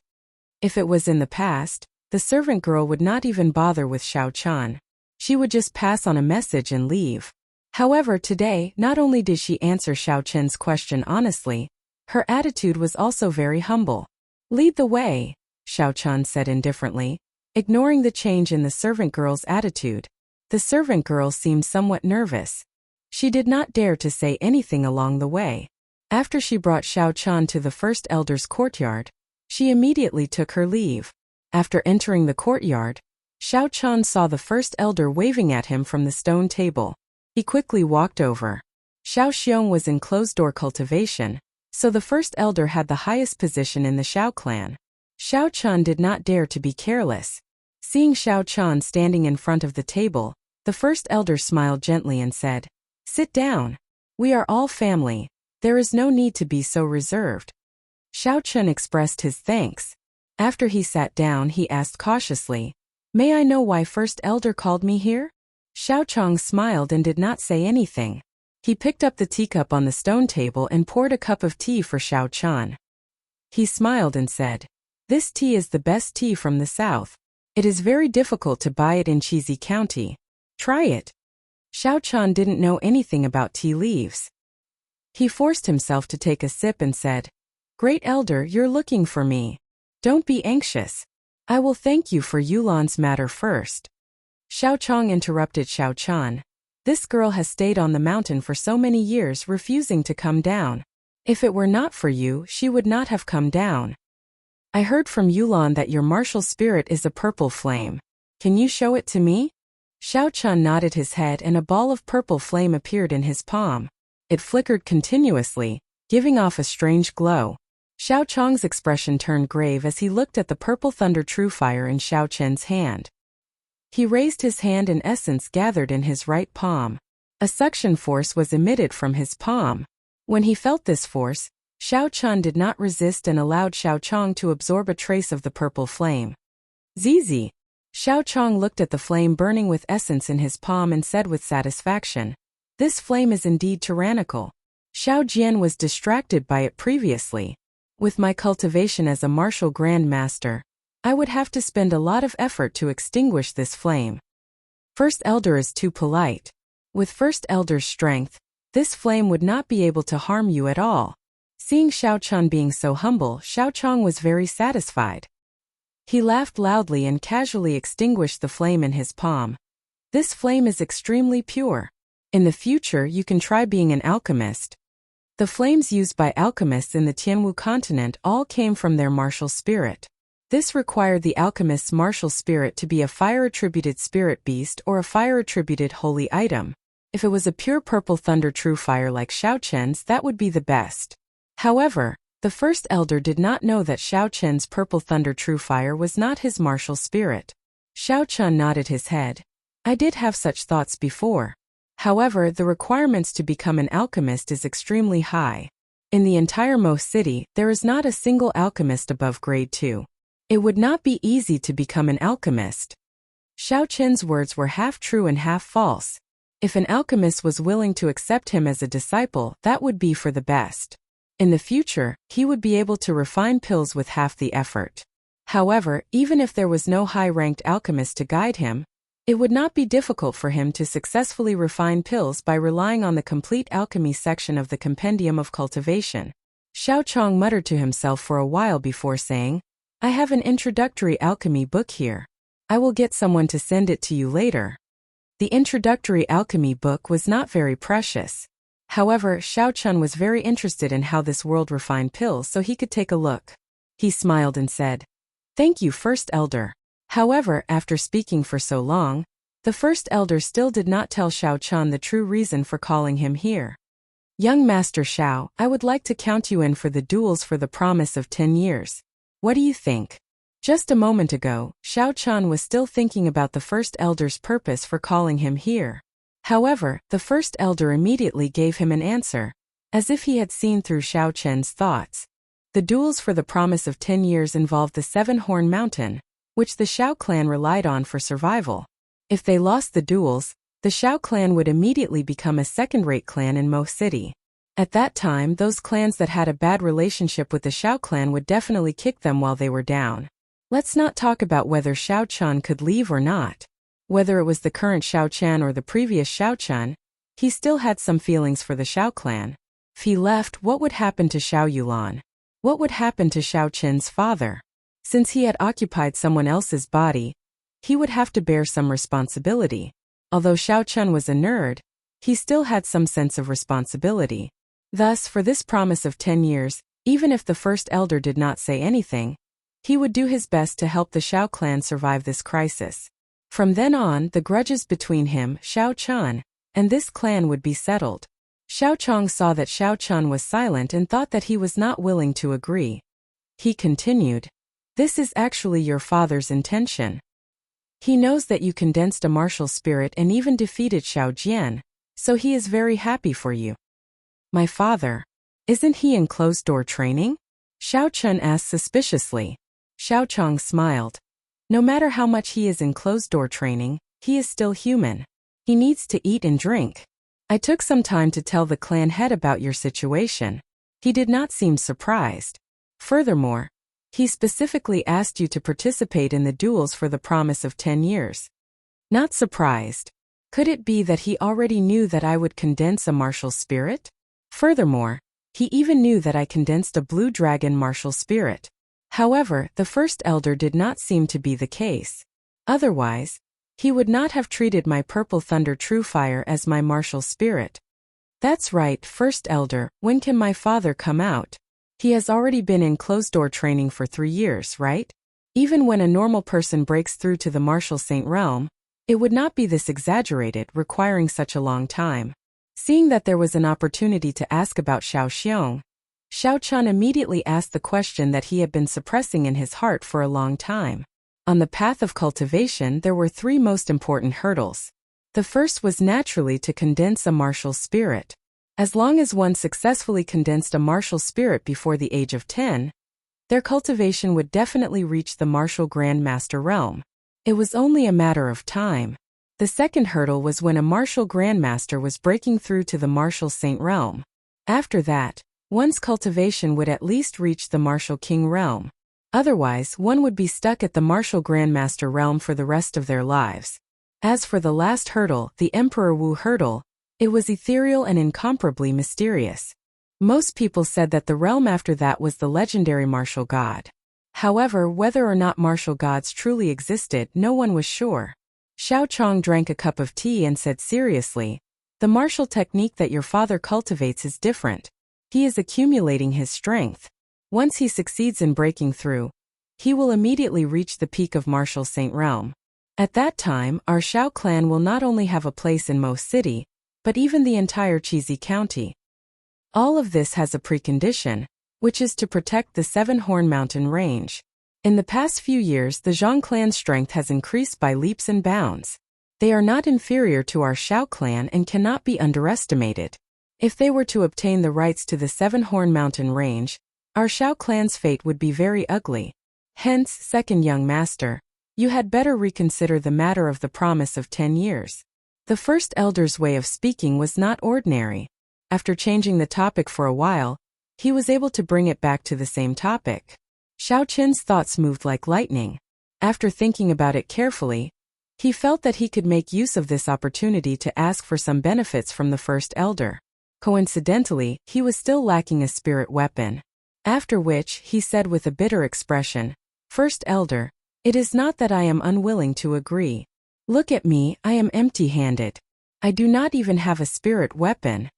If it was in the past, the servant girl would not even bother with Xiao Chan. She would just pass on a message and leave. However, today, not only did she answer Xiao Chen's question honestly, her attitude was also very humble. "Lead the way," Xiao Chan said indifferently, ignoring the change in the servant girl's attitude. The servant girl seemed somewhat nervous. She did not dare to say anything along the way. After she brought Xiao Chan to the first elder's courtyard, she immediately took her leave. After entering the courtyard, Xiao Chan saw the first elder waving at him from the stone table. He quickly walked over. Xiao Xiong was in closed-door cultivation, so the first elder had the highest position in the Xiao clan. Xiao Chan did not dare to be careless. Seeing Xiao Chan standing in front of the table, the first elder smiled gently and said, "Sit down. We are all family. There is no need to be so reserved." Xiao Chen expressed his thanks. After he sat down, he asked cautiously, "May I know why first elder called me here?" Xiao Chong smiled and did not say anything. He picked up the teacup on the stone table and poured a cup of tea for Xiao Chan. He smiled and said, "This tea is the best tea from the south. It is very difficult to buy it in Cheesy County. Try it." Xiao Chan didn't know anything about tea leaves. He forced himself to take a sip and said, "Great elder, you're looking for me. Don't be anxious. I will thank you for Yulan's matter first." Xiao Chong interrupted Xiao Chan. "This girl has stayed on the mountain for so many years, refusing to come down. If it were not for you, she would not have come down. I heard from Yulan that your martial spirit is a purple flame. Can you show it to me?" Xiao Chan nodded his head and a ball of purple flame appeared in his palm. It flickered continuously, giving off a strange glow. Xiao Chong's expression turned grave as he looked at the purple thunder true fire in Xiao Chen's hand. He raised his hand and essence gathered in his right palm. A suction force was emitted from his palm. When he felt this force, Xiao Chen did not resist and allowed Xiao Chong to absorb a trace of the purple flame. "Zizi." Xiao Chong looked at the flame burning with essence in his palm and said with satisfaction, "This flame is indeed tyrannical. Xiao Jian was distracted by it previously. With my cultivation as a martial grand master, I would have to spend a lot of effort to extinguish this flame. First elder is too polite. With first elder's strength, this flame would not be able to harm you at all. Seeing Xiaochun being so humble, Xiaochang was very satisfied. He laughed loudly and casually extinguished the flame in his palm. This flame is extremely pure. In the future you can try being an alchemist. The flames used by alchemists in the Tianwu continent all came from their martial spirit. This required the alchemist's martial spirit to be a fire-attributed spirit beast or a fire-attributed holy item. If it was a pure purple thunder true fire like Xiaochun's, that would be the best. However, the first elder did not know that Xiaochun's purple thunder true fire was not his martial spirit. Xiaochun nodded his head. I did have such thoughts before. However, the requirements to become an alchemist is extremely high. In the entire Mo city, there is not a single alchemist above grade 2. It would not be easy to become an alchemist. Xiaochun's words were half true and half false. If an alchemist was willing to accept him as a disciple, that would be for the best. In the future, he would be able to refine pills with half the effort. However, even if there was no high-ranked alchemist to guide him, it would not be difficult for him to successfully refine pills by relying on the complete alchemy section of the Compendium of Cultivation. Xiaochang muttered to himself for a while before saying, I have an introductory alchemy book here. I will get someone to send it to you later. The introductory alchemy book was not very precious. However, Xiaochun was very interested in how this world refined pills so he could take a look. He smiled and said, Thank you, First Elder. However, after speaking for so long, the First Elder still did not tell Xiaochun the true reason for calling him here. Young Master Xiao, I would like to count you in for the duels for the promise of 10 years. What do you think? Just a moment ago, Xiaochun was still thinking about the First Elder's purpose for calling him here. However, the First Elder immediately gave him an answer, as if he had seen through Xiaochun's thoughts. The duels for the promise of 10 years involved the Seven-Horn Mountain, which the Xiao clan relied on for survival. If they lost the duels, the Xiao clan would immediately become a second-rate clan in Mo City. At that time, those clans that had a bad relationship with the Xiao clan would definitely kick them while they were down. Let's not talk about whether Xiaochun could leave or not. Whether it was the current Xiaochun or the previous Xiaochun, he still had some feelings for the Xiao clan. If he left, what would happen to Xiao Yulan? What would happen to Xiaochun's father? Since he had occupied someone else's body, he would have to bear some responsibility. Although Xiaochun was a nerd, he still had some sense of responsibility. Thus, for this promise of 10 years, even if the First Elder did not say anything, he would do his best to help the Xiao clan survive this crisis. From then on, the grudges between him, Xiaochun, and this clan would be settled. Xiaochang saw that Xiaochun was silent and thought that he was not willing to agree. He continued, This is actually your father's intention. He knows that you condensed a martial spirit and even defeated Xiao Jian, so he is very happy for you. My father? Isn't he in closed-door training? Xiaochun asked suspiciously. Xiaochang smiled. No matter how much he is in closed-door training, he is still human. He needs to eat and drink. I took some time to tell the clan head about your situation. He did not seem surprised. Furthermore, he specifically asked you to participate in the duels for the promise of 10 years. Not surprised. Could it be that he already knew that I would condense a martial spirit? Furthermore, he even knew that I condensed a blue dragon martial spirit. However, the First Elder did not seem to be the case. Otherwise, he would not have treated my purple thunder true fire as my martial spirit. That's right, First Elder, when can my father come out? He has already been in closed-door training for 3 years, right? Even when a normal person breaks through to the martial saint realm, it would not be this exaggerated, requiring such a long time. Seeing that there was an opportunity to ask about Xiao Xiong, Xiaochun immediately asked the question that he had been suppressing in his heart for a long time. On the path of cultivation, there were 3 most important hurdles. The first was naturally to condense a martial spirit. As long as one successfully condensed a martial spirit before the age of 10, their cultivation would definitely reach the martial Grand Master realm. It was only a matter of time. The second hurdle was when a martial grandmaster was breaking through to the martial saint realm. After that, one's cultivation would at least reach the martial king realm. Otherwise, one would be stuck at the martial grandmaster realm for the rest of their lives. As for the last hurdle, the Emperor Wu hurdle, it was ethereal and incomparably mysterious. Most people said that the realm after that was the legendary martial god. However, whether or not martial gods truly existed, no one was sure. Xiao Chong drank a cup of tea and said seriously, "The martial technique that your father cultivates is different. He is accumulating his strength. Once he succeeds in breaking through, he will immediately reach the peak of martial saint realm. At that time, our Xiao clan will not only have a place in Mo City, but even the entire Cheesy County. All of this has a precondition, which is to protect the Seven-Horn Mountain Range. In the past few years, the Zhang clan's strength has increased by leaps and bounds. They are not inferior to our Xiao clan and cannot be underestimated. If they were to obtain the rights to the Seven-Horn Mountain Range, our Xiao clan's fate would be very ugly. Hence, second young master, you had better reconsider the matter of the promise of 10 years. The first elder's way of speaking was not ordinary. After changing the topic for a while, he was able to bring it back to the same topic. Xiao Qin's thoughts moved like lightning. After thinking about it carefully, he felt that he could make use of this opportunity to ask for some benefits from the first elder. Coincidentally, he was still lacking a spirit weapon. After which, he said with a bitter expression, "First elder, it is not that I am unwilling to agree. Look at me, I am empty-handed. I do not even have a spirit weapon."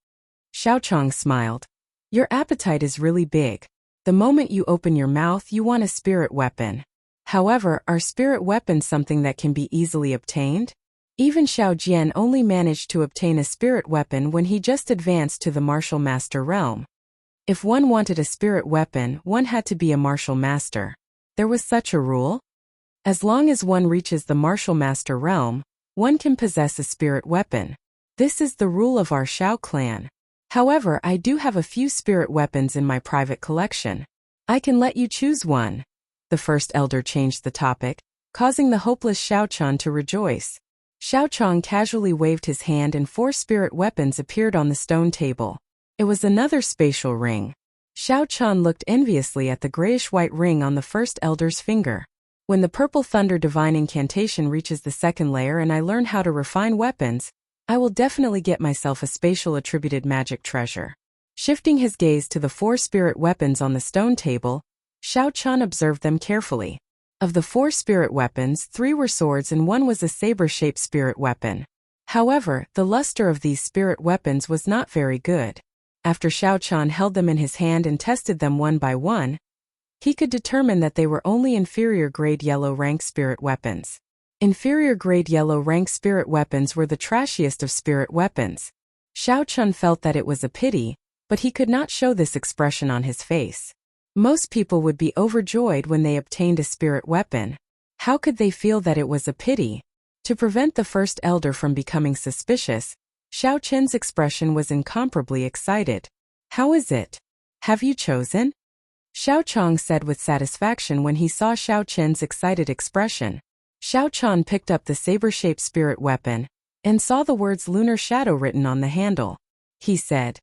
Xiao Chong smiled. "Your appetite is really big. The moment you open your mouth, you want a spirit weapon. However, are spirit weapons something that can be easily obtained? Even Xiao Jian only managed to obtain a spirit weapon when he just advanced to the martial master realm. If one wanted a spirit weapon, one had to be a martial master. There was such a rule. As long as one reaches the martial master realm, one can possess a spirit weapon. This is the rule of our Xiao clan. However, I do have a few spirit weapons in my private collection. I can let you choose one." The first elder changed the topic, causing the hopeless Xiao Chong to rejoice. Xiao Chong casually waved his hand and 4 spirit weapons appeared on the stone table. It was another spatial ring. Xiao Chong looked enviously at the grayish-white ring on the first elder's finger. "When the purple thunder divine incantation reaches the second layer and I learn how to refine weapons, I will definitely get myself a spatial attributed magic treasure." Shifting his gaze to the 4 spirit weapons on the stone table, Xiao Chong observed them carefully. Of the 4 spirit weapons, 3 were swords and 1 was a saber-shaped spirit weapon. However, the luster of these spirit weapons was not very good. After Xiao Chong held them in his hand and tested them one by one, he could determine that they were only inferior grade yellow rank spirit weapons. Inferior grade yellow rank spirit weapons were the trashiest of spirit weapons. Xiao Chong felt that it was a pity, but he could not show this expression on his face. Most people would be overjoyed when they obtained a spirit weapon. How could they feel that it was a pity? To prevent the first elder from becoming suspicious, Xiao Qin's expression was incomparably excited. "How is it? Have you chosen?" Xiao Chong said with satisfaction when he saw Xiao Qin's excited expression. Xiao Chong picked up the saber-shaped spirit weapon and saw the words Lunar Shadow written on the handle. He said,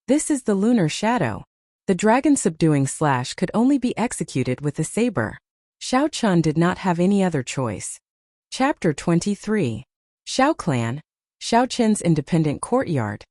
"This is the Lunar Shadow. The dragon subduing slash could only be executed with a saber." Xiao Chong did not have any other choice. Chapter 23. Xiao Clan, Xiao Qin's independent courtyard.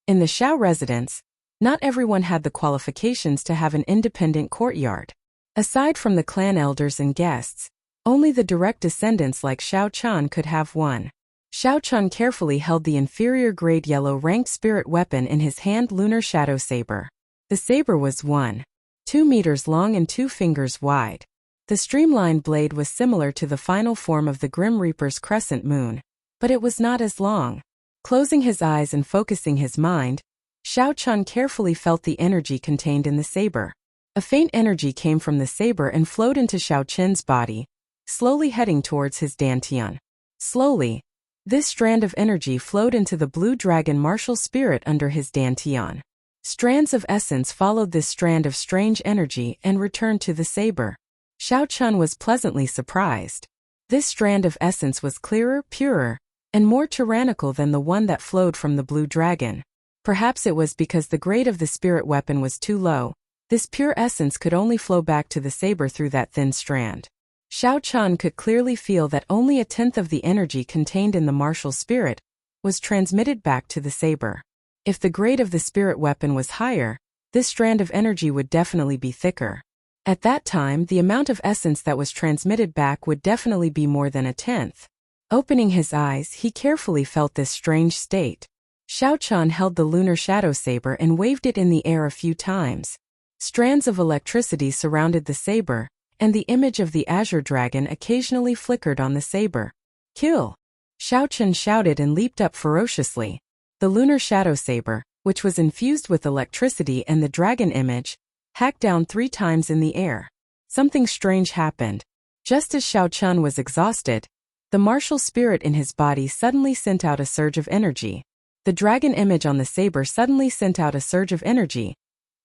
In the Xiao residence, not everyone had the qualifications to have an independent courtyard. Aside from the clan elders and guests, only the direct descendants like Xiao Chong could have one. Xiao Chong carefully held the inferior grade yellow ranked spirit weapon in his hand, Lunar Shadow Saber. The saber was 1.2 meters long and 2 fingers wide. The streamlined blade was similar to the final form of the Grim Reaper's crescent moon, but it was not as long. Closing his eyes and focusing his mind, Xiao Chong carefully felt the energy contained in the saber. A faint energy came from the saber and flowed into Xiao Qin's body, slowly heading towards his dantian. Slowly, this strand of energy flowed into the blue dragon martial spirit under his dantian. Strands of essence followed this strand of strange energy and returned to the saber. Xiao Chong was pleasantly surprised. This strand of essence was clearer, purer, and more tyrannical than the one that flowed from the blue dragon. Perhaps it was because the grade of the spirit weapon was too low. This pure essence could only flow back to the saber through that thin strand. Xiao Chong could clearly feel that only a tenth of the energy contained in the martial spirit was transmitted back to the saber. If the grade of the spirit weapon was higher, this strand of energy would definitely be thicker. At that time, the amount of essence that was transmitted back would definitely be more than a tenth. Opening his eyes, he carefully felt this strange state. Xiao Chan held the lunar shadow saber and waved it in the air a few times. Strands of electricity surrounded the saber, and the image of the azure dragon occasionally flickered on the saber. Kill! Xiao Chan shouted and leaped up ferociously. The lunar shadow saber, which was infused with electricity and the dragon image, hacked down 3 times in the air. Something strange happened. Just as Xiao Chan was exhausted, the martial spirit in his body suddenly sent out a surge of energy. The dragon image on the saber suddenly sent out a surge of energy,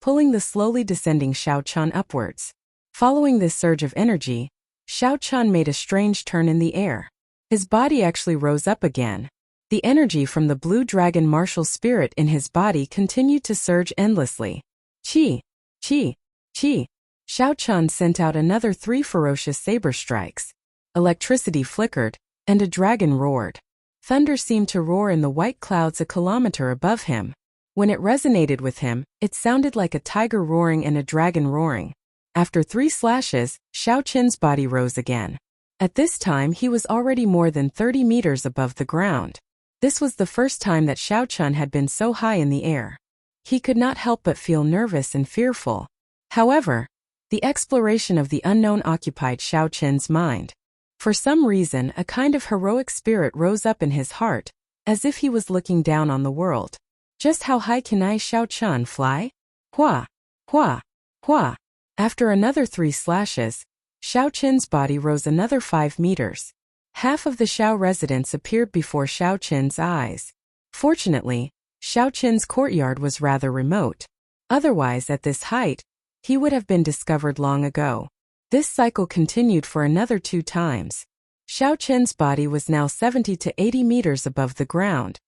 pulling the slowly descending Xiao Chan upwards. Following this surge of energy, Xiao Chan made a strange turn in the air. His body actually rose up again. The energy from the blue dragon martial spirit in his body continued to surge endlessly. Chi! Chi! Chi! Xiao Chan sent out another 3 ferocious saber strikes. Electricity flickered, and a dragon roared. Thunder seemed to roar in the white clouds a kilometer above him. When it resonated with him, it sounded like a tiger roaring and a dragon roaring. After 3 slashes, Xiao Chen's body rose again. At this time he was already more than 30 meters above the ground. This was the first time that Xiao Chen had been so high in the air. He could not help but feel nervous and fearful. However, the exploration of the unknown occupied Xiao Chen's mind. For some reason, a kind of heroic spirit rose up in his heart, as if he was looking down on the world. Just how high can I, Xiao Chen, fly? Hua! Hua! Hua! After another 3 slashes, Xiao Chen's body rose another 5 meters. Half of the Xiao residence appeared before Xiao Chen's eyes. Fortunately, Xiao Chen's courtyard was rather remote. Otherwise, at this height, he would have been discovered long ago. This cycle continued for another 2 times. Xiao Chen's body was now 70 to 80 meters above the ground.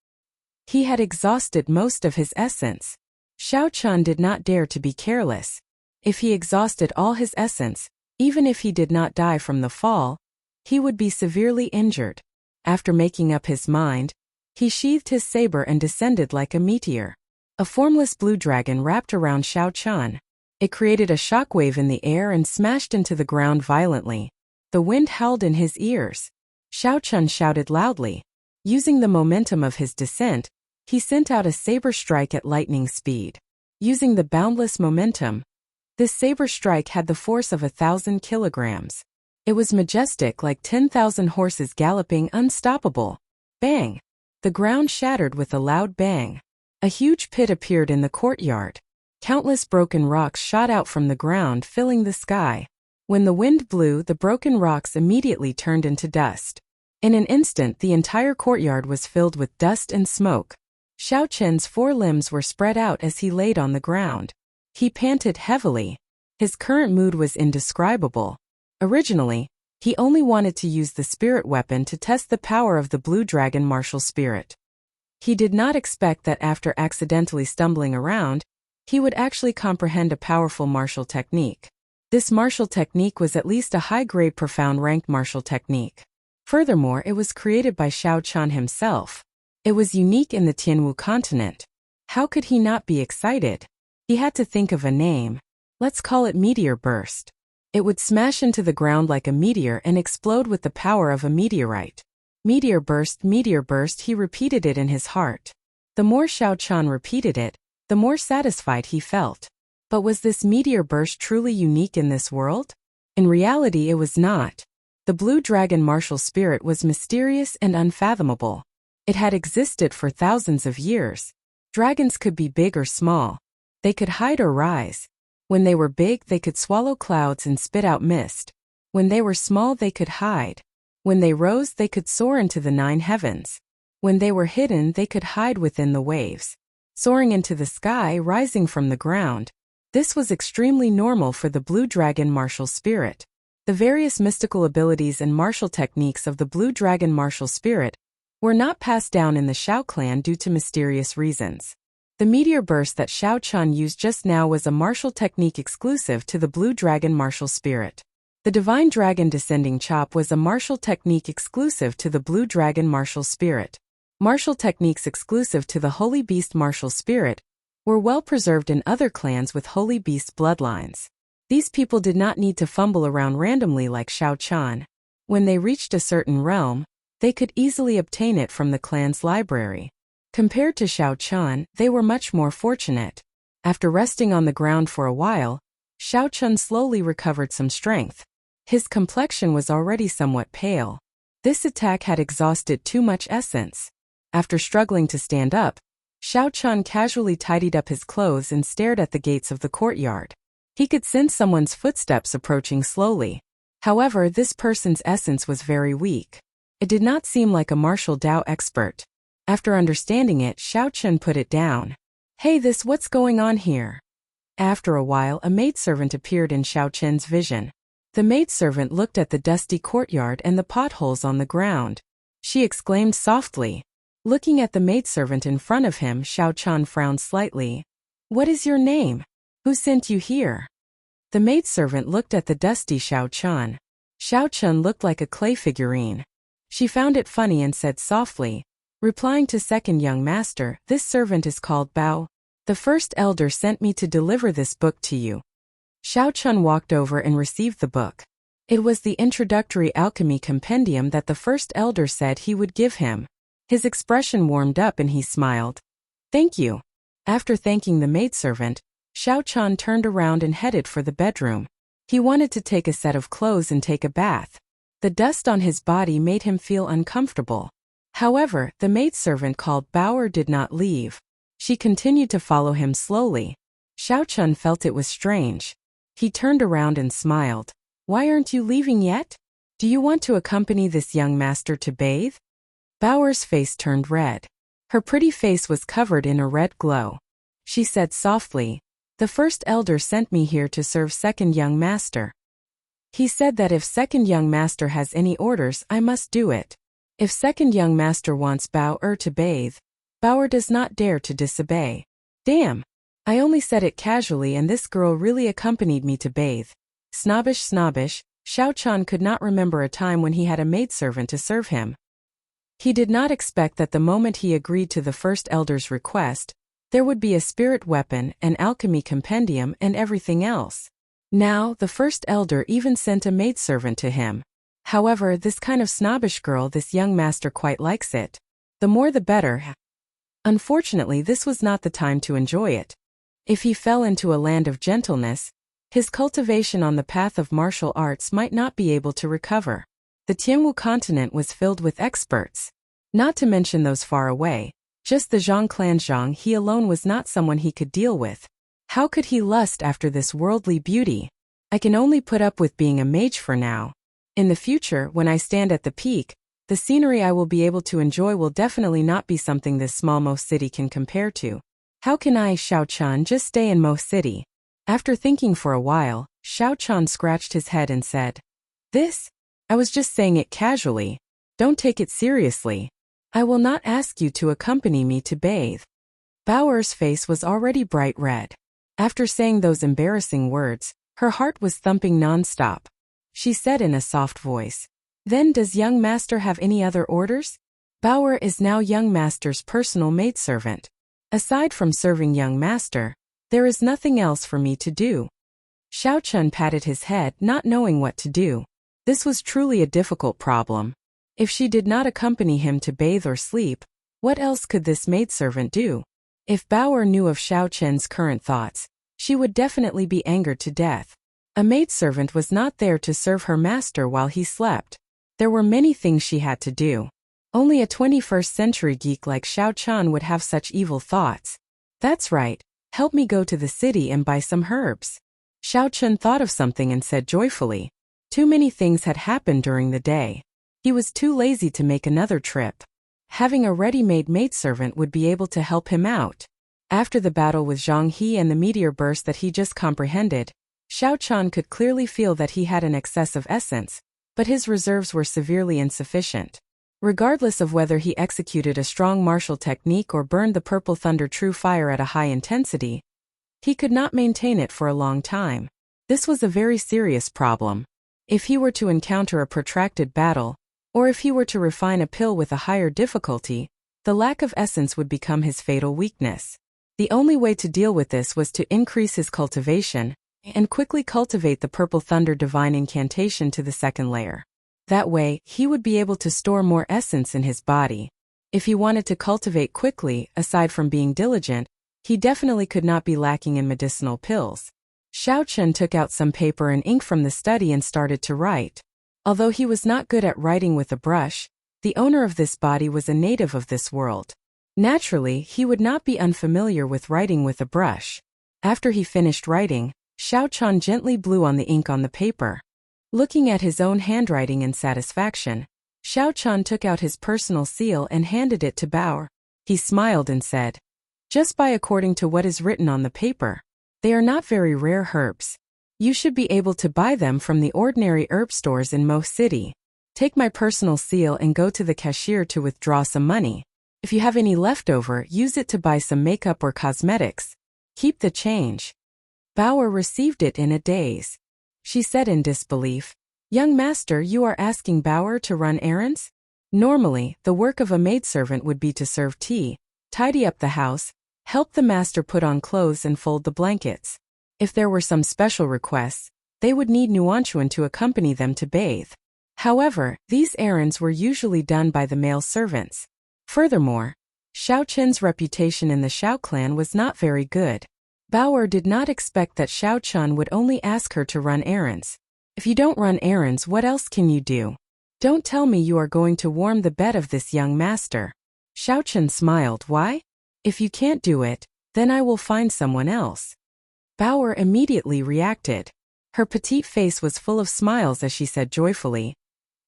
He had exhausted most of his essence. Xiao Chen did not dare to be careless. If he exhausted all his essence, even if he did not die from the fall, he would be severely injured. After making up his mind, he sheathed his saber and descended like a meteor. A formless blue dragon wrapped around Xiao Chen. It created a shockwave in the air and smashed into the ground violently. The wind howled in his ears. Xiao Chen shouted loudly. Using the momentum of his descent, he sent out a saber strike at lightning speed. Using the boundless momentum, this saber strike had the force of 1,000 kilograms. It was majestic, like 10,000 horses galloping, unstoppable. Bang! The ground shattered with a loud bang. A huge pit appeared in the courtyard. Countless broken rocks shot out from the ground, filling the sky. When the wind blew, the broken rocks immediately turned into dust. In an instant, the entire courtyard was filled with dust and smoke. Xiao Chen's 4 limbs were spread out as he laid on the ground. He panted heavily. His current mood was indescribable. Originally, he only wanted to use the spirit weapon to test the power of the blue dragon martial spirit. He did not expect that after accidentally stumbling around, he would actually comprehend a powerful martial technique. This martial technique was at least a high-grade profound ranked martial technique. Furthermore, it was created by Xiao Chen himself. It was unique in the Tianwu continent. How could he not be excited? He had to think of a name. Let's call it Meteor Burst. It would smash into the ground like a meteor and explode with the power of a meteorite. Meteor burst, he repeated it in his heart. The more Xiao Chen repeated it, the more satisfied he felt. But was this meteor burst truly unique in this world? In reality, it was not. The blue dragon martial spirit was mysterious and unfathomable. It had existed for thousands of years. Dragons could be big or small. They could hide or rise. When they were big, they could swallow clouds and spit out mist. When they were small, they could hide. When they rose, they could soar into the 9 heavens. When they were hidden, they could hide within the waves. Soaring into the sky, rising from the ground. This was extremely normal for the blue dragon martial spirit. The various mystical abilities and martial techniques of the blue dragon martial spirit were not passed down in the Xiao clan due to mysterious reasons. The meteor burst that Xiao Chen used just now was a martial technique exclusive to the blue dragon martial spirit. The divine dragon descending chop was a martial technique exclusive to the blue dragon martial spirit. Martial techniques exclusive to the holy beast martial spirit were well preserved in other clans with holy beast bloodlines. These people did not need to fumble around randomly like Shao Chan. When they reached a certain realm, they could easily obtain it from the clan's library. Compared to Shao Chan, they were much more fortunate. After resting on the ground for a while, Shao Chan slowly recovered some strength. His complexion was already somewhat pale. This attack had exhausted too much essence. After struggling to stand up, Shao Chan casually tidied up his clothes and stared at the gates of the courtyard. He could sense someone's footsteps approaching slowly. However, this person's essence was very weak. It did not seem like a martial Dao expert. After understanding it, Shao Chan put it down. Hey, what's going on here? After a while, a maidservant appeared in Shao Chan's vision. The maidservant looked at the dusty courtyard and the potholes on the ground. She exclaimed softly. Looking at the maidservant in front of him, Shao Chan frowned slightly. What is your name? Who sent you here? The maidservant looked at the dusty Shao Chan. Shao Chan looked like a clay figurine. She found it funny and said softly, replying to second young master, this servant is called Bao. The first elder sent me to deliver this book to you. Shao Chan walked over and received the book. It was the introductory alchemy compendium that the first elder said he would give him. His expression warmed up and he smiled. Thank you. After thanking the maidservant, Shao Chan turned around and headed for the bedroom. He wanted to take a set of clothes and take a bath. The dust on his body made him feel uncomfortable. However, the maidservant called Bauer did not leave. She continued to follow him slowly. Shao Chan felt it was strange. He turned around and smiled. Why aren't you leaving yet? Do you want to accompany this young master to bathe? Bauer's face turned red. Her pretty face was covered in a red glow. She said softly, the first elder sent me here to serve second young master. He said that if second young master has any orders, I must do it. If second young master wants Bauer to bathe, Bauer does not dare to disobey. Damn. I only said it casually and this girl really accompanied me to bathe. Snobbish, Shao Chan could not remember a time when he had a maidservant to serve him. He did not expect that the moment he agreed to the first elder's request, there would be a spirit weapon, an alchemy compendium, and everything else. Now, the first elder even sent a maidservant to him. However, this kind of snobbish girl, this young master quite likes it. The more the better. Unfortunately, this was not the time to enjoy it. If he fell into a land of gentleness, his cultivation on the path of martial arts might not be able to recover. The Tianwu continent was filled with experts. Not to mention those far away. Just the Zhang clan Zhang, he alone was not someone he could deal with. How could he lust after this worldly beauty? I can only put up with being a mage for now. In the future, when I stand at the peak, the scenery I will be able to enjoy will definitely not be something this small Mo city can compare to. How can I, Shao Chan, just stay in Mo city? After thinking for a while, Shao Chan scratched his head and said, I was just saying it casually. Don't take it seriously. I will not ask you to accompany me to bathe. Bauer's face was already bright red. After saying those embarrassing words, her heart was thumping non-stop. She said in a soft voice, Then does young master have any other orders? Bauer is now young master's personal maidservant. Aside from serving young master, there is nothing else for me to do. Shao Chan patted his head, not knowing what to do. This was truly a difficult problem. If she did not accompany him to bathe or sleep, what else could this maidservant do? If Bauer knew of Shao Chen's current thoughts, she would definitely be angered to death. A maidservant was not there to serve her master while he slept. There were many things she had to do. Only a 21st century geek like Shao Chan would have such evil thoughts. That's right, help me go to the city and buy some herbs. Shao Chan thought of something and said joyfully. Too many things had happened during the day. He was too lazy to make another trip. Having a ready-made maidservant would be able to help him out. After the battle with Zhang He and the meteor burst that he just comprehended, Shao Chan could clearly feel that he had an excess of essence, but his reserves were severely insufficient. Regardless of whether he executed a strong martial technique or burned the purple thunder true fire at a high intensity, he could not maintain it for a long time. This was a very serious problem. If he were to encounter a protracted battle, or if he were to refine a pill with a higher difficulty, the lack of essence would become his fatal weakness. The only way to deal with this was to increase his cultivation and quickly cultivate the Purple Thunder Divine Incantation to the second layer. That way, he would be able to store more essence in his body. If he wanted to cultivate quickly, aside from being diligent, he definitely could not be lacking in medicinal pills. Xiao Chen took out some paper and ink from the study and started to write. Although he was not good at writing with a brush, the owner of this body was a native of this world. Naturally, he would not be unfamiliar with writing with a brush. After he finished writing, Xiao Chen gently blew on the ink on the paper. Looking at his own handwriting in satisfaction, Xiao Chen took out his personal seal and handed it to Bao. He smiled and said, "Just by according to what is written on the paper, they are not very rare herbs. You should be able to buy them from the ordinary herb stores in Mo City. Take my personal seal and go to the cashier to withdraw some money. If you have any left over, use it to buy some makeup or cosmetics. Keep the change." Bauer received it in a daze. She said in disbelief, "Young master, you are asking Bauer to run errands? Normally, the work of a maidservant would be to serve tea, tidy up the house, help the master put on clothes and fold the blankets. If there were some special requests, they would need Nuanchuan to accompany them to bathe. However, these errands were usually done by the male servants. Furthermore, Xiao Chen's reputation in the Xiao clan was not very good. Bauer did not expect that Xiao Chen would only ask her to run errands. If you don't run errands, what else can you do? Don't tell me you are going to warm the bed of this young master." Xiao Chen smiled. "Why? If you can't do it, then I will find someone else." Bauer immediately reacted. Her petite face was full of smiles as she said joyfully,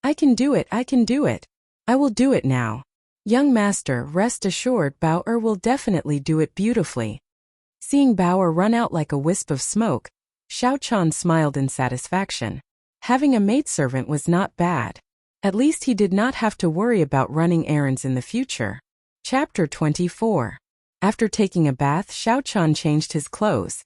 I can do it, I can do it. I will do it now. Young master, rest assured Bauer will definitely do it beautifully." Seeing Bauer run out like a wisp of smoke, Xiao Chen smiled in satisfaction. Having a maidservant was not bad. At least he did not have to worry about running errands in the future. Chapter 24. After taking a bath, Xiao Chen changed his clothes.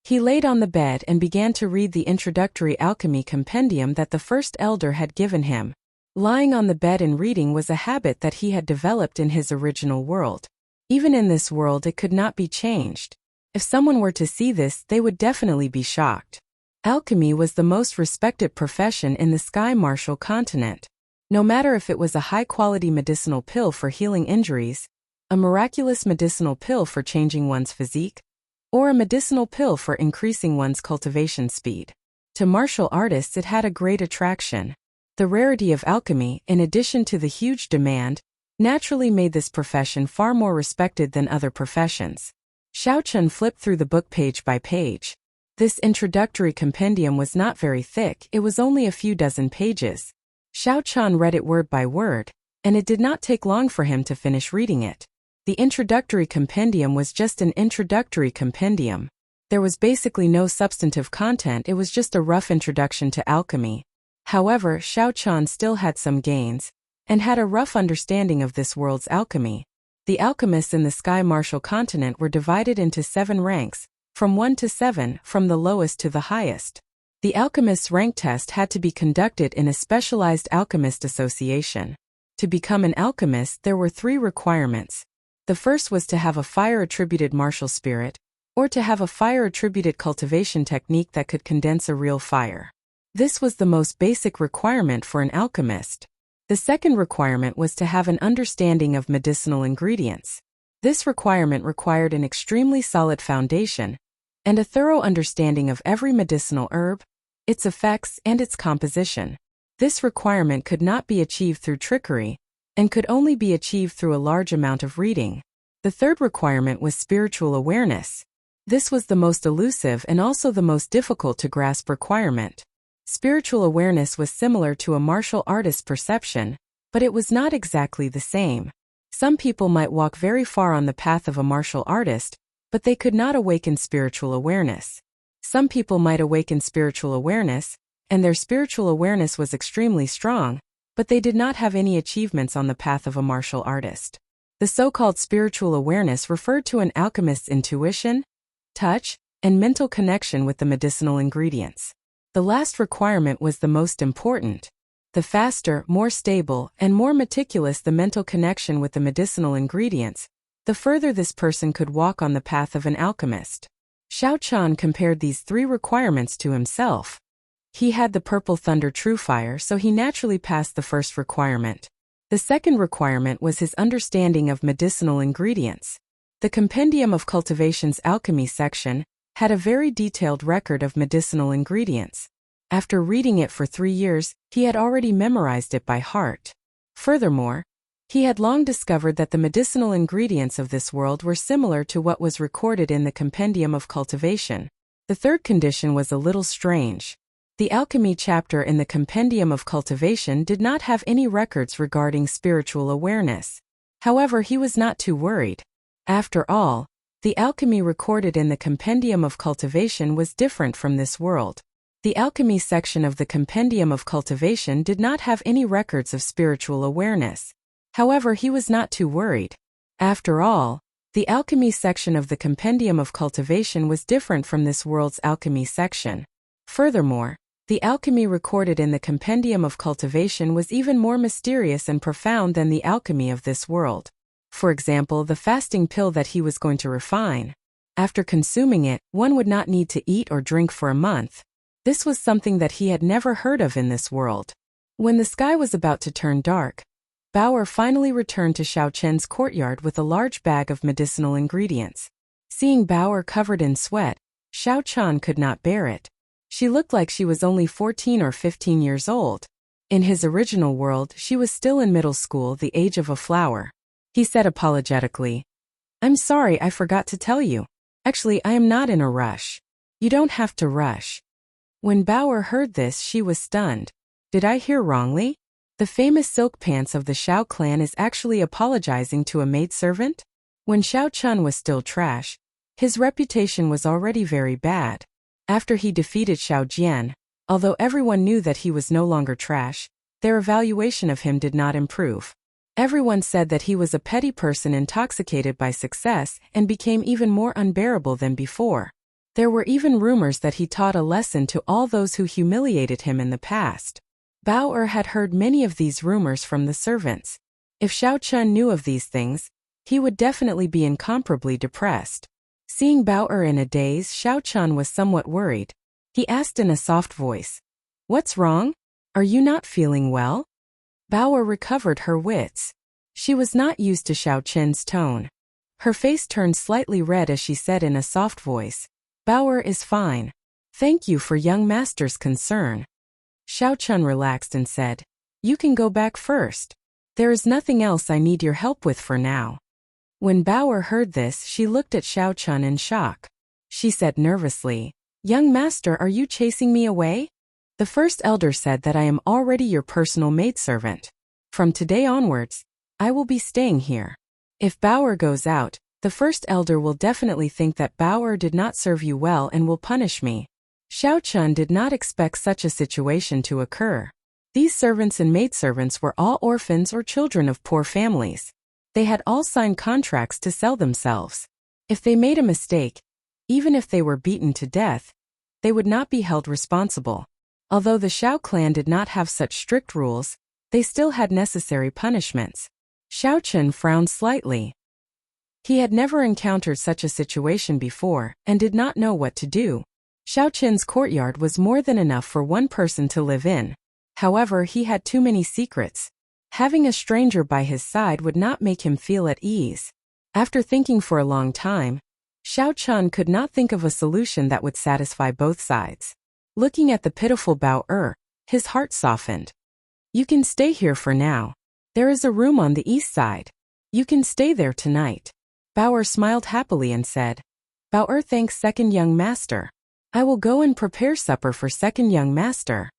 He laid on the bed and began to read the introductory alchemy compendium that the first elder had given him. Lying on the bed and reading was a habit that he had developed in his original world. Even in this world it could not be changed. If someone were to see this, they would definitely be shocked. Alchemy was the most respected profession in the Sky Martial continent. No matter if it was a high-quality medicinal pill for healing injuries, a miraculous medicinal pill for changing one's physique, or a medicinal pill for increasing one's cultivation speed. To martial artists it had a great attraction. The rarity of alchemy, in addition to the huge demand, naturally made this profession far more respected than other professions. Xiao Chen flipped through the book page by page. This introductory compendium was not very thick, it was only a few dozen pages. Xiao Chen read it word by word, and it did not take long for him to finish reading it. The introductory compendium was just an introductory compendium. There was basically no substantive content, it was just a rough introduction to alchemy. However, Xiao Chen still had some gains, and had a rough understanding of this world's alchemy. The alchemists in the Sky Martial continent were divided into 7 ranks, from 1 to 7, from the lowest to the highest. The alchemist's rank test had to be conducted in a specialized alchemist association. To become an alchemist, there were 3 requirements. The first was to have a fire-attributed martial spirit, or to have a fire-attributed cultivation technique that could condense a real fire. This was the most basic requirement for an alchemist. The second requirement was to have an understanding of medicinal ingredients. This requirement required an extremely solid foundation, and a thorough understanding of every medicinal herb, its effects, and its composition. This requirement could not be achieved through trickery, and could only be achieved through a large amount of reading. The third requirement was spiritual awareness. This was the most elusive and also the most difficult to grasp requirement. Spiritual awareness was similar to a martial artist's perception, but it was not exactly the same. Some people might walk very far on the path of a martial artist, but they could not awaken spiritual awareness. Some people might awaken spiritual awareness, and their spiritual awareness was extremely strong, but they did not have any achievements on the path of a martial artist. The so-called spiritual awareness referred to an alchemist's intuition, touch, and mental connection with the medicinal ingredients. The last requirement was the most important. The faster, more stable, and more meticulous the mental connection with the medicinal ingredients, the further this person could walk on the path of an alchemist. Xiao Chan compared these 3 requirements to himself. He had the purple thunder true fire, so he naturally passed the first requirement. The second requirement was his understanding of medicinal ingredients. The Compendium of Cultivation's alchemy section had a very detailed record of medicinal ingredients. After reading it for 3 years, he had already memorized it by heart. Furthermore, he had long discovered that the medicinal ingredients of this world were similar to what was recorded in the Compendium of Cultivation. The third condition was a little strange. The alchemy chapter in the Compendium of Cultivation did not have any records regarding spiritual awareness. However, he was not too worried. After all, the alchemy recorded in the Compendium of Cultivation was different from this world. The alchemy section of the Compendium of Cultivation did not have any records of spiritual awareness. However, he was not too worried. After all, the alchemy section of the Compendium of Cultivation was different from this world's alchemy section. Furthermore, the alchemy recorded in the Compendium of Cultivation was even more mysterious and profound than the alchemy of this world. For example, the fasting pill that he was going to refine. After consuming it, one would not need to eat or drink for a month. This was something that he had never heard of in this world. When the sky was about to turn dark, Bauer finally returned to Xiao Chen's courtyard with a large bag of medicinal ingredients. Seeing Bauer covered in sweat, Xiao Chan could not bear it. She looked like she was only 14 or 15 years old. In his original world, she was still in middle school, the age of a flower. He said apologetically, "I'm sorry, I forgot to tell you. Actually, I am not in a rush. You don't have to rush." When Bauer heard this, she was stunned. Did I hear wrongly? The famous silk pants of the Xiao clan is actually apologizing to a maidservant? When Xiao Chun was still trash, his reputation was already very bad. After he defeated Xiao Jian, although everyone knew that he was no longer trash, their evaluation of him did not improve. Everyone said that he was a petty person intoxicated by success and became even more unbearable than before. There were even rumors that he taught a lesson to all those who humiliated him in the past. Bauer had heard many of these rumors from the servants. If Xiao Chun knew of these things, he would definitely be incomparably depressed. Seeing Bauer in a daze, Xiao Chun was somewhat worried. He asked in a soft voice, "What's wrong? Are you not feeling well?" Bauer recovered her wits. She was not used to Xiao Chen's tone. Her face turned slightly red as she said in a soft voice, "Bauer is fine. Thank you for young master's concern." Xiao Chun relaxed and said, "You can go back first. There is nothing else I need your help with for now." When Bauer heard this, she looked at Xiao Chun in shock. She said nervously, "Young master, are you chasing me away? The first elder said that I am already your personal maidservant. From today onwards, I will be staying here. If Bauer goes out, the first elder will definitely think that Bauer did not serve you well and will punish me." Xiao Chun did not expect such a situation to occur. These servants and maidservants were all orphans or children of poor families. They had all signed contracts to sell themselves. If they made a mistake, even if they were beaten to death, they would not be held responsible. Although the Xiao clan did not have such strict rules, they still had necessary punishments. Xiao Chun frowned slightly. He had never encountered such a situation before and did not know what to do. Xiao Chun's courtyard was more than enough for one person to live in. However, he had too many secrets. Having a stranger by his side would not make him feel at ease. After thinking for a long time, Xiao Chun could not think of a solution that would satisfy both sides. Looking at the pitiful Bao-er, his heart softened. "You can stay here for now. There is a room on the east side. You can stay there tonight." Bao-er smiled happily and said, "Bao-er thanks second young master. I will go and prepare supper for second young master."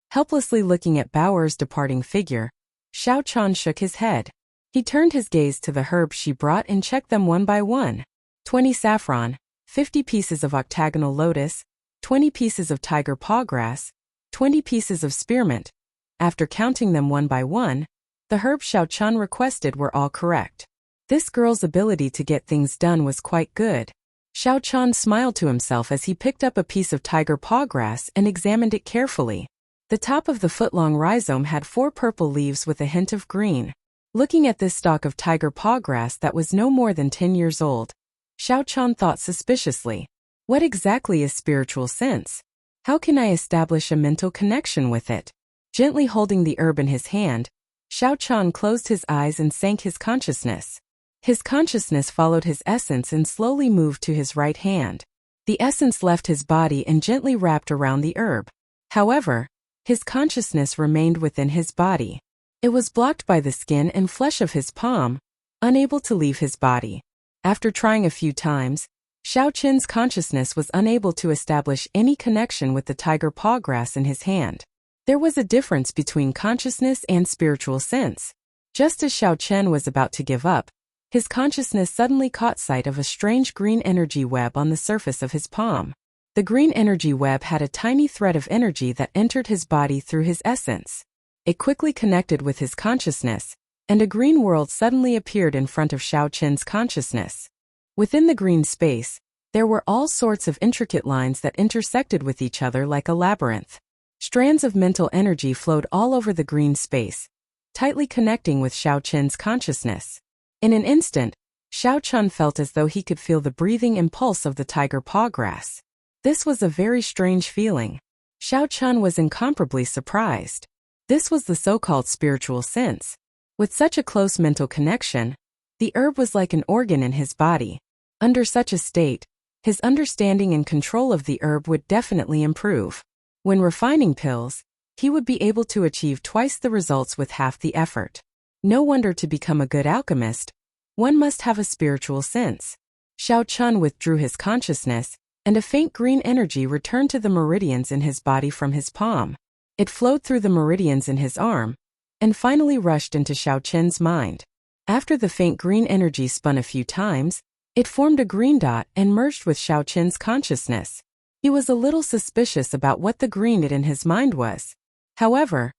Helplessly looking at Bao-er's departing figure, Xiao Chun shook his head. He turned his gaze to the herbs she brought and checked them one by one. 20 saffron, 50 pieces of octagonal lotus, 20 pieces of tiger paw grass, 20 pieces of spearmint. After counting them one by one, the herbs Xiao Chun requested were all correct. This girl's ability to get things done was quite good. Xiao Chun smiled to himself as he picked up a piece of tiger paw grass and examined it carefully. The top of the foot-long rhizome had 4 purple leaves with a hint of green. Looking at this stalk of tiger paw grass that was no more than 10 years old, Xiao Chan thought suspiciously, what exactly is spiritual sense? How can I establish a mental connection with it? Gently holding the herb in his hand, Xiao Chan closed his eyes and sank his consciousness. His consciousness followed his essence and slowly moved to his right hand. The essence left his body and gently wrapped around the herb. However, his consciousness remained within his body. It was blocked by the skin and flesh of his palm, unable to leave his body. After trying a few times, Xiao Chen's consciousness was unable to establish any connection with the tiger paw grass in his hand. There was a difference between consciousness and spiritual sense. Just as Xiao Chen was about to give up, his consciousness suddenly caught sight of a strange green energy web on the surface of his palm. The green energy web had a tiny thread of energy that entered his body through his essence. It quickly connected with his consciousness, and a green world suddenly appeared in front of Xiao Chen's consciousness. Within the green space, there were all sorts of intricate lines that intersected with each other like a labyrinth. Strands of mental energy flowed all over the green space, tightly connecting with Xiao Chen's consciousness. In an instant, Xiao Chen felt as though he could feel the breathing impulse of the tiger paw grass. This was a very strange feeling. Xiao Chen was incomparably surprised. This was the so-called spiritual sense. With such a close mental connection, the herb was like an organ in his body. Under such a state, his understanding and control of the herb would definitely improve. When refining pills, he would be able to achieve twice the results with half the effort. No wonder to become a good alchemist, one must have a spiritual sense. Xiao Chen withdrew his consciousness, and a faint green energy returned to the meridians in his body from his palm. It flowed through the meridians in his arm, and finally rushed into Xiao Chen's mind. After the faint green energy spun a few times, it formed a green dot and merged with Xiao Chen's consciousness. He was a little suspicious about what the green dot in his mind was. However,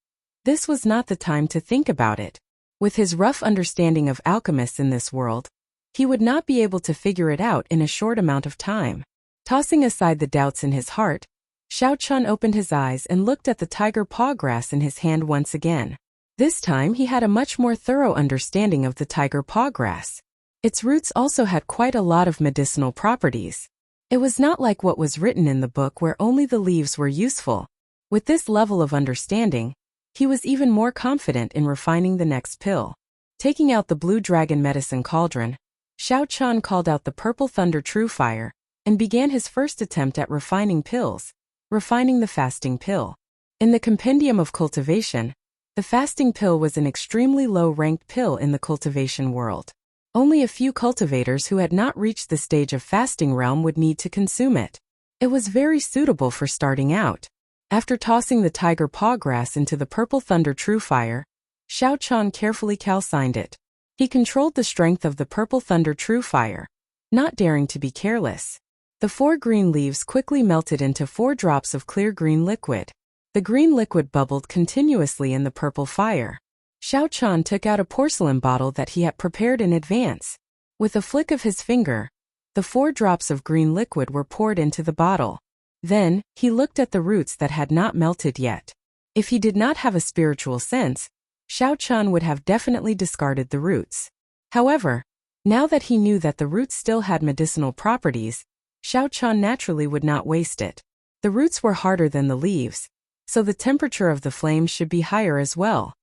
this was not the time to think about it. With his rough understanding of alchemists in this world, he would not be able to figure it out in a short amount of time. Tossing aside the doubts in his heart, Xiao Chen opened his eyes and looked at the tiger paw grass in his hand once again. This time he had a much more thorough understanding of the tiger paw grass. Its roots also had quite a lot of medicinal properties. It was not like what was written in the book where only the leaves were useful. With this level of understanding, he was even more confident in refining the next pill. Taking out the blue dragon medicine cauldron, Xiao Chen called out the purple thunder true fire, and began his first attempt at refining pills, refining the fasting pill. In the compendium of cultivation, the fasting pill was an extremely low-ranked pill in the cultivation world. Only a few cultivators who had not reached the stage of fasting realm would need to consume it. It was very suitable for starting out. After tossing the tiger paw grass into the purple thunder true fire, Xiao Chen carefully calcined it. He controlled the strength of the purple thunder true fire, not daring to be careless. The 4 green leaves quickly melted into 4 drops of clear green liquid. The green liquid bubbled continuously in the purple fire. Xiao Chen took out a porcelain bottle that he had prepared in advance. With a flick of his finger, the 4 drops of green liquid were poured into the bottle. Then, he looked at the roots that had not melted yet. If he did not have a spiritual sense, Xiao Chen would have definitely discarded the roots. However, now that he knew that the roots still had medicinal properties, Xiao Chen naturally would not waste it. The roots were harder than the leaves, so the temperature of the flames should be higher as well.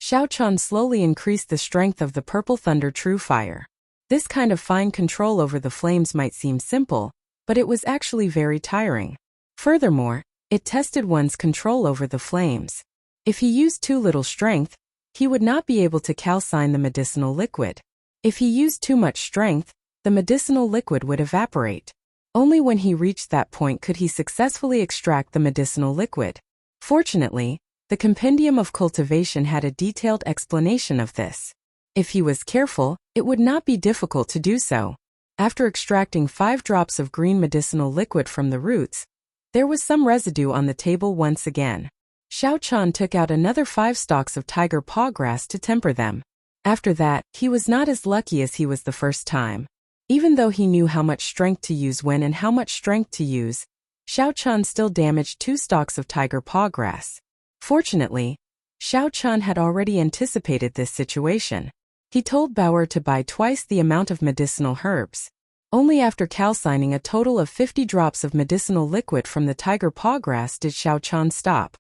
Xiao Chen slowly increased the strength of the purple thunder true fire. This kind of fine control over the flames might seem simple, but it was actually very tiring. Furthermore, it tested one's control over the flames. If he used too little strength, he would not be able to calcine the medicinal liquid. If he used too much strength, the medicinal liquid would evaporate. Only when he reached that point could he successfully extract the medicinal liquid. Fortunately, the compendium of cultivation had a detailed explanation of this. If he was careful, it would not be difficult to do so. After extracting 5 drops of green medicinal liquid from the roots, there was some residue on the table once again. Xiao Chen took out another 5 stalks of tiger paw grass to temper them. After that, he was not as lucky as he was the first time. Even though he knew how much strength to use when and how much strength to use, Xiao Chen still damaged 2 stalks of tiger paw grass. Fortunately, Xiao Chen had already anticipated this situation. He told Bauer to buy twice the amount of medicinal herbs. Only after calcining a total of 50 drops of medicinal liquid from the tiger paw grass did Xiaochan stop.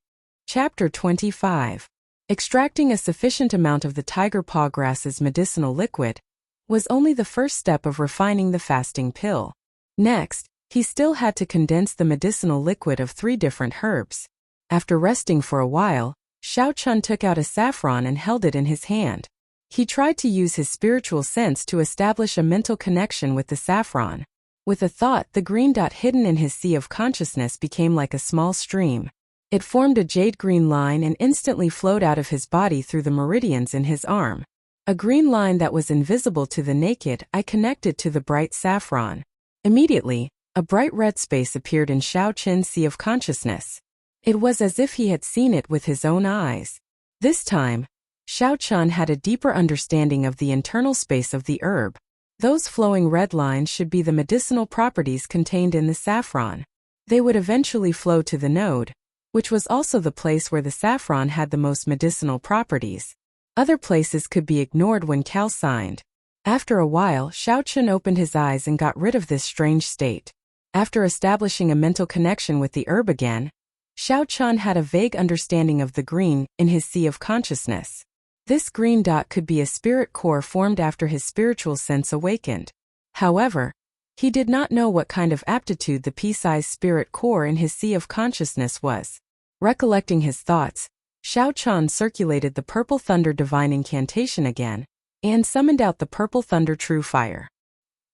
Chapter 25. Extracting a sufficient amount of the tiger paw grass's medicinal liquid was only the first step of refining the fasting pill. Next, he still had to condense the medicinal liquid of 3 different herbs. After resting for a while, Xiaochan took out a saffron and held it in his hand. He tried to use his spiritual sense to establish a mental connection with the saffron. With a thought, the green dot hidden in his sea of consciousness became like a small stream. It formed a jade-green line and instantly flowed out of his body through the meridians in his arm. A green line that was invisible to the naked eye connected to the bright saffron. Immediately, a bright red space appeared in Xiaochan's sea of consciousness. It was as if he had seen it with his own eyes. This time, Xiaochan had a deeper understanding of the internal space of the herb. Those flowing red lines should be the medicinal properties contained in the saffron. They would eventually flow to the node, which was also the place where the saffron had the most medicinal properties. Other places could be ignored when calcined. After a while, Xiaochan opened his eyes and got rid of this strange state. After establishing a mental connection with the herb again, Xiaochan had a vague understanding of the green in his sea of consciousness. This green dot could be a spirit core formed after his spiritual sense awakened. However, he did not know what kind of aptitude the pea-sized spirit core in his sea of consciousness was. Recollecting his thoughts, Xiaochan circulated the Purple Thunder Divine Incantation again, and summoned out the Purple Thunder True Fire.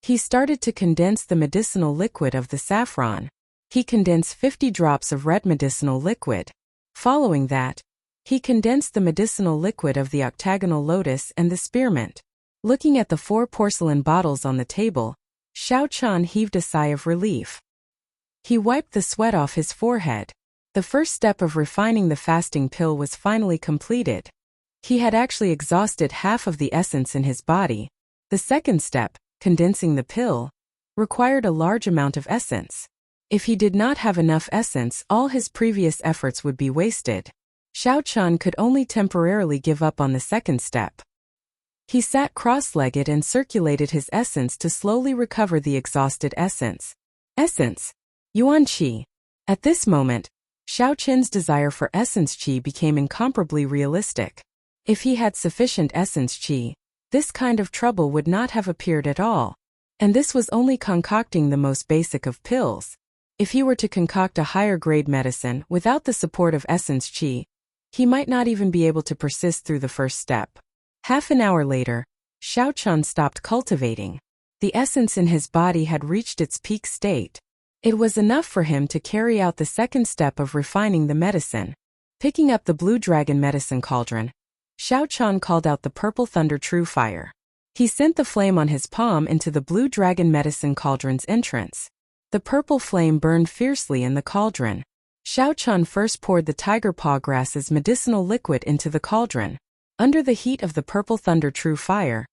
He started to condense the medicinal liquid of the saffron. He condensed 50 drops of red medicinal liquid. Following that, he condensed the medicinal liquid of the octagonal lotus and the spearmint. Looking at the 4 porcelain bottles on the table, Xiaochan heaved a sigh of relief. He wiped the sweat off his forehead. The first step of refining the fasting pill was finally completed. He had actually exhausted half of the essence in his body. The second step, condensing the pill, required a large amount of essence. If he did not have enough essence, all his previous efforts would be wasted. Xiaochan could only temporarily give up on the second step. He sat cross-legged and circulated his essence to slowly recover the exhausted essence. Essence. Yuan Qi. At this moment, Xiaochan's desire for essence qi became incomparably realistic. If he had sufficient essence qi, this kind of trouble would not have appeared at all. And this was only concocting the most basic of pills. If he were to concoct a higher-grade medicine without the support of essence qi, he might not even be able to persist through the first step. Half an hour later, Xiaochan stopped cultivating. The essence in his body had reached its peak state. It was enough for him to carry out the second step of refining the medicine. Picking up the blue dragon medicine cauldron, Xiaochan called out the Purple Thunder True Fire. He sent the flame on his palm into the blue dragon medicine cauldron's entrance. The purple flame burned fiercely in the cauldron. Xiaochan first poured the tiger paw grass's medicinal liquid into the cauldron. Under the heat of the Purple Thunder True Fire,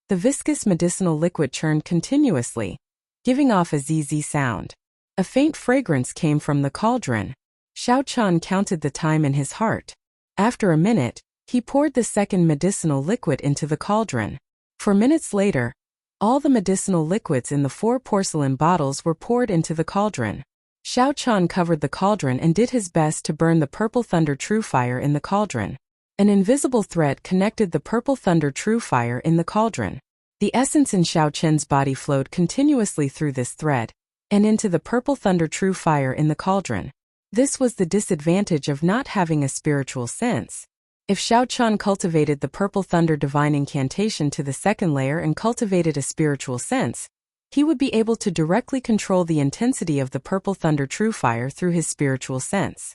the viscous medicinal liquid churned continuously, giving off a zzz sound. A faint fragrance came from the cauldron. Xiaochan counted the time in his heart. After a minute, he poured the second medicinal liquid into the cauldron. 4 minutes later, all the medicinal liquids in the 4 porcelain bottles were poured into the cauldron. Xiaochan covered the cauldron and did his best to burn the Purple Thunder True Fire in the cauldron. An invisible thread connected the Purple Thunder True Fire in the cauldron. The essence in Xiaochan's body flowed continuously through this thread, and into the Purple Thunder True Fire in the cauldron. This was the disadvantage of not having a spiritual sense. If Xiaochan cultivated the Purple Thunder Divine Incantation to the second layer and cultivated a spiritual sense, he would be able to directly control the intensity of the Purple Thunder True Fire through his spiritual sense.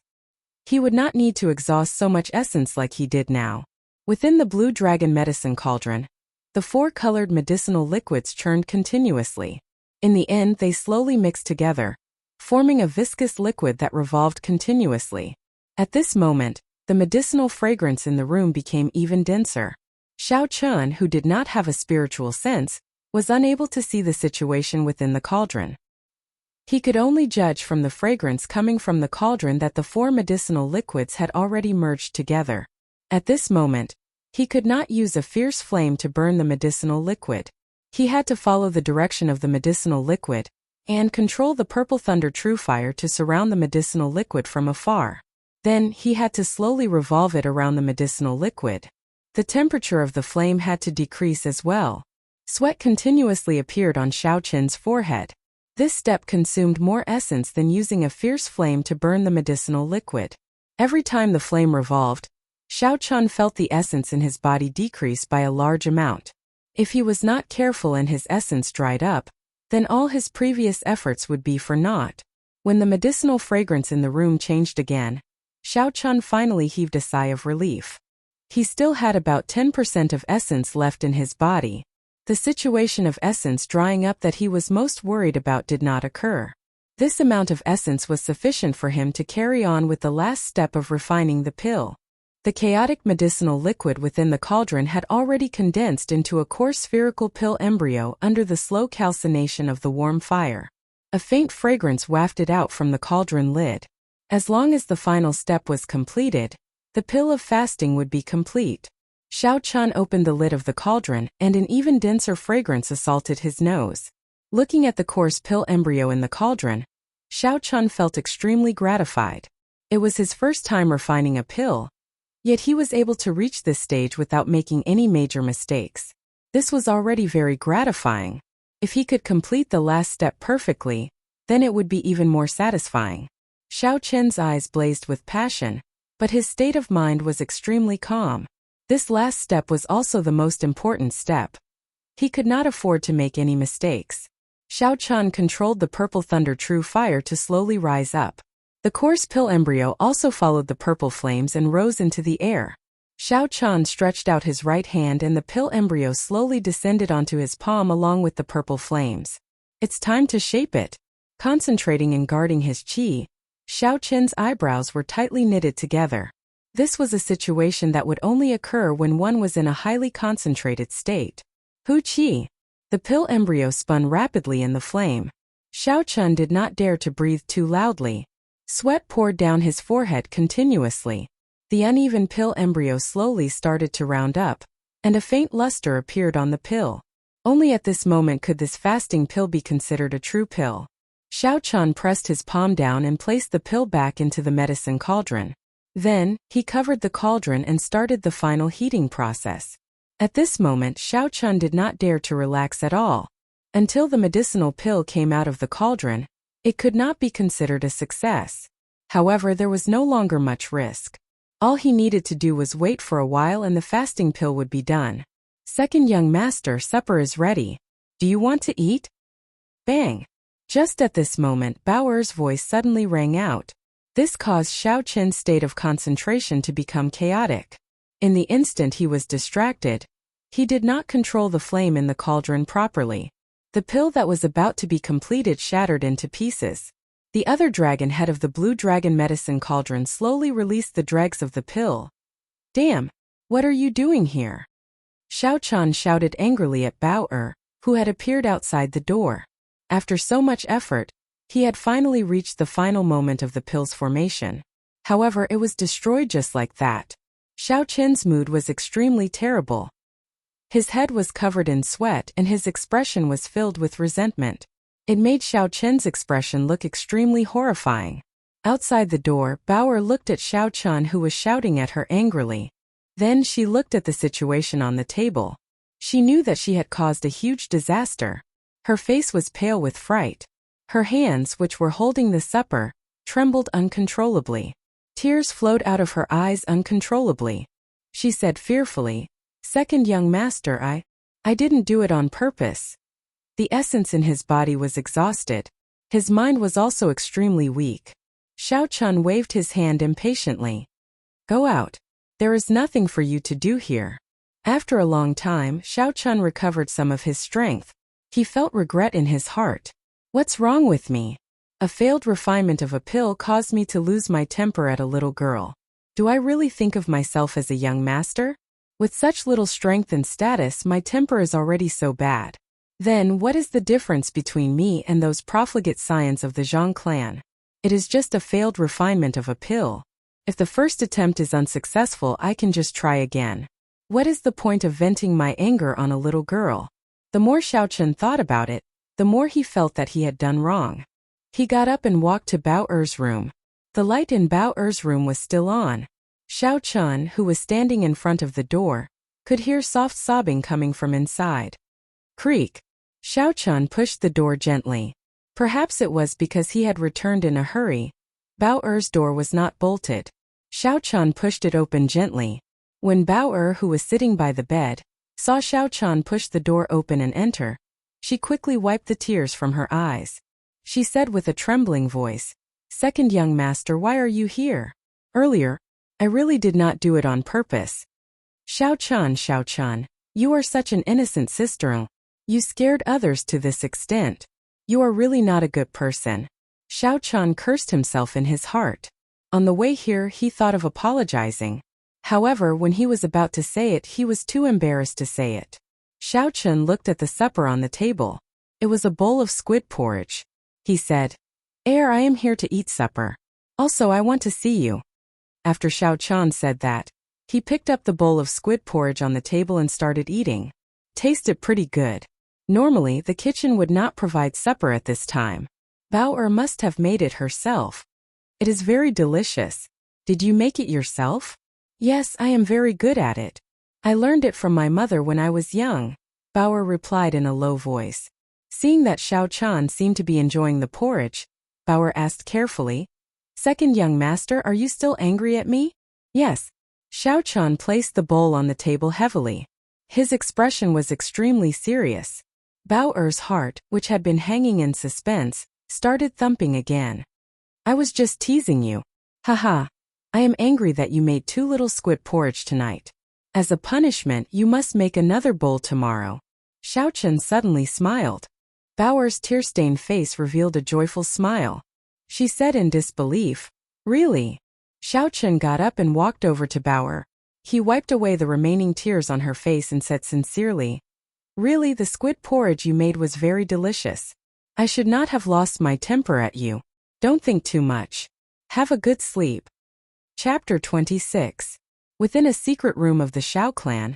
He would not need to exhaust so much essence like he did now. Within the blue dragon medicine cauldron, the 4 colored medicinal liquids churned continuously. In the end, they slowly mixed together, forming a viscous liquid that revolved continuously. At this moment, the medicinal fragrance in the room became even denser. Xiaochan, who did not have a spiritual sense, was unable to see the situation within the cauldron. He could only judge from the fragrance coming from the cauldron that the 4 medicinal liquids had already merged together. At this moment, He could not use a fierce flame to burn the medicinal liquid. He had to follow the direction of the medicinal liquid and control the purple thunder true fire to surround the medicinal liquid from afar. Then, he had to slowly revolve it around the medicinal liquid. The temperature of the flame had to decrease as well. Sweat continuously appeared on Xiao Qin's forehead. This step consumed more essence than using a fierce flame to burn the medicinal liquid. Every time the flame revolved, Xiao Qin felt the essence in his body decrease by a large amount. If he was not careful and his essence dried up, then all his previous efforts would be for naught. When the medicinal fragrance in the room changed again, Xiao Qin finally heaved a sigh of relief. He still had about 10% of essence left in his body. The situation of essence drying up that he was most worried about did not occur. This amount of essence was sufficient for him to carry on with the last step of refining the pill. The chaotic medicinal liquid within the cauldron had already condensed into a coarse spherical pill embryo under the slow calcination of the warm fire. A faint fragrance wafted out from the cauldron lid. As long as the final step was completed, the pill of fasting would be complete. Xiao Qin opened the lid of the cauldron, and an even denser fragrance assaulted his nose. Looking at the coarse pill embryo in the cauldron, Xiao Qin felt extremely gratified. It was his first time refining a pill, yet he was able to reach this stage without making any major mistakes. This was already very gratifying. If he could complete the last step perfectly, then it would be even more satisfying. Xiao Qin's eyes blazed with passion, but his state of mind was extremely calm. This last step was also the most important step. He could not afford to make any mistakes. Xiao Qin controlled the purple thunder true fire to slowly rise up. The coarse pill embryo also followed the purple flames and rose into the air. Xiao Qin stretched out his right hand and the pill embryo slowly descended onto his palm along with the purple flames. It's time to shape it. Concentrating and guarding his qi, Xiao Qin's eyebrows were tightly knitted together. This was a situation that would only occur when one was in a highly concentrated state. Hu qi. The pill embryo spun rapidly in the flame. Xiao Qin did not dare to breathe too loudly. Sweat poured down his forehead continuously. The uneven pill embryo slowly started to round up, and a faint luster appeared on the pill. Only at this moment could this fasting pill be considered a true pill. Xiao Qin pressed his palm down and placed the pill back into the medicine cauldron. Then, he covered the cauldron and started the final heating process. At this moment, Xiao Qin did not dare to relax at all. Until the medicinal pill came out of the cauldron, it could not be considered a success. However, there was no longer much risk. All he needed to do was wait for a while and the fasting pill would be done. Second young master, supper is ready. Do you want to eat? Bang! Just at this moment, Bao'er's voice suddenly rang out. This caused Xiao Qin's state of concentration to become chaotic. In the instant he was distracted, he did not control the flame in the cauldron properly. The pill that was about to be completed shattered into pieces. The other dragon head of the blue dragon medicine cauldron slowly released the dregs of the pill. Damn! What are you doing here? Xiao Qin shouted angrily at Bao'er, who had appeared outside the door. After so much effort, he had finally reached the final moment of the pill's formation. However, it was destroyed just like that. Xiao Qin's mood was extremely terrible. His head was covered in sweat and his expression was filled with resentment. It made Xiao Qin's expression look extremely horrifying. Outside the door, Bao'er looked at Xiao Qin who was shouting at her angrily. Then she looked at the situation on the table. She knew that she had caused a huge disaster. Her face was pale with fright. Her hands, which were holding the supper, trembled uncontrollably. Tears flowed out of her eyes uncontrollably. She said fearfully, Second young master, I didn't do it on purpose. The essence in his body was exhausted. His mind was also extremely weak. Xiao Qin waved his hand impatiently. Go out. There is nothing for you to do here. After a long time, Xiao Qin recovered some of his strength. He felt regret in his heart. What's wrong with me? A failed refinement of a pill caused me to lose my temper at a little girl. Do I really think of myself as a young master? With such little strength and status, my temper is already so bad. Then, what is the difference between me and those profligate scions of the Zhang clan? It is just a failed refinement of a pill. If the first attempt is unsuccessful, I can just try again. What is the point of venting my anger on a little girl? The more Xiao Chun thought about it, the more he felt that he had done wrong. He got up and walked to Bao Er's room. The light in Bao Er's room was still on. Xiao Chun, who was standing in front of the door, could hear soft sobbing coming from inside. Creak. Xiao Chun pushed the door gently. Perhaps it was because he had returned in a hurry. Bao Er's door was not bolted. Xiao Chun pushed it open gently. When Bao Er, who was sitting by the bed, saw Xiao Chun push the door open and enter, she quickly wiped the tears from her eyes. She said with a trembling voice, "Second young master, why are you here? Earlier, I really did not do it on purpose." Xiao Chun, you are such an innocent sister. You scared others to this extent. You are really not a good person. Xiao Chun cursed himself in his heart. On the way here, he thought of apologizing. However, when he was about to say it, he was too embarrassed to say it. Xiao Chun looked at the supper on the table. It was a bowl of squid porridge. He said, I am here to eat supper. Also, I want to see you." After Xiao Chun said that, he picked up the bowl of squid porridge on the table and started eating. Tasted pretty good. Normally, the kitchen would not provide supper at this time. Bao Er must have made it herself. It is very delicious. Did you make it yourself? Yes, I am very good at it. I learned it from my mother when I was young, Bao Er replied in a low voice. Seeing that Xiao Chun seemed to be enjoying the porridge, Bao Er asked carefully, "Second young master, are you still angry at me?" Yes. Xiao Chun placed the bowl on the table heavily. His expression was extremely serious. Bao Er's heart, which had been hanging in suspense, started thumping again. "I was just teasing you. Haha. I am angry that you made too little squid porridge tonight. As a punishment, you must make another bowl tomorrow." Xiao Chun suddenly smiled. Bao Er's tear-stained face revealed a joyful smile. She said in disbelief, "Really?" Xiao Chun got up and walked over to Bao Er. He wiped away the remaining tears on her face and said sincerely, "Really, the squid porridge you made was very delicious. I should not have lost my temper at you. Don't think too much. Have a good sleep." Chapter 26. Within a secret room of the Xiao clan,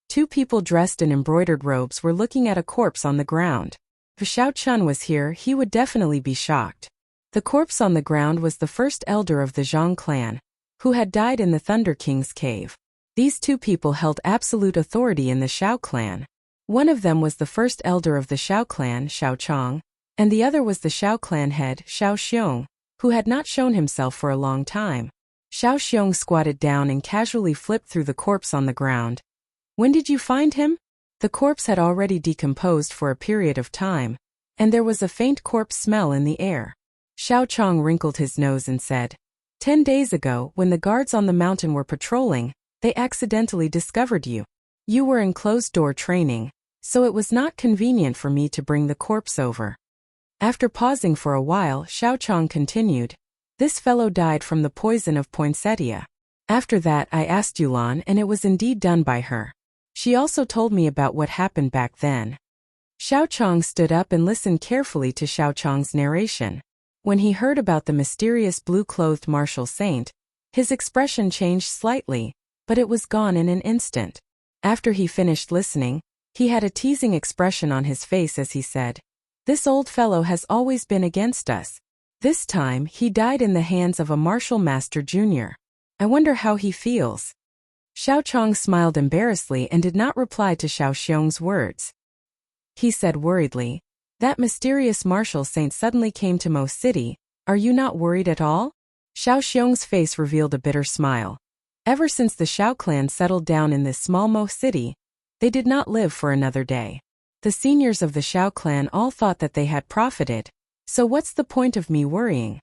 two people dressed in embroidered robes were looking at a corpse on the ground. If Xiao Chun was here, he would definitely be shocked. The corpse on the ground was the first elder of the Zhang clan, who had died in the Thunder King's cave. These two people held absolute authority in the Xiao clan. One of them was the first elder of the Xiao clan, Xiao Chong, and the other was the Xiao clan head, Xiao Xiong, who had not shown himself for a long time. Xiao Xiong squatted down and casually flipped through the corpse on the ground. "When did you find him?" The corpse had already decomposed for a period of time, and there was a faint corpse smell in the air. Xiao Chong wrinkled his nose and said, 10 days ago, when the guards on the mountain were patrolling, they accidentally discovered you. You were in closed-door training, so it was not convenient for me to bring the corpse over." After pausing for a while, Xiao Chong continued, "This fellow died from the poison of poinsettia. After that, I asked Yulan, and it was indeed done by her. She also told me about what happened back then." Xiao Chong stood up and listened carefully to Xiao Chong's narration. When he heard about the mysterious blue-clothed martial saint, his expression changed slightly, but it was gone in an instant. After he finished listening, he had a teasing expression on his face as he said, "This old fellow has always been against us. This time, he died in the hands of a martial master junior. I wonder how he feels." Xiao Chong smiled embarrassedly and did not reply to Xiao Xiong's words. He said worriedly, "That mysterious martial saint suddenly came to Mo City. Are you not worried at all?" Xiao Xiong's face revealed a bitter smile. Ever since the Xiao clan settled down in this small Mo City, they did not live for another day. The seniors of the Xiao clan all thought that they had profited, so what's the point of me worrying?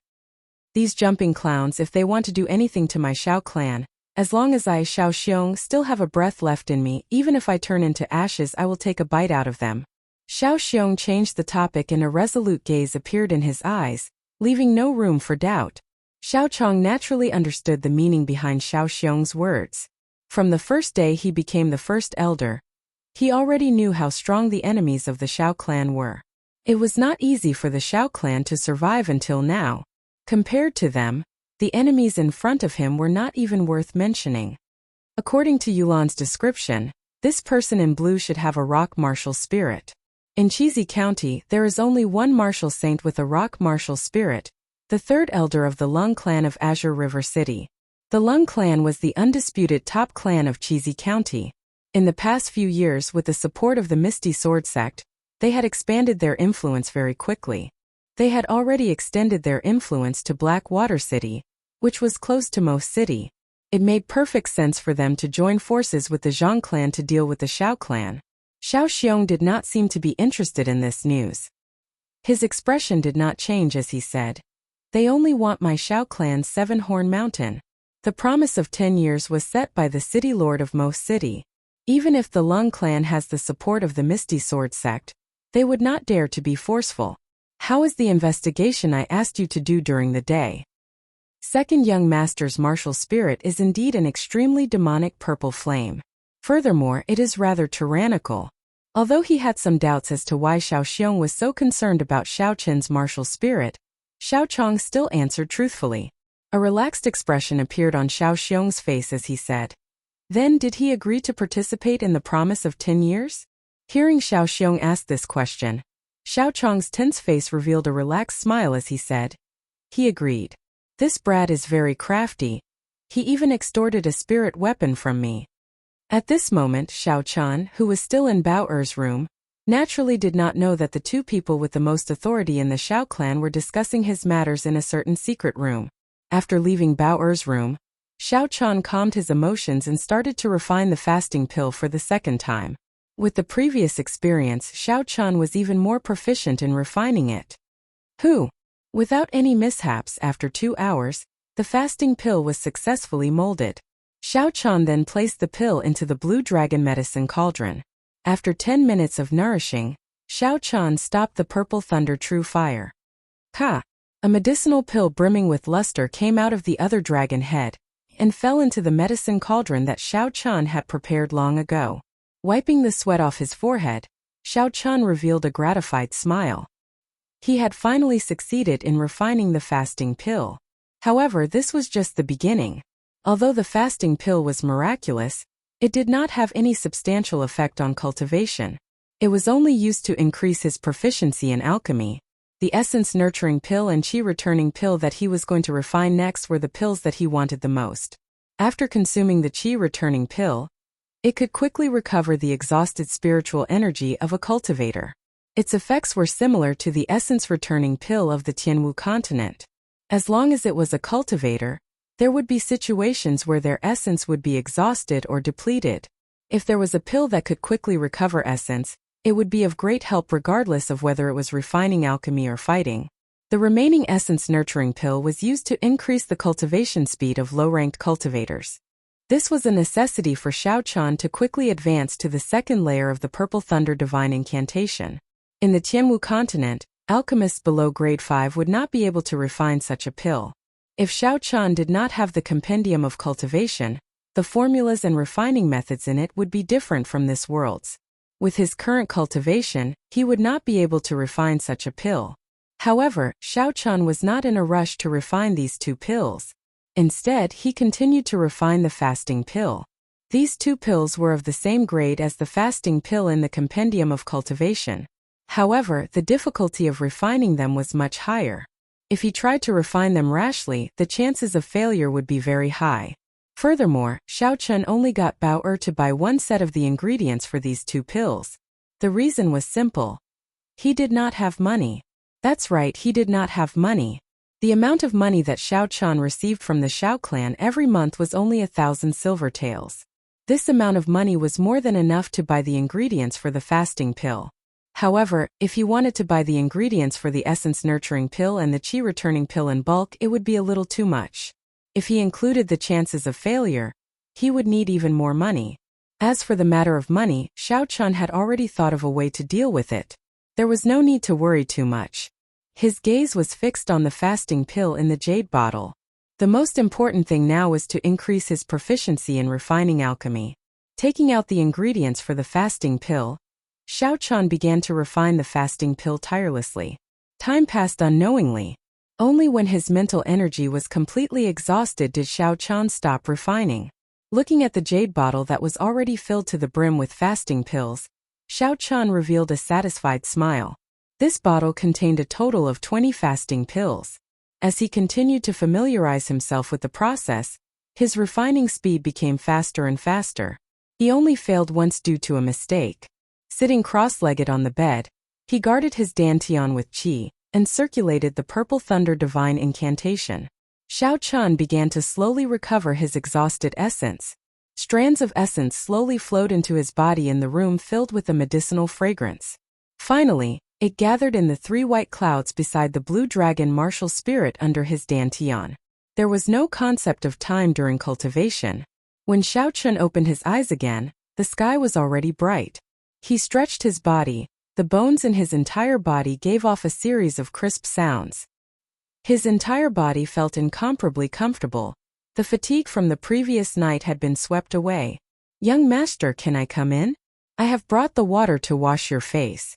These jumping clowns, if they want to do anything to my Xiao clan, as long as I, Xiao Xiong, still have a breath left in me, even if I turn into ashes, I will take a bite out of them. Xiao Xiong changed the topic and a resolute gaze appeared in his eyes, leaving no room for doubt. Xiao Chong naturally understood the meaning behind Xiao Xiong's words. From the first day he became the first elder, he already knew how strong the enemies of the Xiao clan were. It was not easy for the Xiao clan to survive until now. Compared to them, the enemies in front of him were not even worth mentioning. According to Yulan's description, this person in blue should have a rock martial spirit. In Cheesy County, there is only one martial saint with a rock martial spirit, the third elder of the Lung clan of Azure River City. The Lung clan was the undisputed top clan of Cheesy County. In the past few years, with the support of the Misty Sword sect, they had expanded their influence very quickly. They had already extended their influence to Blackwater City, which was close to Mo City. It made perfect sense for them to join forces with the Zhang clan to deal with the Xiao clan. Xiao Xiong did not seem to be interested in this news. His expression did not change as he said, "They only want my Xiao clan's 7-horn mountain." The promise of 10 years was set by the city lord of Mo City. Even if the Lung clan has the support of the Misty Sword sect, they would not dare to be forceful. How is the investigation I asked you to do during the day? Second young master's martial spirit is indeed an extremely demonic purple flame. Furthermore, it is rather tyrannical. Although he had some doubts as to why Xiao Xiong was so concerned about Xiao Chen's martial spirit, Xiao Chong still answered truthfully. A relaxed expression appeared on Xiao Xiong's face as he said, "Then did he agree to participate in the promise of 10 years? Hearing Xiao Xiong ask this question, Xiao Chong's tense face revealed a relaxed smile as he said, "He agreed. This brat is very crafty. He even extorted a spirit weapon from me." At this moment, Xiao Chan, who was still in Bao Er's room, naturally did not know that the two people with the most authority in the Xiao clan were discussing his matters in a certain secret room. After leaving Bao Er's room, Xiao Chan calmed his emotions and started to refine the fasting pill for the second time. With the previous experience, Xiao Chan was even more proficient in refining it. Without any mishaps, after 2 hours, the fasting pill was successfully molded. Xiao Chan then placed the pill into the blue dragon medicine cauldron. After 10 minutes of nourishing, Xiao Chan stopped the purple thunder true fire. A medicinal pill brimming with luster came out of the other dragon head and fell into the medicine cauldron that Xiao Chan had prepared long ago. Wiping the sweat off his forehead, Xiao Chan revealed a gratified smile. He had finally succeeded in refining the fasting pill. However, this was just the beginning. Although the fasting pill was miraculous, it did not have any substantial effect on cultivation. It was only used to increase his proficiency in alchemy. The essence nurturing pill and chi returning pill that he was going to refine next were the pills that he wanted the most. After consuming the chi returning pill, it could quickly recover the exhausted spiritual energy of a cultivator. Its effects were similar to the essence-returning pill of the Tianwu continent. As long as it was a cultivator, there would be situations where their essence would be exhausted or depleted. If there was a pill that could quickly recover essence, it would be of great help regardless of whether it was refining alchemy or fighting. The remaining essence-nurturing pill was used to increase the cultivation speed of low-ranked cultivators. This was a necessity for Xiao Chan to quickly advance to the second layer of the Purple Thunder Divine Incantation. In the Tianwu continent, alchemists below grade 5 would not be able to refine such a pill. If Xiao Chan did not have the compendium of cultivation, the formulas and refining methods in it would be different from this world's. With his current cultivation, he would not be able to refine such a pill. However, Xiao Chan was not in a rush to refine these two pills. Instead, he continued to refine the fasting pill. These two pills were of the same grade as the fasting pill in the compendium of cultivation. However, the difficulty of refining them was much higher. If he tried to refine them rashly, the chances of failure would be very high. Furthermore, Xiao Chen only got Bao Er to buy one set of the ingredients for these two pills. The reason was simple. He did not have money. That's right, he did not have money. The amount of money that Xiao Chan received from the Xiao clan every month was only 1,000 silver taels. This amount of money was more than enough to buy the ingredients for the fasting pill. However, if he wanted to buy the ingredients for the essence nurturing pill and the chi returning pill in bulk, it would be a little too much. If he included the chances of failure, he would need even more money. As for the matter of money, Xiao Chan had already thought of a way to deal with it. There was no need to worry too much. His gaze was fixed on the fasting pill in the jade bottle. The most important thing now was to increase his proficiency in refining alchemy. Taking out the ingredients for the fasting pill, Xiao Chan began to refine the fasting pill tirelessly. Time passed unknowingly. Only when his mental energy was completely exhausted did Xiao Chan stop refining. Looking at the jade bottle that was already filled to the brim with fasting pills, Xiao Chan revealed a satisfied smile. This bottle contained a total of 20 fasting pills. As he continued to familiarize himself with the process, his refining speed became faster and faster. He only failed once due to a mistake. Sitting cross-legged on the bed, he guarded his dantian with qi and circulated the purple thunder divine incantation. Xiao Chan began to slowly recover his exhausted essence. Strands of essence slowly flowed into his body in the room filled with a medicinal fragrance. Finally, it gathered in the 3 white clouds beside the blue dragon martial spirit under his dantian. There was no concept of time during cultivation. When Xiao Chan opened his eyes again, the sky was already bright. He stretched his body. The bones in his entire body gave off a series of crisp sounds. His entire body felt incomparably comfortable. The fatigue from the previous night had been swept away. "Young master, can I come in? I have brought the water to wash your face."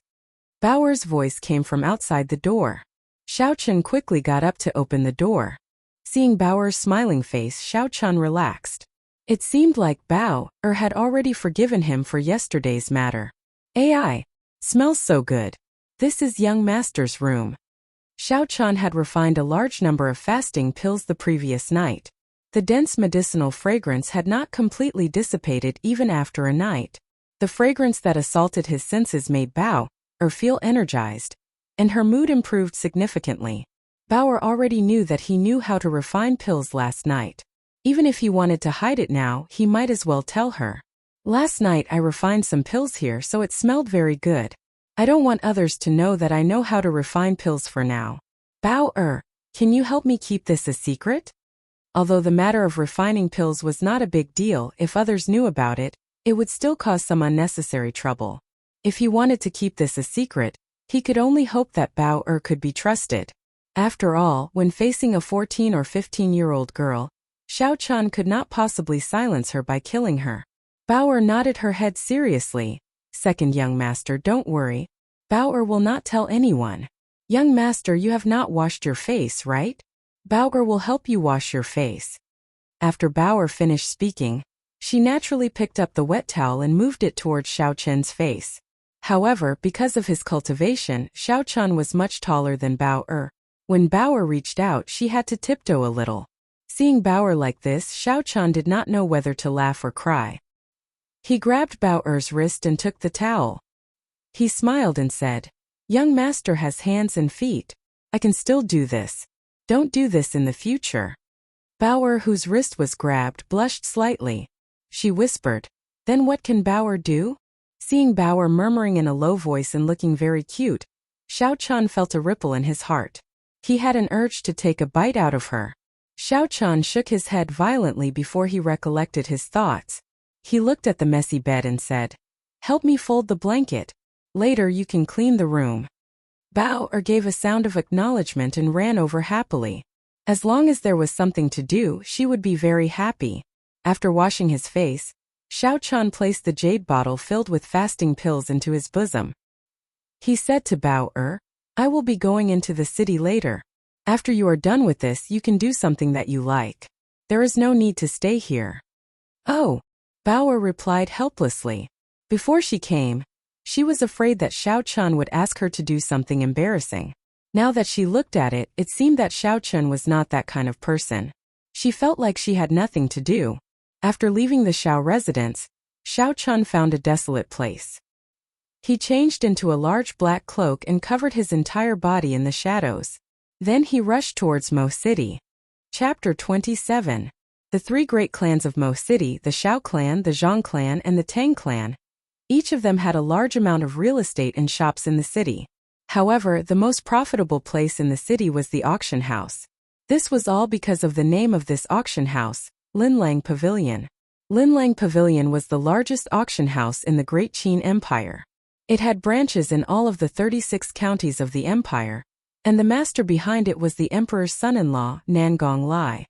Bao'er's voice came from outside the door. Xiao Chan quickly got up to open the door. Seeing Bao'er's smiling face, Xiao Chan relaxed. It seemed like Bao'er had already forgiven him for yesterday's matter. "AI, smells so good. This is young master's room." Xiao Chan had refined a large number of fasting pills the previous night. The dense medicinal fragrance had not completely dissipated even after a night. The fragrance that assaulted his senses made Bao'er feel energized, and her mood improved significantly. Bao'er already knew that he knew how to refine pills last night. Even if he wanted to hide it now, he might as well tell her. "Last night I refined some pills here, so it smelled very good. I don't want others to know that I know how to refine pills for now. Bao'er, can you help me keep this a secret?" Although the matter of refining pills was not a big deal, if others knew about it, it would still cause some unnecessary trouble. If he wanted to keep this a secret, he could only hope that Bao'er could be trusted. After all, when facing a 14 or 15-year-old girl, Xiao Chan could not possibly silence her by killing her. Bao'er nodded her head seriously. "Second young master, don't worry. Bao'er will not tell anyone." "Young master, you have not washed your face, right? Bao'er will help you wash your face." After Bao'er finished speaking, she naturally picked up the wet towel and moved it towards Xiao Chen's face. However, because of his cultivation, Xiao Chan was much taller than Bao'er. When Bao'er reached out, she had to tiptoe a little. Seeing Bao'er like this, Xiao Chan did not know whether to laugh or cry. He grabbed Bao'er's wrist and took the towel. He smiled and said, "Young master has hands and feet. I can still do this. Don't do this in the future." Bao'er, whose wrist was grabbed, blushed slightly. She whispered, "Then what can Bao'er do?" Seeing Bao'er murmuring in a low voice and looking very cute, Xiao Chan felt a ripple in his heart. He had an urge to take a bite out of her. Xiao Chan shook his head violently before he recollected his thoughts. He looked at the messy bed and said, "Help me fold the blanket. Later you can clean the room." Bao'er gave a sound of acknowledgement and ran over happily. As long as there was something to do, she would be very happy. After washing his face, Xiao Chan placed the jade bottle filled with fasting pills into his bosom. He said to Bao'er, "I will be going into the city later. After you are done with this, you can do something that you like. There is no need to stay here." "Oh," Bao'er replied helplessly. Before she came, she was afraid that Xiao Chan would ask her to do something embarrassing. Now that she looked at it, it seemed that Xiao Chan was not that kind of person. She felt like she had nothing to do. After leaving the Xiao residence, Xiao Chan found a desolate place. He changed into a large black cloak and covered his entire body in the shadows. Then he rushed towards Mo City. Chapter 27. The 3 great clans of Mo City, the Xiao clan, the Zhang clan, and the Tang clan. Each of them had a large amount of real estate and shops in the city. However, the most profitable place in the city was the auction house. This was all because of the name of this auction house, Linlang Pavilion. Linlang Pavilion was the largest auction house in the Great Qin Empire. It had branches in all of the 36 counties of the empire, and the master behind it was the emperor's son-in-law, Nangong Lai.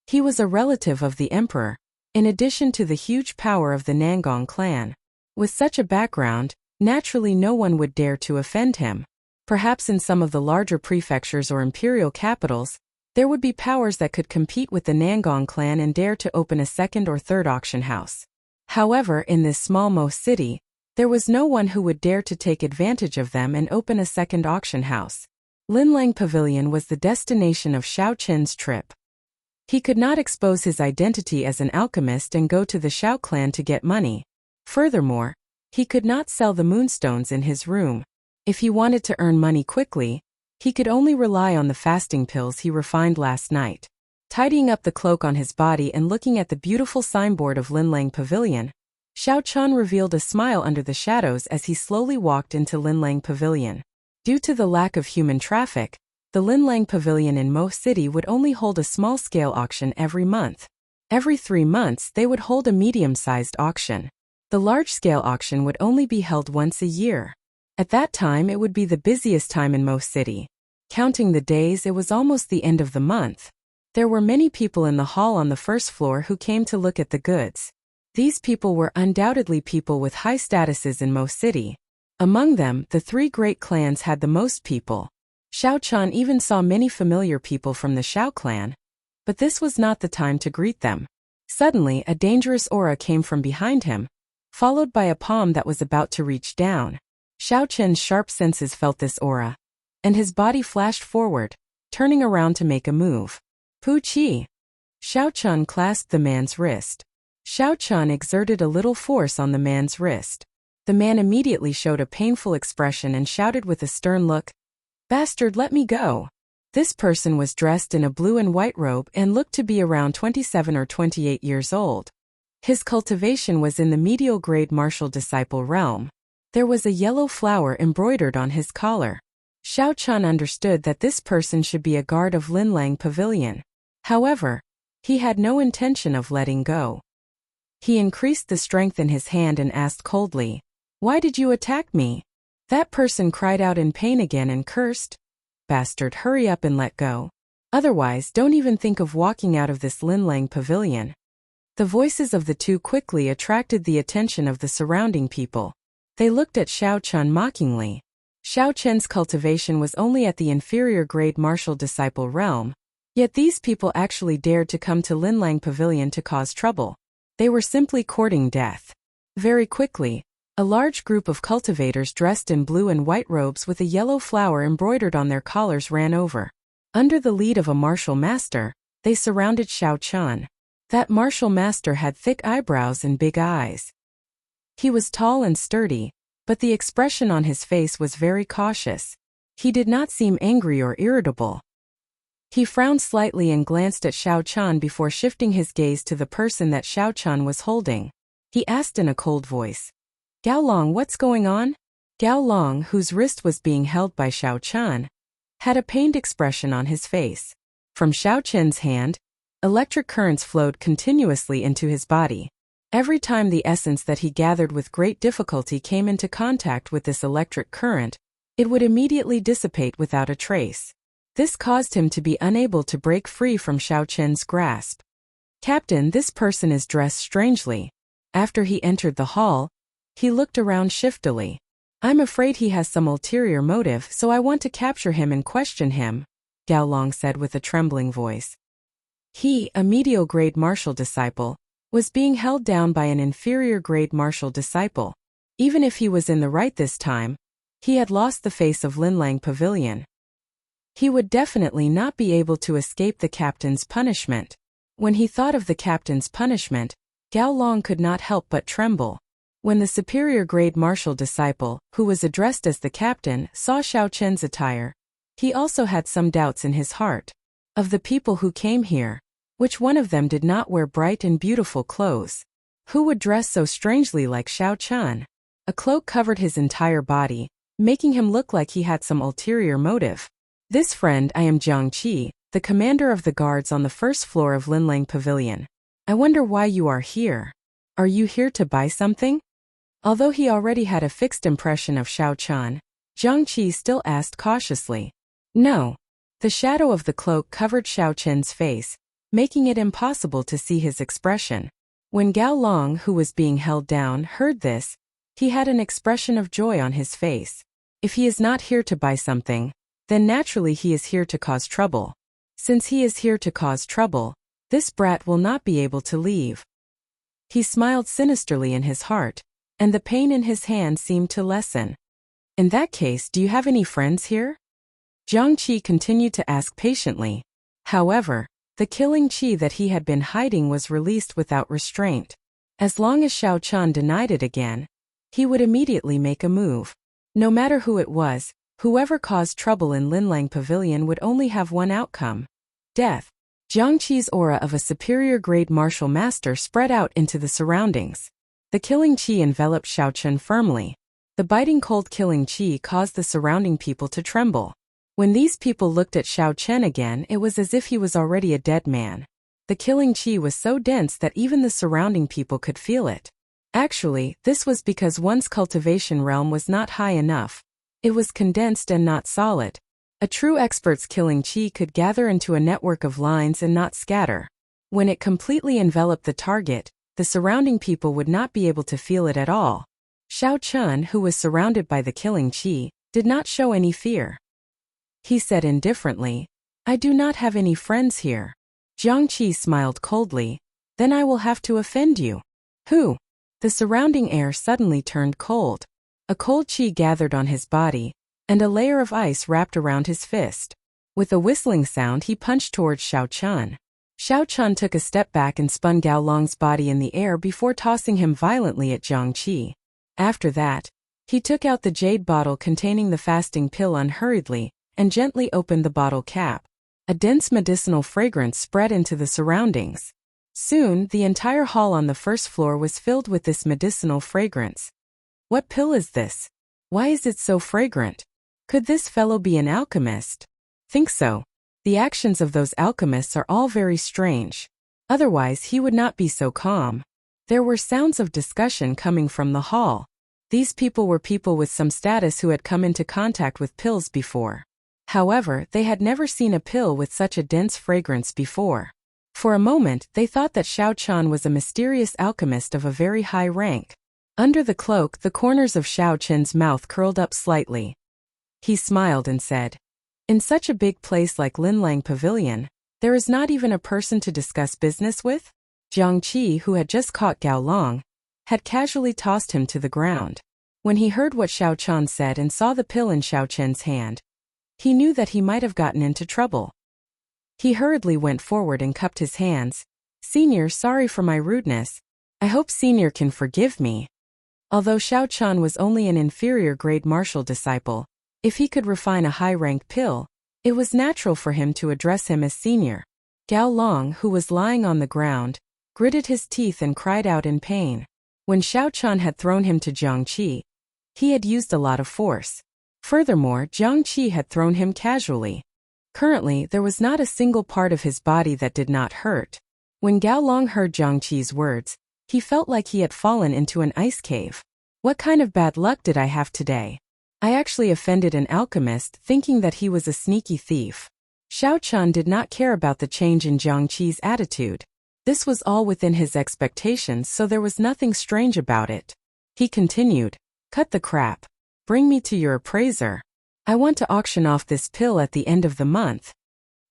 He was a relative of the emperor, in addition to the huge power of the Nangong clan. With such a background, naturally no one would dare to offend him. Perhaps in some of the larger prefectures or imperial capitals, There would be powers that could compete with the Nangong clan and dare to open a second or third auction house. However, in this small Mo city, there was no one who would dare to take advantage of them and open a second auction house. Linlang Pavilion was the destination of Xiao Qin's trip. He could not expose his identity as an alchemist and go to the Xiao clan to get money. Furthermore, he could not sell the moonstones in his room. If he wanted to earn money quickly, he could only rely on the fasting pills he refined last night. Tidying up the cloak on his body and looking at the beautiful signboard of Linlang Pavilion, Xiao Chan revealed a smile under the shadows as he slowly walked into Linlang Pavilion. Due to the lack of human traffic, the Linlang Pavilion in Mo City would only hold a small-scale auction every month. Every 3 months they would hold a medium-sized auction. The large-scale auction would only be held once a year. At that time it would be the busiest time in Mo City. Counting the days, it was almost the end of the month. There were many people in the hall on the first floor who came to look at the goods. These people were undoubtedly people with high statuses in Mo City. Among them, the 3 great clans had the most people. Xiao Chan even saw many familiar people from the Xiao clan. But this was not the time to greet them. Suddenly, a dangerous aura came from behind him, followed by a palm that was about to reach down. Xiao Chen's sharp senses felt this aura, and his body flashed forward, turning around to make a move. Pu Qi. Xiao Chan clasped the man's wrist. Xiao Chan exerted a little force on the man's wrist. The man immediately showed a painful expression and shouted with a stern look, "Bastard, let me go." This person was dressed in a blue and white robe and looked to be around 27 or 28 years old. His cultivation was in the medial grade martial disciple realm. There was a yellow flower embroidered on his collar. Xiao Chan understood that this person should be a guard of Linlang Pavilion. However, he had no intention of letting go. He increased the strength in his hand and asked coldly, "Why did you attack me?" That person cried out in pain again and cursed, "Bastard, hurry up and let go. Otherwise, don't even think of walking out of this Linlang Pavilion." The voices of the two quickly attracted the attention of the surrounding people. They looked at Xiao Chan mockingly. Xiao Chen's cultivation was only at the inferior grade martial disciple realm, yet these people actually dared to come to Linlang Pavilion to cause trouble. They were simply courting death. Very quickly, a large group of cultivators dressed in blue and white robes with a yellow flower embroidered on their collars ran over. Under the lead of a martial master, they surrounded Xiao Chan. That martial master had thick eyebrows and big eyes. He was tall and sturdy, but the expression on his face was very cautious. He did not seem angry or irritable. He frowned slightly and glanced at Xiao Chan before shifting his gaze to the person that Xiao Chan was holding. He asked in a cold voice, "Gao Long, what's going on?" Gao Long, whose wrist was being held by Xiao Chan, had a pained expression on his face. From Xiao Chen's hand, electric currents flowed continuously into his body. Every time the essence that he gathered with great difficulty came into contact with this electric current, it would immediately dissipate without a trace. This caused him to be unable to break free from Xiao Chen's grasp. "Captain, this person is dressed strangely." After he entered the hall, he looked around shiftily. "I'm afraid he has some ulterior motive, so I want to capture him and question him," Gao Long said with a trembling voice. He, a medial grade martial disciple, was being held down by an inferior grade martial disciple. Even if he was in the right this time, he had lost the face of Linlang Pavilion. He would definitely not be able to escape the captain's punishment. When he thought of the captain's punishment, Gao Long could not help but tremble. When the superior grade martial disciple, who was addressed as the captain, saw Xiao Chen's attire, he also had some doubts in his heart. Of the people who came here, which one of them did not wear bright and beautiful clothes? Who would dress so strangely like Xiao Chan? A cloak covered his entire body, making him look like he had some ulterior motive. "This friend, I am Jiang Qi, the commander of the guards on the first floor of Linlang Pavilion. I wonder why you are here. Are you here to buy something?" Although he already had a fixed impression of Xiao Chan, Jiang Qi still asked cautiously. "No." The shadow of the cloak covered Xiao Chen's face, making it impossible to see his expression. When Gao Long, who was being held down, heard this, he had an expression of joy on his face. If he is not here to buy something, then naturally he is here to cause trouble. Since he is here to cause trouble, this brat will not be able to leave. He smiled sinisterly in his heart, and the pain in his hand seemed to lessen. In that case, do you have any friends here? Jiang Qi continued to ask patiently. However, the killing qi that he had been hiding was released without restraint. As long as Xiao Chen denied it again, he would immediately make a move. No matter who it was, whoever caused trouble in Linlang Pavilion would only have one outcome: death. Jiang Qi's aura of a superior grade martial master spread out into the surroundings. The killing qi enveloped Xiao Chen firmly. The biting cold killing qi caused the surrounding people to tremble. When these people looked at Xiao Chen again, it was as if he was already a dead man. The killing qi was so dense that even the surrounding people could feel it. Actually, this was because one's cultivation realm was not high enough. It was condensed and not solid. A true expert's killing qi could gather into a network of lines and not scatter. When it completely enveloped the target, the surrounding people would not be able to feel it at all. Xiao Chen, who was surrounded by the killing qi, did not show any fear. He said indifferently, "I do not have any friends here." Jiang Qi smiled coldly. "Then I will have to offend you." "Who?" The surrounding air suddenly turned cold. A cold qi gathered on his body, and a layer of ice wrapped around his fist. With a whistling sound, he punched towards Xiao Chen. Xiao Chen took a step back and spun Gao Long's body in the air before tossing him violently at Jiang Qi. After that, he took out the jade bottle containing the fasting pill unhurriedly and gently opened the bottle cap. A dense medicinal fragrance spread into the surroundings. Soon, the entire hall on the first floor was filled with this medicinal fragrance. What pill is this? Why is it so fragrant? Could this fellow be an alchemist? Think so. The actions of those alchemists are all very strange. Otherwise, he would not be so calm. There were sounds of discussion coming from the hall. These people were people with some status who had come into contact with pills before. However, they had never seen a pill with such a dense fragrance before. For a moment, they thought that Xiao Chen was a mysterious alchemist of a very high rank. Under the cloak, the corners of Xiao Chen's mouth curled up slightly. He smiled and said, "In such a big place like Linlang Pavilion, there is not even a person to discuss business with?" Jiang Qi, who had just caught Gao Long, had casually tossed him to the ground. When he heard what Xiao Chen said and saw the pill in Xiao Chen's hand, he knew that he might have gotten into trouble. He hurriedly went forward and cupped his hands. "Senior, sorry for my rudeness. I hope Senior can forgive me." Although Xiao Chen was only an inferior grade martial disciple, if he could refine a high-rank pill, it was natural for him to address him as Senior. Gao Long, who was lying on the ground, gritted his teeth and cried out in pain. When Xiao Chen had thrown him to Jiang Qi, he had used a lot of force. Furthermore, Jiang Qi had thrown him casually. Currently, there was not a single part of his body that did not hurt. When Gao Long heard Jiang Qi's words, he felt like he had fallen into an ice cave. What kind of bad luck did I have today? I actually offended an alchemist thinking that he was a sneaky thief. Xiao Chen did not care about the change in Jiang Qi's attitude. This was all within his expectations, so there was nothing strange about it. He continued, "Cut the crap. Bring me to your appraiser. I want to auction off this pill at the end of the month."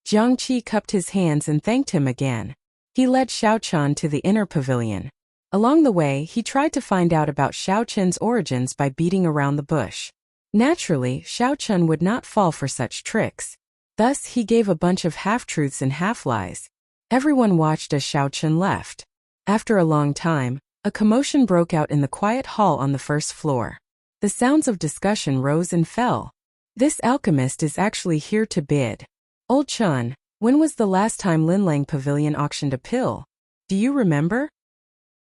Jiang Qi cupped his hands and thanked him again. He led Xiao Chen to the inner pavilion. Along the way, he tried to find out about Xiao Chen's origins by beating around the bush. Naturally, Xiao Chen would not fall for such tricks. Thus, he gave a bunch of half-truths and half-lies. Everyone watched as Xiao Chen left. After a long time, a commotion broke out in the quiet hall on the first floor. The sounds of discussion rose and fell. "This alchemist is actually here to bid. Old Chen, when was the last time Linlang Pavilion auctioned a pill? Do you remember?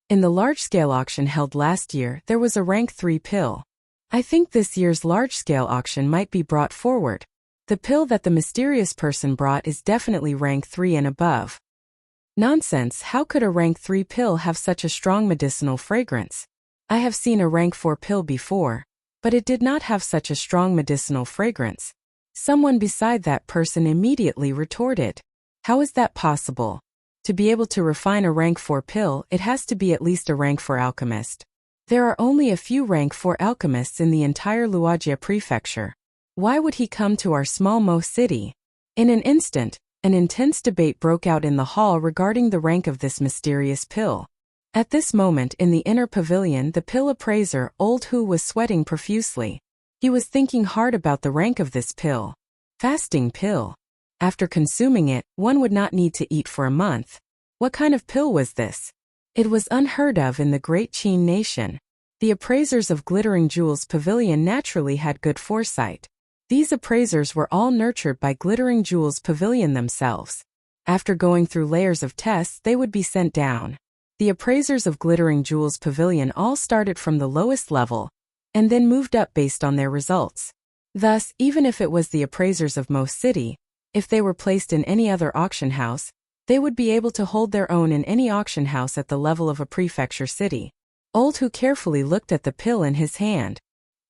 In the large-scale auction held last year, there was a rank 3 pill. I think this year's large-scale auction might be brought forward. The pill that the mysterious person brought is definitely rank 3 and above." "Nonsense, how could a rank 3 pill have such a strong medicinal fragrance? I have seen a rank 4 pill before, but it did not have such a strong medicinal fragrance." Someone beside that person immediately retorted, "How is that possible? To be able to refine a rank 4 pill, it has to be at least a rank 4 alchemist. There are only a few rank 4 alchemists in the entire Luojia prefecture. Why would he come to our small Mo city?" In an instant, An intense debate broke out in the hall regarding the rank of this mysterious pill. At this moment in the inner pavilion, the pill appraiser, Old Hu, was sweating profusely. He was thinking hard about the rank of this pill. Fasting pill. After consuming it, one would not need to eat for a month. What kind of pill was this? It was unheard of in the Great Qin nation. The appraisers of Glittering Jewels Pavilion naturally had good foresight. These appraisers were all nurtured by Glittering Jewels Pavilion themselves. After going through layers of tests, they would be sent down. The appraisers of Glittering Jewels Pavilion all started from the lowest level, and then moved up based on their results. Thus, even if it was the appraisers of most city, if they were placed in any other auction house, they would be able to hold their own in any auction house at the level of a prefecture city. Old Hu carefully looked at the pill in his hand.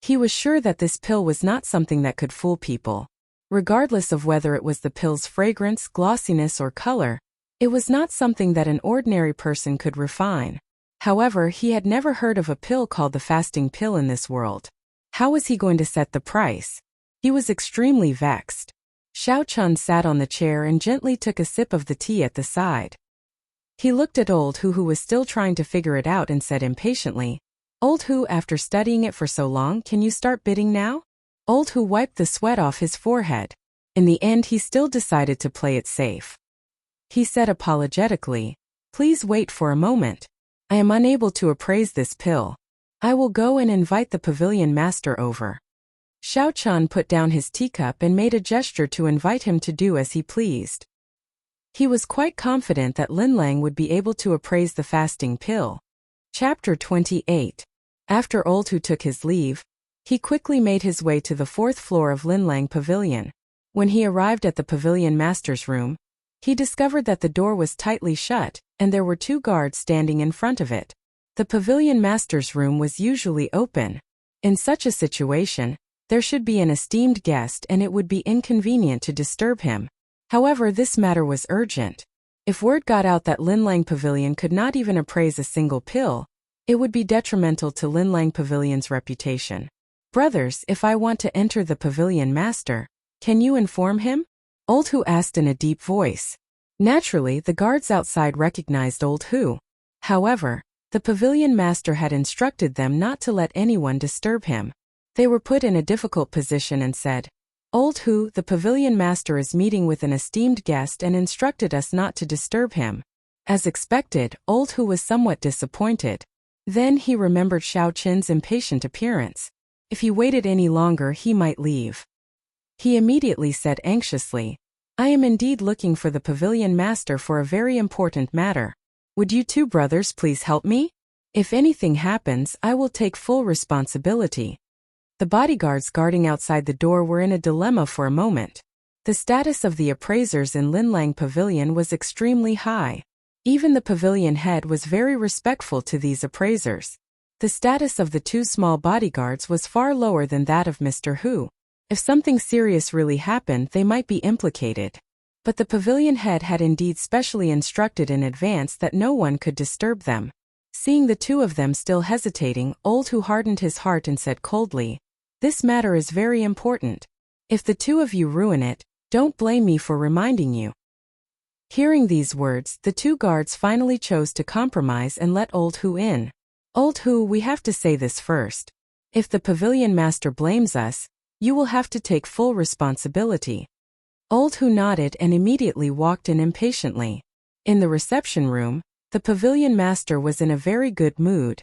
He was sure that this pill was not something that could fool people. Regardless of whether it was the pill's fragrance, glossiness, or color, it was not something that an ordinary person could refine. However, he had never heard of a pill called the fasting pill in this world. How was he going to set the price? He was extremely vexed. Xiao Chun sat on the chair and gently took a sip of the tea at the side. He looked at Old Hu, who was still trying to figure it out, and said impatiently, "Old Hu, after studying it for so long, can you start bidding now?" Old Hu wiped the sweat off his forehead. In the end, he still decided to play it safe. He said apologetically, "Please wait for a moment. I am unable to appraise this pill. I will go and invite the pavilion master over." Xiao Chun put down his teacup and made a gesture to invite him to do as he pleased. He was quite confident that Lin Lang would be able to appraise the fasting pill. Chapter 28. After Old Hu took his leave, he quickly made his way to the 4th floor of Lin Lang Pavilion. When he arrived at the pavilion master's room, he discovered that the door was tightly shut, and there were 2 guards standing in front of it. The pavilion master's room was usually open. In such a situation, there should be an esteemed guest and it would be inconvenient to disturb him. However, this matter was urgent. If word got out that Lin Lang Pavilion could not even appraise a single pill, it would be detrimental to Lin Lang Pavilion's reputation. "Brothers, if I want to enter the pavilion master, can you inform him?" Old Hu asked in a deep voice. Naturally, the guards outside recognized Old Hu. However, the pavilion master had instructed them not to let anyone disturb him. They were put in a difficult position and said, "Old Hu, the pavilion master is meeting with an esteemed guest and instructed us not to disturb him." As expected, Old Hu was somewhat disappointed. Then he remembered Xiao Qin's impatient appearance. If he waited any longer, he might leave. He immediately said anxiously, "I am indeed looking for the pavilion master for a very important matter. Would you 2 brothers please help me? If anything happens, I will take full responsibility." The bodyguards guarding outside the door were in a dilemma for a moment. The status of the appraisers in Lin Lang Pavilion was extremely high. Even the pavilion head was very respectful to these appraisers. The status of the 2 small bodyguards was far lower than that of Mr. Hu. If something serious really happened, they might be implicated. But the pavilion head had indeed specially instructed in advance that no one could disturb them. Seeing the 2 of them still hesitating, Old Hu hardened his heart and said coldly, "This matter is very important. If the 2 of you ruin it, don't blame me for reminding you." Hearing these words, the 2 guards finally chose to compromise and let Old Hu in. "Old Hu, we have to say this first. If the pavilion master blames us, you will have to take full responsibility." Old Hu nodded and immediately walked in impatiently. In the reception room, the pavilion master was in a very good mood.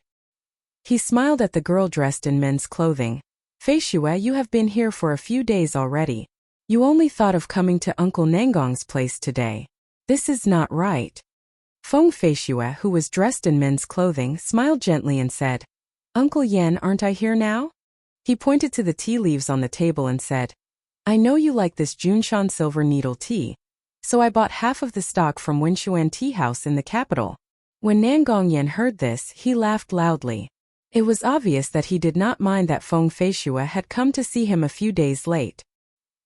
He smiled at the girl dressed in men's clothing. "Fei Xue, you have been here for a few days already. You only thought of coming to Uncle Nangong's place today. This is not right." Feng Fei Xue, who was dressed in men's clothing, smiled gently and said, "Uncle Yen, aren't I here now?" He pointed to the tea leaves on the table and said, "I know you like this Junshan silver needle tea, so I bought half of the stock from Winshuan Tea House in the capital." When Nangong Yen heard this, he laughed loudly. It was obvious that he did not mind that Feng Fei Xue had come to see him a few days late.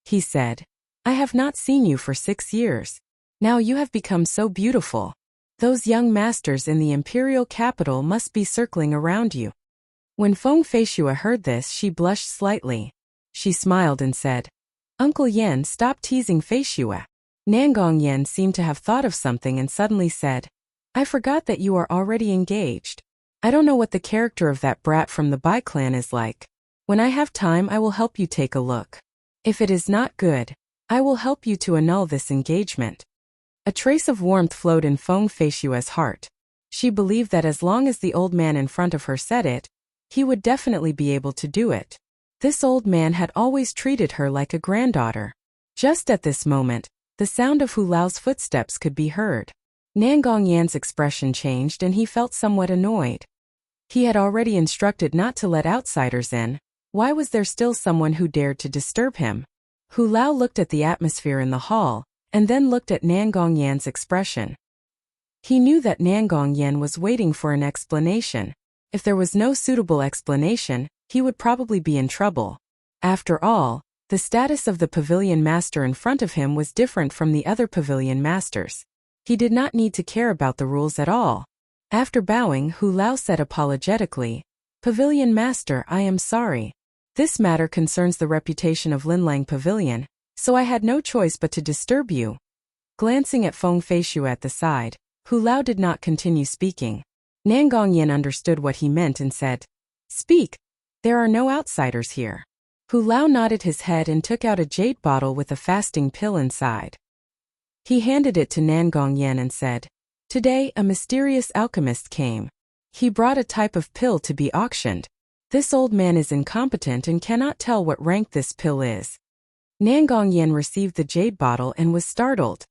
He said, "I have not seen you for 6 years. Now you have become so beautiful. Those young masters in the imperial capital must be circling around you." When Feng Fei Xue heard this, she blushed slightly. She smiled and said, "Uncle Yen, stop teasing Fei Xue. Nangong Yen seemed to have thought of something and suddenly said, I forgot that you are already engaged. I don't know what the character of that brat from the Bai clan is like. When I have time I will help you take a look. If it is not good, I will help you to annul this engagement. A trace of warmth flowed in Feng Feishue's heart. She believed that as long as the old man in front of her said it, he would definitely be able to do it. This old man had always treated her like a granddaughter. Just at this moment, the sound of Hu Lao's footsteps could be heard. Nangong Yan's expression changed and he felt somewhat annoyed. He had already instructed not to let outsiders in. Why was there still someone who dared to disturb him? Hu Lao looked at the atmosphere in the hall, and then looked at Nangong Yan's expression. He knew that Nangong Yan was waiting for an explanation. If there was no suitable explanation, he would probably be in trouble. After all, the status of the pavilion master in front of him was different from the other pavilion masters. He did not need to care about the rules at all. After bowing, Hu Lao said apologetically, Pavilion Master, I am sorry. This matter concerns the reputation of Linlang Pavilion, so I had no choice but to disturb you. Glancing at Feng Feishue at the side, Hu Lao did not continue speaking. Nangong Yen understood what he meant and said, Speak. There are no outsiders here. Hu Lao nodded his head and took out a jade bottle with a fasting pill inside. He handed it to Nangong Yen and said, Today a mysterious alchemist came. He brought a type of pill to be auctioned. This old man is incompetent and cannot tell what rank this pill is. Nangong Yen received the jade bottle and was startled.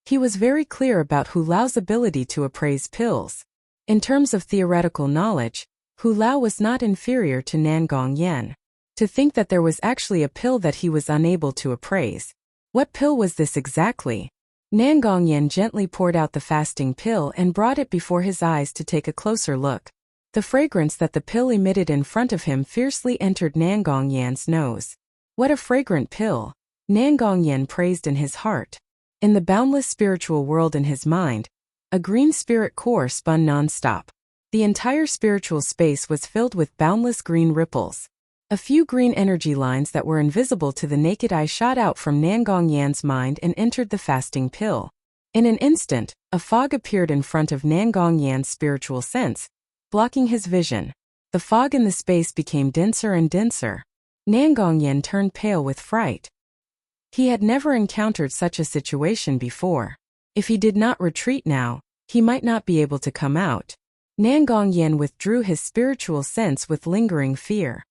He was very clear about Hu Lao's ability to appraise pills. In terms of theoretical knowledge, Hu Lao was not inferior to Nangong Yen. To think that there was actually a pill that he was unable to appraise. What pill was this exactly? Nangong Yen gently poured out the fasting pill and brought it before his eyes to take a closer look. The fragrance that the pill emitted in front of him fiercely entered Nangong Yan's nose. What a fragrant pill! Nangong Yen praised in his heart. In the boundless spiritual world in his mind, a green spirit core spun non-stop. The entire spiritual space was filled with boundless green ripples. A few green energy lines that were invisible to the naked eye shot out from Nangong Yan's mind and entered the fasting pill. In an instant, a fog appeared in front of Nangong Yan's spiritual sense, blocking his vision. The fog in the space became denser and denser. Nangong Yan turned pale with fright. He had never encountered such a situation before. If he did not retreat now, he might not be able to come out. Nangong Yan withdrew his spiritual sense with lingering fear.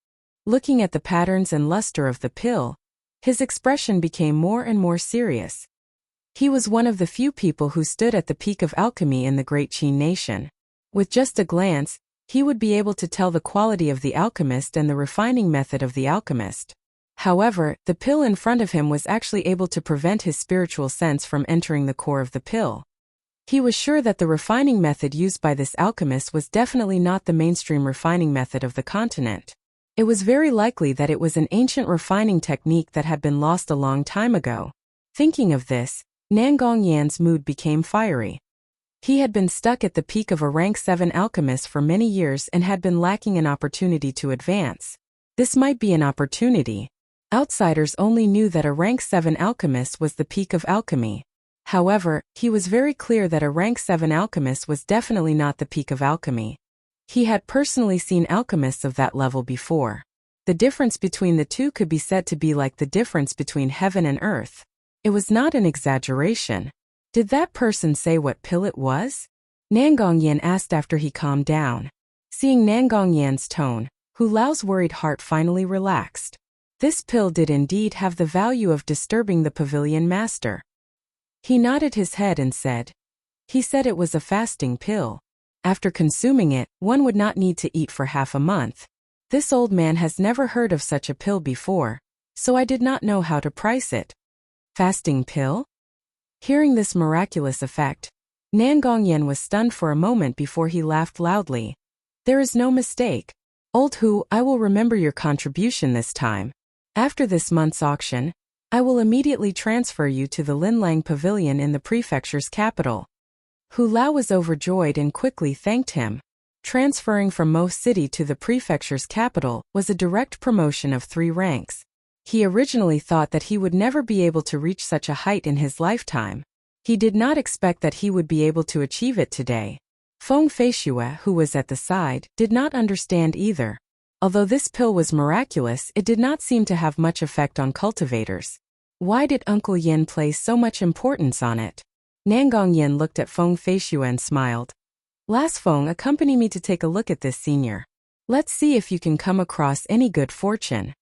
Looking at the patterns and luster of the pill, his expression became more and more serious. He was one of the few people who stood at the peak of alchemy in the Great Qin nation. With just a glance, he would be able to tell the quality of the alchemist and the refining method of the alchemist. However, the pill in front of him was actually able to prevent his spiritual sense from entering the core of the pill. He was sure that the refining method used by this alchemist was definitely not the mainstream refining method of the continent. It was very likely that it was an ancient refining technique that had been lost a long time ago. Thinking of this, Nangong Yan's mood became fiery. He had been stuck at the peak of a rank 7 alchemist for many years and had been lacking an opportunity to advance. This might be an opportunity. Outsiders only knew that a rank 7 alchemist was the peak of alchemy. However, he was very clear that a rank 7 alchemist was definitely not the peak of alchemy. He had personally seen alchemists of that level before. The difference between the two could be said to be like the difference between heaven and earth. It was not an exaggeration. Did that person say what pill it was? Nangong Yan asked after he calmed down. Seeing Nangong Yan's tone, Hu Lao's worried heart finally relaxed. This pill did indeed have the value of disturbing the pavilion master. He nodded his head and said, He said it was a fasting pill. After consuming it, one would not need to eat for half a month. This old man has never heard of such a pill before, so I did not know how to price it. Fasting pill? Hearing this miraculous effect, Nangong Yen was stunned for a moment before he laughed loudly. There is no mistake. Old Hu, I will remember your contribution this time. After this month's auction, I will immediately transfer you to the Linlang Pavilion in the prefecture's capital. Hu Lao was overjoyed and quickly thanked him. Transferring from Mo City to the prefecture's capital was a direct promotion of 3 ranks. He originally thought that he would never be able to reach such a height in his lifetime. He did not expect that he would be able to achieve it today. Feng Feishue, who was at the side, did not understand either. Although this pill was miraculous, it did not seem to have much effect on cultivators. Why did Uncle Yin place so much importance on it? Nangong Yin looked at Feng Feishue and smiled. Last Feng, accompany me to take a look at this senior. Let's see if you can come across any good fortune.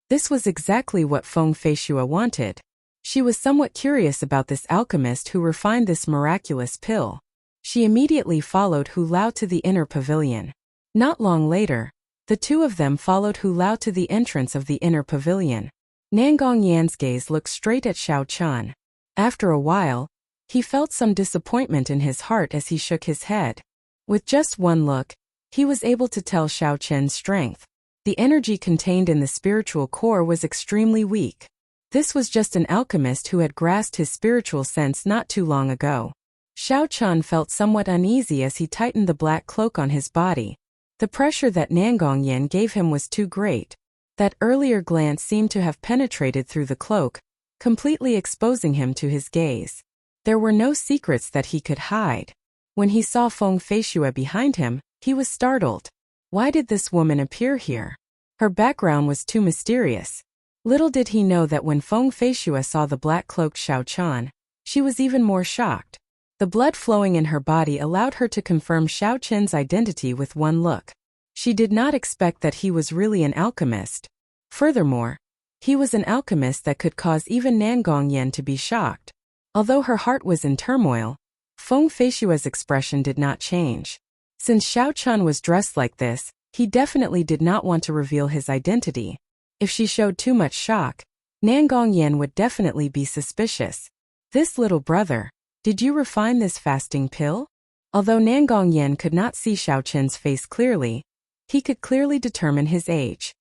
This was exactly what Feng Feishue wanted. She was somewhat curious about this alchemist who refined this miraculous pill. She immediately followed Hu Lao to the inner pavilion. Not long later, the two of them followed Hu Lao to the entrance of the inner pavilion. Nangong Yan's gaze looked straight at Xiao Chun. After a while, he felt some disappointment in his heart as he shook his head. With just one look, he was able to tell Xiao Chun's strength. The energy contained in the spiritual core was extremely weak. This was just an alchemist who had grasped his spiritual sense not too long ago. Xiao Chun felt somewhat uneasy as he tightened the black cloak on his body. The pressure that Nangong Yin gave him was too great. That earlier glance seemed to have penetrated through the cloak, completely exposing him to his gaze. There were no secrets that he could hide. When he saw Feng Feishue behind him, he was startled. Why did this woman appear here? Her background was too mysterious. Little did he know that when Feng Feishue saw the black-cloaked Xiao Chun, she was even more shocked. The blood flowing in her body allowed her to confirm Xiao Chun's identity with one look. She did not expect that he was really an alchemist. Furthermore, he was an alchemist that could cause even Nangong Yin to be shocked. Although her heart was in turmoil, Feng Feishue's expression did not change. Since Xiao Chun was dressed like this, he definitely did not want to reveal his identity. If she showed too much shock, Nangong Yin would definitely be suspicious. This little brother, did you refine this fasting pill? Although Nangong Yin could not see Xiao Chun's face clearly, he could clearly determine his age.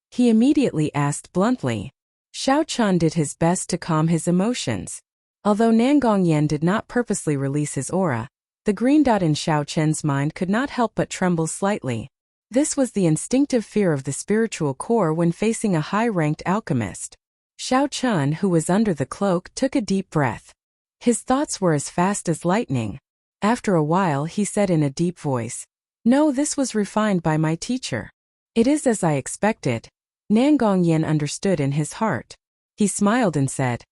He immediately asked bluntly. Xiao Chun did his best to calm his emotions. Although Nangong Yin did not purposely release his aura, the green dot in Xiao Chun's mind could not help but tremble slightly. This was the instinctive fear of the spiritual core when facing a high-ranked alchemist. Xiao Chun, who was under the cloak, took a deep breath. His thoughts were as fast as lightning. After a while, he said in a deep voice, "No, this was refined by my teacher." "It is as I expected." Nangong Yin understood in his heart. He smiled and said,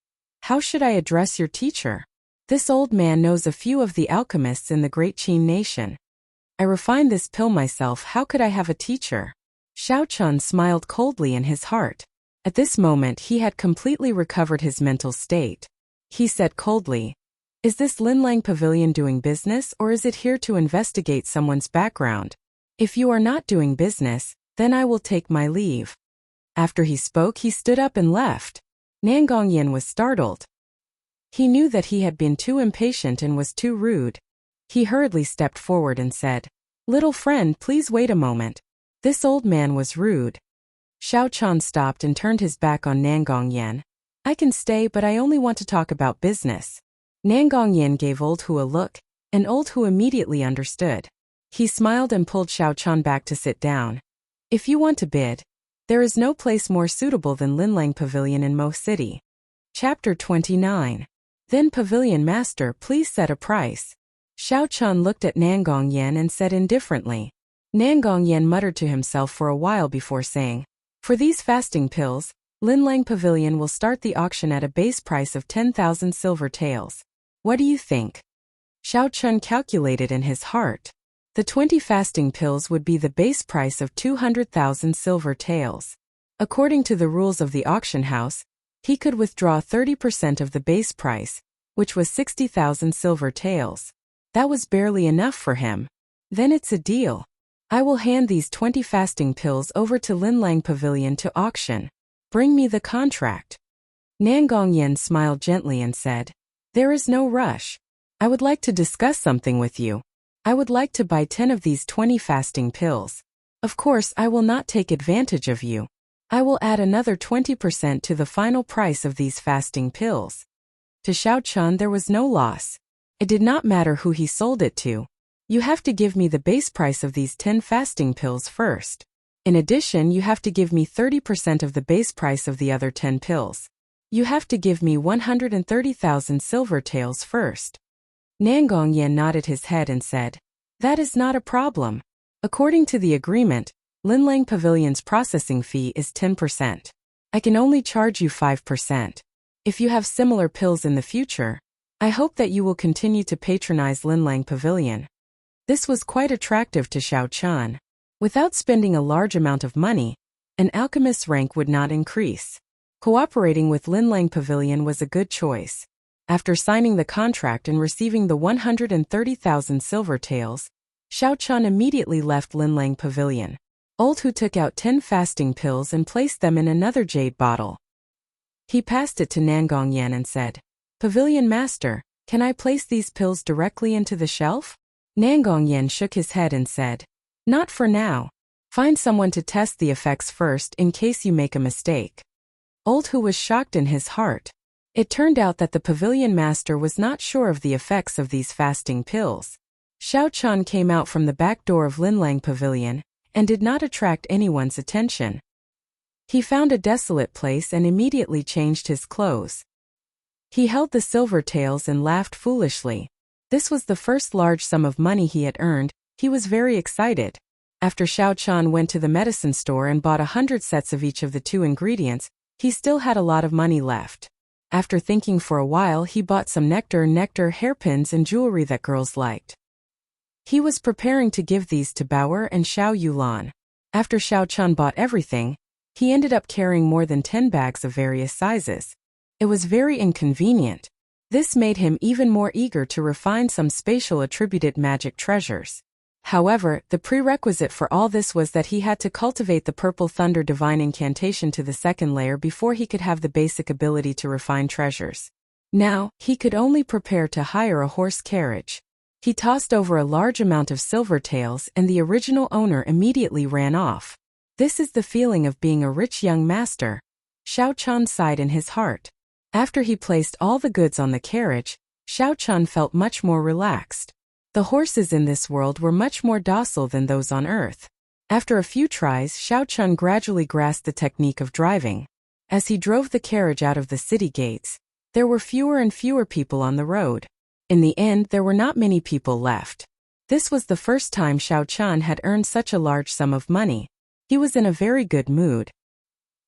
"How should I address your teacher? This old man knows a few of the alchemists in the Great Qin nation. I refined this pill myself, how could I have a teacher?" Xiao Chun smiled coldly in his heart. At this moment he had completely recovered his mental state. He said coldly, "Is this Linlang Pavilion doing business or is it here to investigate someone's background? If you are not doing business, then I will take my leave." After he spoke, he stood up and left. Nangong Yin was startled. He knew that he had been too impatient and was too rude. He hurriedly stepped forward and said, "Little friend, please wait a moment." This old man was rude. Xiao Chun stopped and turned his back on Nangong Yin. "I can stay, but I only want to talk about business." Nangong Yin gave Old Hu a look, and Old Hu immediately understood. He smiled and pulled Xiao Chun back to sit down. "If you want to bid, there is no place more suitable than Linlang Pavilion in Mo City." Chapter 29. Then Pavilion Master, please set a price. Xiao Chun looked at Nangong Yin and said indifferently. Nangong Yin muttered to himself for a while before saying, "For these fasting pills, Linlang Pavilion will start the auction at a base price of 10,000 silver taels. What do you think?" Xiao Chun calculated in his heart. The 20 fasting pills would be the base price of 200,000 silver taels. According to the rules of the auction house, he could withdraw 30% of the base price, which was 60,000 silver taels. That was barely enough for him. "Then it's a deal. I will hand these 20 fasting pills over to Linlang Pavilion to auction. Bring me the contract." Nangong Yin smiled gently and said, "There is no rush. I would like to discuss something with you. I would like to buy 10 of these 20 fasting pills. Of course, I will not take advantage of you. I will add another 20% to the final price of these fasting pills." To Xiao Chun there was no loss. It did not matter who he sold it to. "You have to give me the base price of these 10 fasting pills first. In addition, you have to give me 30% of the base price of the other 10 pills. You have to give me 130,000 silver taels first. Nangongyan nodded his head and said, "That is not a problem. According to the agreement, Linlang Pavilion's processing fee is 10%. I can only charge you 5%. If you have similar pills in the future, I hope that you will continue to patronize Linlang Pavilion." This was quite attractive to Xiao Chan. Without spending a large amount of money, an alchemist's rank would not increase. Cooperating with Linlang Pavilion was a good choice. After signing the contract and receiving the 130,000 silver taels, Xiao Chan immediately left Linlang Pavilion. Old Hu took out 10 fasting pills and placed them in another jade bottle. He passed it to Nangongyan and said, "Pavilion Master, can I place these pills directly into the shelf?" Nangongyan shook his head and said, "Not for now. Find someone to test the effects first in case you make a mistake." Old Hu was shocked in his heart. It turned out that the pavilion master was not sure of the effects of these fasting pills. Xiao Chan came out from the back door of Linlang Pavilion and did not attract anyone's attention. He found a desolate place and immediately changed his clothes. He held the silver taels and laughed foolishly. This was the first large sum of money he had earned. He was very excited. After Xiao Chan went to the medicine store and bought 100 sets of each of the 2 ingredients, he still had a lot of money left. After thinking for a while, he bought some nectar, hairpins and jewelry that girls liked. He was preparing to give these to Bauer and Xiao Yulan. After Xiao Chan bought everything, he ended up carrying more than 10 bags of various sizes. It was very inconvenient. This made him even more eager to refine some spatial attributed magic treasures. However, the prerequisite for all this was that he had to cultivate the Purple Thunder Divine Incantation to the 2nd layer before he could have the basic ability to refine treasures. Now, he could only prepare to hire a horse carriage. He tossed over a large amount of silver taels and the original owner immediately ran off. This is the feeling of being a rich young master. Xiao Chan sighed in his heart. After he placed all the goods on the carriage, Xiao Chan felt much more relaxed. The horses in this world were much more docile than those on Earth. After a few tries, Xiao Chan gradually grasped the technique of driving. As he drove the carriage out of the city gates, there were fewer and fewer people on the road. In the end, there were not many people left. This was the first time Xiao Chan had earned such a large sum of money. He was in a very good mood.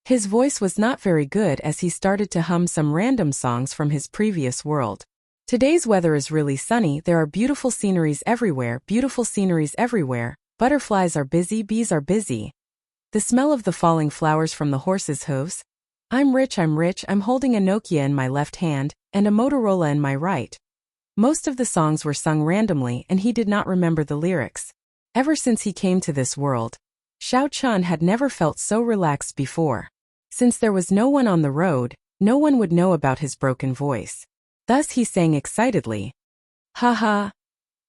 His voice was not very good as he started to hum some random songs from his previous world. Today's weather is really sunny, there are beautiful sceneries everywhere, butterflies are busy, bees are busy. The smell of the falling flowers from the horses' hooves. I'm rich, I'm holding a Nokia in my left hand, and a Motorola in my right. Most of the songs were sung randomly and he did not remember the lyrics. Ever since he came to this world, Xiao Chan had never felt so relaxed before. Since there was no one on the road, no one would know about his broken voice. Thus he sang excitedly. Ha ha!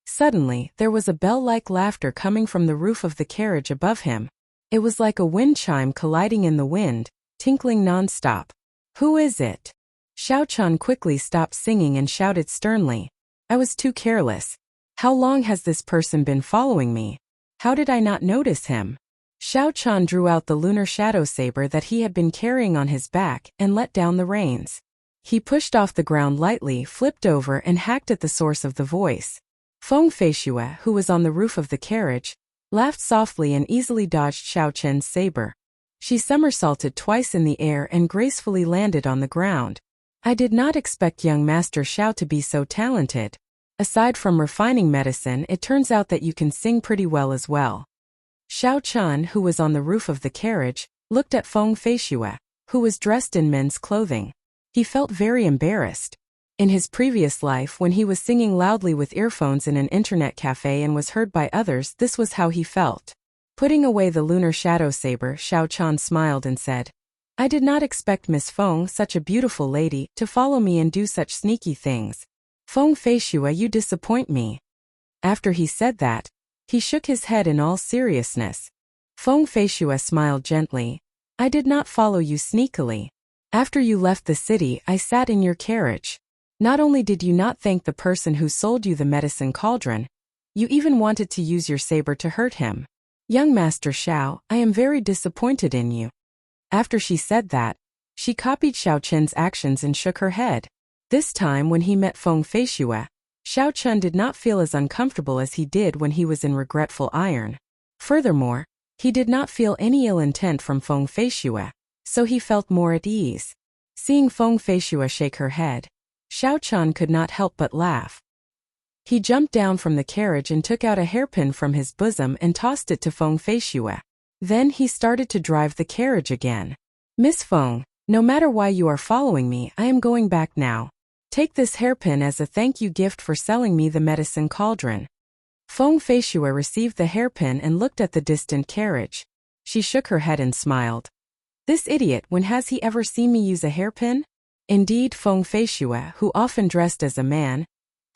Suddenly, there was a bell-like laughter coming from the roof of the carriage above him. It was like a wind chime colliding in the wind, tinkling non-stop. Who is it? Xiao Chan quickly stopped singing and shouted sternly. I was too careless. How long has this person been following me? How did I not notice him? Xiao Chan drew out the lunar shadow saber that he had been carrying on his back and let down the reins. He pushed off the ground lightly, flipped over and hacked at the source of the voice. Feng Feishue, who was on the roof of the carriage, laughed softly and easily dodged Xiao Chen's saber. She somersaulted twice in the air and gracefully landed on the ground. I did not expect young Master Xiao to be so talented. Aside from refining medicine, it turns out that you can sing pretty well as well. Xiao Chan, who was on the roof of the carriage, looked at Feng Feishue, who was dressed in men's clothing. He felt very embarrassed. In his previous life, when he was singing loudly with earphones in an internet cafe and was heard by others, this was how he felt. Putting away the lunar shadow saber, Xiao Chan smiled and said, I did not expect Miss Feng, such a beautiful lady, to follow me and do such sneaky things. Feng Feishue, you disappoint me. After he said that, he shook his head in all seriousness. Feng Feishue smiled gently. I did not follow you sneakily. After you left the city, I sat in your carriage. Not only did you not thank the person who sold you the medicine cauldron, you even wanted to use your saber to hurt him. "Young Master Xiao, I am very disappointed in you." After she said that, she copied Xiao Chen's actions and shook her head. This time when he met Feng Feishue, Xiao Chen did not feel as uncomfortable as he did when he was in Regretful Iron. Furthermore, he did not feel any ill intent from Feng Feishue, so he felt more at ease. Seeing Feng Feishue shake her head, Xiao Chen could not help but laugh. He jumped down from the carriage and took out a hairpin from his bosom and tossed it to Feng Feishue. Then he started to drive the carriage again. "Miss Feng, no matter why you are following me, I am going back now. Take this hairpin as a thank you gift for selling me the medicine cauldron." Feng Feishue received the hairpin and looked at the distant carriage. She shook her head and smiled. "This idiot, when has he ever seen me use a hairpin?" Indeed, Feng Feishue, who often dressed as a man,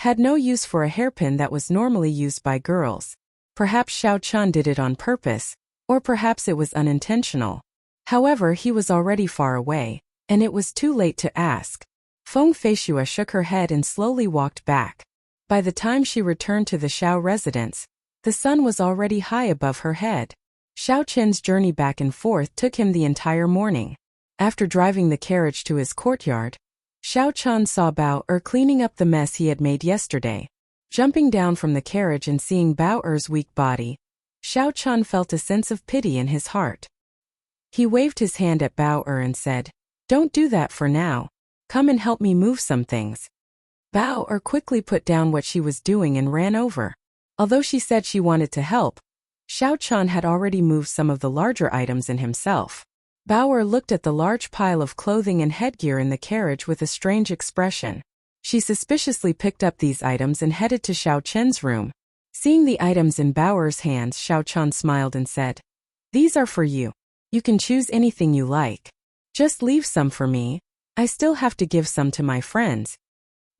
had no use for a hairpin that was normally used by girls. Perhaps Xiao Chen did it on purpose, or perhaps it was unintentional. However, he was already far away, and it was too late to ask. Feng Feishue shook her head and slowly walked back. By the time she returned to the Xiao residence, the sun was already high above her head. Xiao Chen's journey back and forth took him the entire morning. After driving the carriage to his courtyard, Xiao Chen saw Bao cleaning up the mess he had made yesterday. Jumping down from the carriage and seeing Bao weak body, Xiao Chen felt a sense of pity in his heart. He waved his hand at Bao and said, "Don't do that for now. Come and help me move some things." Bao quickly put down what she was doing and ran over. Although she said she wanted to help, Xiao Chen had already moved some of the larger items in himself. Bao looked at the large pile of clothing and headgear in the carriage with a strange expression. She suspiciously picked up these items and headed to Xiao Chen's room. Seeing the items in Bao's hands, Xiao Chen smiled and said, "These are for you. You can choose anything you like. Just leave some for me. I still have to give some to my friends."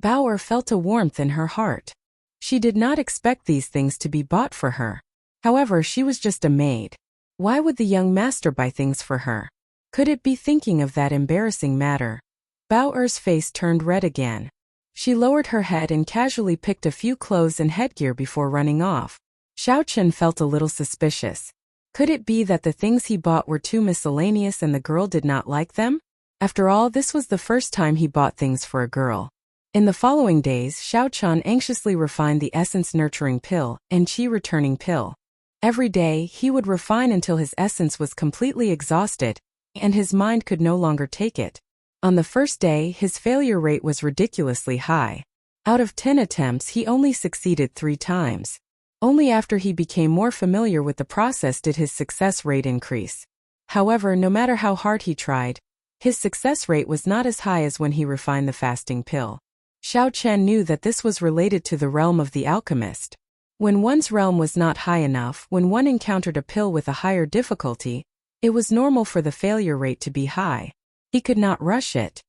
Bao felt a warmth in her heart. She did not expect these things to be bought for her. However, she was just a maid. Why would the young master buy things for her? Could it be thinking of that embarrassing matter? Bao's face turned red again. She lowered her head and casually picked a few clothes and headgear before running off. Xiao Chen felt a little suspicious. Could it be that the things he bought were too miscellaneous and the girl did not like them? After all, this was the first time he bought things for a girl. In the following days, Xiao Chen anxiously refined the essence nurturing pill and qi returning pill. Every day, he would refine until his essence was completely exhausted, and his mind could no longer take it. On the first day, his failure rate was ridiculously high. Out of 10 attempts, he only succeeded 3 times. Only after he became more familiar with the process did his success rate increase. However, no matter how hard he tried, his success rate was not as high as when he refined the fasting pill. Xiao Chen knew that this was related to the realm of the alchemist. When one's realm was not high enough, when one encountered a pill with a higher difficulty, it was normal for the failure rate to be high. He could not rush it.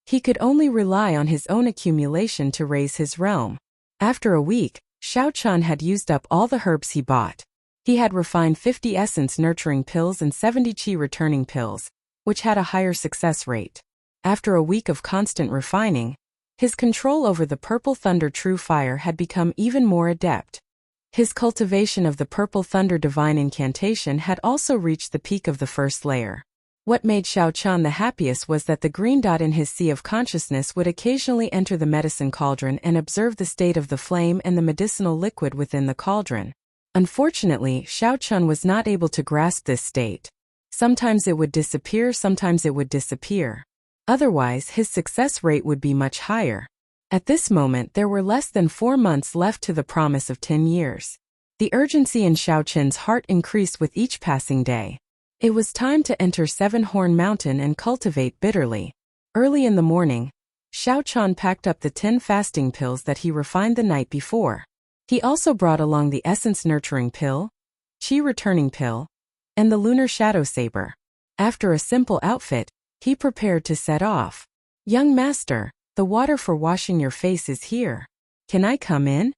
He could only rely on his own accumulation to raise his realm. After a week, Xiao Chen had used up all the herbs he bought. He had refined 50 essence nurturing pills and 70 qi returning pills, which had a higher success rate. After a week of constant refining, his control over the Purple Thunder True Fire had become even more adept. His cultivation of the Purple Thunder Divine Incantation had also reached the peak of the first layer. What made Xiao Chen the happiest was that the green dot in his sea of consciousness would occasionally enter the medicine cauldron and observe the state of the flame and the medicinal liquid within the cauldron. Unfortunately, Xiao Chen was not able to grasp this state. Sometimes it would disappear, sometimes it would disappear. Otherwise, his success rate would be much higher. At this moment, there were less than 4 months left to the promise of 10 years. The urgency in Xiao Chen's heart increased with each passing day. It was time to enter Seven Horn Mountain and cultivate bitterly. Early in the morning, Xiao Chen packed up the 10 fasting pills that he refined the night before. He also brought along the Essence Nurturing Pill, Qi Returning Pill, and the Lunar Shadow Saber. After a simple outfit, he prepared to set off. "Young master, the water for washing your face is here. Can I come in?"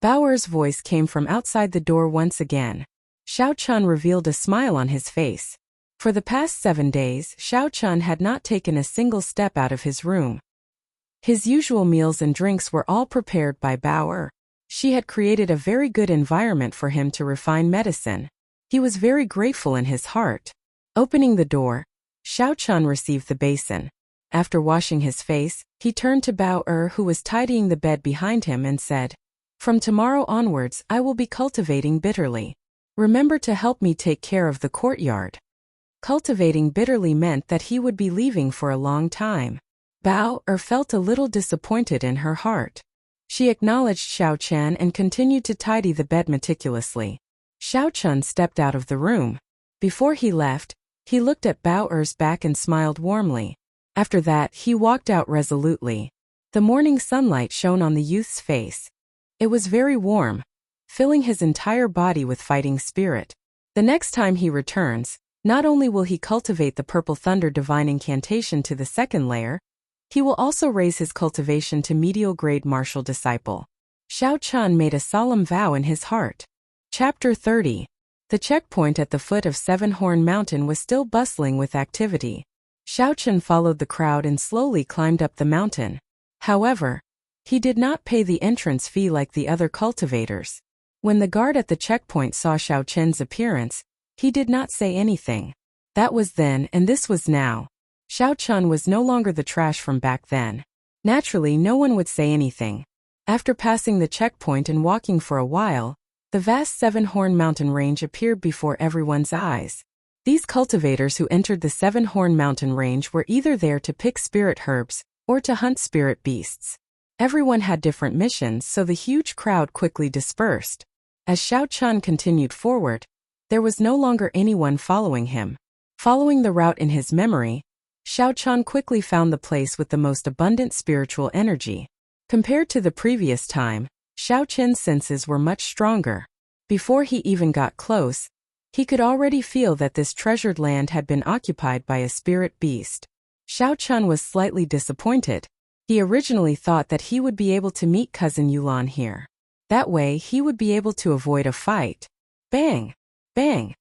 Bao's voice came from outside the door once again. Xiao Chen revealed a smile on his face. For the past 7 days, Xiao Chen had not taken a single step out of his room. His usual meals and drinks were all prepared by Bao. She had created a very good environment for him to refine medicine. He was very grateful in his heart. Opening the door, Xiao Chun received the basin. After washing his face, he turned to Bao who was tidying the bed behind him and said, "From tomorrow onwards I will be cultivating bitterly. Remember to help me take care of the courtyard." Cultivating bitterly meant that he would be leaving for a long time. Bao felt a little disappointed in her heart. She acknowledged Xiao Chun and continued to tidy the bed meticulously. Xiao Chun stepped out of the room. Before he left, he looked at Bao's back and smiled warmly. After that, he walked out resolutely. The morning sunlight shone on the youth's face. It was very warm, filling his entire body with fighting spirit. The next time he returns, not only will he cultivate the Purple Thunder Divine Incantation to the second layer, he will also raise his cultivation to medial grade martial disciple. Xiao Chun made a solemn vow in his heart. Chapter 30. The checkpoint at the foot of Seven Horn Mountain was still bustling with activity. Xiao Chun followed the crowd and slowly climbed up the mountain. However, he did not pay the entrance fee like the other cultivators. When the guard at the checkpoint saw Xiao Chun's appearance, he did not say anything. That was then and this was now. Xiao Chun was no longer the trash from back then. Naturally, no one would say anything. After passing the checkpoint and walking for a while, the vast Seven Horn Mountain range appeared before everyone's eyes. These cultivators who entered the Seven Horn Mountain range were either there to pick spirit herbs or to hunt spirit beasts. Everyone had different missions, so the huge crowd quickly dispersed. As Xiao Chun continued forward, there was no longer anyone following him. Following the route in his memory, Xiao Chun quickly found the place with the most abundant spiritual energy. Compared to the previous time, Xiao Chun's senses were much stronger. Before he even got close, he could already feel that this treasured land had been occupied by a spirit beast. Xiao Chun was slightly disappointed. He originally thought that he would be able to meet Cousin Yulan here. That way he would be able to avoid a fight. Bang! Bang!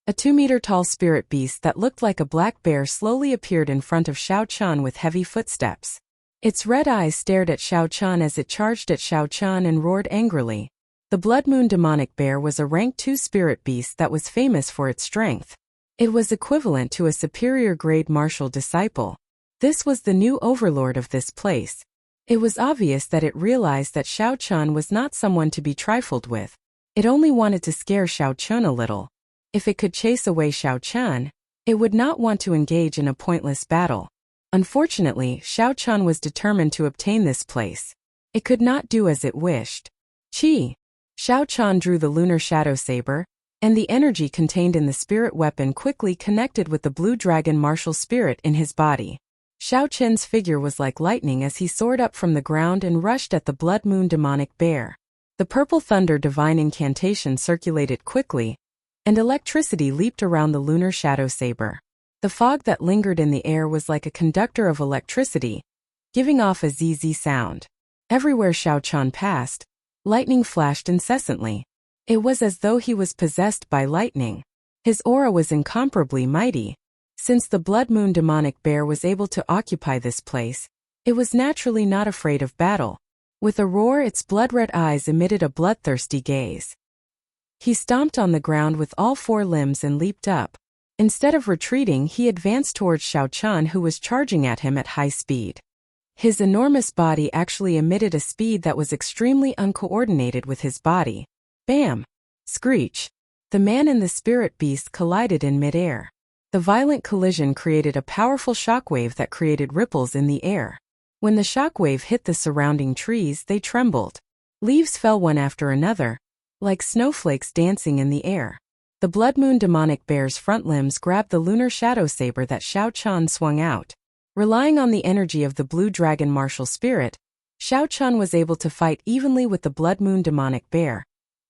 A 2-meter-tall spirit beast that looked like a black bear slowly appeared in front of Xiao Chun with heavy footsteps. Its red eyes stared at Xiao Chun as it charged at Xiao Chun and roared angrily. The Blood Moon demonic bear was a rank 2 spirit beast that was famous for its strength. It was equivalent to a superior grade martial disciple. This was the new overlord of this place. It was obvious that it realized that Xiao Chun was not someone to be trifled with. It only wanted to scare Xiao Chun a little. If it could chase away Xiao Chun, it would not want to engage in a pointless battle. Unfortunately, Xiao Chun was determined to obtain this place. It could not do as it wished. Chi! Xiao Chun drew the lunar shadow saber, and the energy contained in the spirit weapon quickly connected with the blue dragon martial spirit in his body. Xiao Chun's figure was like lightning as he soared up from the ground and rushed at the Blood Moon demonic bear. The Purple Thunder Divine Incantation circulated quickly, and electricity leaped around the lunar shadow saber. The fog that lingered in the air was like a conductor of electricity, giving off a ZZ sound. Everywhere Xiao Chun passed, lightning flashed incessantly. It was as though he was possessed by lightning. His aura was incomparably mighty. Since the Blood Moon demonic bear was able to occupy this place, it was naturally not afraid of battle. With a roar, its blood-red eyes emitted a bloodthirsty gaze. He stomped on the ground with all 4 limbs and leaped up. Instead of retreating, he advanced towards Xiao Chun, who was charging at him at high speed. His enormous body actually emitted a speed that was extremely uncoordinated with his body. Bam! Screech! The man and the spirit beast collided in midair. The violent collision created a powerful shockwave that created ripples in the air. When the shockwave hit the surrounding trees, they trembled. Leaves fell one after another, like snowflakes dancing in the air. The Blood Moon demonic bear's front limbs grabbed the lunar shadow saber that Xiao Chun swung out. Relying on the energy of the blue dragon martial spirit, Xiao Chun was able to fight evenly with the Blood Moon demonic bear,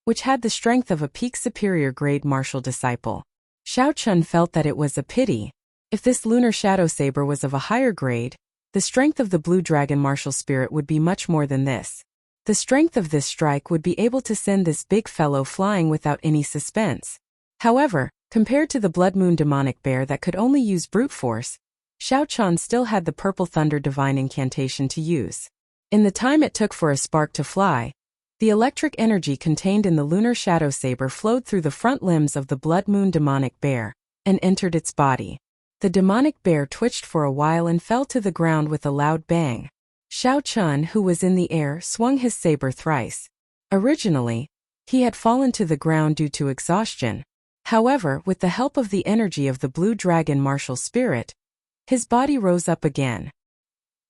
which had the strength of a peak superior grade martial disciple. Xiao Chun felt that it was a pity. If this lunar shadow saber was of a higher grade, the strength of the blue dragon martial spirit would be much more than this. The strength of this strike would be able to send this big fellow flying without any suspense. However, compared to the Blood Moon demonic bear that could only use brute force, Xiao Chun still had the Purple Thunder Divine Incantation to use. In the time it took for a spark to fly, The electric energy contained in the lunar shadow saber flowed through the front limbs of the blood moon demonic bear and entered its body. The demonic bear twitched for a while and fell to the ground with a loud bang. Shao Chun, who was in the air, swung his saber thrice. Originally, he had fallen to the ground due to exhaustion. However, with the help of the energy of the blue dragon martial spirit, his body rose up again.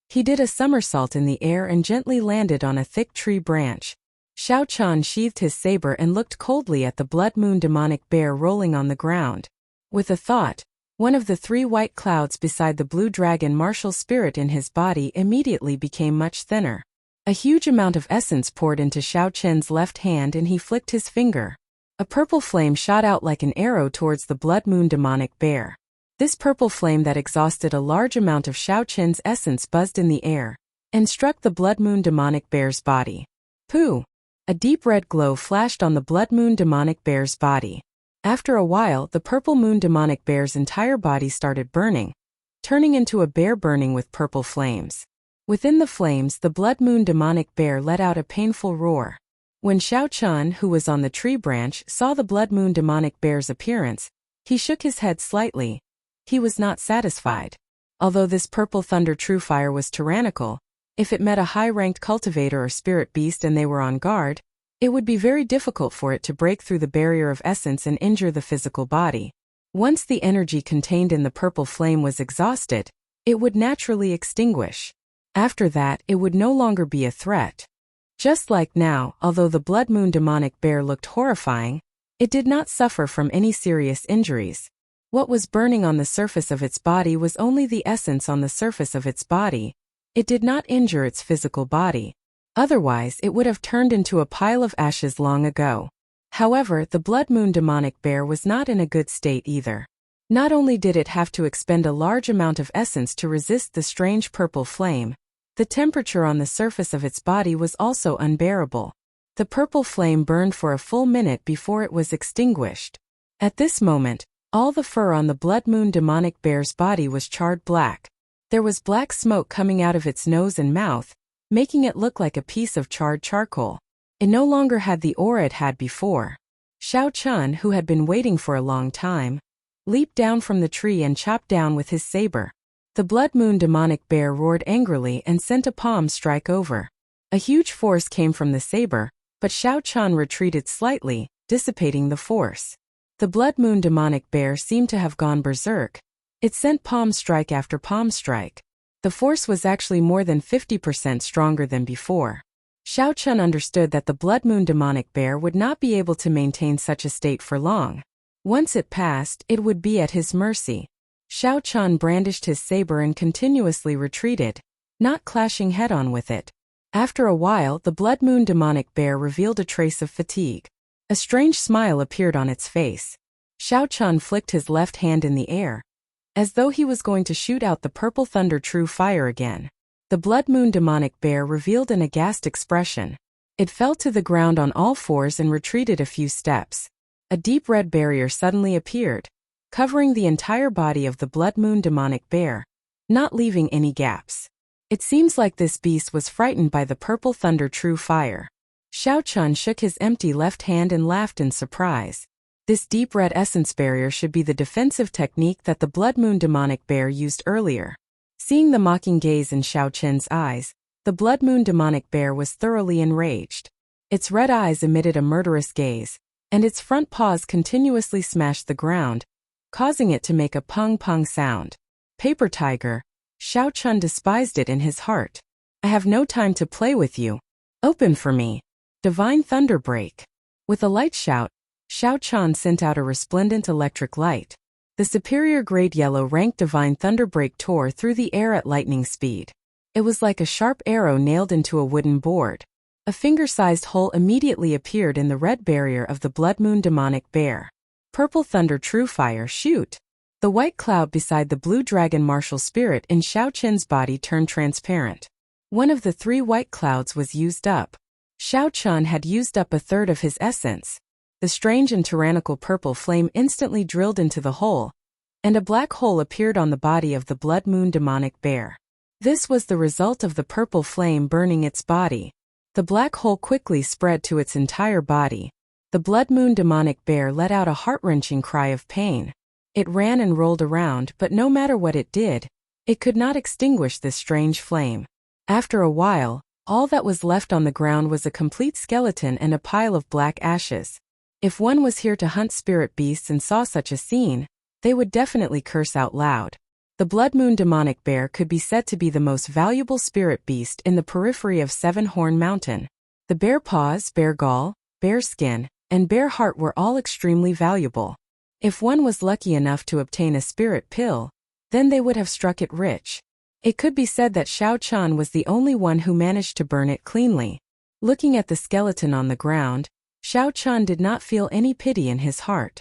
He did a somersault in the air and gently landed on a thick tree branch. Shao Chun sheathed his saber and looked coldly at the blood moon demonic bear rolling on the ground. With a thought, one of the 3 white clouds beside the blue dragon martial spirit in his body immediately became much thinner. A huge amount of essence poured into Shao Chun's left hand and he flicked his finger. A purple flame shot out like an arrow towards the blood moon demonic bear. This purple flame that exhausted a large amount of Shao Chun's essence buzzed in the air and struck the blood moon demonic bear's body. Pooh! A deep red glow flashed on the blood moon demonic bear's body. After a while, the purple moon demonic bear's entire body started burning, turning into a bear burning with purple flames. Within the flames, the blood moon demonic bear let out a painful roar. When Shao Chun, who was on the tree branch, saw the blood moon demonic bear's appearance, he shook his head slightly. He was not satisfied. Although this purple thunder true fire was tyrannical, if it met a high-ranked cultivator or spirit beast and they were on guard, it would be very difficult for it to break through the barrier of essence and injure the physical body. Once the energy contained in the purple flame was exhausted, it would naturally extinguish. After that, it would no longer be a threat. Just like now, although the blood moon demonic bear looked horrifying, it did not suffer from any serious injuries. What was burning on the surface of its body was only the essence on the surface of its body. It did not injure its physical body. Otherwise, it would have turned into a pile of ashes long ago. However, the blood moon demonic bear was not in a good state either. Not only did it have to expend a large amount of essence to resist the strange purple flame, the temperature on the surface of its body was also unbearable. The purple flame burned for a full minute before it was extinguished. At this moment, all the fur on the blood moon demonic bear's body was charred black. There was black smoke coming out of its nose and mouth, making it look like a piece of charred charcoal. It no longer had the aura it had before. Shao Chun, who had been waiting for a long time, leaped down from the tree and chopped down with his saber. The blood moon demonic bear roared angrily and sent a palm strike over. A huge force came from the saber, but Shao Chun retreated slightly, dissipating the force. The blood moon demonic bear seemed to have gone berserk. It sent palm strike after palm strike. The force was actually more than 50% stronger than before. Shao Chun understood that the blood moon demonic bear would not be able to maintain such a state for long. Once it passed, it would be at his mercy. Shao Chun brandished his saber and continuously retreated, not clashing head-on with it. After a while, the blood moon demonic bear revealed a trace of fatigue. A strange smile appeared on its face. Shao Chun flicked his left hand in the air, as though he was going to shoot out the purple thunder true fire again. The blood moon demonic bear revealed an aghast expression. It fell to the ground on all fours and retreated a few steps. A deep red barrier suddenly appeared, covering the entire body of the blood moon demonic bear, not leaving any gaps. It seems like this beast was frightened by the purple thunder true fire. Shao Chun shook his empty left hand and laughed in surprise. This deep red essence barrier should be the defensive technique that the blood moon demonic bear used earlier. Seeing the mocking gaze in Shao Chun's eyes, the blood moon demonic bear was thoroughly enraged. Its red eyes emitted a murderous gaze, and its front paws continuously smashed the ground, causing it to make a pung-pung sound. Paper tiger, Shao Chun despised it in his heart. I have no time to play with you. Open for me. Divine Thunder Break. With a light shout, Shao Chun sent out a resplendent electric light. The superior grade yellow ranked Divine Thunderbreak tore through the air at lightning speed. It was like a sharp arrow nailed into a wooden board. A finger-sized hole immediately appeared in the red barrier of the blood moon demonic bear. Purple thunder true fire shoot. The white cloud beside the blue dragon martial spirit in Shao Chun's body turned transparent. One of the 3 white clouds was used up. Shao Chun had used up a third of his essence. The strange and tyrannical purple flame instantly drilled into the hole, and a black hole appeared on the body of the blood moon demonic bear. This was the result of the purple flame burning its body. The black hole quickly spread to its entire body. The blood moon demonic bear let out a heart-wrenching cry of pain. It ran and rolled around, but no matter what it did, it could not extinguish this strange flame. After a while, all that was left on the ground was a complete skeleton and a pile of black ashes. If one was here to hunt spirit beasts and saw such a scene, they would definitely curse out loud. The blood moon demonic bear could be said to be the most valuable spirit beast in the periphery of Seven Horn Mountain. The bear paws, bear gall, bear skin, and bear heart were all extremely valuable. If one was lucky enough to obtain a spirit pill, then they would have struck it rich. It could be said that Xiao Chan was the only one who managed to burn it cleanly. Looking at the skeleton on the ground, Xiao Chan did not feel any pity in his heart.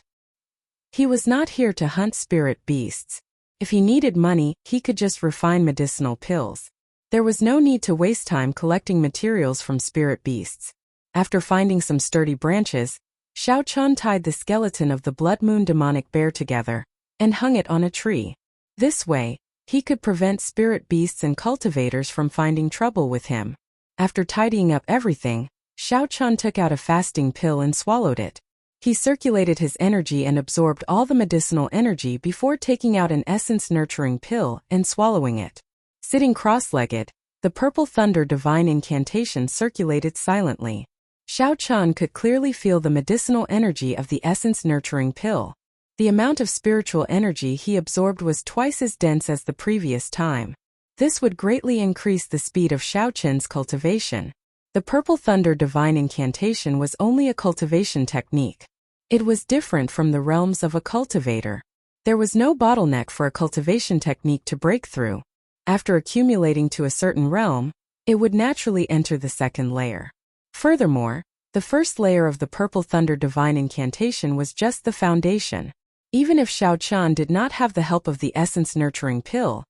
He was not here to hunt spirit beasts. If he needed money, he could just refine medicinal pills. There was no need to waste time collecting materials from spirit beasts. After finding some sturdy branches, Xiao Chan tied the skeleton of the blood moon demonic bear together and hung it on a tree. This way, he could prevent spirit beasts and cultivators from finding trouble with him. After tidying up everything, Xiao Chan took out a fasting pill and swallowed it. He circulated his energy and absorbed all the medicinal energy before taking out an essence-nurturing pill and swallowing it. Sitting cross-legged, the purple thunder divine incantation circulated silently. Xiao Chan could clearly feel the medicinal energy of the essence-nurturing pill. The amount of spiritual energy he absorbed was twice as dense as the previous time. This would greatly increase the speed of Xiao Chen's cultivation. The purple thunder divine incantation was only a cultivation technique. It was different from the realms of a cultivator. There was no bottleneck for a cultivation technique to break through. After accumulating to a certain realm, it would naturally enter the second layer. Furthermore, the first layer of the purple thunder divine incantation was just the foundation. Even if Xiao Chan did not have the help of the essence-nurturing pill,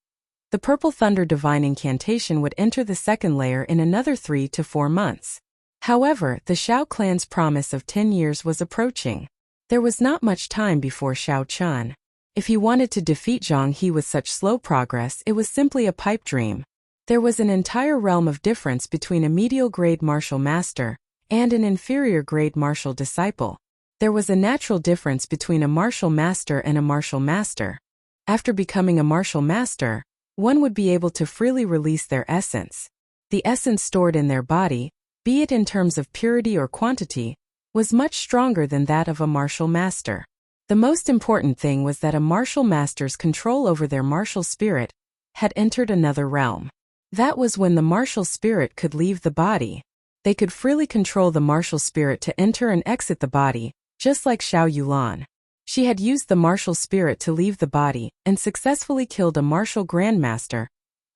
the purple thunder divine incantation would enter the second layer in another 3 to 4 months. However, the Xiao clan's promise of 10 years was approaching. There was not much time before Xiao Chan. If he wanted to defeat Zhang He with such slow progress, it was simply a pipe dream. There was an entire realm of difference between a medial-grade martial master and an inferior-grade martial disciple. There was a natural difference between a martial master and a martial master. After becoming a martial master, one would be able to freely release their essence. The essence stored in their body, be it in terms of purity or quantity, was much stronger than that of a martial master. The most important thing was that a martial master's control over their martial spirit had entered another realm. That was when the martial spirit could leave the body. They could freely control the martial spirit to enter and exit the body, just like Xiao Yulan. She had used the martial spirit to leave the body and successfully killed a martial grandmaster,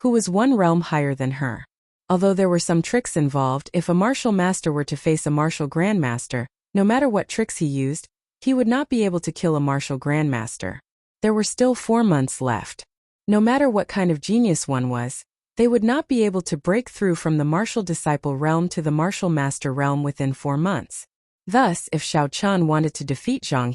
who was one realm higher than her. Although there were some tricks involved, if a martial master were to face a martial grandmaster, no matter what tricks he used, he would not be able to kill a martial grandmaster. There were still 4 months left. No matter what kind of genius one was, they would not be able to break through from the martial disciple realm to the martial master realm within 4 months. Thus, if Xiao Chan wanted to defeat Zhang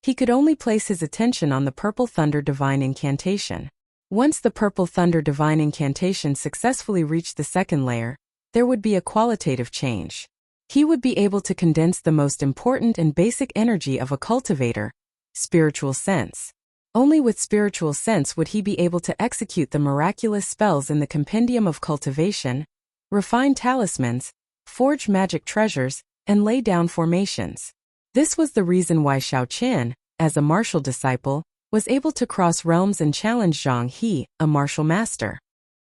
he could only place his attention on the purple thunder divine incantation. Once the purple thunder divine incantation successfully reached the second layer, there would be a qualitative change. He would be able to condense the most important and basic energy of a cultivator, spiritual sense. Only with spiritual sense would he be able to execute the miraculous spells in the compendium of cultivation, refine talismans, forge magic treasures, and lay down formations. This was the reason why Xiao Qin, as a martial disciple, was able to cross realms and challenge Zhang He, a martial master.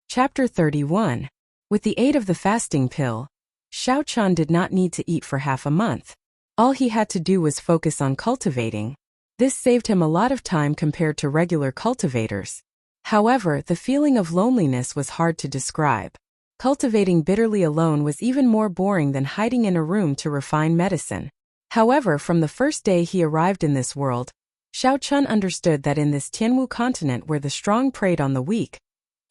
Chapter 31. With the aid of the fasting pill, Xiao Chan did not need to eat for half a month. All he had to do was focus on cultivating. This saved him a lot of time compared to regular cultivators. However, the feeling of loneliness was hard to describe. Cultivating bitterly alone was even more boring than hiding in a room to refine medicine. However, from the first day he arrived in this world, Xiao Chun understood that in this Tianwu continent where the strong preyed on the weak,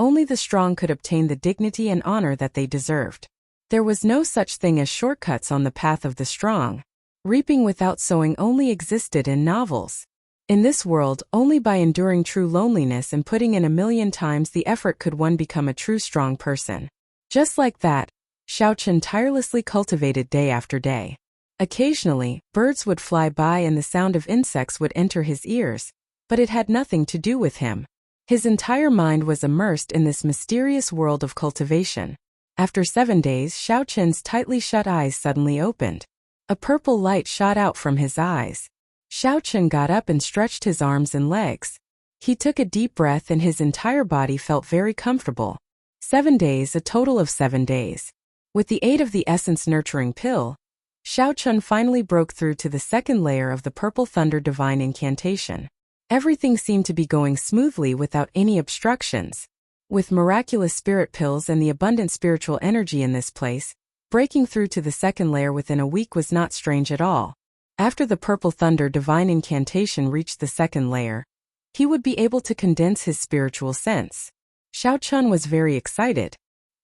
only the strong could obtain the dignity and honor that they deserved. There was no such thing as shortcuts on the path of the strong. Reaping without sowing only existed in novels. In this world, only by enduring true loneliness and putting in 1,000,000 times the effort could one become a true strong person. Just like that, Xiao Chen tirelessly cultivated day after day. Occasionally, birds would fly by and the sound of insects would enter his ears, but it had nothing to do with him. His entire mind was immersed in this mysterious world of cultivation. After 7 days, Xiao Chen's tightly shut eyes suddenly opened. A purple light shot out from his eyes. Xiao Chen got up and stretched his arms and legs. He took a deep breath and his entire body felt very comfortable. 7 days, a total of 7 days. With the aid of the essence nurturing pill, Xiao Chen finally broke through to the second layer of the Purple Thunder Divine Incantation. Everything seemed to be going smoothly without any obstructions. With miraculous spirit pills and the abundant spiritual energy in this place, breaking through to the second layer within a week was not strange at all. After the Purple Thunder Divine Incantation reached the second layer, he would be able to condense his spiritual sense. Xiao Chen was very excited.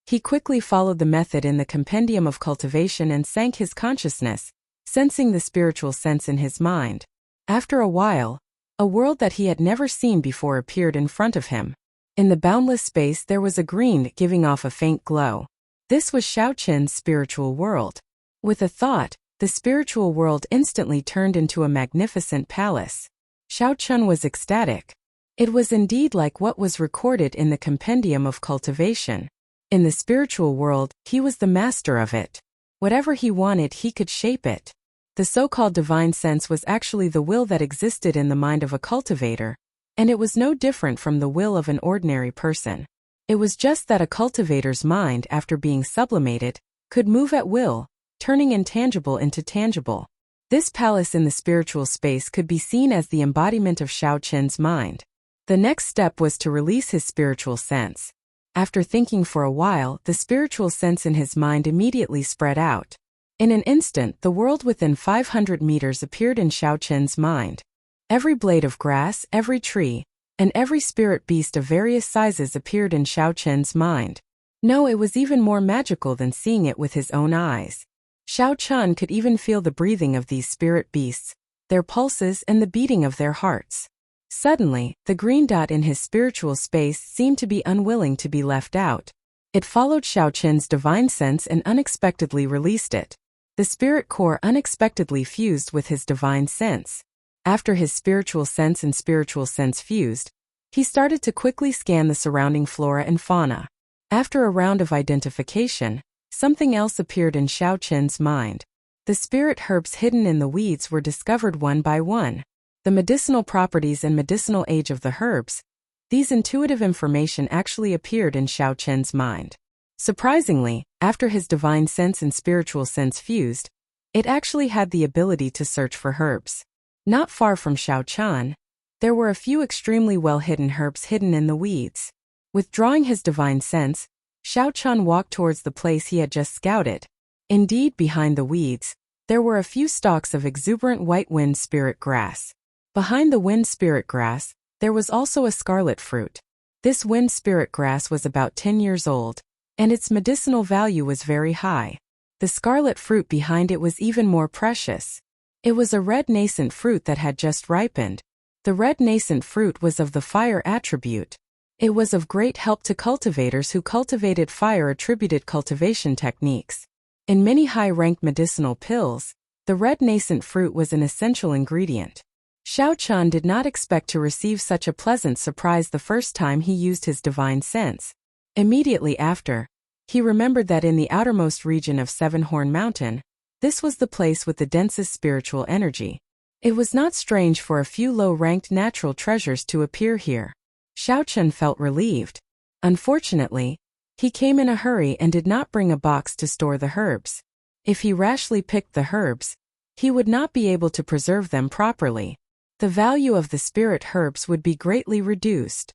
He quickly followed the method in the Compendium of Cultivation and sank his consciousness, sensing the spiritual sense in his mind. After a while, a world that he had never seen before appeared in front of him. In the boundless space there was a green giving off a faint glow. This was Xiao Chen's spiritual world. With a thought, the spiritual world instantly turned into a magnificent palace. Xiao Chen was ecstatic. It was indeed like what was recorded in the Compendium of Cultivation. In the spiritual world, he was the master of it. Whatever he wanted, he could shape it. The so-called divine sense was actually the will that existed in the mind of a cultivator, and it was no different from the will of an ordinary person. It was just that a cultivator's mind, after being sublimated, could move at will, turning intangible into tangible. This palace in the spiritual space could be seen as the embodiment of Xiao Chen's mind. The next step was to release his spiritual sense. After thinking for a while, the spiritual sense in his mind immediately spread out. In an instant, the world within 500 meters appeared in Xiao Chen's mind. Every blade of grass, every tree, and every spirit beast of various sizes appeared in Xiao Chen's mind. No, it was even more magical than seeing it with his own eyes. Xiao Chen could even feel the breathing of these spirit beasts, their pulses and the beating of their hearts. Suddenly, the green dot in his spiritual space seemed to be unwilling to be left out. It followed Xiao Chen's divine sense and unexpectedly released it. The spirit core unexpectedly fused with his divine sense. After his spiritual sense and spiritual sense fused, he started to quickly scan the surrounding flora and fauna. After a round of identification, something else appeared in Xiao Chen's mind. The spirit herbs hidden in the weeds were discovered one by one. The medicinal properties and medicinal age of the herbs, these intuitive information actually appeared in Xiao Chen's mind. Surprisingly, after his divine sense and spiritual sense fused, it actually had the ability to search for herbs. Not far from Xiao Chen, there were a few extremely well-hidden herbs hidden in the weeds. Withdrawing his divine sense, Xiao Chen walked towards the place he had just scouted. Indeed, behind the weeds, there were a few stalks of exuberant white wind spirit grass. Behind the wind spirit grass, there was also a scarlet fruit. This wind spirit grass was about 10 years old, and its medicinal value was very high. The scarlet fruit behind it was even more precious. It was a red nascent fruit that had just ripened. The red nascent fruit was of the fire attribute. It was of great help to cultivators who cultivated fire-attributed cultivation techniques. In many high-ranked medicinal pills, the red nascent fruit was an essential ingredient. Xiao Chen did not expect to receive such a pleasant surprise the first time he used his divine sense. Immediately after, he remembered that in the outermost region of Seven Horn Mountain, this was the place with the densest spiritual energy. It was not strange for a few low-ranked natural treasures to appear here. Xiao Chen felt relieved. Unfortunately, he came in a hurry and did not bring a box to store the herbs. If he rashly picked the herbs, he would not be able to preserve them properly. The value of the spirit herbs would be greatly reduced.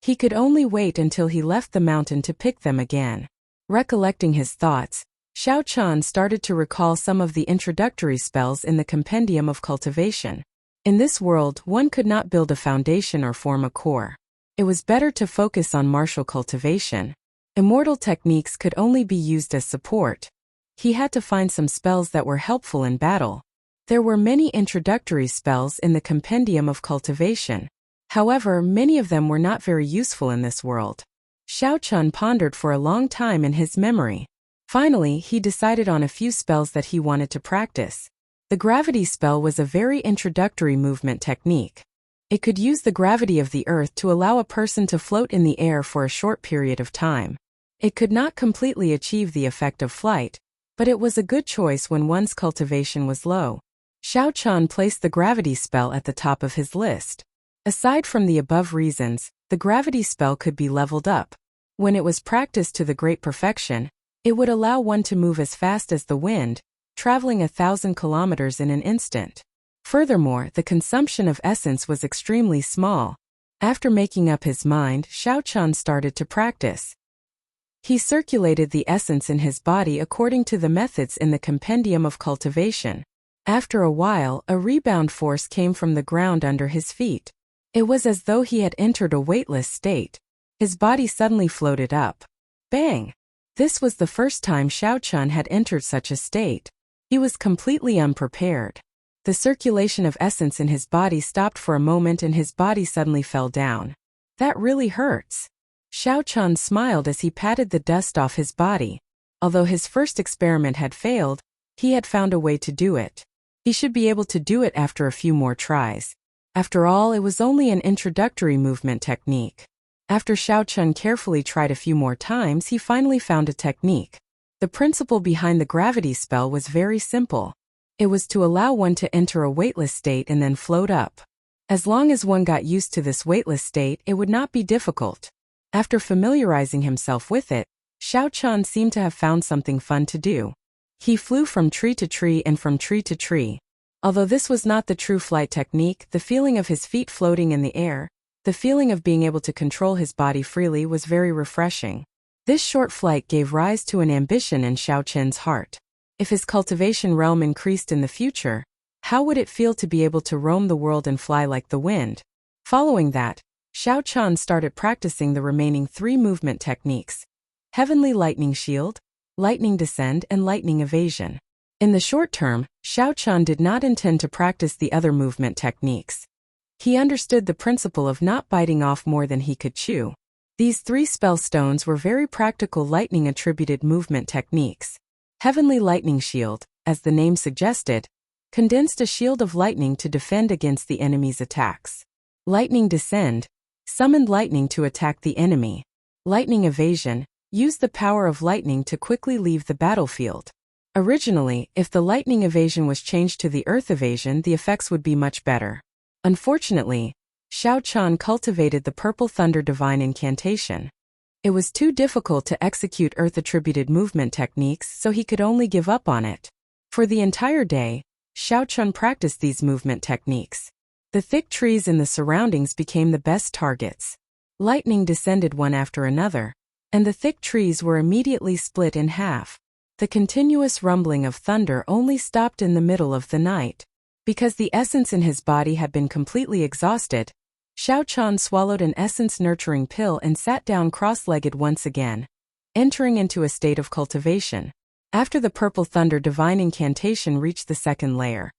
He could only wait until he left the mountain to pick them again. Recollecting his thoughts, Xiao Chen started to recall some of the introductory spells in the Compendium of Cultivation. In this world, one could not build a foundation or form a core. It was better to focus on martial cultivation. Immortal techniques could only be used as support. He had to find some spells that were helpful in battle. There were many introductory spells in the Compendium of Cultivation. However, many of them were not very useful in this world. Xiao Chen pondered for a long time in his memory. Finally, he decided on a few spells that he wanted to practice. The gravity spell was a very introductory movement technique. It could use the gravity of the earth to allow a person to float in the air for a short period of time. It could not completely achieve the effect of flight, but it was a good choice when one's cultivation was low. Xiao Chan placed the gravity spell at the top of his list. Aside from the above reasons, the gravity spell could be leveled up. When it was practiced to the great perfection, it would allow one to move as fast as the wind, traveling 1,000 kilometers in an instant. Furthermore, the consumption of essence was extremely small. After making up his mind, Xiao Chan started to practice. He circulated the essence in his body according to the methods in the Compendium of Cultivation. After a while, a rebound force came from the ground under his feet. It was as though he had entered a weightless state. His body suddenly floated up. Bang! This was the first time Xiao Chan had entered such a state. He was completely unprepared. The circulation of essence in his body stopped for a moment and his body suddenly fell down. That really hurts. Xiao Chan smiled as he patted the dust off his body. Although his first experiment had failed, he had found a way to do it. He should be able to do it after a few more tries. After all, it was only an introductory movement technique. After Xiao Chan carefully tried a few more times, he finally found a technique. The principle behind the gravity spell was very simple. It was to allow one to enter a weightless state and then float up. As long as one got used to this weightless state, it would not be difficult. After familiarizing himself with it, Xiao Chan seemed to have found something fun to do. He flew from tree to tree and from tree to tree. Although this was not the true flight technique, the feeling of his feet floating in the air, the feeling of being able to control his body freely was very refreshing. This short flight gave rise to an ambition in Xiao Chen's heart. If his cultivation realm increased in the future, how would it feel to be able to roam the world and fly like the wind? Following that, Xiao Chan started practicing the remaining 3 movement techniques: Heavenly Lightning Shield, Lightning Descend, and Lightning Evasion. In the short term, Xiao Chan did not intend to practice the other movement techniques. He understood the principle of not biting off more than he could chew. These 3 spell stones were very practical lightning-attributed movement techniques. Heavenly Lightning Shield, as the name suggested, condensed a shield of lightning to defend against the enemy's attacks. Lightning Descend summoned lightning to attack the enemy. Lightning Evasion used the power of lightning to quickly leave the battlefield. Originally, if the lightning evasion was changed to the earth evasion, the effects would be much better. Unfortunately, Xiao Chan cultivated the Purple Thunder Divine Incantation. It was too difficult to execute earth-attributed movement techniques, so he could only give up on it. For the entire day, Xiao Chan practiced these movement techniques. The thick trees in the surroundings became the best targets. Lightning descended one after another, and the thick trees were immediately split in half. The continuous rumbling of thunder only stopped in the middle of the night. Because the essence in his body had been completely exhausted, Xiao Chan swallowed an essence-nurturing pill and sat down cross-legged once again, entering into a state of cultivation. After the Purple Thunder Divine Incantation reached the 2nd layer,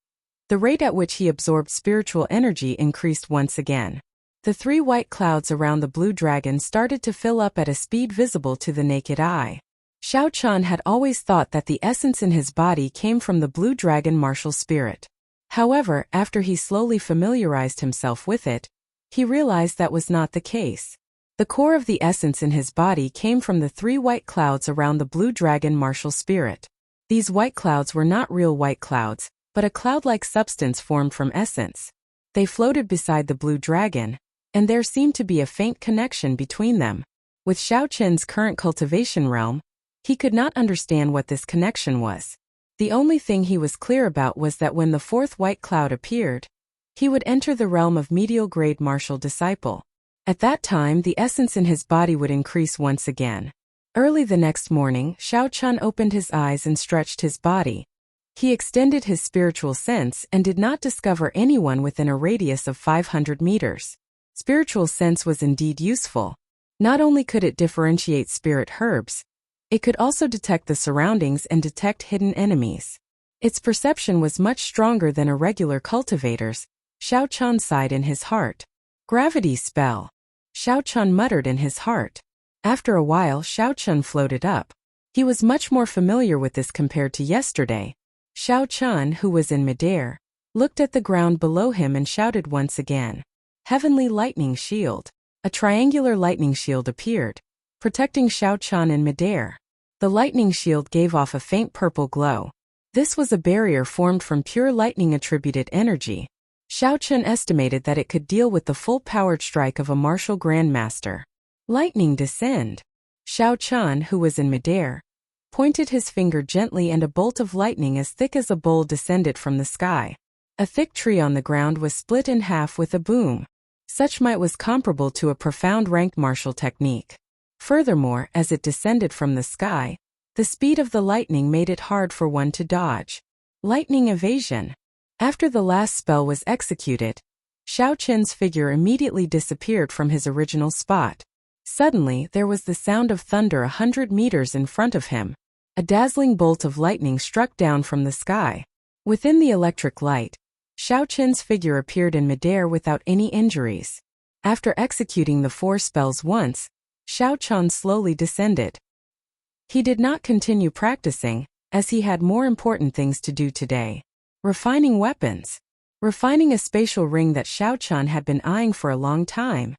the rate at which he absorbed spiritual energy increased once again. The 3 white clouds around the blue dragon started to fill up at a speed visible to the naked eye. Xiao Chan had always thought that the essence in his body came from the blue dragon martial spirit. However, after he slowly familiarized himself with it, he realized that was not the case. The core of the essence in his body came from the 3 white clouds around the blue dragon martial spirit. These white clouds were not real white clouds, but a cloud-like substance formed from essence. They floated beside the blue dragon, and there seemed to be a faint connection between them. With Xiao Chen's current cultivation realm, he could not understand what this connection was. The only thing he was clear about was that when the 4th white cloud appeared, he would enter the realm of medial grade martial disciple. At that time, the essence in his body would increase once again. Early the next morning, Xiao Chan opened his eyes and stretched his body. He extended his spiritual sense and did not discover anyone within a radius of 500 meters. Spiritual sense was indeed useful. Not only could it differentiate spirit herbs, it could also detect the surroundings and detect hidden enemies. Its perception was much stronger than a regular cultivator's. Xiao Chan sighed in his heart. Gravity spell. Xiao Chan muttered in his heart. After a while, Xiao Chan floated up. He was much more familiar with this compared to yesterday. Xiao Chun, who was in midair, looked at the ground below him and shouted once again, "Heavenly Lightning Shield." A triangular lightning shield appeared, protecting Xiao Chun in midair. The lightning shield gave off a faint purple glow. This was a barrier formed from pure lightning-attributed energy. Xiao Chun estimated that it could deal with the full-powered strike of a martial grandmaster. Lightning descend. Xiao Chun, who was in midair, pointed his finger gently and a bolt of lightning as thick as a bowl descended from the sky. A thick tree on the ground was split in half with a boom. Such might was comparable to a profound ranked martial technique. Furthermore, as it descended from the sky, the speed of the lightning made it hard for one to dodge. Lightning evasion. After the last spell was executed, Xiao Chun's figure immediately disappeared from his original spot. Suddenly, there was the sound of thunder 100 meters in front of him. A dazzling bolt of lightning struck down from the sky. Within the electric light, Xiao Chun's figure appeared in midair without any injuries. After executing the 4 spells once, Xiao Chun slowly descended. He did not continue practicing, as he had more important things to do today. Refining weapons. Refining a spatial ring that Xiao Chun had been eyeing for a long time.